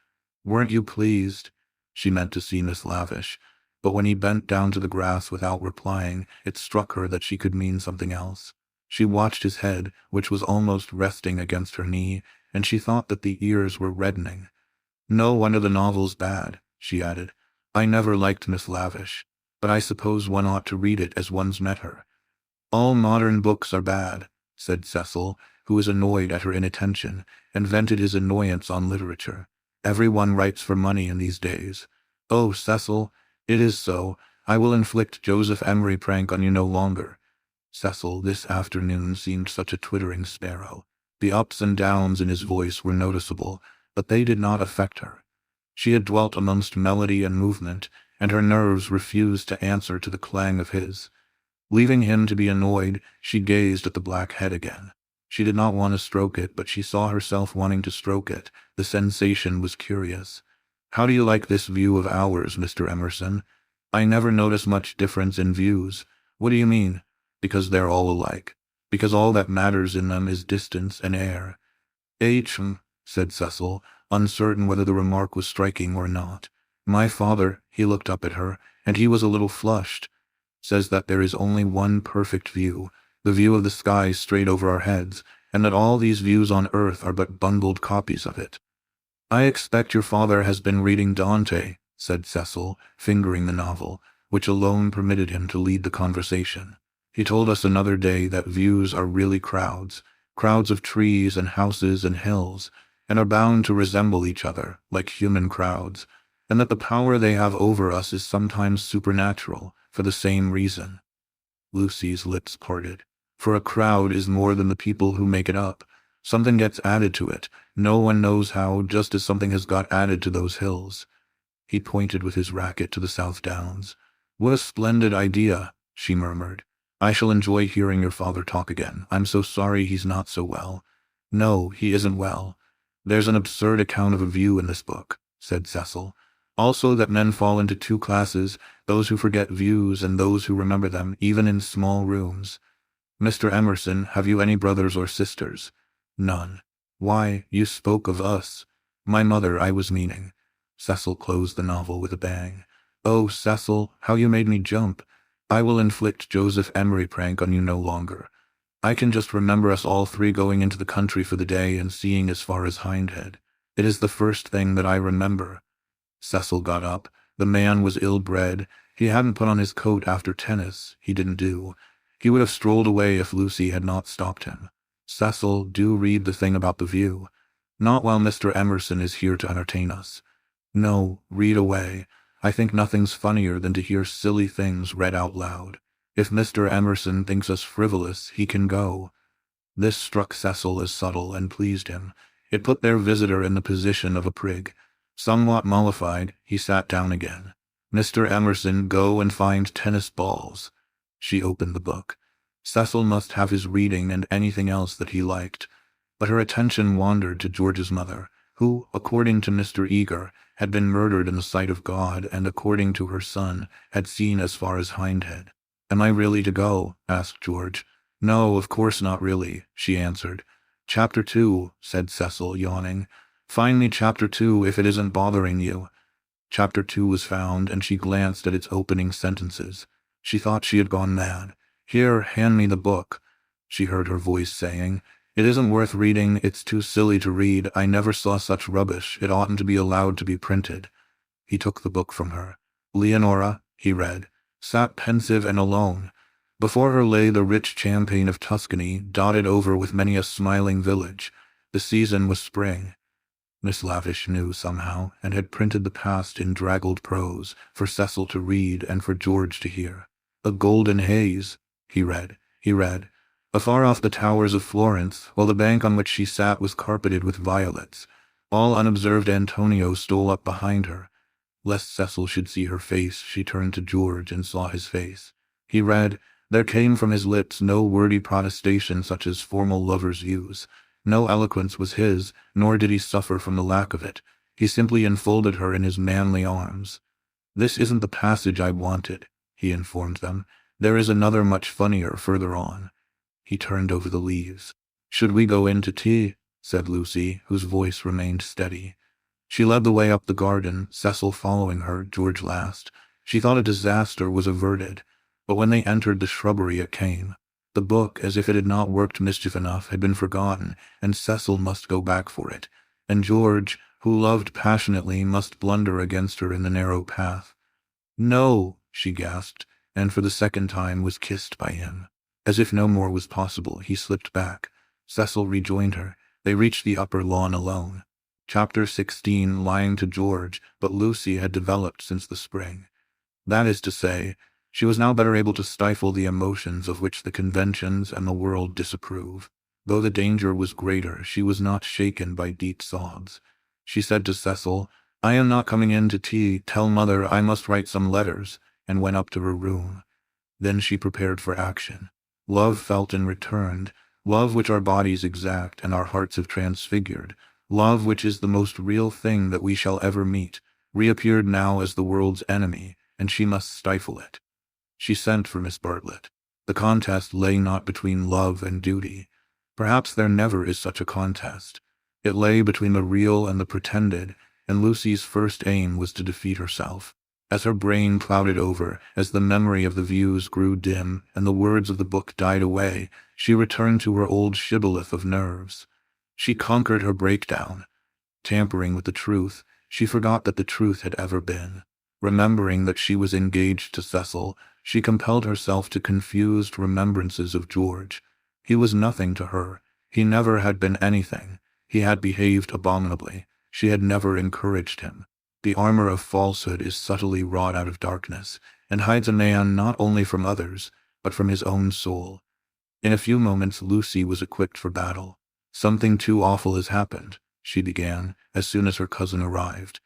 Weren't you pleased? She meant to see Miss Lavish, but when he bent down to the grass without replying, it struck her that she could mean something else. She watched his head, which was almost resting against her knee, and she thought that the ears were reddening. No wonder the novel's bad, she added. I never liked Miss Lavish, but I suppose one ought to read it as one's met her. All modern books are bad, said Cecil, who was annoyed at her inattention, and vented his annoyance on literature. Everyone writes for money in these days. Oh, Cecil, it is so. I will inflict Joseph Emery Prank on you no longer. Cecil this afternoon seemed such a twittering sparrow. The ups and downs in his voice were noticeable, but they did not affect her. She had dwelt amongst melody and movement, and her nerves refused to answer to the clang of his. Leaving him to be annoyed, she gazed at the black head again. She did not want to stroke it, but she saw herself wanting to stroke it. The sensation was curious. How do you like this view of ours, Mr. Emerson? I never notice much difference in views. What do you mean? Because they're all alike. Because all that matters in them is distance and air. Said Cecil, uncertain whether the remark was striking or not. My father, he looked up at her, and he was a little flushed, says that there is only one perfect view, the view of the sky straight over our heads, and that all these views on earth are but bundled copies of it. I expect your father has been reading Dante, said Cecil, fingering the novel, which alone permitted him to lead the conversation. He told us another day that views are really crowds of trees and houses and hills, and are bound to resemble each other, like human crowds, and that the power they have over us is sometimes supernatural, for the same reason. Lucy's lips parted. For a crowd is more than the people who make it up. Something gets added to it. No one knows how, just as something has got added to those hills. He pointed with his racket to the South Downs. What a splendid idea, she murmured. I shall enjoy hearing your father talk again. I'm so sorry he's not so well. No, he isn't well. There's an absurd account of a view in this book, said Cecil. Also that men fall into two classes, those who forget views and those who remember them, even in small rooms. Mr. Emerson, have you any brothers or sisters? None. Why, you spoke of us. My mother, I was meaning. Cecil closed the novel with a bang. Oh, Cecil, how you made me jump. I will inflict Joseph Emery Prank on you no longer. I can just remember us all three going into the country for the day and seeing as far as Hindhead. It is the first thing that I remember. Cecil got up. The man was ill-bred. He hadn't put on his coat after tennis. He didn't do. He would have strolled away if Lucy had not stopped him. Cecil, do read the thing about the view. Not while Mr. Emerson is here to entertain us. No, read away. I think nothing's funnier than to hear silly things read out loud. If Mr. Emerson thinks us frivolous, he can go. This struck Cecil as subtle and pleased him. It put their visitor in the position of a prig. Somewhat mollified, he sat down again. Mr. Emerson, go and find tennis balls. She opened the book. Cecil must have his reading and anything else that he liked. But her attention wandered to George's mother, who, according to Mr. Eager, had been murdered in the sight of God, and according to her son, had seen as far as Hindhead. Am I really to go? Asked George. No, of course not really, she answered. Chapter 2, said Cecil, yawning. Find me Chapter 2 if it isn't bothering you. Chapter 2 was found, and she glanced at its opening sentences. She thought she had gone mad. Here, hand me the book, she heard her voice saying. It isn't worth reading, it's too silly to read. I never saw such rubbish. It oughtn't to be allowed to be printed. He took the book from her. Leonora, he read, sat pensive and alone. Before her lay the rich champaign of Tuscany, dotted over with many a smiling village. The season was spring. Miss Lavish knew somehow, and had printed the past in draggled prose, for Cecil to read and for George to hear. A golden haze, he read. Afar off the towers of Florence, while the bank on which she sat was carpeted with violets. All unobserved Antonio stole up behind her. Lest Cecil should see her face, she turned to George and saw his face. He read. There came from his lips no wordy protestation such as formal lovers use. No eloquence was his, nor did he suffer from the lack of it. He simply enfolded her in his manly arms. "This isn't the passage I wanted," he informed them. "There is another much funnier further on." He turned over the leaves. "Should we go in to tea?" said Lucy, whose voice remained steady. She led the way up the garden, Cecil following her, George last. She thought a disaster was averted, but when they entered the shrubbery it came. The book, as if it had not worked mischief enough, had been forgotten, and Cecil must go back for it. And George, who loved passionately, must blunder against her in the narrow path. "No," she gasped, and for the second time was kissed by him. As if no more was possible, he slipped back. Cecil rejoined her. They reached the upper lawn alone. Chapter 16, lying to George, but Lucy had developed since the spring. That is to say, she was now better able to stifle the emotions of which the conventions and the world disapprove. Though the danger was greater, she was not shaken by deep sobs. She said to Cecil, "I am not coming in to tea. Tell Mother I must write some letters," and went up to her room. Then she prepared for action. Love felt and returned, love which our bodies exact and our hearts have transfigured, love which is the most real thing that we shall ever meet, reappeared now as the world's enemy, and she must stifle it. She sent for Miss Bartlett. The contest lay not between love and duty. Perhaps there never is such a contest. It lay between the real and the pretended, and Lucy's first aim was to defeat herself. As her brain clouded over, as the memory of the views grew dim, and the words of the book died away, she returned to her old shibboleth of nerves. She conquered her breakdown. Tampering with the truth, she forgot that the truth had ever been. Remembering that she was engaged to Cecil, she compelled herself to confused remembrances of George. He was nothing to her. He never had been anything. He had behaved abominably. She had never encouraged him. The armor of falsehood is subtly wrought out of darkness, and hides a man not only from others, but from his own soul. In a few moments Lucy was equipped for battle. "Something too awful has happened," she began, as soon as her cousin arrived.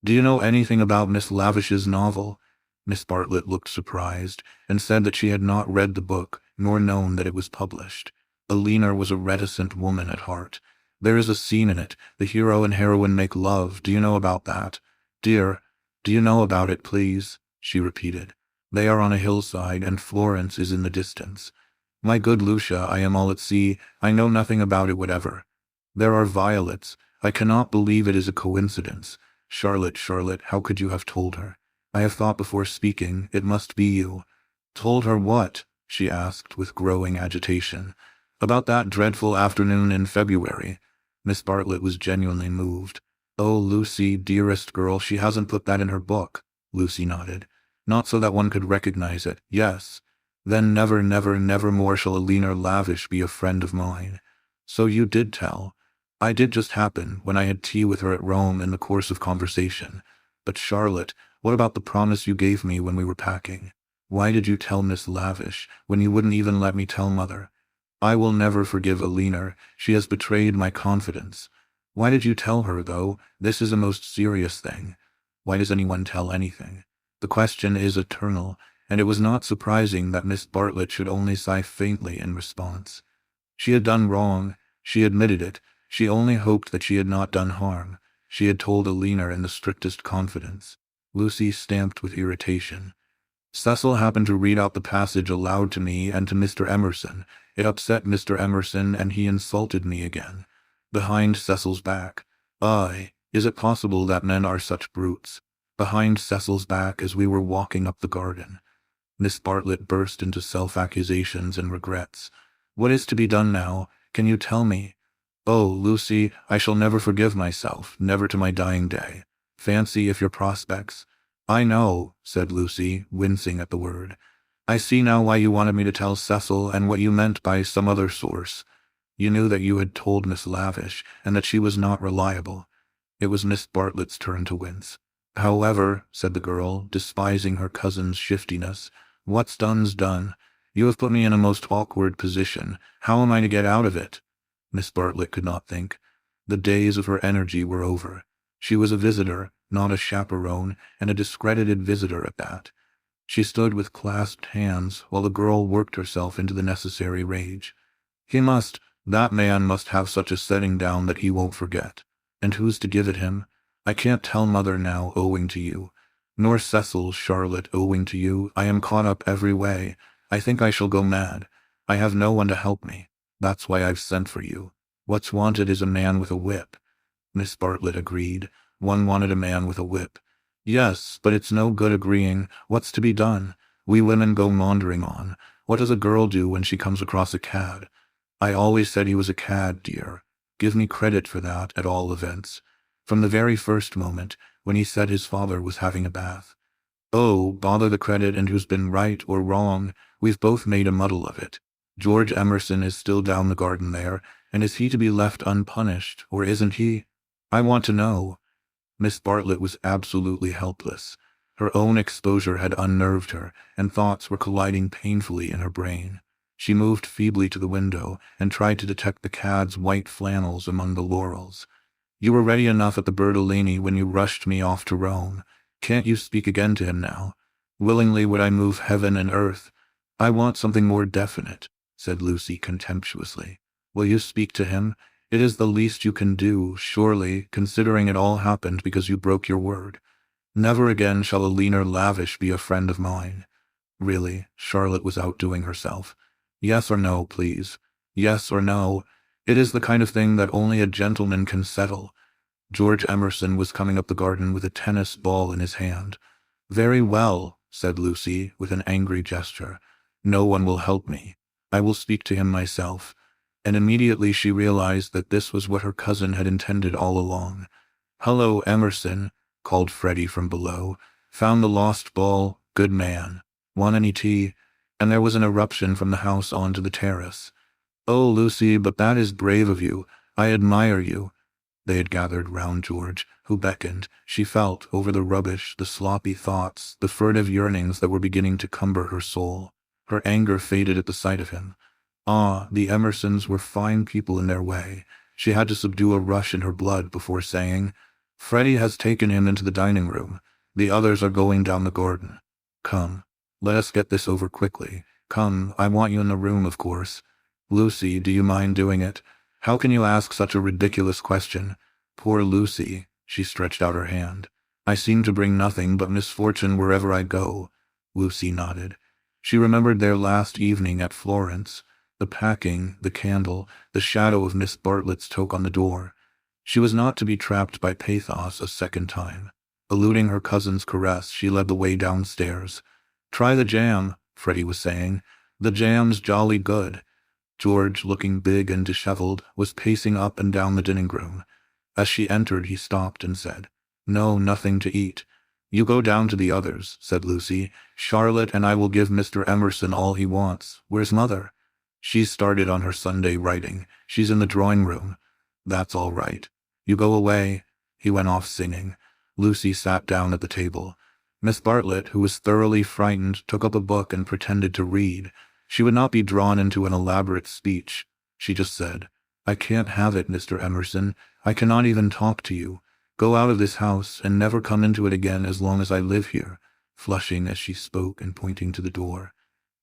"Do you know anything about Miss Lavish's novel?" Miss Bartlett looked surprised, and said that she had not read the book, nor known that it was published. Alina was a reticent woman at heart. "There is a scene in it. The hero and heroine make love. Do you know about that?" "Dear, do you know about it, please?" she repeated. "They are on a hillside, and Florence is in the distance." "My good Lucia, I am all at sea. I know nothing about it whatever." "There are violets. I cannot believe it is a coincidence. Charlotte, how could you have told her? I have thought before speaking. It must be you." "Told her what?" she asked with growing agitation. "About that dreadful afternoon in February." Miss Bartlett was genuinely moved. "Oh, Lucy, dearest girl, she hasn't put that in her book." Lucy nodded. "Not so that one could recognize it. Yes. Then never more shall Alina Lavish be a friend of mine." "So you did tell." "I did just happen, when I had tea with her at Rome in the course of conversation. But Charlotte, what about the promise you gave me when we were packing? Why did you tell Miss Lavish, when you wouldn't even let me tell Mother? I will never forgive Alina. She has betrayed my confidence. Why did you tell her, though? This is a most serious thing. Why does anyone tell anything? The question is eternal, and it was not surprising that Miss Bartlett should only sigh faintly in response. She had done wrong. She admitted it. She only hoped that she had not done harm. She had told Alina in the strictest confidence. Lucy stamped with irritation. "Cecil happened to read out the passage aloud to me and to Mr. Emerson. It upset Mr. Emerson, and he insulted me again. Behind Cecil's back. Aye, is it possible that men are such brutes? Behind Cecil's back as we were walking up the garden." Miss Bartlett burst into self-accusations and regrets. "What is to be done now? Can you tell me?" "Oh, Lucy, I shall never forgive myself, never to my dying day. Fancy if your prospects—" "I know," said Lucy, wincing at the word. I see now why you wanted me to tell Cecil and what you meant by some other source. You knew that you had told Miss Lavish and that she was not reliable. It was Miss Bartlett's turn to wince. However, said the girl, despising her cousin's shiftiness, what's done's done. You have put me in a most awkward position. How am I to get out of it? Miss Bartlett could not think. The days of her energy were over. She was a visitor, not a chaperone, and a discredited visitor at that. She stood with clasped hands while the girl worked herself into the necessary rage. That man must have such a setting down that he won't forget. And who's to give it him? I can't tell Mother now, owing to you. Nor Cecil, Charlotte, owing to you. I am caught up every way. I think I shall go mad. I have no one to help me. That's why I've sent for you. What's wanted is a man with a whip. Miss Bartlett agreed. One wanted a man with a whip. Yes, but it's no good agreeing. What's to be done? We women go maundering on. What does a girl do when she comes across a cad? I always said he was a cad, dear. Give me credit for that, at all events. From the very first moment, when he said his father was having a bath. Oh, bother the credit and who's been right or wrong. We've both made a muddle of it. George Emerson is still down the garden there, and is he to be left unpunished, or isn't he? I want to know. Miss Bartlett was absolutely helpless. Her own exposure had unnerved her, and thoughts were colliding painfully in her brain. She moved feebly to the window and tried to detect the cad's white flannels among the laurels. You were ready enough at the Bertolini when you rushed me off to Rome. Can't you speak again to him now? Willingly would I move heaven and earth. I want something more definite, said Lucy contemptuously. Will you speak to him? It is the least you can do, surely, considering it all happened because you broke your word. Never again shall a leaner Lavish be a friend of mine. Really, Charlotte was outdoing herself. Yes or no, please. Yes or no. It is the kind of thing that only a gentleman can settle. George Emerson was coming up the garden with a tennis ball in his hand. Very well, said Lucy, with an angry gesture. No one will help me. I will speak to him myself. And immediately she realized that this was what her cousin had intended all along. Hello, Emerson, called Freddie from below. Found the lost ball, good man. Want any tea? And there was an eruption from the house onto the terrace. Oh, Lucy, but that is brave of you. I admire you. They had gathered round George, who beckoned. She felt, over the rubbish, the sloppy thoughts, the furtive yearnings that were beginning to cumber her soul. Her anger faded at the sight of him. Ah, the Emersons were fine people in their way. She had to subdue a rush in her blood before saying, Freddie has taken him into the dining room. The others are going down the garden. Come. Let us get this over quickly. Come, I want you in the room, of course. Lucy, do you mind doing it? How can you ask such a ridiculous question? Poor Lucy, she stretched out her hand. I seem to bring nothing but misfortune wherever I go. Lucy nodded. She remembered their last evening at Florence, the packing, the candle, the shadow of Miss Bartlett's toque on the door. She was not to be trapped by pathos a second time. Eluding her cousin's caress, she led the way downstairs. Try the jam, Freddie was saying. The jam's jolly good. George, looking big and disheveled, was pacing up and down the dining room. As she entered, he stopped and said, No, nothing to eat. You go down to the others, said Lucy. Charlotte and I will give Mr. Emerson all he wants. Where's Mother? She's started on her Sunday writing. She's in the drawing room. That's all right. You go away. He went off singing. Lucy sat down at the table. Miss Bartlett, who was thoroughly frightened, took up a book and pretended to read. She would not be drawn into an elaborate speech. She just said, I can't have it, Mr. Emerson. I cannot even talk to you. Go out of this house and never come into it again as long as I live here, flushing as she spoke and pointing to the door.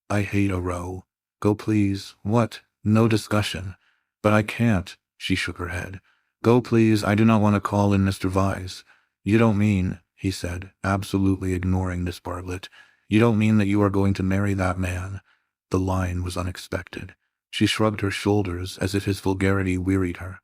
I hate a row. Go, please. What? No discussion. But I can't. She shook her head. Go, please. I do not want to call in Mr. Vyse. You don't mean, he said, absolutely ignoring Miss Bartlett. You don't mean that you are going to marry that man. The line was unexpected. She shrugged her shoulders as if his vulgarity wearied her.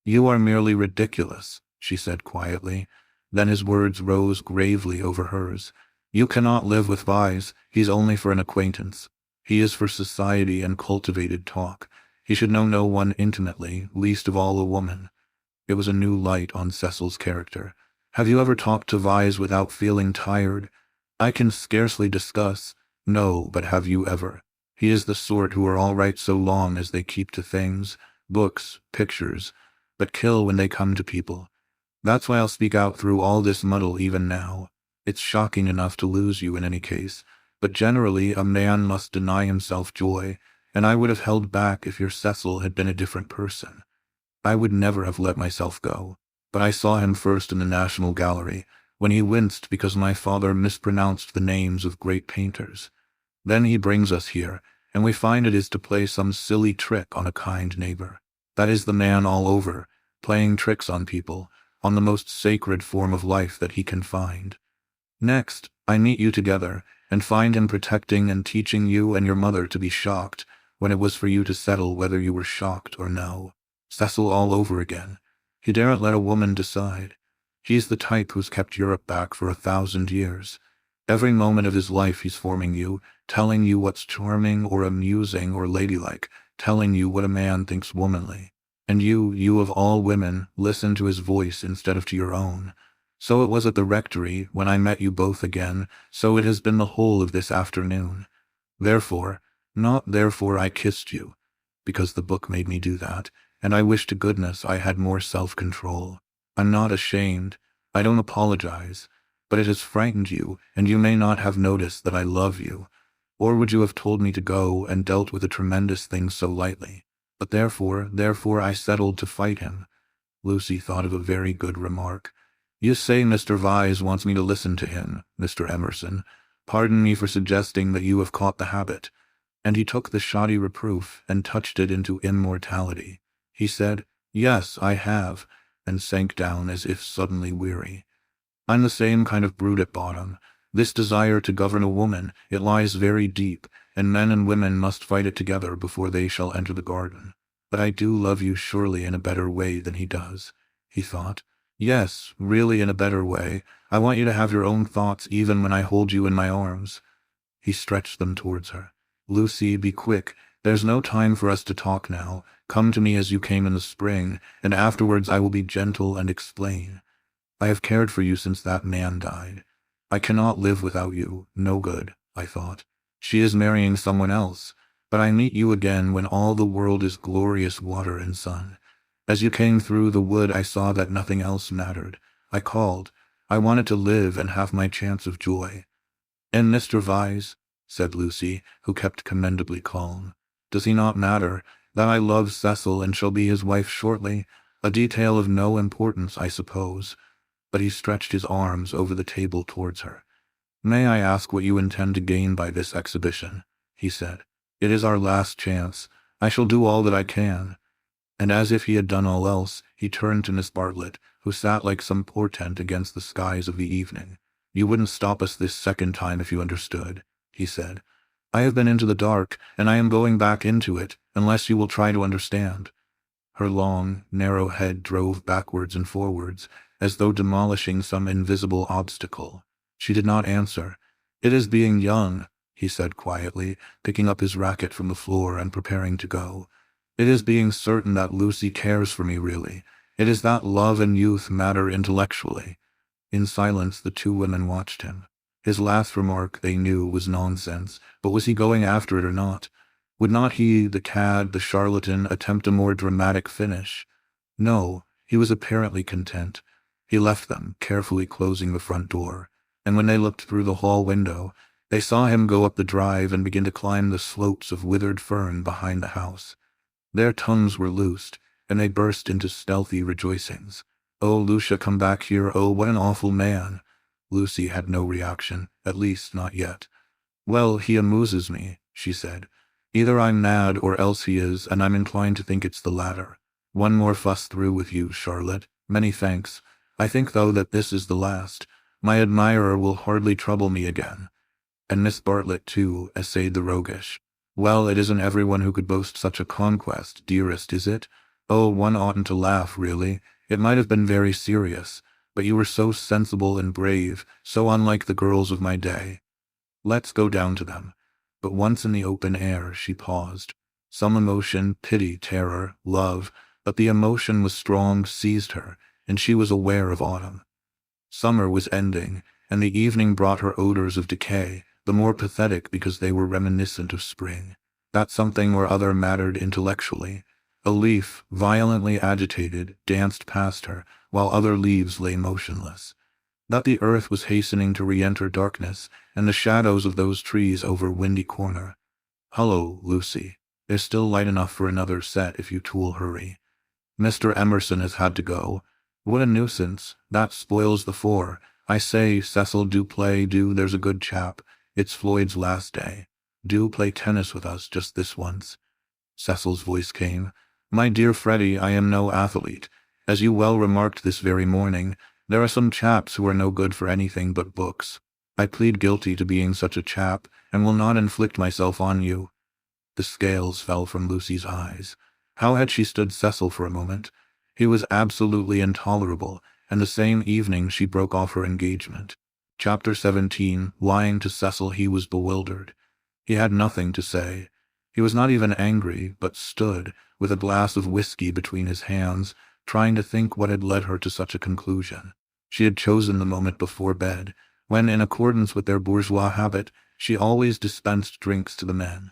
You are merely ridiculous, she said quietly. Then his words rose gravely over hers. You cannot live with Vyse. He's only for an acquaintance. He is for society and cultivated talk. He should know no one intimately, least of all a woman. It was a new light on Cecil's character. Have you ever talked to Vyse without feeling tired? I can scarcely discuss. No, but have you ever? He is the sort who are all right so long as they keep to things, books, pictures, but kill when they come to people. That's why I'll speak out through all this muddle even now. It's shocking enough to lose you in any case, but generally a man must deny himself joy, and I would have held back if your Cecil had been a different person. I would never have let myself go, but I saw him first in the National Gallery, when he winced because my father mispronounced the names of great painters. Then he brings us here, and we find it is to play some silly trick on a kind neighbor. That is the man all over, playing tricks on people, on the most sacred form of life that he can find. Next, I meet you together, and find him protecting and teaching you and your mother to be shocked, when it was for you to settle whether you were shocked or no. Cecil all over again. He daren't let a woman decide. He's the type who's kept Europe back for 1,000 years. Every moment of his life he's forming you, telling you what's charming or amusing or ladylike, telling you what a man thinks womanly. And you of all women, listen to his voice instead of to your own. So it was at the rectory, when I met you both again, so it has been the whole of this afternoon. Therefore, not therefore I kissed you, because the book made me do that, and I wish to goodness I had more self-control. I'm not ashamed. I don't apologize. But it has frightened you, and you may not have noticed that I love you. Or would you have told me to go and dealt with a tremendous thing so lightly? But therefore I settled to fight him. Lucy thought of a very good remark. You say Mr. Vyse wants me to listen to him, Mr. Emerson. Pardon me for suggesting that you have caught the habit. And he took the shoddy reproof and touched it into immortality. He said, Yes, I have, and sank down as if suddenly weary. I'm the same kind of brute at bottom. This desire to govern a woman, it lies very deep, and men and women must fight it together before they shall enter the garden. But I do love you surely in a better way than he does, he thought. Yes, really in a better way. I want you to have your own thoughts even when I hold you in my arms. He stretched them towards her. Lucy, be quick. There's no time for us to talk now. Come to me as you came in the spring, and afterwards I will be gentle and explain. I have cared for you since that man died. I cannot live without you. No good, I thought. She is marrying someone else. But I meet you again when all the world is glorious water and sun. As you came through the wood I saw that nothing else mattered. I called. I wanted to live and have my chance of joy. And Mr. Vyse, said Lucy, who kept commendably calm. Does he not matter? That I love Cecil and shall be his wife shortly? A detail of no importance, I suppose. But he stretched his arms over the table towards her. May I ask what you intend to gain by this exhibition? He said. It is our last chance. I shall do all that I can. And as if he had done all else, he turned to Miss Bartlett, who sat like some portent against the skies of the evening. You wouldn't stop us this second time if you understood, he said. I have been into the dark, and I am going back into it, unless you will try to understand. Her long, narrow head drove backwards and forwards, as though demolishing some invisible obstacle. She did not answer. It is being young, he said quietly, picking up his racket from the floor and preparing to go. It is being certain that Lucy cares for me really. It is that love and youth matter intellectually. In silence the two women watched him. His last remark, they knew, was nonsense, but was he going after it or not? Would not he, the cad, the charlatan, attempt a more dramatic finish? No, he was apparently content. He left them, carefully closing the front door, and when they looked through the hall window, they saw him go up the drive and begin to climb the slopes of withered fern behind the house. Their tongues were loosed, and they burst into stealthy rejoicings. Oh, Lucia, come back here, oh, what an awful man! Lucy had no reaction, at least not yet. Well, he amuses me, she said. Either I'm mad or else he is, and I'm inclined to think it's the latter. One more fuss through with you, Charlotte. Many thanks. I think, though, that this is the last. My admirer will hardly trouble me again. And Miss Bartlett, too, essayed the roguish. Well, it isn't everyone who could boast such a conquest, dearest, is it? Oh, one oughtn't to laugh, really. It might have been very serious, but you were so sensible and brave, so unlike the girls of my day. Let's go down to them. But once in the open air, she paused. Some emotion, pity, terror, love, but the emotion was strong, seized her, and she was aware of autumn. Summer was ending, and the evening brought her odors of decay, the more pathetic because they were reminiscent of spring. That something or other mattered intellectually. A leaf, violently agitated, danced past her, while other leaves lay motionless. That the earth was hastening to re-enter darkness, and the shadows of those trees over Windy Corner. "Hello, Lucy. There's still light enough for another set if you two'll hurry. Mr. Emerson has had to go. What a nuisance. That spoils the four. I say, Cecil, do play, do, there's a good chap. It's Floyd's last day. Do play tennis with us just this once." Cecil's voice came. "My dear Freddie, I am no athlete. As you well remarked this very morning, there are some chaps who are no good for anything but books. I plead guilty to being such a chap, and will not inflict myself on you." The scales fell from Lucy's eyes. How had she stood Cecil for a moment? He was absolutely intolerable, and the same evening she broke off her engagement. Chapter 17. Lying to Cecil, he was bewildered. He had nothing to say. He was not even angry, but stood, with a glass of whiskey between his hands, trying to think what had led her to such a conclusion. She had chosen the moment before bed, when, in accordance with their bourgeois habit, she always dispensed drinks to the men.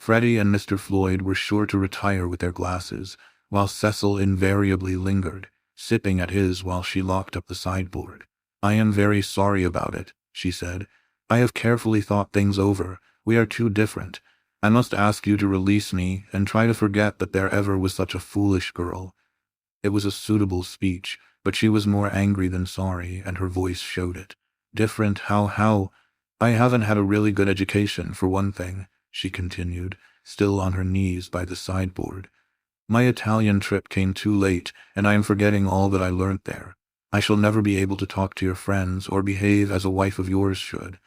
Freddie and Mr. Floyd were sure to retire with their glasses, while Cecil invariably lingered, sipping at his while she locked up the sideboard. "I am very sorry about it," she said. "I have carefully thought things over. We are too different. I must ask you to release me and try to forget that there ever was such a foolish girl." It was a suitable speech, but she was more angry than sorry, and her voice showed it. "Different? How? I haven't had a really good education, for one thing," she continued, still on her knees by the sideboard. "My Italian trip came too late, and I am forgetting all that I learnt there. I shall never be able to talk to your friends or behave as a wife of yours should.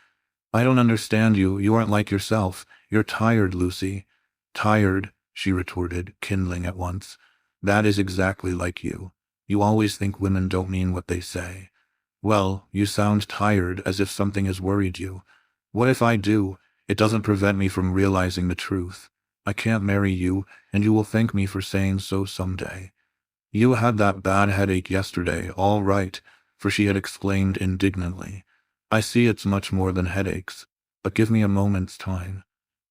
I don't understand you. You aren't like yourself. You're tired, Lucy." "Tired?" she retorted, kindling at once. "That is exactly like you. You always think women don't mean what they say. Well, you sound tired, as if something has worried you. What if I do? It doesn't prevent me from realizing the truth. I can't marry you, and you will thank me for saying so someday. You had that bad headache yesterday, all right," for she had exclaimed indignantly. "I see it's much more than headaches, but give me a moment's time."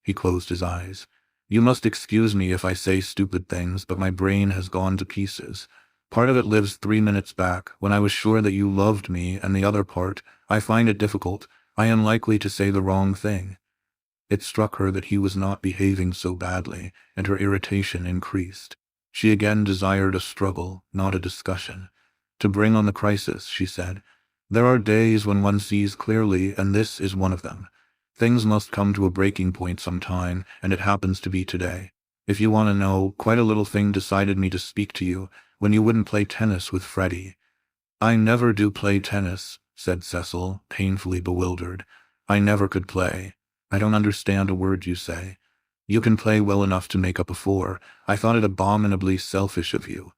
He closed his eyes. "You must excuse me if I say stupid things, but my brain has gone to pieces. Part of it lives 3 minutes back, when I was sure that you loved me, and the other part, I find it difficult. I am likely to say the wrong thing." It struck her that he was not behaving so badly, and her irritation increased. She again desired a struggle, not a discussion. "To bring on the crisis," she said, "there are days when one sees clearly, and this is one of them. Things must come to a breaking point sometime, and it happens to be today. If you want to know, quite a little thing decided me to speak to you, when you wouldn't play tennis with Freddie." "I never do play tennis," said Cecil, painfully bewildered. "I never could play. I don't understand a word you say. You can play well enough to make up a 4. I thought it abominably selfish of you."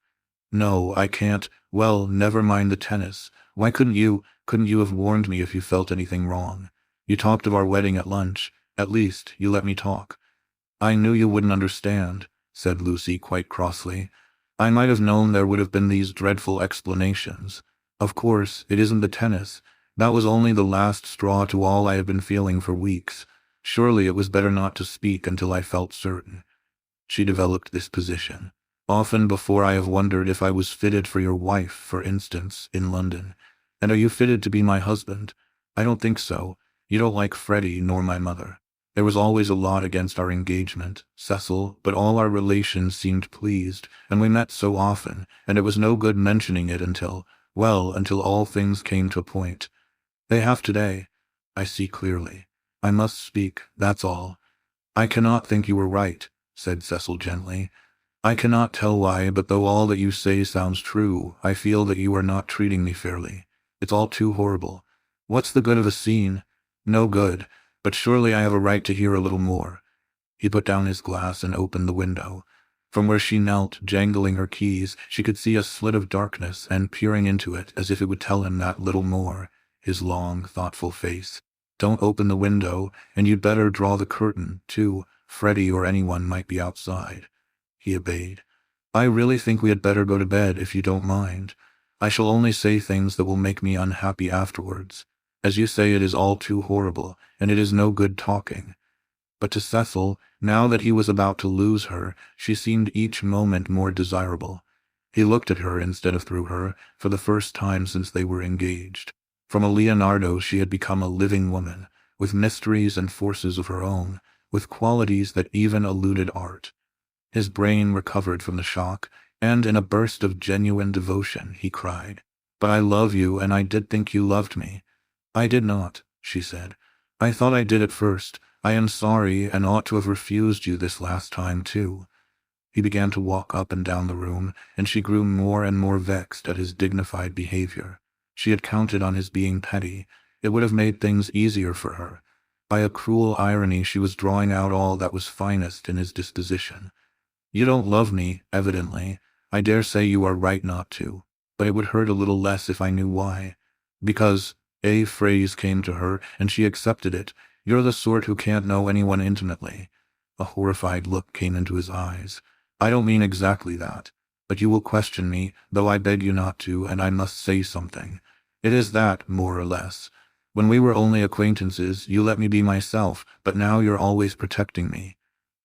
"No, I can't. Well, never mind the tennis. Why couldn't you have warned me if you felt anything wrong? You talked of our wedding at lunch. At least, you let me talk." "I knew you wouldn't understand," said Lucy quite crossly. "I might have known there would have been these dreadful explanations. Of course, it isn't the tennis. That was only the last straw to all I have been feeling for weeks. Surely it was better not to speak until I felt certain." She developed this position. "Often before I have wondered if I was fitted for your wife, for instance, in London. And are you fitted to be my husband? I don't think so. You don't like Freddie nor my mother. There was always a lot against our engagement, Cecil, but all our relations seemed pleased, and we met so often, and it was no good mentioning it until all things came to a point. They have today. I see clearly. I must speak, that's all." "I cannot think you were right," said Cecil gently. "I cannot tell why, but though all that you say sounds true, I feel that you are not treating me fairly. It's all too horrible. What's the good of a scene? No good, but surely I have a right to hear a little more." He put down his glass and opened the window. From where she knelt, jangling her keys, she could see a slit of darkness, and peering into it as if it would tell him that little more, his long, thoughtful face. "Don't open the window, and you'd better draw the curtain, too. Freddie or anyone might be outside." He obeyed. "I really think we had better go to bed, if you don't mind. I shall only say things that will make me unhappy afterwards. As you say, it is all too horrible, and it is no good talking. But to Cecil, now that he was about to lose her, she seemed each moment more desirable. He looked at her instead of through her, for the first time since they were engaged. From a Leonardo she had become a living woman, with mysteries and forces of her own, with qualities that even eluded art. His brain recovered from the shock, and in a burst of genuine devotion he cried, "But I love you, and I did think you loved me." "I did not," she said. "I thought I did at first. I am sorry, and ought to have refused you this last time, too." He began to walk up and down the room, and she grew more and more vexed at his dignified behavior. She had counted on his being petty. It would have made things easier for her. By a cruel irony she was drawing out all that was finest in his disposition. "You don't love me, evidently. I dare say you are right not to, but it would hurt a little less if I knew why." "Because," a phrase came to her, and she accepted it, "you're the sort who can't know anyone intimately." A horrified look came into his eyes. "I don't mean exactly that. But you will question me, though I beg you not to, and I must say something. It is that, more or less. When we were only acquaintances, you let me be myself, but now you're always protecting me."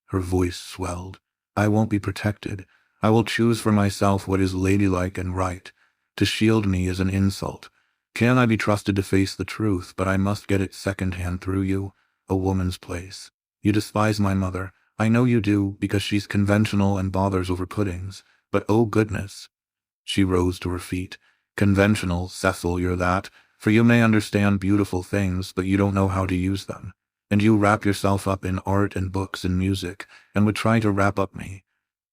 Her voice swelled. "I won't be protected. I will choose for myself what is ladylike and right. To shield me is an insult. Can I be trusted to face the truth, but I must get it second-hand through you? A woman's place. You despise my mother. I know you do, because she's conventional and bothers over puddings. But oh goodness." She rose to her feet. "Conventional, Cecil, you're that, for you may understand beautiful things, but you don't know how to use them. And you wrap yourself up in art and books and music, and would try to wrap up me.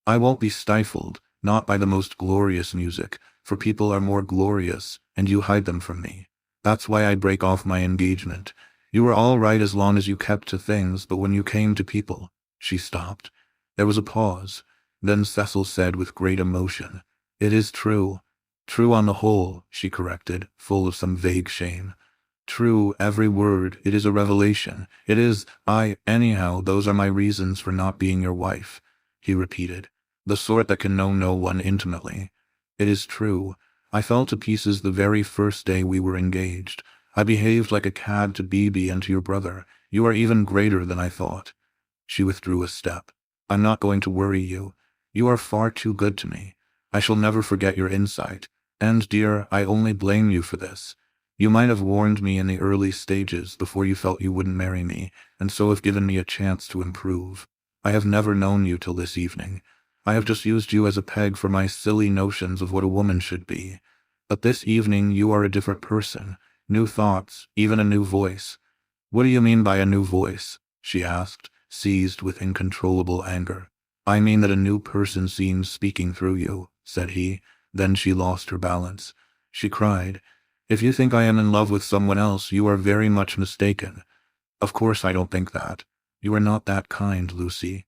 I won't be stifled, not by the most glorious music, for people are more glorious, and you hide them from me. That's why I break off my engagement. You were all right as long as you kept to things, but when you came to people—" She stopped. There was a pause. Then Cecil said with great emotion, "It is true. True on the whole," she corrected, full of some vague shame. "True, every word. It is a revelation. It is, anyhow, those are my reasons for not being your wife," he repeated. "The sort that can know no one intimately. It is true. I fell to pieces the very first day we were engaged. I behaved like a cad to Beebe and to your brother. You are even greater than I thought." She withdrew a step. "I'm not going to worry you. You are far too good to me. I shall never forget your insight. And, dear, I only blame you for this. You might have warned me in the early stages before you felt you wouldn't marry me, and so have given me a chance to improve. I have never known you till this evening. I have just used you as a peg for my silly notions of what a woman should be. But this evening you are a different person. New thoughts, even a new voice." "What do you mean by a new voice?" she asked, seized with incontrollable anger. "I mean that a new person seems speaking through you," said he. Then she lost her balance. She cried, "If you think I am in love with someone else, you are very much mistaken." "Of course I don't think that. You are not that kind, Lucy."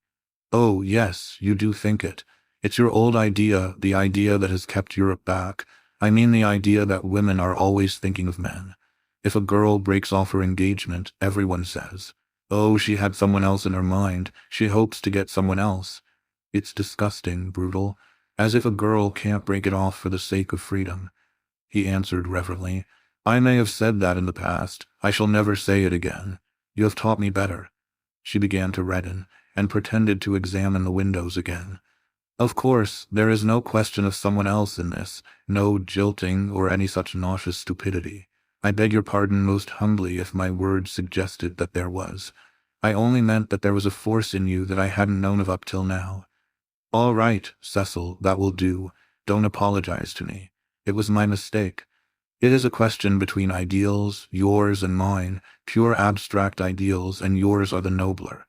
"Oh, yes, you do think it. It's your old idea, the idea that has kept Europe back. I mean the idea that women are always thinking of men. If a girl breaks off her engagement, everyone says, 'Oh, she had someone else in her mind. She hopes to get someone else.' It's disgusting, brutal. As if a girl can't break it off for the sake of freedom." He answered reverently, "I may have said that in the past. I shall never say it again. You have taught me better." She began to redden, and pretended to examine the windows again. "Of course, there is no question of someone else in this, no jilting or any such nauseous stupidity. I beg your pardon most humbly if my words suggested that there was. I only meant that there was a force in you that I hadn't known of up till now." "All right, Cecil, that will do. Don't apologize to me. It was my mistake. It is a question between ideals, yours and mine, pure abstract ideals, and yours are the nobler.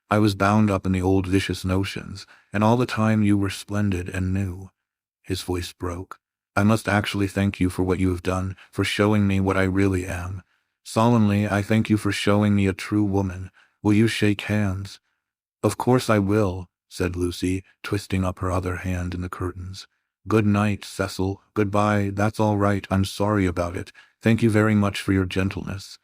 I was bound up in the old vicious notions, and all the time you were splendid and new." His voice broke. "I must actually thank you for what you have done, for showing me what I really am. Solemnly, I thank you for showing me a true woman. Will you shake hands?" "Of course I will," said Lucy, twisting up her other hand in the curtains. "Good night, Cecil. Goodbye. That's all right. I'm sorry about it. Thank you very much for your gentleness.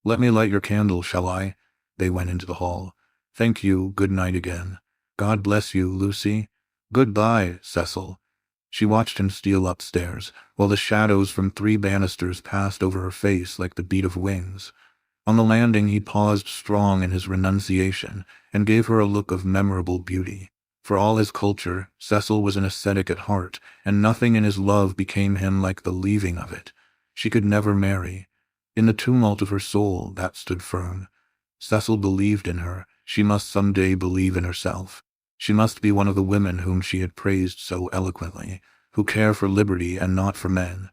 Let me light your candle, shall I?" They went into the hall. "Thank you. Good night again." "God bless you, Lucy." "Goodbye, Cecil." She watched him steal upstairs, while the shadows from 3 banisters passed over her face like the beat of wings. On the landing he paused strong in his renunciation, and gave her a look of memorable beauty. For all his culture, Cecil was an ascetic at heart, and nothing in his love became him like the leaving of it. She could never marry. In the tumult of her soul, that stood firm. Cecil believed in her. She must some day believe in herself. She must be one of the women whom she had praised so eloquently, who care for liberty and not for men.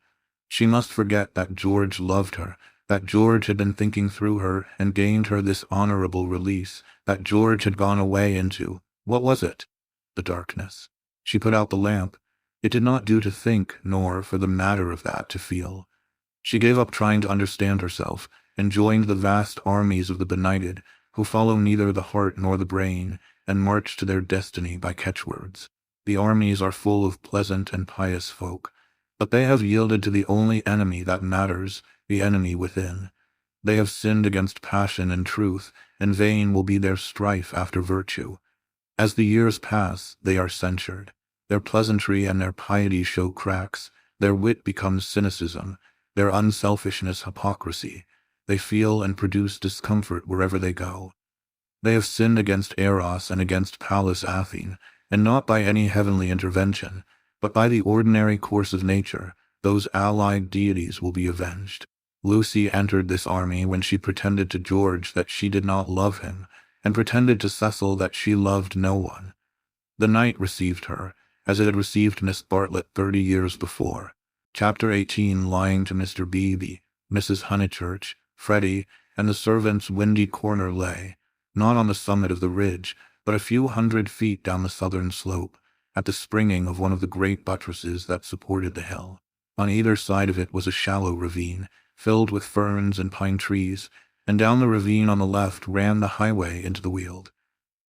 She must forget that George loved her, that George had been thinking through her and gained her this honorable release, that George had gone away into, what was it? The darkness. She put out the lamp. It did not do to think, nor, for the matter of that, to feel. She gave up trying to understand herself, and joined the vast armies of the benighted, who follow neither the heart nor the brain, and march to their destiny by catchwords. The armies are full of pleasant and pious folk, but they have yielded to the only enemy that matters, the enemy within. They have sinned against passion and truth, and vain will be their strife after virtue. As the years pass, they are censured. Their pleasantry and their piety show cracks, their wit becomes cynicism, their unselfishness hypocrisy. They feel and produce discomfort wherever they go. They have sinned against Eros and against Pallas Athene, and not by any heavenly intervention, but by the ordinary course of nature. Those allied deities will be avenged. Lucy entered this army when she pretended to George that she did not love him, and pretended to Cecil that she loved no one. The night received her, as it had received Miss Bartlett 30 years before. Chapter 18, lying to Mr. Beebe, Mrs. Honeychurch, Freddie, and the servants' windy corner lay, not on the summit of the ridge, but a few hundred feet down the southern slope, at the springing of one of the great buttresses that supported the hill. On either side of it was a shallow ravine, filled with ferns and pine trees, and down the ravine on the left ran the highway into the Weald.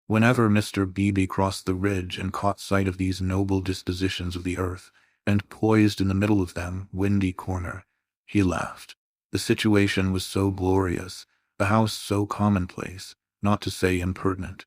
Whenever Mr. Beebe crossed the ridge and caught sight of these noble dispositions of the earth, and poised in the middle of them, windy corner, he laughed. The situation was so glorious, the house so commonplace, not to say impertinent.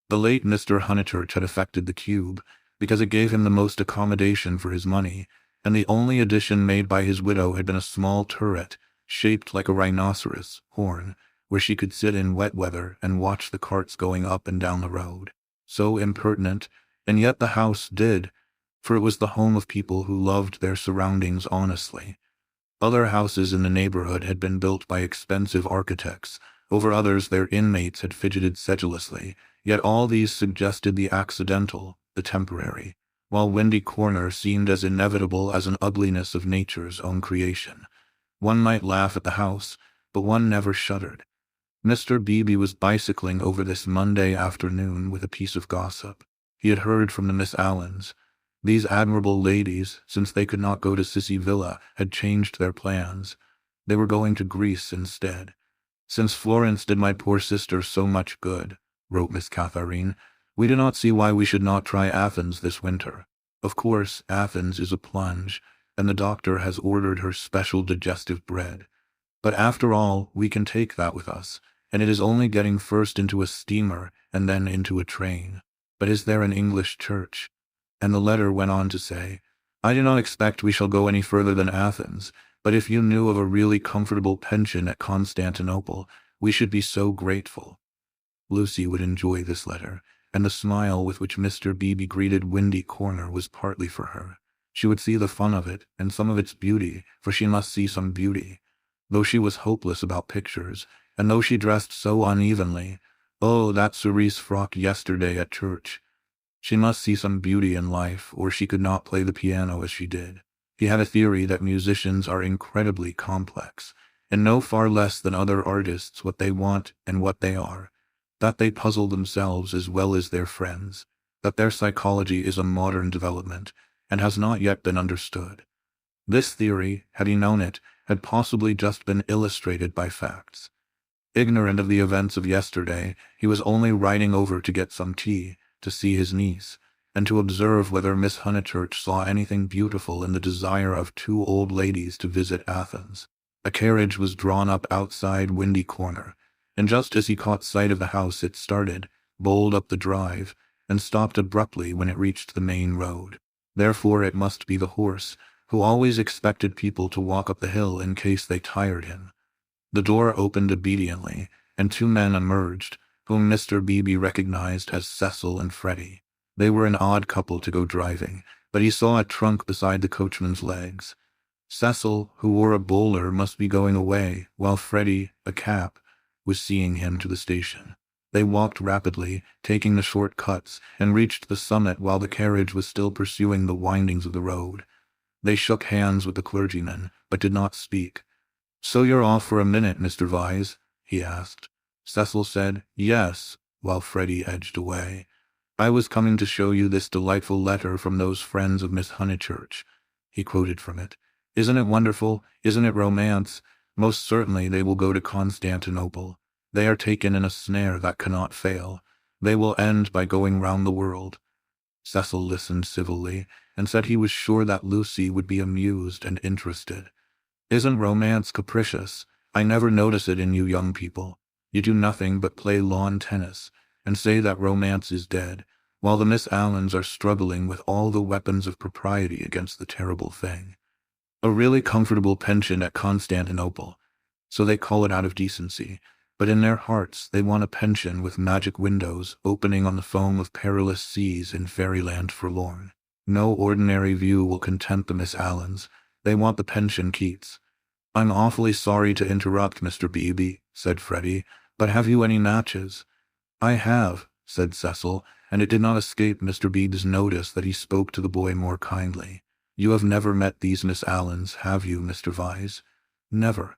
The late Mr. Honeychurch had affected the cube, because it gave him the most accommodation for his money, and the only addition made by his widow had been a small turret, shaped like a rhinoceros horn, where she could sit in wet weather and watch the carts going up and down the road. So impertinent, and yet the house did, for it was the home of people who loved their surroundings honestly. Other houses in the neighborhood had been built by expensive architects. Over others their inmates had fidgeted sedulously, yet all these suggested the accidental, the temporary, while Windy Corner seemed as inevitable as an ugliness of nature's own creation. One might laugh at the house, but one never shuddered. Mr. Beebe was bicycling over this Monday afternoon with a piece of gossip. He had heard from the Miss Allens. These admirable ladies, since they could not go to Sissy Villa, had changed their plans. They were going to Greece instead. "Since Florence did my poor sister so much good," wrote Miss Catharine, "we do not see why we should not try Athens this winter. Of course, Athens is a plunge, and the doctor has ordered her special digestive bread. But after all, we can take that with us, and it is only getting first into a steamer and then into a train. But is there an English church?" And the letter went on to say, "I do not expect we shall go any further than Athens, but if you knew of a really comfortable pension at Constantinople, we should be so grateful." Lucy would enjoy this letter, and the smile with which Mr. Beebe greeted Windy Corner was partly for her. She would see the fun of it, and some of its beauty, for she must see some beauty. Though she was hopeless about pictures, and though she dressed so unevenly, oh, that cerise frock yesterday at church! She must see some beauty in life, or she could not play the piano as she did. He had a theory that musicians are incredibly complex, and know far less than other artists what they want and what they are, that they puzzle themselves as well as their friends, that their psychology is a modern development, and has not yet been understood. This theory, had he known it, had possibly just been illustrated by facts. Ignorant of the events of yesterday, he was only riding over to get some tea, to see his niece, and to observe whether Miss Honeychurch saw anything beautiful in the desire of 2 old ladies to visit Athens. A carriage was drawn up outside Windy Corner, and just as he caught sight of the house it started, bowled up the drive, and stopped abruptly when it reached the main road. Therefore it must be the horse, who always expected people to walk up the hill in case they tired him. The door opened obediently, and two men emerged, whom Mr. Beebe recognized as Cecil and Freddie. They were an odd couple to go driving, but he saw a trunk beside the coachman's legs. Cecil, who wore a bowler, must be going away, while Freddie, a cap, was seeing him to the station. They walked rapidly, taking the short cuts, and reached the summit while the carriage was still pursuing the windings of the road. They shook hands with the clergyman, but did not speak. "So you're off for a minute, Mr. Vyse?" he asked. Cecil said, "Yes," while Freddie edged away. "I was coming to show you this delightful letter from those friends of Miss Honeychurch." He quoted from it. "Isn't it wonderful? Isn't it romance? Most certainly they will go to Constantinople. They are taken in a snare that cannot fail. They will end by going round the world." Cecil listened civilly, and said he was sure that Lucy would be amused and interested. "Isn't romance capricious? I never notice it in you young people. You do nothing but play lawn tennis, and say that romance is dead, while the Miss Allens are struggling with all the weapons of propriety against the terrible thing. A really comfortable pension at Constantinople, so they call it out of decency, but in their hearts they want a pension with magic windows opening on the foam of perilous seas in fairyland forlorn. No ordinary view will content the Miss Allens. They want the pension Keats." "I'm awfully sorry to interrupt, Mr. Beebe," said Freddie, "but have you any matches?" "I have," said Cecil, and it did not escape Mr. Beebe's notice that he spoke to the boy more kindly. "You have never met these Miss Allens, have you, Mr. Vyse?" "Never."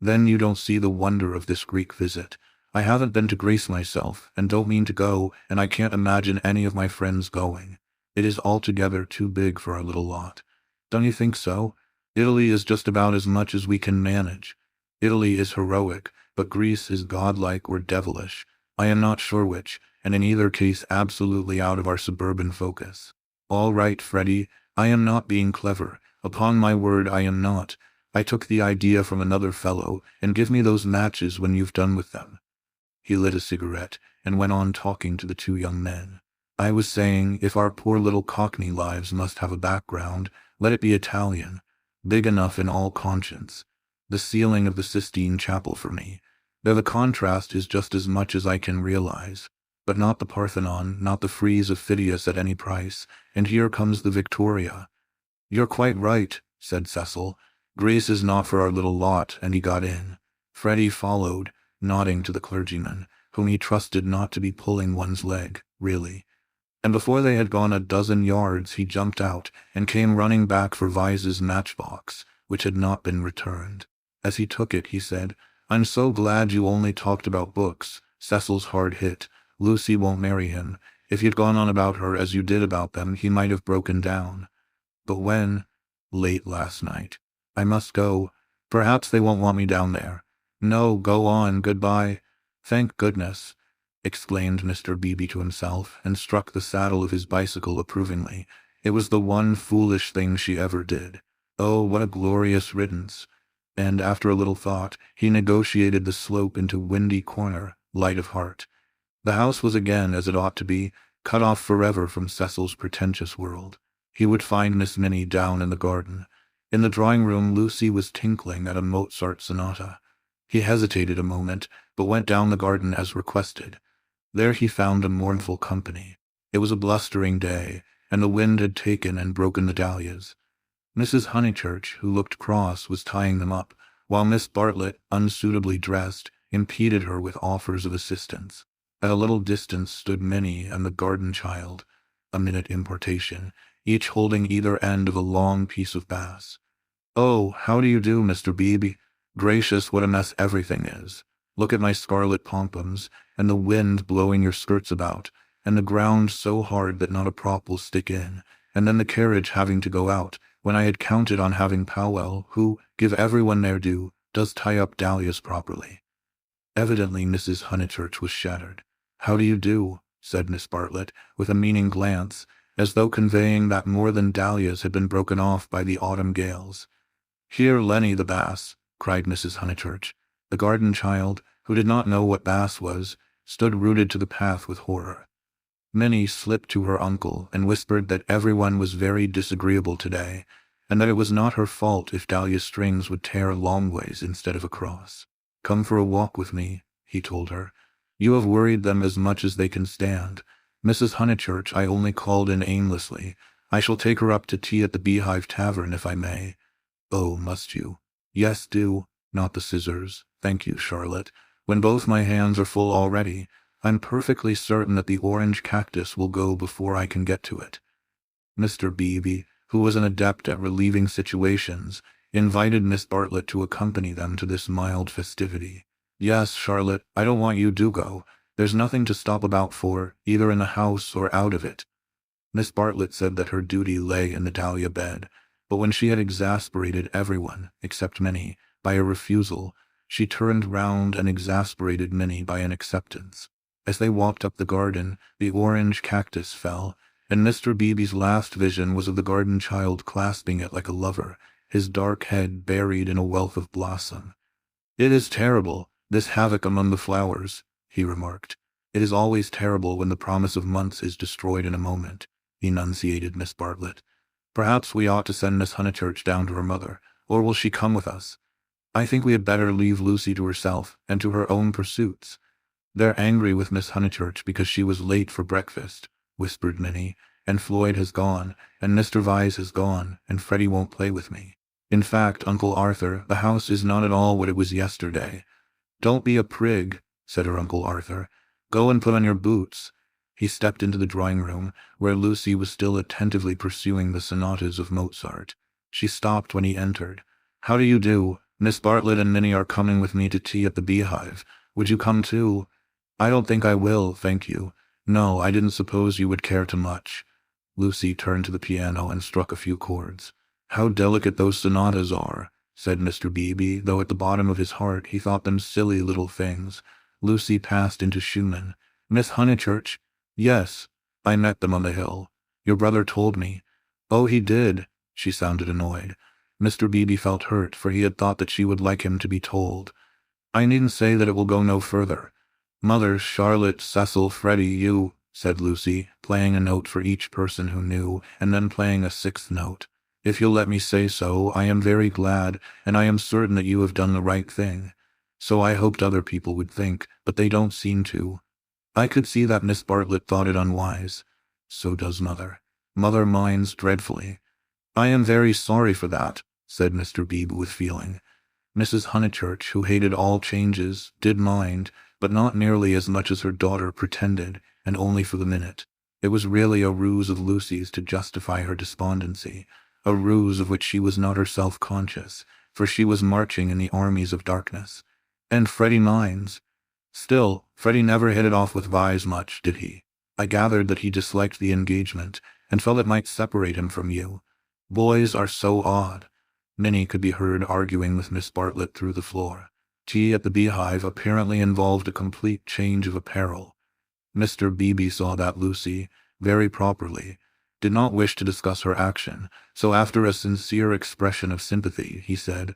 "Then you don't see the wonder of this Greek visit. I haven't been to Greece myself, and don't mean to go, and I can't imagine any of my friends going. It is altogether too big for our little lot. Don't you think so? Italy is just about as much as we can manage. Italy is heroic, but Greece is godlike or devilish. I am not sure which, and in either case absolutely out of our suburban focus." "All right, Freddie, I am not being clever. Upon my word I am not. I took the idea from another fellow, and give me those matches when you've done with them." He lit a cigarette, and went on talking to the two young men. "I was saying, if our poor little Cockney lives must have a background, let it be Italian. Big enough in all conscience. The ceiling of the Sistine Chapel for me. There the contrast is just as much as I can realize. But not the Parthenon, not the frieze of Phidias at any price, and here comes the Victoria." "You're quite right," said Cecil. "Greece is not for our little lot," and he got in. Freddie followed, nodding to the clergyman, whom he trusted not to be pulling one's leg, really. And before they had gone a dozen yards he jumped out, and came running back for Vyse's matchbox, which had not been returned. As he took it he said, "I'm so glad you only talked about books. Cecil's hard hit. Lucy won't marry him. If you'd gone on about her as you did about them he might have broken down." "But when?" "Late last night. I must go. Perhaps they won't want me down there." "No, go on. Goodbye." "Thank goodness," exclaimed Mr. Beebe to himself, and struck the saddle of his bicycle approvingly. It was the one foolish thing she ever did. Oh, what a glorious riddance. And after a little thought, he negotiated the slope into Windy Corner, light of heart. The house was again as it ought to be, cut off forever from Cecil's pretentious world. He would find Miss Minnie down in the garden. In the drawing-room Lucy was tinkling at a Mozart sonata. He hesitated a moment, but went down the garden as requested. There he found a mournful company. It was a blustering day, and the wind had taken and broken the dahlias. Mrs. Honeychurch, who looked cross, was tying them up, while Miss Bartlett, unsuitably dressed, impeded her with offers of assistance. At a little distance stood Minnie and the garden child, a minute importation, each holding either end of a long piece of bass. "Oh, how do you do, Mr. Beebe? Gracious, what a mess everything is. Look at my scarlet pompons, and the wind blowing your skirts about, and the ground so hard that not a prop will stick in, and then the carriage having to go out, when I had counted on having Powell, who, give everyone their due, does tie up dahlias properly." Evidently Mrs. Honeychurch was shattered. "How do you do?" said Miss Bartlett, with a meaning glance, as though conveying that more than dahlias had been broken off by the autumn gales. "Here, Lenny the bass," cried Mrs. Honeychurch. The garden child, who did not know what bass was, stood rooted to the path with horror. Minnie slipped to her uncle and whispered that everyone was very disagreeable today, and that it was not her fault if Dahlia's strings would tear long ways instead of across. "Come for a walk with me," he told her. "You have worried them as much as they can stand. Mrs. Honeychurch I only called in aimlessly. I shall take her up to tea at the Beehive Tavern if I may." "Oh, must you?" "Yes, do. Not the scissors. Thank you, Charlotte. When both my hands are full already, I'm perfectly certain that the orange cactus will go before I can get to it." Mr. Beebe, who was an adept at relieving situations, invited Miss Bartlett to accompany them to this mild festivity. "Yes, Charlotte, I don't want you to go. There's nothing to stop about for, either in the house or out of it." Miss Bartlett said that her duty lay in the dahlia bed, but when she had exasperated everyone, except Minnie, by a refusal, she turned round and exasperated Minnie by an acceptance. As they walked up the garden, the orange cactus fell, and Mr. Beebe's last vision was of the garden child clasping it like a lover, his dark head buried in a wealth of blossom. "It is terrible, this havoc among the flowers," he remarked. "It is always terrible when the promise of months is destroyed in a moment," enunciated Miss Bartlett. "Perhaps we ought to send Miss Honeychurch down to her mother, or will she come with us? I think we had better leave Lucy to herself and to her own pursuits." "They're angry with Miss Honeychurch because she was late for breakfast," whispered Minnie, "and Floyd has gone, and Mr. Vyse has gone, and Freddie won't play with me. In fact, Uncle Arthur, the house is not at all what it was yesterday." "Don't be a prig," said her Uncle Arthur. "Go and put on your boots." He stepped into the drawing-room, where Lucy was still attentively pursuing the sonatas of Mozart. She stopped when he entered. "How do you do? Miss Bartlett and Minnie are coming with me to tea at the Beehive. Would you come too?" "I don't think I will, thank you. No, I didn't suppose you would care to much." Lucy turned to the piano and struck a few chords. "How delicate those sonatas are," said Mr. Beebe, though at the bottom of his heart he thought them silly little things. Lucy passed into Schumann. "Miss Honeychurch?" "Yes. I met them on the hill. Your brother told me." "Oh, he did?" She sounded annoyed. Mr. Beebe felt hurt, for he had thought that she would like him to be told. "I needn't say that it will go no further. Mother, Charlotte, Cecil, Freddie, you," said Lucy, playing a note for each person who knew, and then playing a sixth note. "If you'll let me say so, I am very glad, and I am certain that you have done the right thing. So I hoped other people would think, but they don't seem to. I could see that Miss Bartlett thought it unwise. So does Mother. Mother minds dreadfully." "I am very sorry for that," said Mr. Beebe with feeling. Mrs. Honeychurch, who hated all changes, did mind, but not nearly as much as her daughter pretended, and only for the minute. It was really a ruse of Lucy's to justify her despondency, a ruse of which she was not herself conscious, for she was marching in the armies of darkness. And Freddie minds. Still, Freddie never hit it off with Vyse much, did he? I gathered that he disliked the engagement, and felt it might separate him from you. Boys are so odd. Minnie could be heard arguing with Miss Bartlett through the floor. Tea at the Beehive apparently involved a complete change of apparel. Mr. Beebe saw that Lucy, very properly, did not wish to discuss her action, so after a sincere expression of sympathy, he said,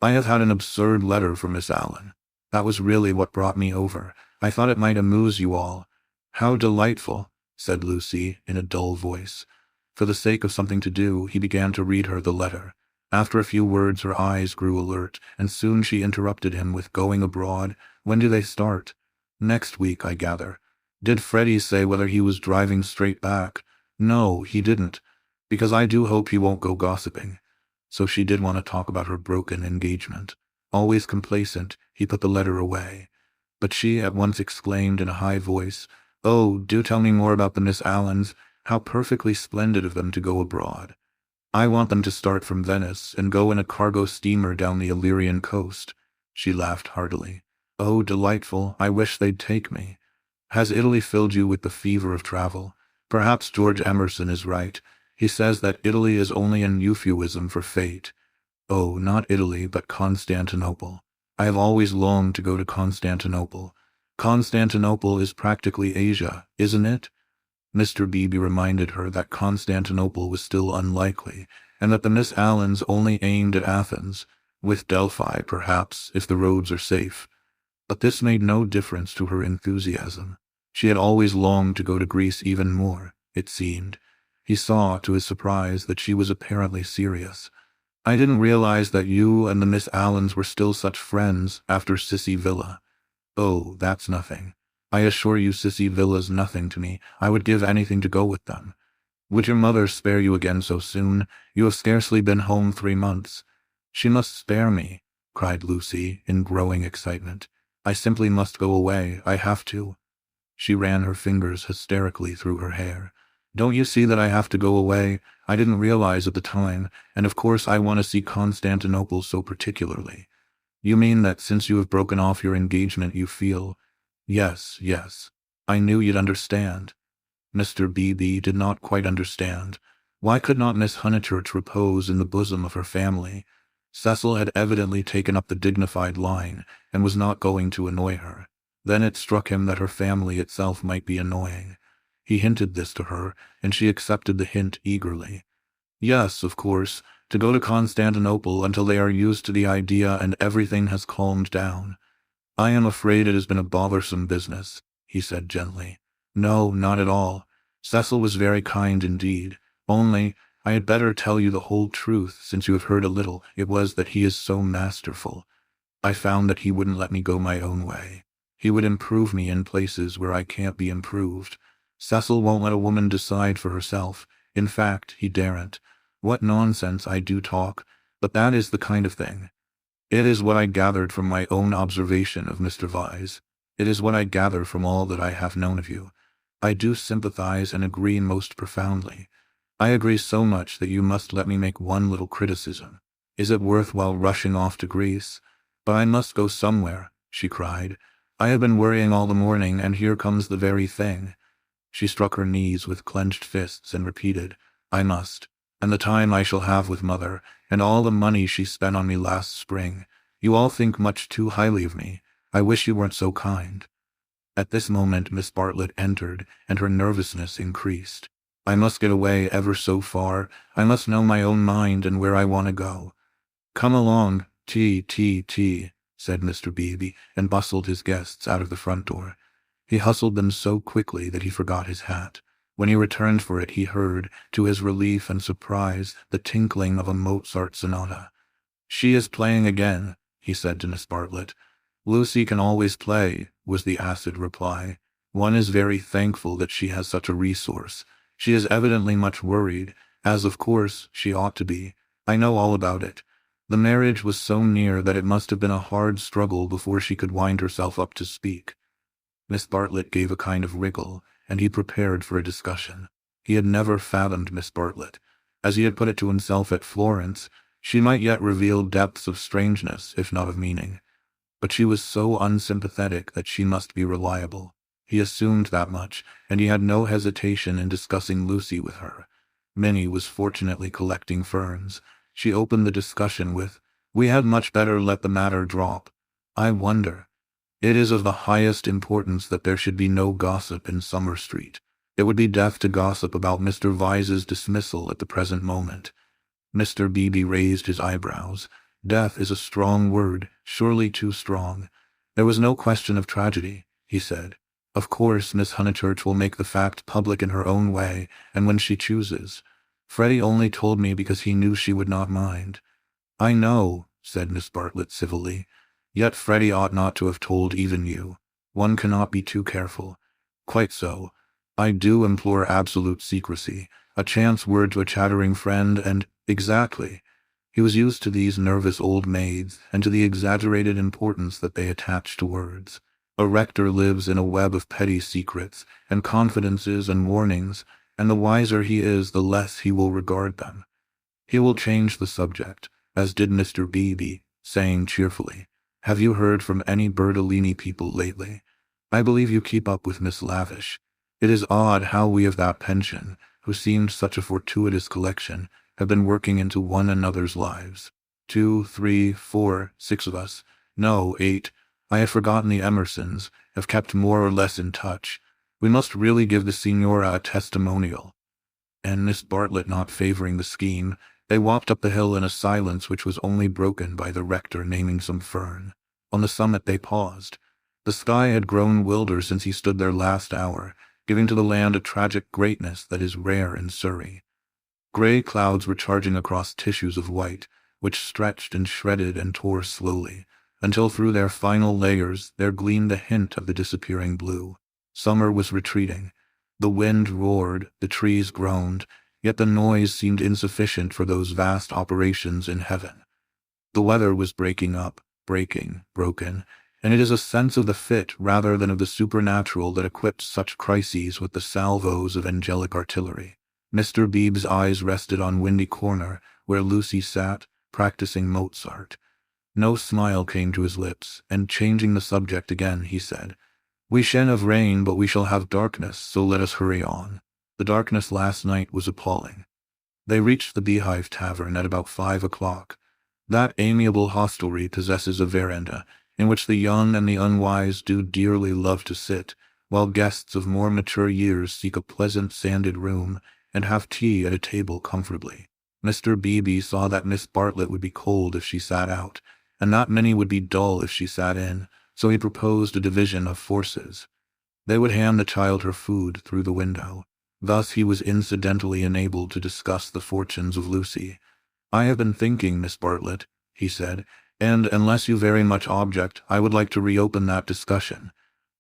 "I have had an absurd letter from Miss Allen. That was really what brought me over. I thought it might amuse you all." "How delightful," said Lucy, in a dull voice. For the sake of something to do, he began to read her the letter. After a few words her eyes grew alert, and soon she interrupted him with "Going abroad? When do they start?" "Next week, I gather." "Did Freddie say whether he was driving straight back?" "No, he didn't, because I do hope he won't go gossiping." So she did want to talk about her broken engagement. Always complacent, he put the letter away. But she at once exclaimed in a high voice, "Oh, do tell me more about the Miss Allens. How perfectly splendid of them to go abroad. I want them to start from Venice and go in a cargo steamer down the Illyrian coast." She laughed heartily. "Oh, delightful. I wish they'd take me. Has Italy filled you with the fever of travel? Perhaps George Emerson is right. He says that Italy is only an euphuism for fate. Oh, not Italy, but Constantinople. I have always longed to go to Constantinople. Constantinople is practically Asia, isn't it?" Mr. Beebe reminded her that Constantinople was still unlikely, and that the Miss Allens only aimed at Athens, with Delphi, perhaps, if the roads are safe. But this made no difference to her enthusiasm. She had always longed to go to Greece even more, it seemed. He saw, to his surprise, that she was apparently serious. "I didn't realize that you and the Miss Allens were still such friends after Sissy Villa." "Oh, that's nothing. I assure you Sissy Villa's nothing to me. I would give anything to go with them." "Would your mother spare you again so soon? You have scarcely been home 3 months." "She must spare me," cried Lucy, in growing excitement. "I simply must go away. I have to." She ran her fingers hysterically through her hair. "Don't you see that I have to go away? I didn't realize at the time, and of course I want to see Constantinople so particularly." "You mean that since you have broken off your engagement you feel—" "Yes, yes. I knew you'd understand." Mr. Beebe did not quite understand. Why could not Miss Honeychurch repose in the bosom of her family? Cecil had evidently taken up the dignified line, and was not going to annoy her. Then it struck him that her family itself might be annoying. He hinted this to her, and she accepted the hint eagerly. "Yes, of course, to go to Constantinople until they are used to the idea and everything has calmed down." "I am afraid it has been a bothersome business," he said gently. "No, not at all. Cecil was very kind indeed. Only, I had better tell you the whole truth, since you have heard a little. It was that he is so masterful. I found that he wouldn't let me go my own way. He would improve me in places where I can't be improved. Cecil won't let a woman decide for herself. In fact, he daren't. What nonsense I do talk, but that is the kind of thing. It is what I gathered from my own observation of Mr. Vyse. It is what I gather from all that I have known of you. I do sympathize and agree most profoundly. I agree so much that you must let me make one little criticism. Is it worthwhile rushing off to Greece? But I must go somewhere," she cried. "I have been worrying all the morning, and here comes the very thing." She struck her knees with clenched fists and repeated, "I must. And the time I shall have with Mother, and all the money she spent on me last spring. You all think much too highly of me. I wish you weren't so kind." At this moment Miss Bartlett entered, and her nervousness increased. "I must get away ever so far. I must know my own mind and where I want to go." "Come along, tea," said Mr. Beebe, and bustled his guests out of the front door. He hustled them so quickly that he forgot his hat. When he returned for it he heard, to his relief and surprise, the tinkling of a Mozart sonata. "She is playing again," he said to Miss Bartlett. "Lucy can always play," was the acid reply. "One is very thankful that she has such a resource. She is evidently much worried, as of course she ought to be. I know all about it. The marriage was so near that it must have been a hard struggle before she could wind herself up to speak." Miss Bartlett gave a kind of wriggle, and he prepared for a discussion. He had never fathomed Miss Bartlett. As he had put it to himself at Florence, she might yet reveal depths of strangeness, if not of meaning. But she was so unsympathetic that she must be reliable. He assumed that much, and he had no hesitation in discussing Lucy with her. Minnie was fortunately collecting ferns. She opened the discussion with, "We had much better let the matter drop. I wonder. It is of the highest importance that there should be no gossip in Summer Street. It would be death to gossip about Mr. Vyse's dismissal at the present moment." Mr. Beebe raised his eyebrows. "Death is a strong word, surely too strong." "There was no question of tragedy," he said. "Of course Miss Honeychurch will make the fact public in her own way, and when she chooses. Freddie only told me because he knew she would not mind." "I know," said Miss Bartlett civilly. "Yet Freddie ought not to have told even you. One cannot be too careful." "Quite so. I do implore absolute secrecy. A chance word to a chattering friend, and—" "Exactly." He was used to these nervous old maids, and to the exaggerated importance that they attach to words. A rector lives in a web of petty secrets, and confidences and warnings, and the wiser he is, the less he will regard them. He will change the subject, as did Mr. Beebe, saying cheerfully, "Have you heard from any Bertolini people lately? I believe you keep up with Miss Lavish. It is odd how we of that pension, who seemed such a fortuitous collection, have been working into one another's lives. 2, 3, 4, 6 of us. No, 8. I have forgotten the Emersons, have kept more or less in touch. We must really give the Signora a testimonial." And Miss Bartlett not favoring the scheme, they walked up the hill in a silence which was only broken by the rector naming some fern. On the summit they paused. The sky had grown wilder since he stood there last hour, giving to the land a tragic greatness that is rare in Surrey. Grey clouds were charging across tissues of white, which stretched and shredded and tore slowly, until through their final layers there gleamed a hint of the disappearing blue. Summer was retreating. The wind roared, the trees groaned, yet the noise seemed insufficient for those vast operations in heaven. The weather was breaking up, broken, and it is a sense of the fit rather than of the supernatural that equips such crises with the salvos of angelic artillery. Mr. Beebe's eyes rested on Windy Corner, where Lucy sat, practicing Mozart. No smile came to his lips, and changing the subject again, he said, "We shan't have rain, but we shall have darkness, so let us hurry on. The darkness last night was appalling." They reached the Beehive Tavern at about 5 o'clock. That amiable hostelry possesses a veranda, in which the young and the unwise do dearly love to sit, while guests of more mature years seek a pleasant sanded room, and have tea at a table comfortably. Mr. Beebe saw that Miss Bartlett would be cold if she sat out, and that Minnie would be dull if she sat in, so he proposed a division of forces. They would hand the child her food through the window. Thus he was incidentally enabled to discuss the fortunes of Lucy. "I have been thinking, Miss Bartlett," he said, "and unless you very much object, I would like to reopen that discussion."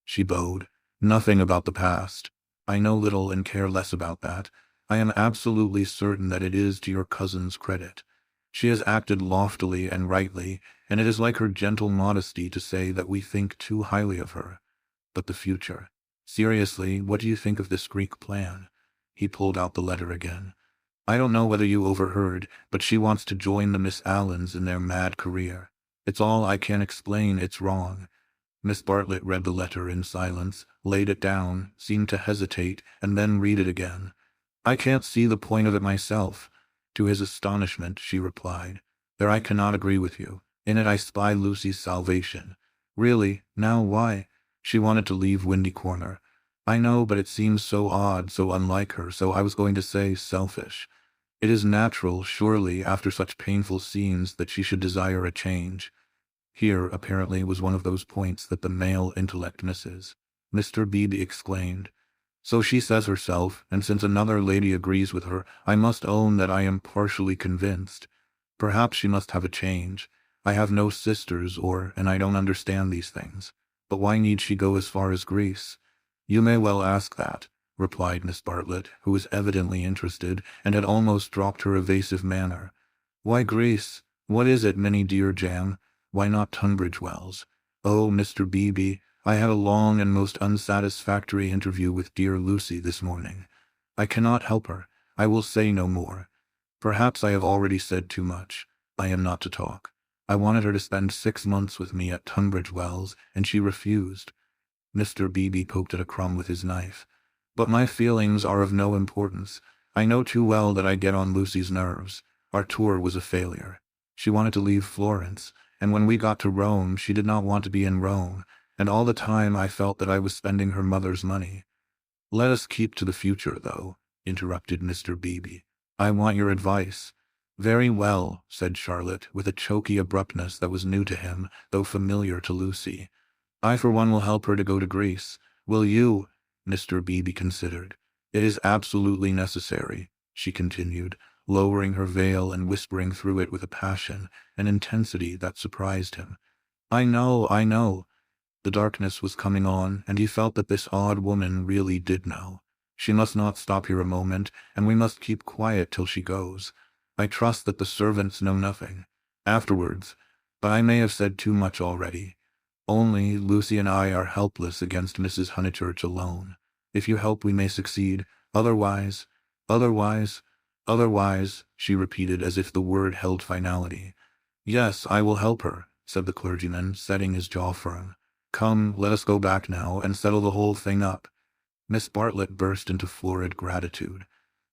She bowed. "Nothing about the past. I know little and care less about that. I am absolutely certain that it is to your cousin's credit. She has acted loftily and rightly, and it is like her gentle modesty to say that we think too highly of her. But the future. Seriously, what do you think of this Greek plan?" He pulled out the letter again. "I don't know whether you overheard, but she wants to join the Miss Allens in their mad career. It's all I can explain, it's wrong." Miss Bartlett read the letter in silence, laid it down, seemed to hesitate, and then read it again. "I can't see the point of it myself." To his astonishment, she replied, "There I cannot agree with you. In it I spy Lucy's salvation." "Really? Now why?" "She wanted to leave Windy Corner." "I know, but it seems so odd, so unlike her, so I was going to say selfish. It is natural, surely, after such painful scenes, that she should desire a change." Here, apparently, was one of those points that the male intellect misses. Mr. Beebe exclaimed, "So she says herself, and since another lady agrees with her, I must own that I am partially convinced. Perhaps she must have a change. I have no sisters, and I don't understand these things. But why need she go as far as Greece?" "You may well ask that," replied Miss Bartlett, who was evidently interested, and had almost dropped her evasive manner. "Why Greece? What is it, Minnie dear Jam? Why not Tunbridge Wells? Oh, Mr. Beebe, I had a long and most unsatisfactory interview with dear Lucy this morning. I cannot help her. I will say no more. Perhaps I have already said too much. I am not to talk. I wanted her to spend 6 months with me at Tunbridge Wells, and she refused." Mr. Beebe poked at a crumb with his knife. "But my feelings are of no importance. I know too well that I get on Lucy's nerves. Our tour was a failure. She wanted to leave Florence, and when we got to Rome, she did not want to be in Rome, and all the time I felt that I was spending her mother's money." "Let us keep to the future, though," interrupted Mr. Beebe. "I want your advice." "Very well," said Charlotte, with a choky abruptness that was new to him, though familiar to Lucy. "I for one will help her to go to Greece. Will you?" Mr. Beebe considered. "It is absolutely necessary," she continued, lowering her veil and whispering through it with a passion, an intensity that surprised him. I know." The darkness was coming on, and he felt that this odd woman really did know. "She must not stop here a moment, and we must keep quiet till she goes. I trust that the servants know nothing. Afterwards, but I may have said too much already. Only Lucy and I are helpless against Mrs. Honeychurch alone. If you help, we may succeed. Otherwise, she repeated as if the word held finality. "Yes, I will help her," said the clergyman, setting his jaw firm. "Come, let us go back now, and settle the whole thing up." Miss Bartlett burst into florid gratitude.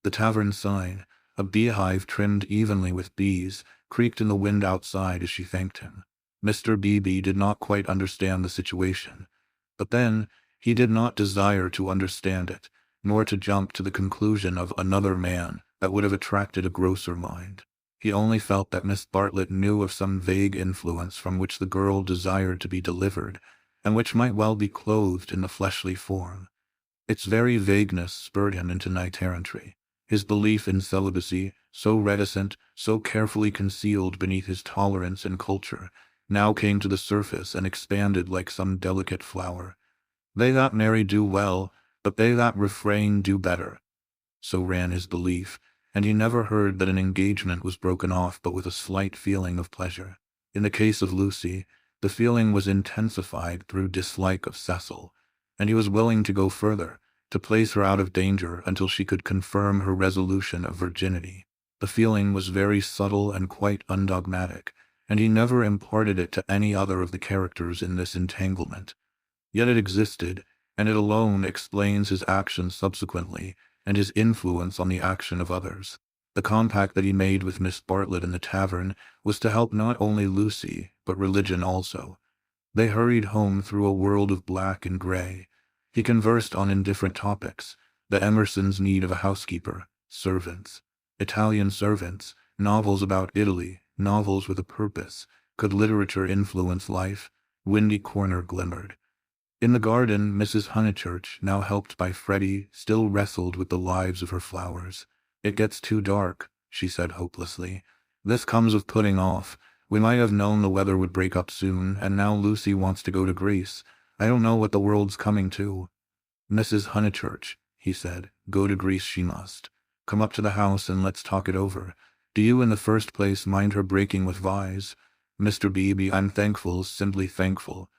The tavern sign, a beehive trimmed evenly with bees, creaked in the wind outside as she thanked him. Mr. Beebe did not quite understand the situation. But then, he did not desire to understand it, nor to jump to the conclusion of another man that would have attracted a grosser mind. He only felt that Miss Bartlett knew of some vague influence from which the girl desired to be delivered, and which might well be clothed in the fleshly form. Its very vagueness spurred him into knight-errantry. His belief in celibacy, so reticent, so carefully concealed beneath his tolerance and culture, now came to the surface and expanded like some delicate flower. They that marry do well, but they that refrain do better. So ran his belief, and he never heard that an engagement was broken off but with a slight feeling of pleasure. In the case of Lucy, the feeling was intensified through dislike of Cecil, and he was willing to go further, to place her out of danger until she could confirm her resolution of virginity. The feeling was very subtle and quite undogmatic, and he never imparted it to any other of the characters in this entanglement. Yet it existed, and it alone explains his actions subsequently, and his influence on the action of others. The compact that he made with Miss Bartlett in the tavern was to help not only Lucy, but religion also. They hurried home through a world of black and gray. He conversed on indifferent topics: the Emerson's need of a housekeeper, servants, Italian servants, novels about Italy, novels with a purpose. Could literature influence life? Windy Corner glimmered. In the garden, Mrs. Honeychurch, now helped by Freddie, still wrestled with the lives of her flowers. "It gets too dark," she said hopelessly. "This comes of putting off. We might have known the weather would break up soon, and now Lucy wants to go to Greece. I don't know what the world's coming to." "Mrs. Honeychurch," he said, "go to Greece she must. Come up to the house and let's talk it over. Do you in the first place mind her breaking with Vyse?" "Mr. Beebe, I'm thankful, simply thankful."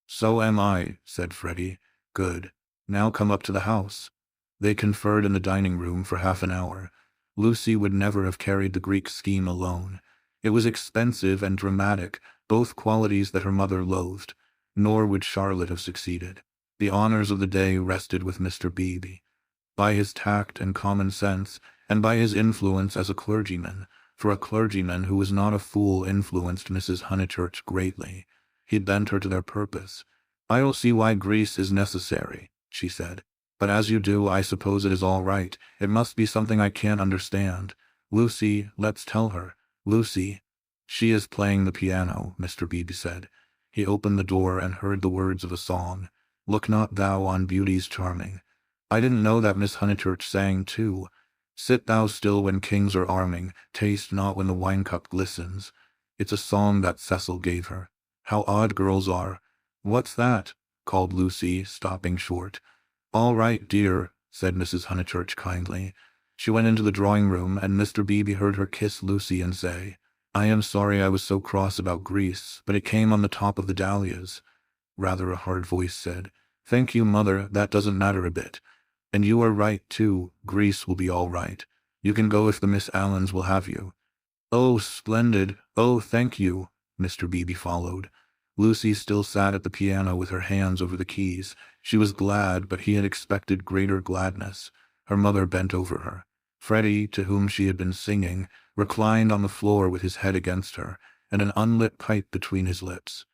"So am I," said Freddie. "Good. Now come up to the house." They conferred in the dining room for half an hour. Lucy would never have carried the Greek scheme alone. It was expensive and dramatic, both qualities that her mother loathed. Nor would Charlotte have succeeded. The honors of the day rested with Mr. Beebe. By his tact and common sense, and by his influence as a clergyman, for a clergyman who was not a fool influenced Mrs. Honeychurch greatly. He bent her to their purpose. "I will see why Greece is necessary," she said. "But as you do, I suppose it is all right. It must be something I can't understand. Lucy, let's tell her. Lucy." "She is playing the piano," Mr. Beebe said. He opened the door and heard the words of a song. "Look not thou on beauties charming." "I didn't know that Miss Honeychurch sang too." "Sit thou still when kings are arming, taste not when the wine cup glistens." It's a song that Cecil gave her. How odd girls are. "What's that?" called Lucy, stopping short. "All right, dear," said Mrs. Honeychurch kindly. She went into the drawing-room, and Mr. Beebe heard her kiss Lucy and say, "I am sorry I was so cross about Greece, but it came on the top of the dahlias." Rather a hard voice said, "Thank you, Mother, that doesn't matter a bit. And you are right, too. Greece will be all right. You can go if the Miss Allens will have you." "Oh, splendid. Oh, thank you," Mr. Beebe followed. Lucy still sat at the piano with her hands over the keys. She was glad, but he had expected greater gladness. Her mother bent over her. Freddie, to whom she had been singing, reclined on the floor with his head against her, and an unlit pipe between his lips.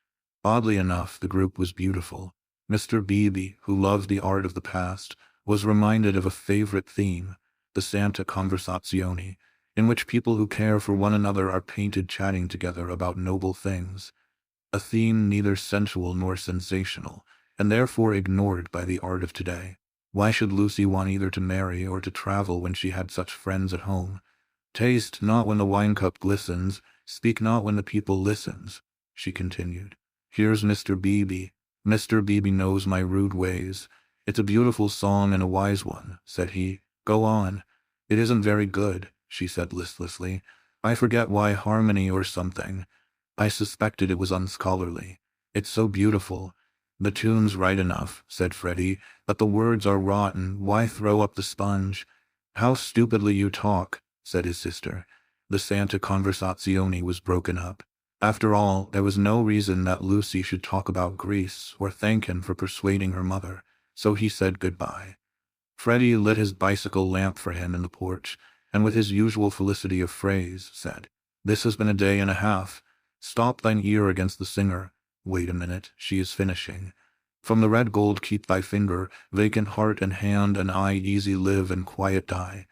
Oddly enough, the group was beautiful. Mr. Beebe, who loved the art of the past, was reminded of a favorite theme, the Santa Conversazione, in which people who care for one another are painted chatting together about noble things. A theme neither sensual nor sensational, and therefore ignored by the art of today. Why should Lucy want either to marry or to travel when she had such friends at home? "Taste not when the wine cup glistens, speak not when the people listens," she continued. "Here's Mr. Beebe. Mr. Beebe knows my rude ways. It's a beautiful song and a wise one," said he. "Go on." "It isn't very good," she said listlessly. "I forget why harmony or something. I suspected it was unscholarly. It's so beautiful." "The tune's right enough," said Freddie, "but the words are rotten. Why throw up the sponge?" "How stupidly you talk," said his sister. The Santa Conversazione was broken up. After all, there was no reason that Lucy should talk about Greece or thank him for persuading her mother, so he said goodbye. Freddie lit his bicycle lamp for him in the porch, and with his usual felicity of phrase, said, "This has been a day and a half. Stop thine ear against the singer. Wait a minute, she is finishing. From the red gold keep thy finger, vacant heart and hand and eye easy live and quiet die."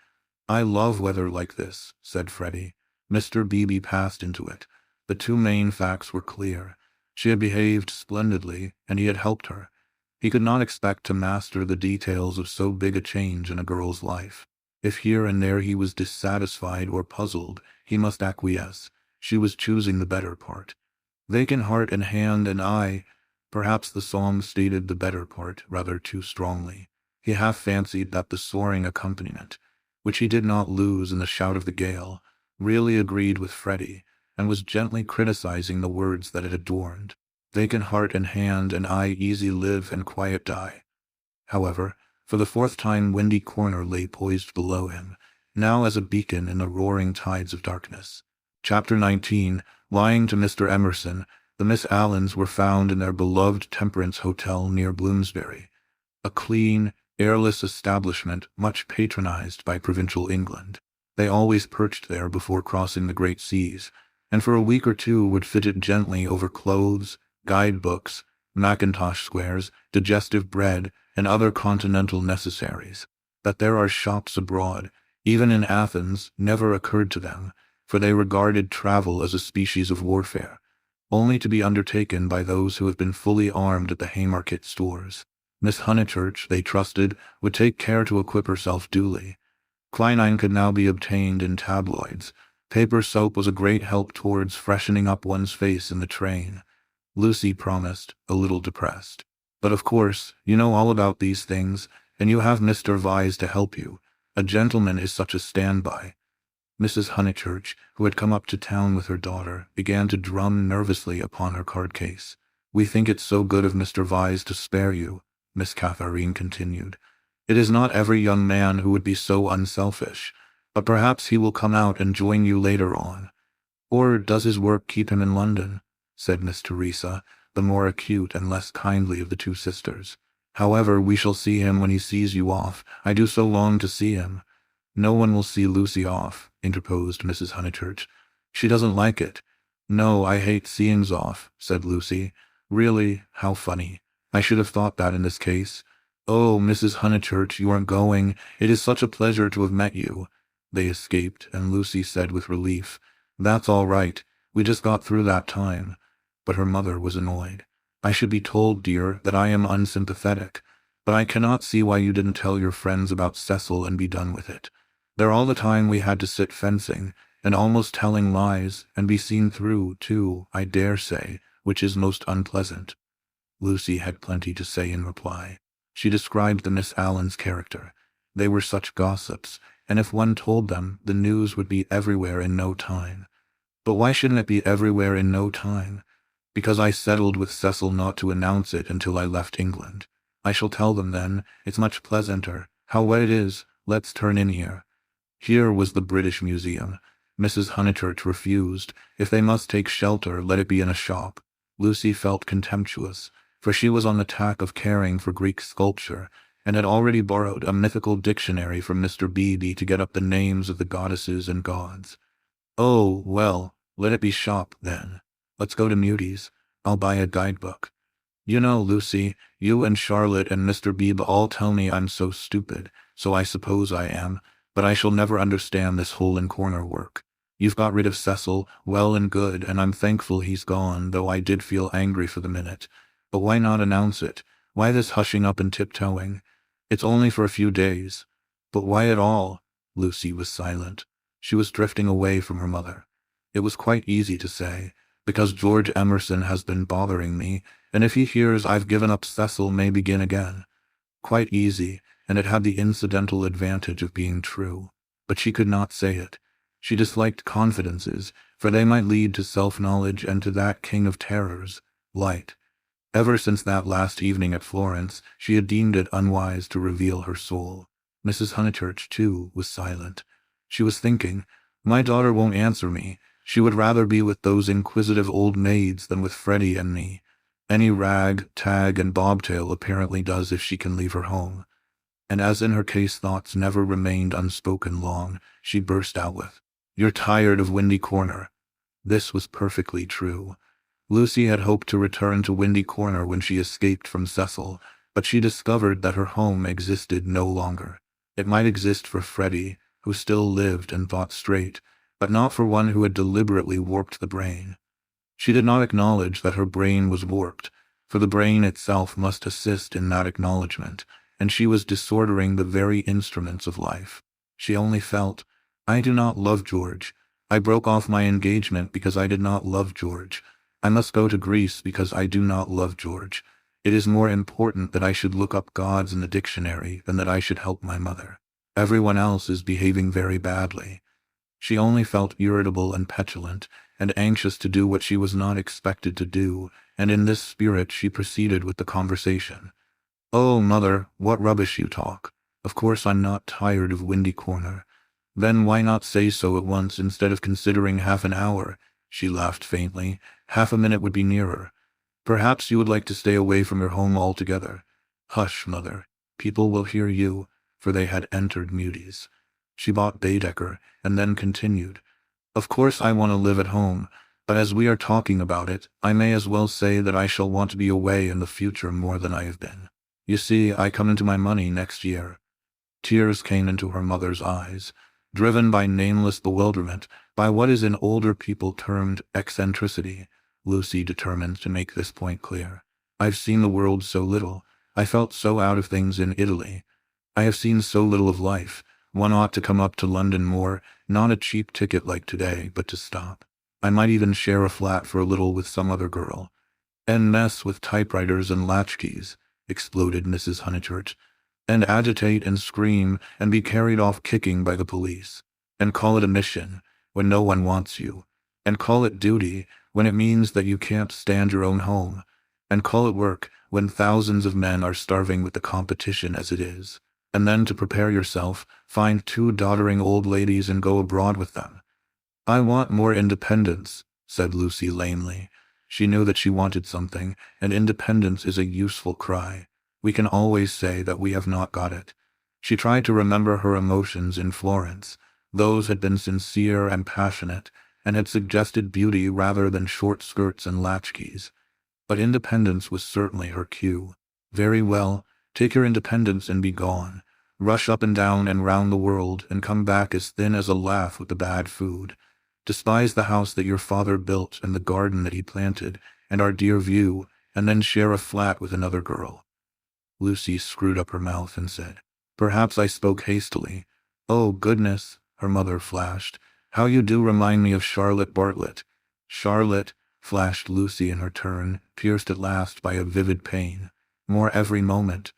"I love weather like this," said Freddie. Mr. Beebe passed into it. The two main facts were clear. She had behaved splendidly, and he had helped her. He could not expect to master the details of so big a change in a girl's life. If here and there he was dissatisfied or puzzled, he must acquiesce. She was choosing the better part. Vacant heart and hand and eye. Perhaps the song stated the better part rather too strongly. He half fancied that the soaring accompaniment, which he did not lose in the shout of the gale, really agreed with Freddie, and was gently criticizing the words that it adorned. Vacant heart and hand and eye, easy live and quiet die. However, for the fourth time Windy Corner lay poised below him, now as a beacon in the roaring tides of darkness. Chapter 19. Lying to Mr. Emerson, the Miss Allens were found in their beloved Temperance Hotel near Bloomsbury, a clean, airless establishment much patronized by provincial England. They always perched there before crossing the great seas, and for a week or two would fidget gently over clothes, guidebooks, mackintosh squares, digestive bread, and other continental necessaries. That there are shops abroad, even in Athens, never occurred to them, for they regarded travel as a species of warfare, only to be undertaken by those who have been fully armed at the Haymarket stores. Miss Honeychurch, they trusted, would take care to equip herself duly. Quinine could now be obtained in tabloids. Paper soap was a great help towards freshening up one's face in the train. Lucy promised, a little depressed. But of course, you know all about these things, and you have Mr. Vyse to help you. A gentleman is such a standby. Mrs. Honeychurch, who had come up to town with her daughter, began to drum nervously upon her card case. "We think it so good of Mr. Vyse to spare you," Miss Catharine continued. "It is not every young man who would be so unselfish, but perhaps he will come out and join you later on." "Or does his work keep him in London?" said Miss Teresa, the more acute and less kindly of the two sisters. "However, we shall see him when he sees you off. I do so long to see him." "No one will see Lucy off," interposed Mrs. Honeychurch. "She doesn't like it." "No, I hate seeings off," said Lucy. "Really, how funny. I should have thought that in this case. Oh, Mrs. Honeychurch, you aren't going. It is such a pleasure to have met you." They escaped, and Lucy said with relief, "That's all right. We just got through that time." But her mother was annoyed. "I should be told, dear, that I am unsympathetic, but I cannot see why you didn't tell your friends about Cecil and be done with it. There all the time we had to sit fencing, and almost telling lies, and be seen through, too, I dare say, which is most unpleasant." Lucy had plenty to say in reply. She described the Miss Allens' character. They were such gossips, and if one told them, the news would be everywhere in no time. "But why shouldn't it be everywhere in no time?" "Because I settled with Cecil not to announce it until I left England. I shall tell them then. It's much pleasanter. How wet it is. Let's turn in here." Here was the British Museum. Mrs. Honeychurch refused. If they must take shelter, let it be in a shop. Lucy felt contemptuous, for she was on the tack of caring for Greek sculpture, and had already borrowed a mythical dictionary from Mr. Beebe to get up the names of the goddesses and gods. "Oh, well, let it be shop, then. Let's go to Mudie's. I'll buy a guidebook. You know, Lucy, you and Charlotte and Mr. Beebe all tell me I'm so stupid, so I suppose I am, but I shall never understand this hole-and-corner work. You've got rid of Cecil, well and good, and I'm thankful he's gone, though I did feel angry for the minute. But why not announce it? Why this hushing up and tiptoeing? It's only for a few days." "But why at all?" Lucy was silent. She was drifting away from her mother. "It was quite easy to say, because George Emerson has been bothering me, and if he hears I've given up Cecil may begin again. Quite easy, and it had the incidental advantage of being true. But she could not say it. She disliked confidences, for they might lead to self-knowledge and to that king of terrors, light. Ever since that last evening at Florence, she had deemed it unwise to reveal her soul. Mrs. Honeychurch, too, was silent. She was thinking, "My daughter won't answer me. She would rather be with those inquisitive old maids than with Freddie and me. Any rag, tag, and bobtail apparently does if she can leave her home." And as in her case thoughts never remained unspoken long, she burst out with, "You're tired of Windy Corner." This was perfectly true. Lucy had hoped to return to Windy Corner when she escaped from Cecil, but she discovered that her home existed no longer. It might exist for Freddie, who still lived and thought straight, but not for one who had deliberately warped the brain. She did not acknowledge that her brain was warped, for the brain itself must assist in that acknowledgement, and she was disordering the very instruments of life. She only felt, I do not love George. I broke off my engagement because I did not love George. I must go to Greece because I do not love George. It is more important that I should look up gods in the dictionary than that I should help my mother. Everyone else is behaving very badly. She only felt irritable and petulant, and anxious to do what she was not expected to do, and in this spirit she proceeded with the conversation. Oh, mother, what rubbish you talk. Of course I'm not tired of Windy Corner. Then why not say so at once instead of considering half an hour? She laughed faintly. Half a minute would be nearer. Perhaps you would like to stay away from your home altogether. Hush, mother. People will hear you, for they had entered Muties. She bought Baedeker, and then continued. Of course I want to live at home, but as we are talking about it, I may as well say that I shall want to be away in the future more than I have been. You see, I come into my money next year. Tears came into her mother's eyes, driven by nameless bewilderment, by what is in older people termed eccentricity. Lucy determined to make this point clear. I've seen the world so little. I felt so out of things in Italy. I have seen so little of life. One ought to come up to London more, not a cheap ticket like today, but to stop. I might even share a flat for a little with some other girl. And mess with typewriters and latchkeys, exploded Mrs. Honeychurch, and agitate and scream and be carried off kicking by the police, and call it a mission when no one wants you, and call it duty when it means that you can't stand your own home, and call it work when thousands of men are starving with the competition as it is, and then to prepare yourself, find 2 doddering old ladies and go abroad with them. I want more independence, said Lucy lamely. She knew that she wanted something, and independence is a useful cry. We can always say that we have not got it. She tried to remember her emotions in Florence. Those had been sincere and passionate, and had suggested beauty rather than short skirts and latchkeys. But independence was certainly her cue. Very well, take your independence and be gone. Rush up and down and round the world, and come back as thin as a lath with the bad food. Despise the house that your father built and the garden that he planted, and our dear view, and then share a flat with another girl. Lucy screwed up her mouth and said, Perhaps I spoke hastily. Oh, goodness, her mother flashed. How you do remind me of Charlotte Bartlett. Charlotte, flashed Lucy in her turn, pierced at last by a vivid pain. More every moment.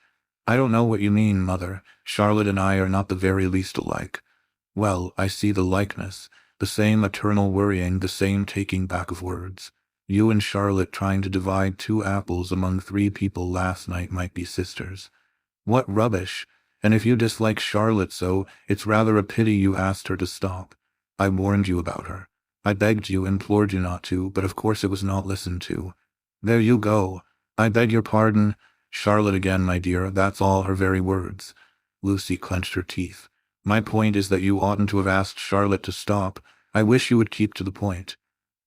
I don't know what you mean, mother. Charlotte and I are not the very least alike. Well, I see the likeness, the same eternal worrying, the same taking back of words. You and Charlotte trying to divide 2 apples among 3 people last night might be sisters. What rubbish! And if you dislike Charlotte so, it's rather a pity you asked her to stop. I warned you about her. I begged you, implored you not to, but of course it was not listened to. There you go. I beg your pardon. Charlotte again, my dear, that's all her very words. Lucy clenched her teeth. My point is that you oughtn't to have asked Charlotte to stop. I wish you would keep to the point.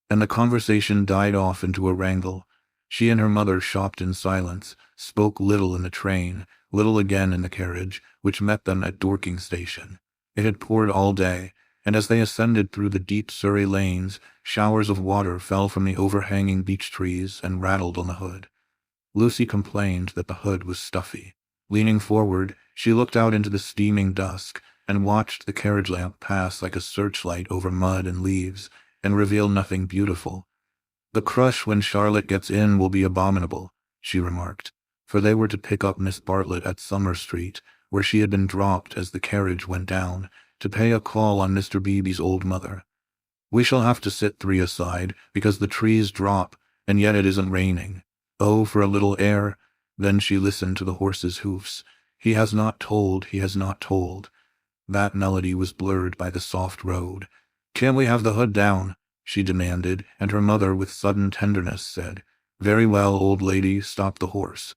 And the conversation died off into a wrangle. She and her mother shopped in silence, spoke little in the train, little again in the carriage, which met them at Dorking station. It had poured all day, and as they ascended through the deep Surrey lanes, showers of water fell from the overhanging beech trees and rattled on the hood. Lucy complained that the hood was stuffy. Leaning forward, she looked out into the steaming dusk, and watched the carriage lamp pass like a searchlight over mud and leaves, and reveal nothing beautiful. The crush when Charlotte gets in will be abominable, she remarked, for they were to pick up Miss Bartlett at Summer Street, where she had been dropped as the carriage went down, to pay a call on Mr. Beebe's old mother. We shall have to sit 3 aside, because the trees drop, and yet it isn't raining. Oh, for a little air. Then she listened to the horse's hoofs. He has not told, he has not told. That melody was blurred by the soft road. Can't we have the hood down? She demanded, and her mother with sudden tenderness said, Very well, old lady, stop the horse.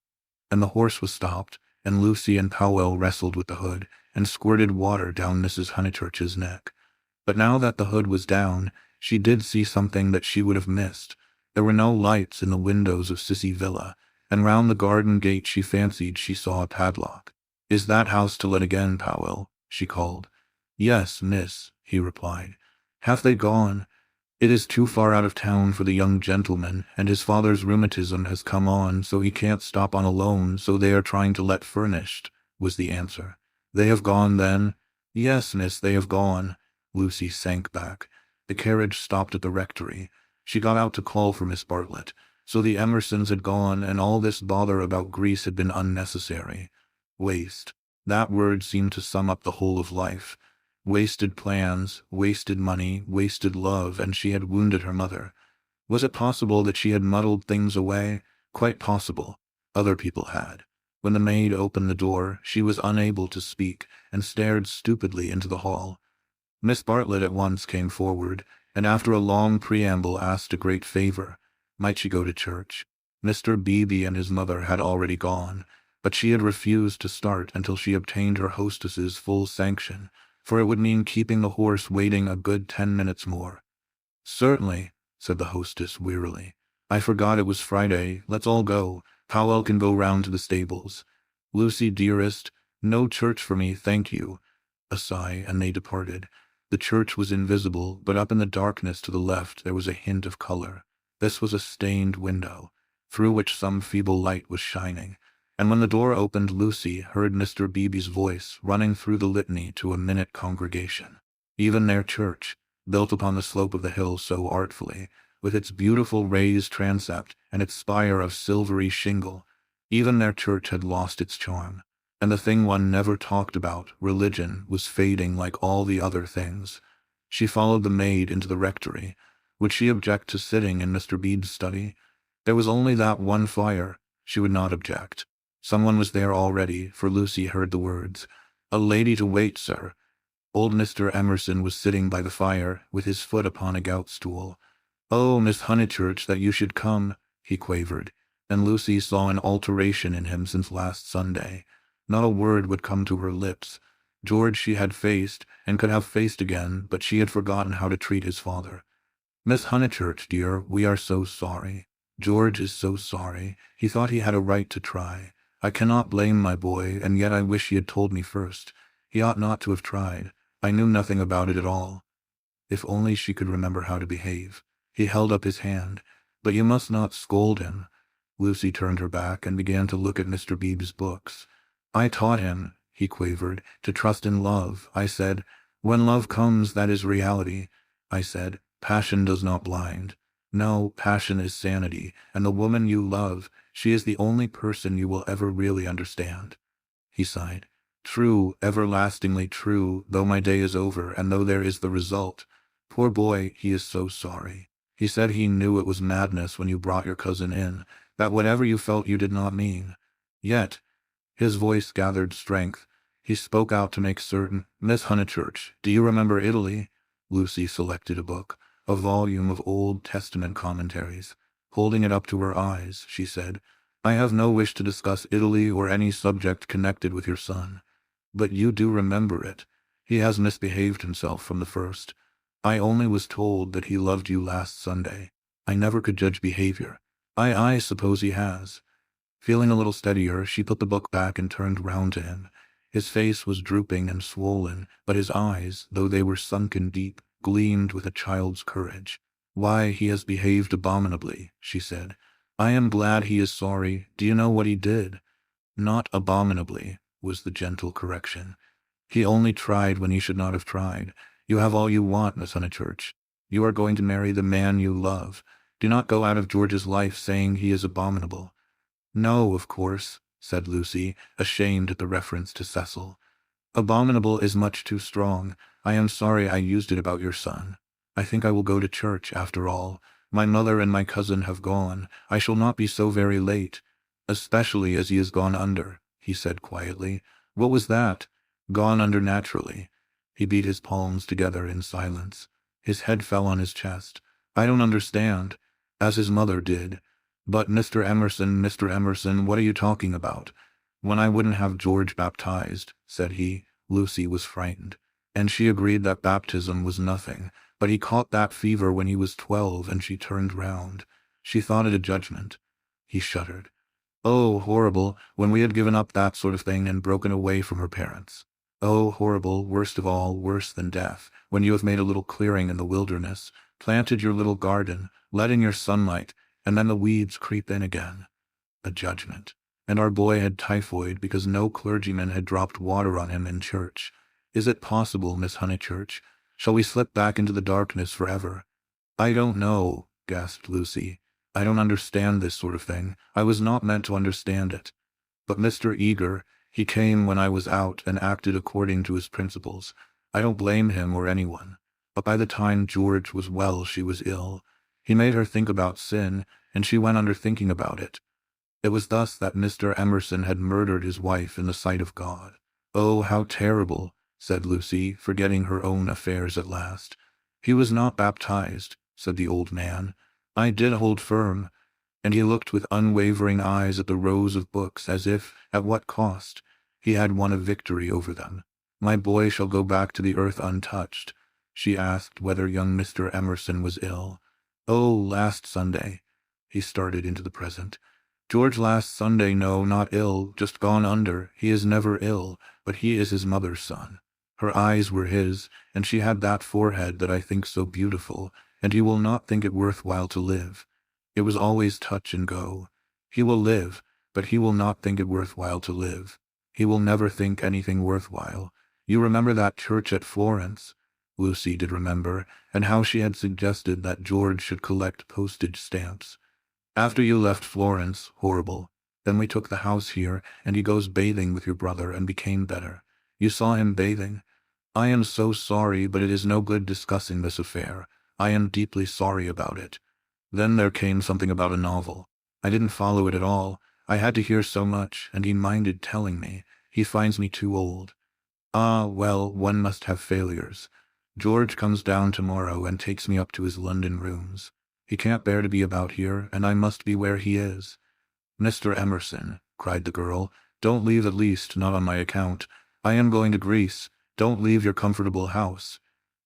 And the horse was stopped, and Lucy and Powell wrestled with the hood, and squirted water down Mrs. Honeychurch's neck. But now that the hood was down, she did see something that she would have missed. There were no lights in the windows of Sissy Villa, and round the garden gate she fancied she saw a padlock. Is that house to let again, Powell? She called. Yes, miss, he replied. Have they gone? It is too far out of town for the young gentleman, and his father's rheumatism has come on, so he can't stop on a loan, so they are trying to let furnished," was the answer. "They have gone, then?" "Yes, miss, they have gone." Lucy sank back. The carriage stopped at the rectory. She got out to call for Miss Bartlett. So the Emersons had gone, and all this bother about Greece had been unnecessary. Waste. That word seemed to sum up the whole of life. Wasted plans, wasted money, wasted love, and she had wounded her mother. Was it possible that she had muddled things away? Quite possible. Other people had. When the maid opened the door, she was unable to speak, and stared stupidly into the hall. Miss Bartlett at once came forward, and after a long preamble asked a great favor. Might she go to church? Mr. Beebe and his mother had already gone, but she had refused to start until she obtained her hostess's full sanction, for it would mean keeping the horse waiting a good 10 minutes more. "Certainly," said the hostess wearily. "I forgot it was Friday. Let's all go. Powell can go round to the stables. Lucy, dearest, no church for me, thank you." A sigh, and they departed. The church was invisible, but up in the darkness to the left there was a hint of color. This was a stained window, through which some feeble light was shining, and when the door opened Lucy heard Mr. Beebe's voice running through the litany to a minute congregation. Even their church, built upon the slope of the hill so artfully, with its beautiful raised transept and its spire of silvery shingle, even their church had lost its charm, and the thing one never talked about, religion, was fading like all the other things. She followed the maid into the rectory. Would she object to sitting in Mr. Beebe's study? There was only that one fire. She would not object. Someone was there already, for Lucy heard the words. "A lady to wait, sir." Old Mr. Emerson was sitting by the fire, with his foot upon a gout stool. "Oh, Miss Honeychurch, that you should come," he quavered, and Lucy saw an alteration in him since last Sunday. Not a word would come to her lips. George she had faced, and could have faced again, but she had forgotten how to treat his father. "Miss Honeychurch, dear, we are so sorry. George is so sorry. He thought he had a right to try. I cannot blame my boy, and yet I wish he had told me first. He ought not to have tried. I knew nothing about it at all." If only she could remember how to behave. He held up his hand. "But you must not scold him." Lucy turned her back and began to look at Mr. Beebe's books. "I taught him," he quavered, "to trust in love. I said, 'When love comes, that is reality.' I said, 'Passion does not blind.' No, passion is sanity, and the woman you love, she is the only person you will ever really understand." He sighed. "True, everlastingly true, though my day is over, and though there is the result. Poor boy, he is so sorry. He said he knew it was madness when you brought your cousin in, that whatever you felt you did not mean. Yet," his voice gathered strength, he spoke out to make certain. "Miss Honeychurch, do you remember Italy?" Lucy selected a book, a volume of Old Testament commentaries. Holding it up to her eyes, she said, "I have no wish to discuss Italy or any subject connected with your son. But you do remember it. He has misbehaved himself from the first. I only was told that he loved you last Sunday. I never could judge behavior. I suppose he has." Feeling a little steadier, she put the book back and turned round to him. His face was drooping and swollen, but his eyes, though they were sunken deep, gleamed with a child's courage. "Why, he has behaved abominably," she said. "I am glad he is sorry. Do you know what he did?" "Not abominably," was the gentle correction. "He only tried when he should not have tried. You have all you want, Miss Honeychurch. You are going to marry the man you love. Do not go out of George's life saying he is abominable." "No, of course," said Lucy, ashamed at the reference to Cecil. "Abominable is much too strong. I am sorry I used it about your son. I think I will go to church, after all. My mother and my cousin have gone. I shall not be so very late. Especially as he has gone under," he said quietly. "What was that?" "Gone under naturally." He beat his palms together in silence. His head fell on his chest. "I don't understand." As his mother did. "But Mr. Emerson, what are you talking about?" "When I wouldn't have George baptized," said he. Lucy was frightened, and she agreed that baptism was nothing, but he caught that fever when he was 12, and she turned round. She thought it a judgment. He shuddered. "Oh, horrible, when we had given up that sort of thing and broken away from her parents. Oh, horrible, worst of all, worse than death, when you have made a little clearing in the wilderness, planted your little garden, let in your sunlight, and then the weeds creep in again. A judgment. And our boy had typhoid because no clergyman had dropped water on him in church. Is it possible, Miss Honeychurch? Shall we slip back into the darkness forever? I don't know, gasped Lucy. I don't understand this sort of thing. I was not meant to understand it. But Mr. Eager, he came when I was out and acted according to his principles. I don't blame him or anyone. But by the time George was well, she was ill. He made her think about sin, and she went under thinking about it. It was thus that Mr. Emerson had murdered his wife in the sight of God. Oh, how terrible, said Lucy, forgetting her own affairs at last. He was not baptized, said the old man. I did hold firm, and he looked with unwavering eyes at the rows of books as if, at what cost, he had won a victory over them. My boy shall go back to the earth untouched. She asked whether young Mr. Emerson was ill. Oh, last Sunday. He started into the present. George last Sunday, no, not ill, just gone under. He is never ill, but he is his mother's son. Her eyes were his, and she had that forehead that I think so beautiful, and he will not think it worthwhile to live. It was always touch and go. He will live, but he will not think it worthwhile to live. He will never think anything worthwhile. You remember that church at Florence? Lucy did remember, and how she had suggested that George should collect postage stamps. After you left Florence, horrible. Then we took the house here, and he goes bathing with your brother and became better. You saw him bathing? I am so sorry, but it is no good discussing this affair. I am deeply sorry about it. Then there came something about a novel. I didn't follow it at all. I had to hear so much, and he minded telling me. He finds me too old. Ah, well, one must have failures. George comes down tomorrow and takes me up to his London rooms. He can't bear to be about here, and I must be where he is. Mr. Emerson, cried the girl, don't leave, at least not on my account. I am going to Greece. Don't leave your comfortable house.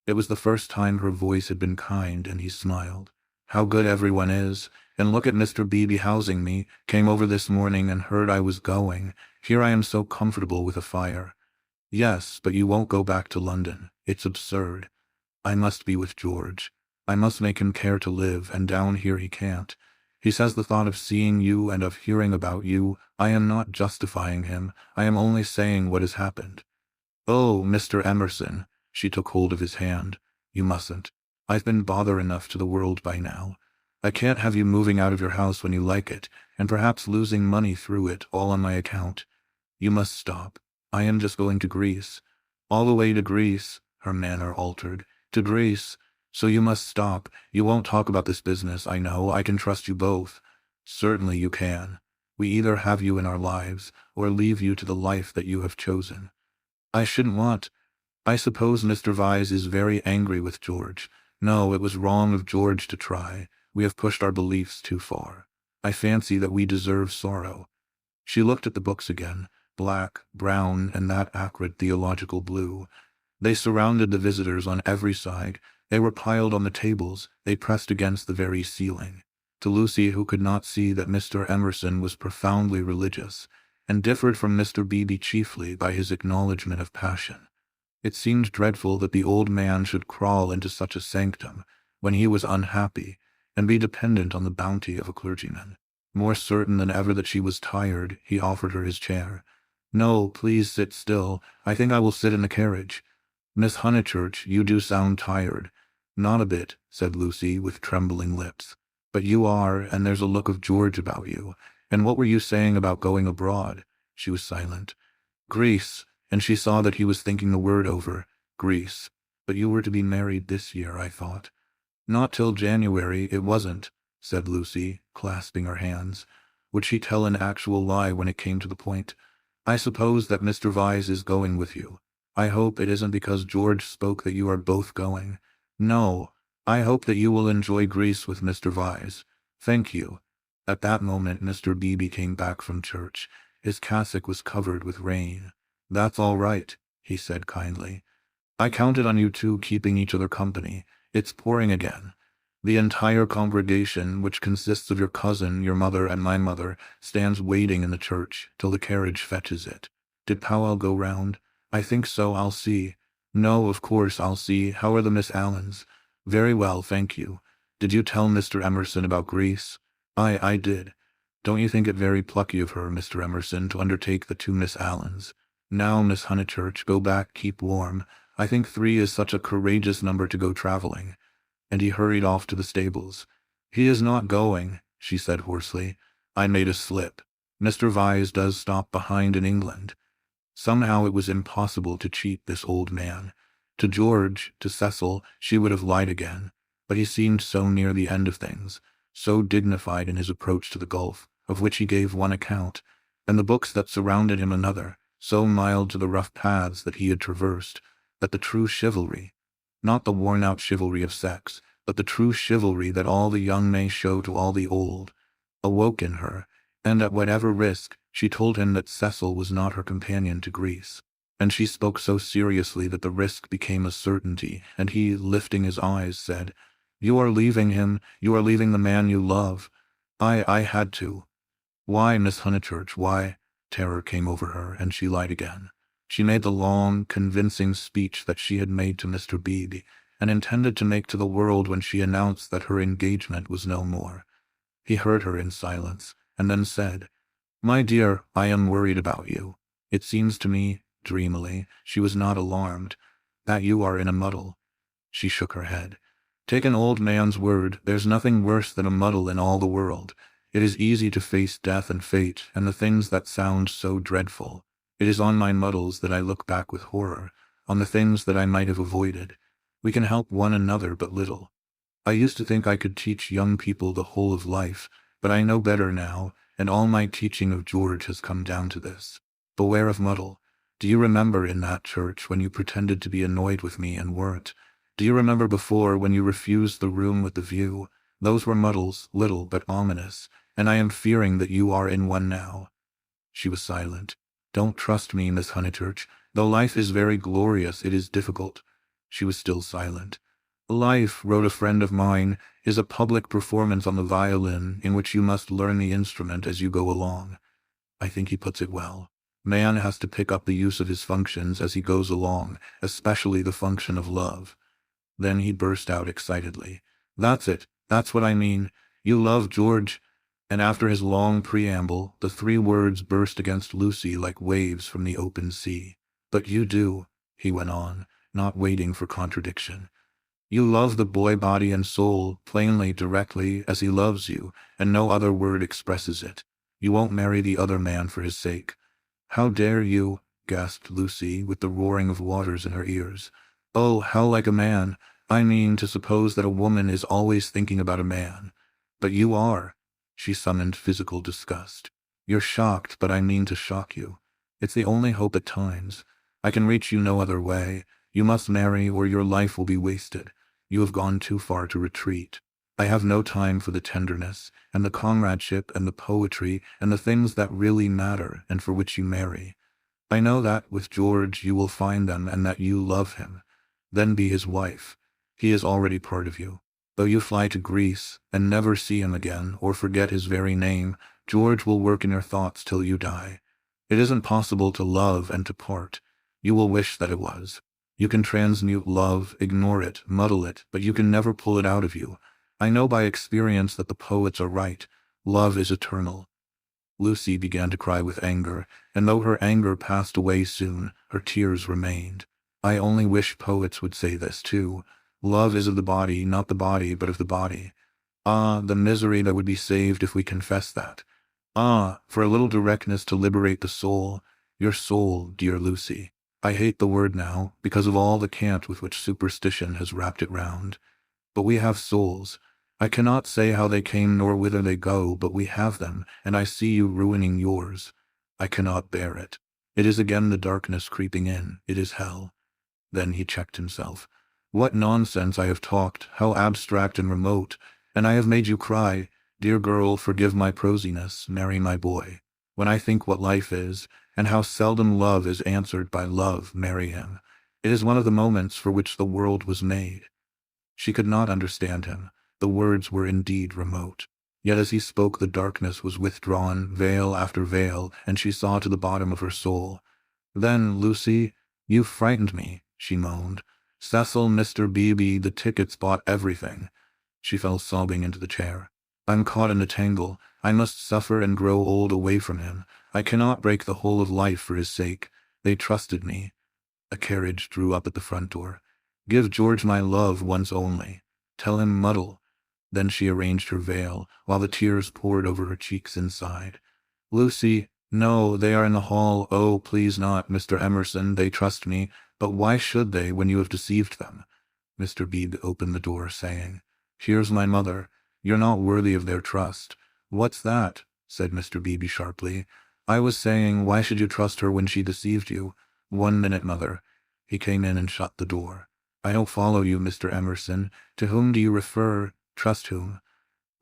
It was the first time her voice had been kind, and he smiled. How good everyone is. And look at Mr. Beebe housing me. Came over this morning and heard I was going. Here I am so comfortable with a fire. Yes, but you won't go back to London. It's absurd. I must be with George. I must make him care to live, and down here he can't. He says the thought of seeing you and of hearing about you, I am not justifying him. I am only saying what has happened. Oh, Mr. Emerson, she took hold of his hand. You mustn't. I've been bother enough to the world by now. I can't have you moving out of your house when you like it, and perhaps losing money through it, all on my account. You must stop. I am just going to Greece. All the way to Greece, her manner altered. To Greece. So you must stop. You won't talk about this business, I know. I can trust you both. Certainly you can. We either have you in our lives, or leave you to the life that you have chosen. I shouldn't want. I suppose Mr. Vyse is very angry with George. No, it was wrong of George to try. We have pushed our beliefs too far. I fancy that we deserve sorrow. She looked at the books again, black, brown, and that acrid theological blue. They surrounded the visitors on every side. They were piled on the tables. They pressed against the very ceiling. To Lucy, who could not see that Mr. Emerson was profoundly religious, and differed from Mr. Beebe chiefly by his acknowledgment of passion, it seemed dreadful that the old man should crawl into such a sanctum when he was unhappy, and be dependent on the bounty of a clergyman. More certain than ever that she was tired, he offered her his chair. No, please sit still. I think I will sit in the carriage. Miss Honeychurch, you do sound tired. Not a bit, said Lucy with trembling lips. But you are, and there's a look of George about you. And what were you saying about going abroad? She was silent. Greece, and she saw that he was thinking the word over. Greece. But you were to be married this year, I thought. Not till January, it wasn't, said Lucy, clasping her hands. Would she tell an actual lie when it came to the point? I suppose that Mr. Vyse is going with you. I hope it isn't because George spoke that you are both going. No, I hope that you will enjoy Greece with Mr. Vyse. Thank you. At that moment Mr. Beebe came back from church. His cassock was covered with rain. That's all right, he said kindly. I counted on you two keeping each other company. It's pouring again. The entire congregation, which consists of your cousin, your mother, and my mother, stands waiting in the church till the carriage fetches it. Did Powell go round? I think so. I'll see. No, of course I'll see. How are the Miss Allens? Very well, thank you. Did you tell Mr. Emerson about Greece? I did. Don't you think it very plucky of her, Mr. Emerson, to undertake the 2 Miss Allens? Now, Miss Honeychurch, go back, keep warm. I think 3 is such a courageous number to go traveling. And he hurried off to the stables. He is not going, she said hoarsely. I made a slip. Mr. Vyse does stop behind in England. Somehow it was impossible to cheat this old man. To George, to Cecil, she would have lied again, but he seemed so near the end of things, so dignified in his approach to the gulf, of which he gave one account, and the books that surrounded him another, so mild to the rough paths that he had traversed, that the true chivalry, not the worn-out chivalry of sex, but the true chivalry that all the young may show to all the old, awoke in her, and at whatever risk, she told him that Cecil was not her companion to Greece. And she spoke so seriously that the risk became a certainty, and he, lifting his eyes, said, "You are leaving him, you are leaving the man you love." I had to. Why, Miss Honeychurch, why? Terror came over her, and she lied again. She made the long, convincing speech that she had made to Mr. Beebe, and intended to make to the world when she announced that her engagement was no more. He heard her in silence, and then said, "My dear, I am worried about you. It seems to me," dreamily, she was not alarmed, "that you are in a muddle." She shook her head. "Take an old man's word, there's nothing worse than a muddle in all the world. It is easy to face death and fate, and the things that sound so dreadful. It is on my muddles that I look back with horror, on the things that I might have avoided. We can help one another but little. I used to think I could teach young people the whole of life, but I know better now, and all my teaching of George has come down to this. Beware of muddle. Do you remember in that church when you pretended to be annoyed with me and weren't? Do you remember before when you refused the room with the view? Those were muddles, little but ominous, and I am fearing that you are in one now." She was silent. "Don't trust me, Miss Honeychurch. Though life is very glorious, it is difficult." She was still silent. "Life," wrote a friend of mine, "is a public performance on the violin in which you must learn the instrument as you go along." I think he puts it well. Man has to pick up the use of his functions as he goes along, especially the function of love. Then he burst out excitedly. "That's it. That's what I mean. You love George." And after his long preamble, the 3 words burst against Lucy like waves from the open sea. "But you do," he went on, not waiting for contradiction. "You love the boy body and soul, plainly, directly, as he loves you, and no other word expresses it. You won't marry the other man for his sake." "How dare you?" gasped Lucy, with the roaring of waters in her ears. "Oh, how like a man! I mean, to suppose that a woman is always thinking about a man. But you are." She summoned physical disgust. "You're shocked, but I mean to shock you. It's the only hope at times. I can reach you no other way. You must marry, or your life will be wasted. You have gone too far to retreat. I have no time for the tenderness, and the comradeship, and the poetry, and the things that really matter, and for which you marry. I know that, with George, you will find them, and that you love him. Then be his wife. He is already part of you. Though you fly to Greece, and never see him again, or forget his very name, George will work in your thoughts till you die. It isn't possible to love and to part. You will wish that it was. You can transmute love, ignore it, muddle it, but you can never pull it out of you. I know by experience that the poets are right. Love is eternal." Lucy began to cry with anger, and though her anger passed away soon, her tears remained. "I only wish poets would say this too. Love is of the body, not the body, but of the body. Ah, the misery that would be saved if we confessed that. Ah, for a little directness to liberate the soul. Your soul, dear Lucy. I hate the word now, because of all the cant with which superstition has wrapped it round. But we have souls. I cannot say how they came nor whither they go, but we have them, and I see you ruining yours. I cannot bear it. It is again the darkness creeping in. It is hell." Then he checked himself. "What nonsense I have talked, how abstract and remote, and I have made you cry. Dear girl, forgive my prosiness, marry my boy. When I think what life is, and how seldom love is answered by love, marry him. It is one of the moments for which the world was made." She could not understand him. The words were indeed remote. Yet as he spoke the darkness was withdrawn, veil after veil, and she saw to the bottom of her soul. "Then, Lucy, you frightened me," she moaned. Cecil, Mr. Beebe, the tickets bought everything. She fell sobbing into the chair. I'm caught in a tangle. I must suffer and grow old away from him. I cannot break the whole of life for his sake. They trusted me. A carriage drew up at the front door. Give George my love once only. Tell him Muddle. Then she arranged her veil, while the tears poured over her cheeks and sighed. Lucy, no, they are in the hall. Oh, please not, Mr. Emerson. They trust me. But why should they when you have deceived them? Mr. Beebe opened the door, saying, Here's my mother. You're not worthy of their trust. What's that? Said Mr. Beebe sharply. I was saying, why should you trust her when she deceived you? 1 minute, mother. He came in and shut the door. I don't follow you, Mr. Emerson. To whom do you refer? Trust whom?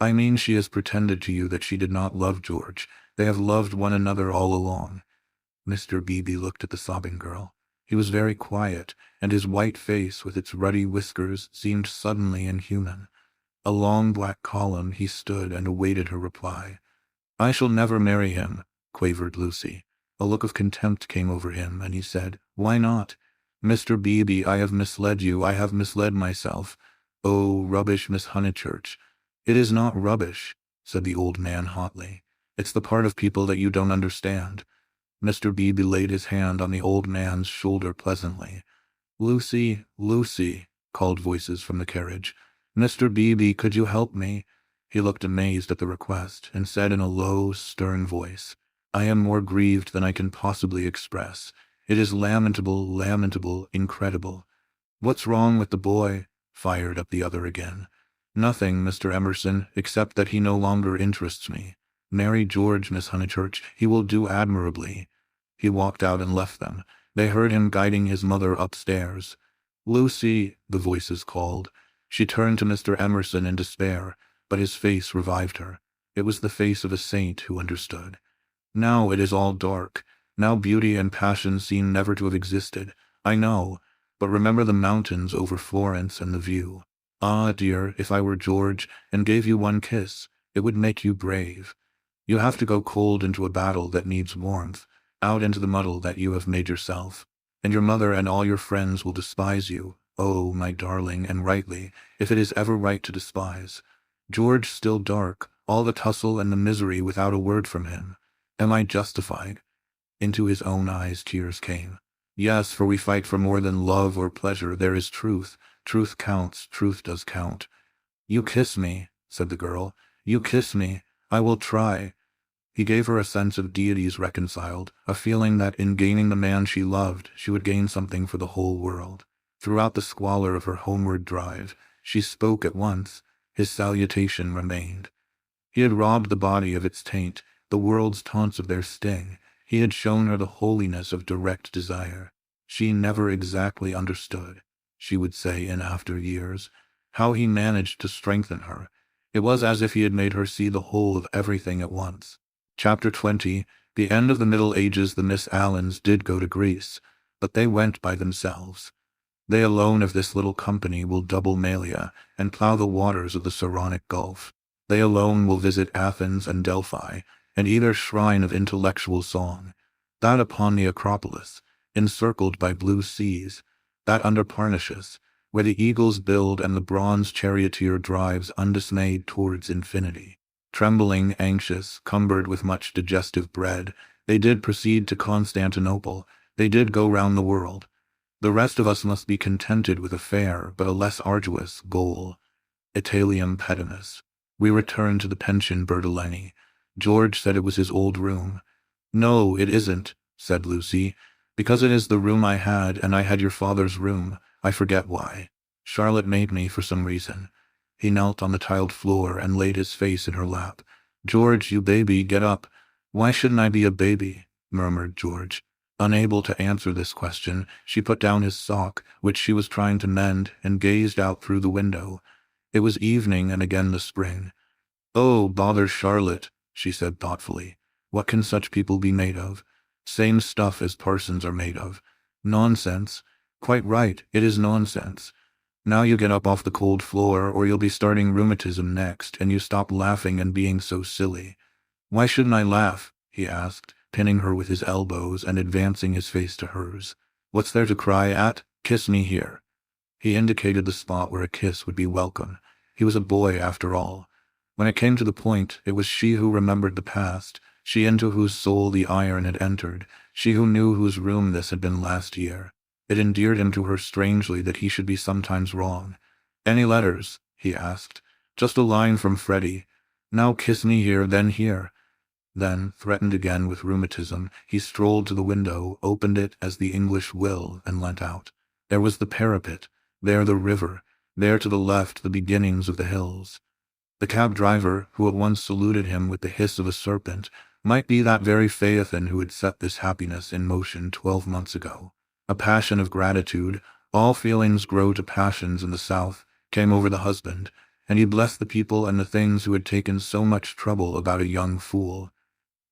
I mean she has pretended to you that she did not love George. They have loved one another all along. Mr. Beebe looked at the sobbing girl. He was very quiet, and his white face with its ruddy whiskers seemed suddenly inhuman. A long black column he stood and awaited her reply. I shall never marry him, quavered Lucy. A look of contempt came over him, and he said, Why not? Mr. Beebe, I have misled you. I have misled myself. Oh, rubbish, Miss Honeychurch. It is not rubbish, said the old man hotly. It's the part of people that you don't understand. Mr. Beebe laid his hand on the old man's shoulder pleasantly. Lucy, Lucy, called voices from the carriage. Mr. Beebe, could you help me? He looked amazed at the request, and said in a low, stern voice, I am more grieved than I can possibly express. It is lamentable, lamentable, incredible. What's wrong with the boy? Fired up the other again. Nothing, Mr. Emerson, except that he no longer interests me. Marry George, Miss Honeychurch. He will do admirably. He walked out and left them. They heard him guiding his mother upstairs. Lucy, the voices called. She turned to Mr. Emerson in despair, but his face revived her. It was the face of a saint who understood. Now it is all dark. Now beauty and passion seem never to have existed. I know, but remember the mountains over Florence and the view. Ah, dear, if I were George and gave you one kiss, it would make you brave. You have to go cold into a battle that needs warmth, out into the muddle that you have made yourself, and your mother and all your friends will despise you. Oh, my darling, and rightly, if it is ever right to despise. George still dark, all the tussle and the misery without a word from him. Am I justified? Into his own eyes tears came. Yes, for we fight for more than love or pleasure. There is truth. Truth counts. Truth does count. You kiss me, said the girl. You kiss me. I will try. He gave her a sense of deities reconciled, a feeling that in gaining the man she loved, she would gain something for the whole world. Throughout the squalor of her homeward drive, she spoke at once. His salutation remained. He had robbed the body of its taint, the world's taunts of their sting. He had shown her the holiness of direct desire. She never exactly understood, she would say in after years, how he managed to strengthen her. It was as if he had made her see the whole of everything at once. Chapter 20. The end of the Middle Ages. The Miss Allens did go to Greece, but they went by themselves. They alone of this little company will double Malea and plough the waters of the Saronic Gulf. They alone will visit Athens and Delphi, and either shrine of intellectual song, that upon the Acropolis, encircled by blue seas, that under Parnassus, where the eagles build and the bronze charioteer drives undismayed towards infinity. Trembling, anxious, cumbered with much digestive bread, they did proceed to Constantinople. They did go round the world. The rest of us must be contented with a fair, but a less arduous, goal. Italium petimus. We returned to the pension Bertolini. George said it was his old room. No, it isn't, said Lucy, because it is the room I had, and I had your father's room. I forget why. Charlotte made me for some reason. He knelt on the tiled floor and laid his face in her lap. George, you baby, get up. Why shouldn't I be a baby? Murmured George. Unable to answer this question, she put down his sock, which she was trying to mend, and gazed out through the window. It was evening and again the spring. Oh, bother Charlotte, she said thoughtfully. What can such people be made of? Same stuff as parsons are made of. Nonsense. Quite right, it is nonsense. Now you get up off the cold floor, or you'll be starting rheumatism next, and you stop laughing and being so silly. Why shouldn't I laugh? He asked, pinning her with his elbows and advancing his face to hers. What's there to cry at? Kiss me here. He indicated the spot where a kiss would be welcome. He was a boy, after all. When it came to the point, it was she who remembered the past, she into whose soul the iron had entered, she who knew whose room this had been last year. It endeared him to her strangely that he should be sometimes wrong. "Any letters?" he asked. "Just a line from Freddie. Now kiss me here, then here." Then, threatened again with rheumatism, he strolled to the window, opened it as the English will, and leant out. There was the parapet, there the river, there to the left the beginnings of the hills. The cab driver, who at once saluted him with the hiss of a serpent, might be that very Phaethon who had set this happiness in motion 12 months ago. A passion of gratitude, all feelings grow to passions in the South, came over the husband, and he blessed the people and the things who had taken so much trouble about a young fool.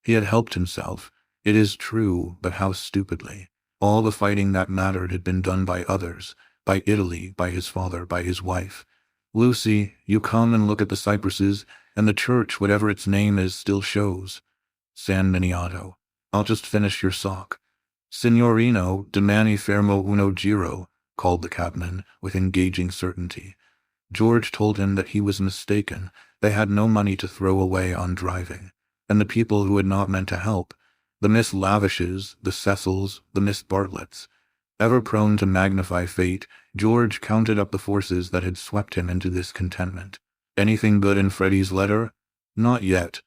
He had helped himself, it is true, but how stupidly. All the fighting that mattered had been done by others, by Italy, by his father, by his wife. "Lucy, you come and look at the cypresses, and the church, whatever its name is, still shows." "San Miniato. I'll just finish your sock." "Signorino, domani fermo uno giro," called the cabman, with engaging certainty. George told him that he was mistaken. They had no money to throw away on driving. And the people who had not meant to help, the Miss Lavishes, the Cecils, the Miss Bartletts. Ever prone to magnify fate, George counted up the forces that had swept him into this contentment. Anything good in Freddie's letter? Not yet.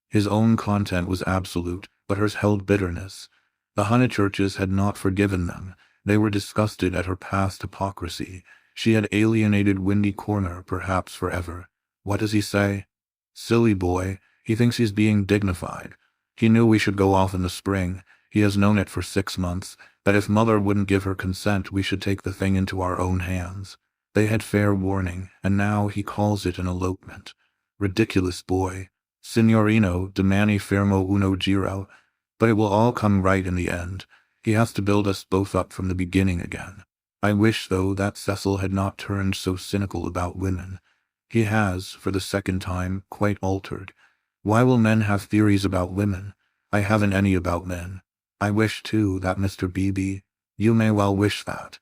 His own content was absolute, but hers held bitterness. The Honeychurches had not forgiven them. They were disgusted at her past hypocrisy. She had alienated Windy Corner, perhaps forever. What does he say? Silly boy. He thinks he's being dignified. He knew we should go off in the spring. He has known it for 6 months, that if Mother wouldn't give her consent we should take the thing into our own hands. They had fair warning, and now he calls it an elopement. Ridiculous boy. Signorino, domani fermo uno giro. But it will all come right in the end. He has to build us both up from the beginning again. I wish, though, that Cecil had not turned so cynical about women. He has, for the second time, quite altered. Why will men have theories about women? I haven't any about men. I wish, too, that Mr. Beebe, you may well wish that.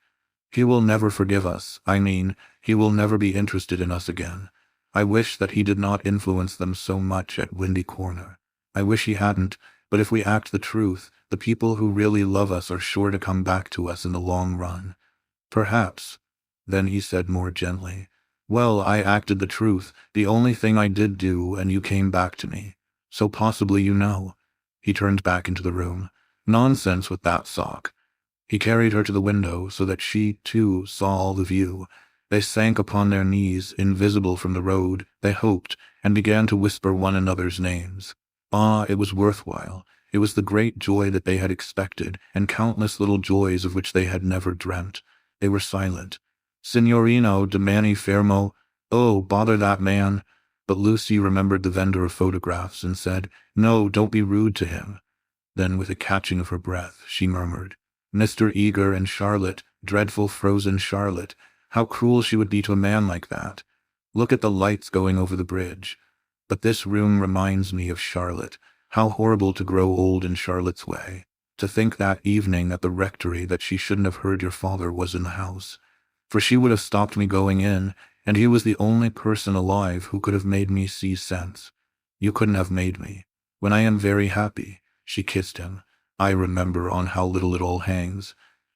He will never forgive us. I mean, he will never be interested in us again. I wish that he did not influence them so much at Windy Corner. I wish he hadn't, but if we act the truth, the people who really love us are sure to come back to us in the long run. Perhaps. Then he said more gently, "Well, I acted the truth, the only thing I did do, and you came back to me. So possibly you know." He turned back into the room. Nonsense with that sock. He carried her to the window so that she, too, saw all the view. They sank upon their knees, invisible from the road, they hoped, and began to whisper one another's names. Ah, it was worthwhile. It was the great joy that they had expected, and countless little joys of which they had never dreamt. They were silent. "Signorino, domani fermo." "Oh, bother that man." But Lucy remembered the vendor of photographs and said, "No, don't be rude to him." Then, with a catching of her breath, she murmured, "Mr. Eager and Charlotte, dreadful frozen Charlotte, how cruel she would be to a man like that. Look at the lights going over the bridge. But this room reminds me of Charlotte. How horrible to grow old in Charlotte's way. To think that evening at the rectory that she shouldn't have heard your father was in the house. For she would have stopped me going in, and he was the only person alive who could have made me see sense. You couldn't have made me. When I am very happy." She kissed him. "I remember on how little it all hangs.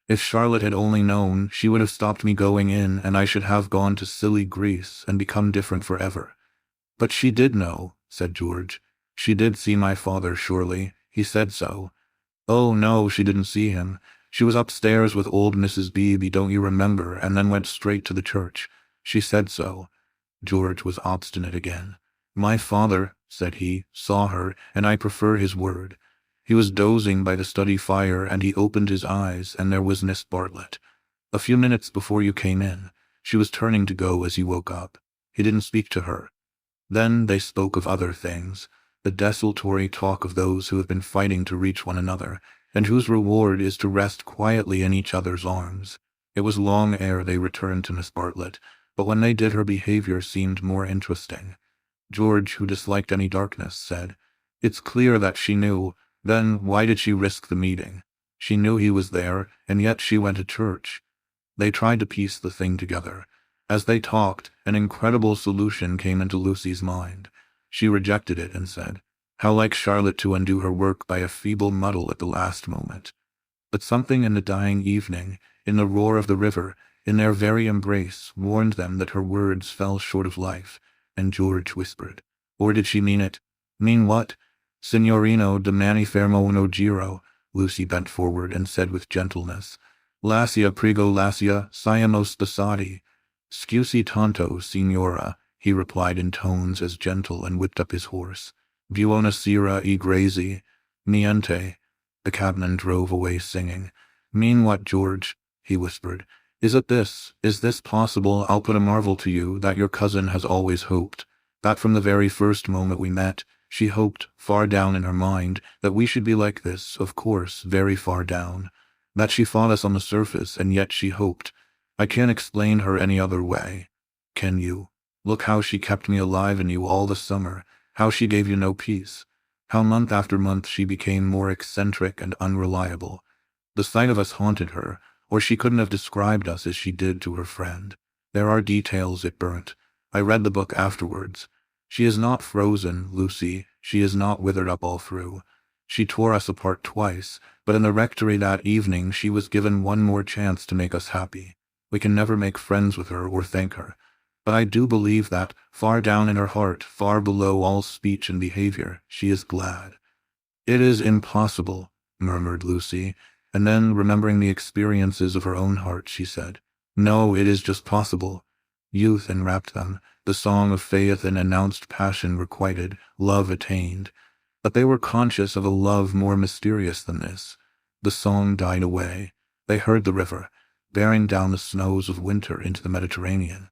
If Charlotte had only known, she would have stopped me going in, and I should have gone to silly Greece and become different forever." "But she did know," said George. "She did see my father, surely. He said so." "Oh, no, she didn't see him. She was upstairs with old Mrs. Beebe, don't you remember, and then went straight to the church. She said so." George was obstinate again. "My father," said he, "saw her, and I prefer his word. He was dozing by the study fire, and he opened his eyes, and there was Miss Bartlett. A few minutes before you came in. She was turning to go as he woke up. He didn't speak to her. Then they spoke of other things, the desultory talk of those who have been fighting to reach one another, and whose reward is to rest quietly in each other's arms. It was long ere they returned to Miss Bartlett, but when they did her behavior seemed more interesting. George, who disliked any darkness, said, "It's clear that she knew. Then why did she risk the meeting? She knew he was there, and yet she went to church." They tried to piece the thing together. As they talked, an incredible solution came into Lucy's mind. She rejected it and said, "How like Charlotte to undo her work by a feeble muddle at the last moment." But something in the dying evening, in the roar of the river, in their very embrace, warned them that her words fell short of life, and George whispered, "Or did she mean it?" "Mean what?" "Signorino de mani fermo uno giro." Lucy bent forward and said with gentleness, "Lascia prego lascia, siamo sposati." "Scusi tanto, signora," he replied in tones as gentle, and whipped up his horse. "Buona sera e grazie." "Niente." The cabman drove away singing. "Mean what, George?" he whispered. "Is it this? Is this possible? I'll put a marvel to you that your cousin has always hoped. That from the very first moment we met, she hoped, far down in her mind, that we should be like this, of course, very far down. That she fought us on the surface, and yet she hoped. I can't explain her any other way. Can you? Look how she kept me alive in you all the summer, how she gave you no peace, how month after month she became more eccentric and unreliable. The sight of us haunted her, or she couldn't have described us as she did to her friend. There are details it burnt. I read the book afterwards. She is not frozen, Lucy, she is not withered up all through. She tore us apart twice, but in the rectory that evening she was given one more chance to make us happy. We can never make friends with her or thank her. But I do believe that, far down in her heart, far below all speech and behavior, she is glad. "It is impossible," murmured Lucy, and then, remembering the experiences of her own heart, she said, "No, it is just possible." Youth enwrapped them, the song of faith and announced passion requited, love attained. But they were conscious of a love more mysterious than this. The song died away. They heard the river, bearing down the snows of winter into the Mediterranean.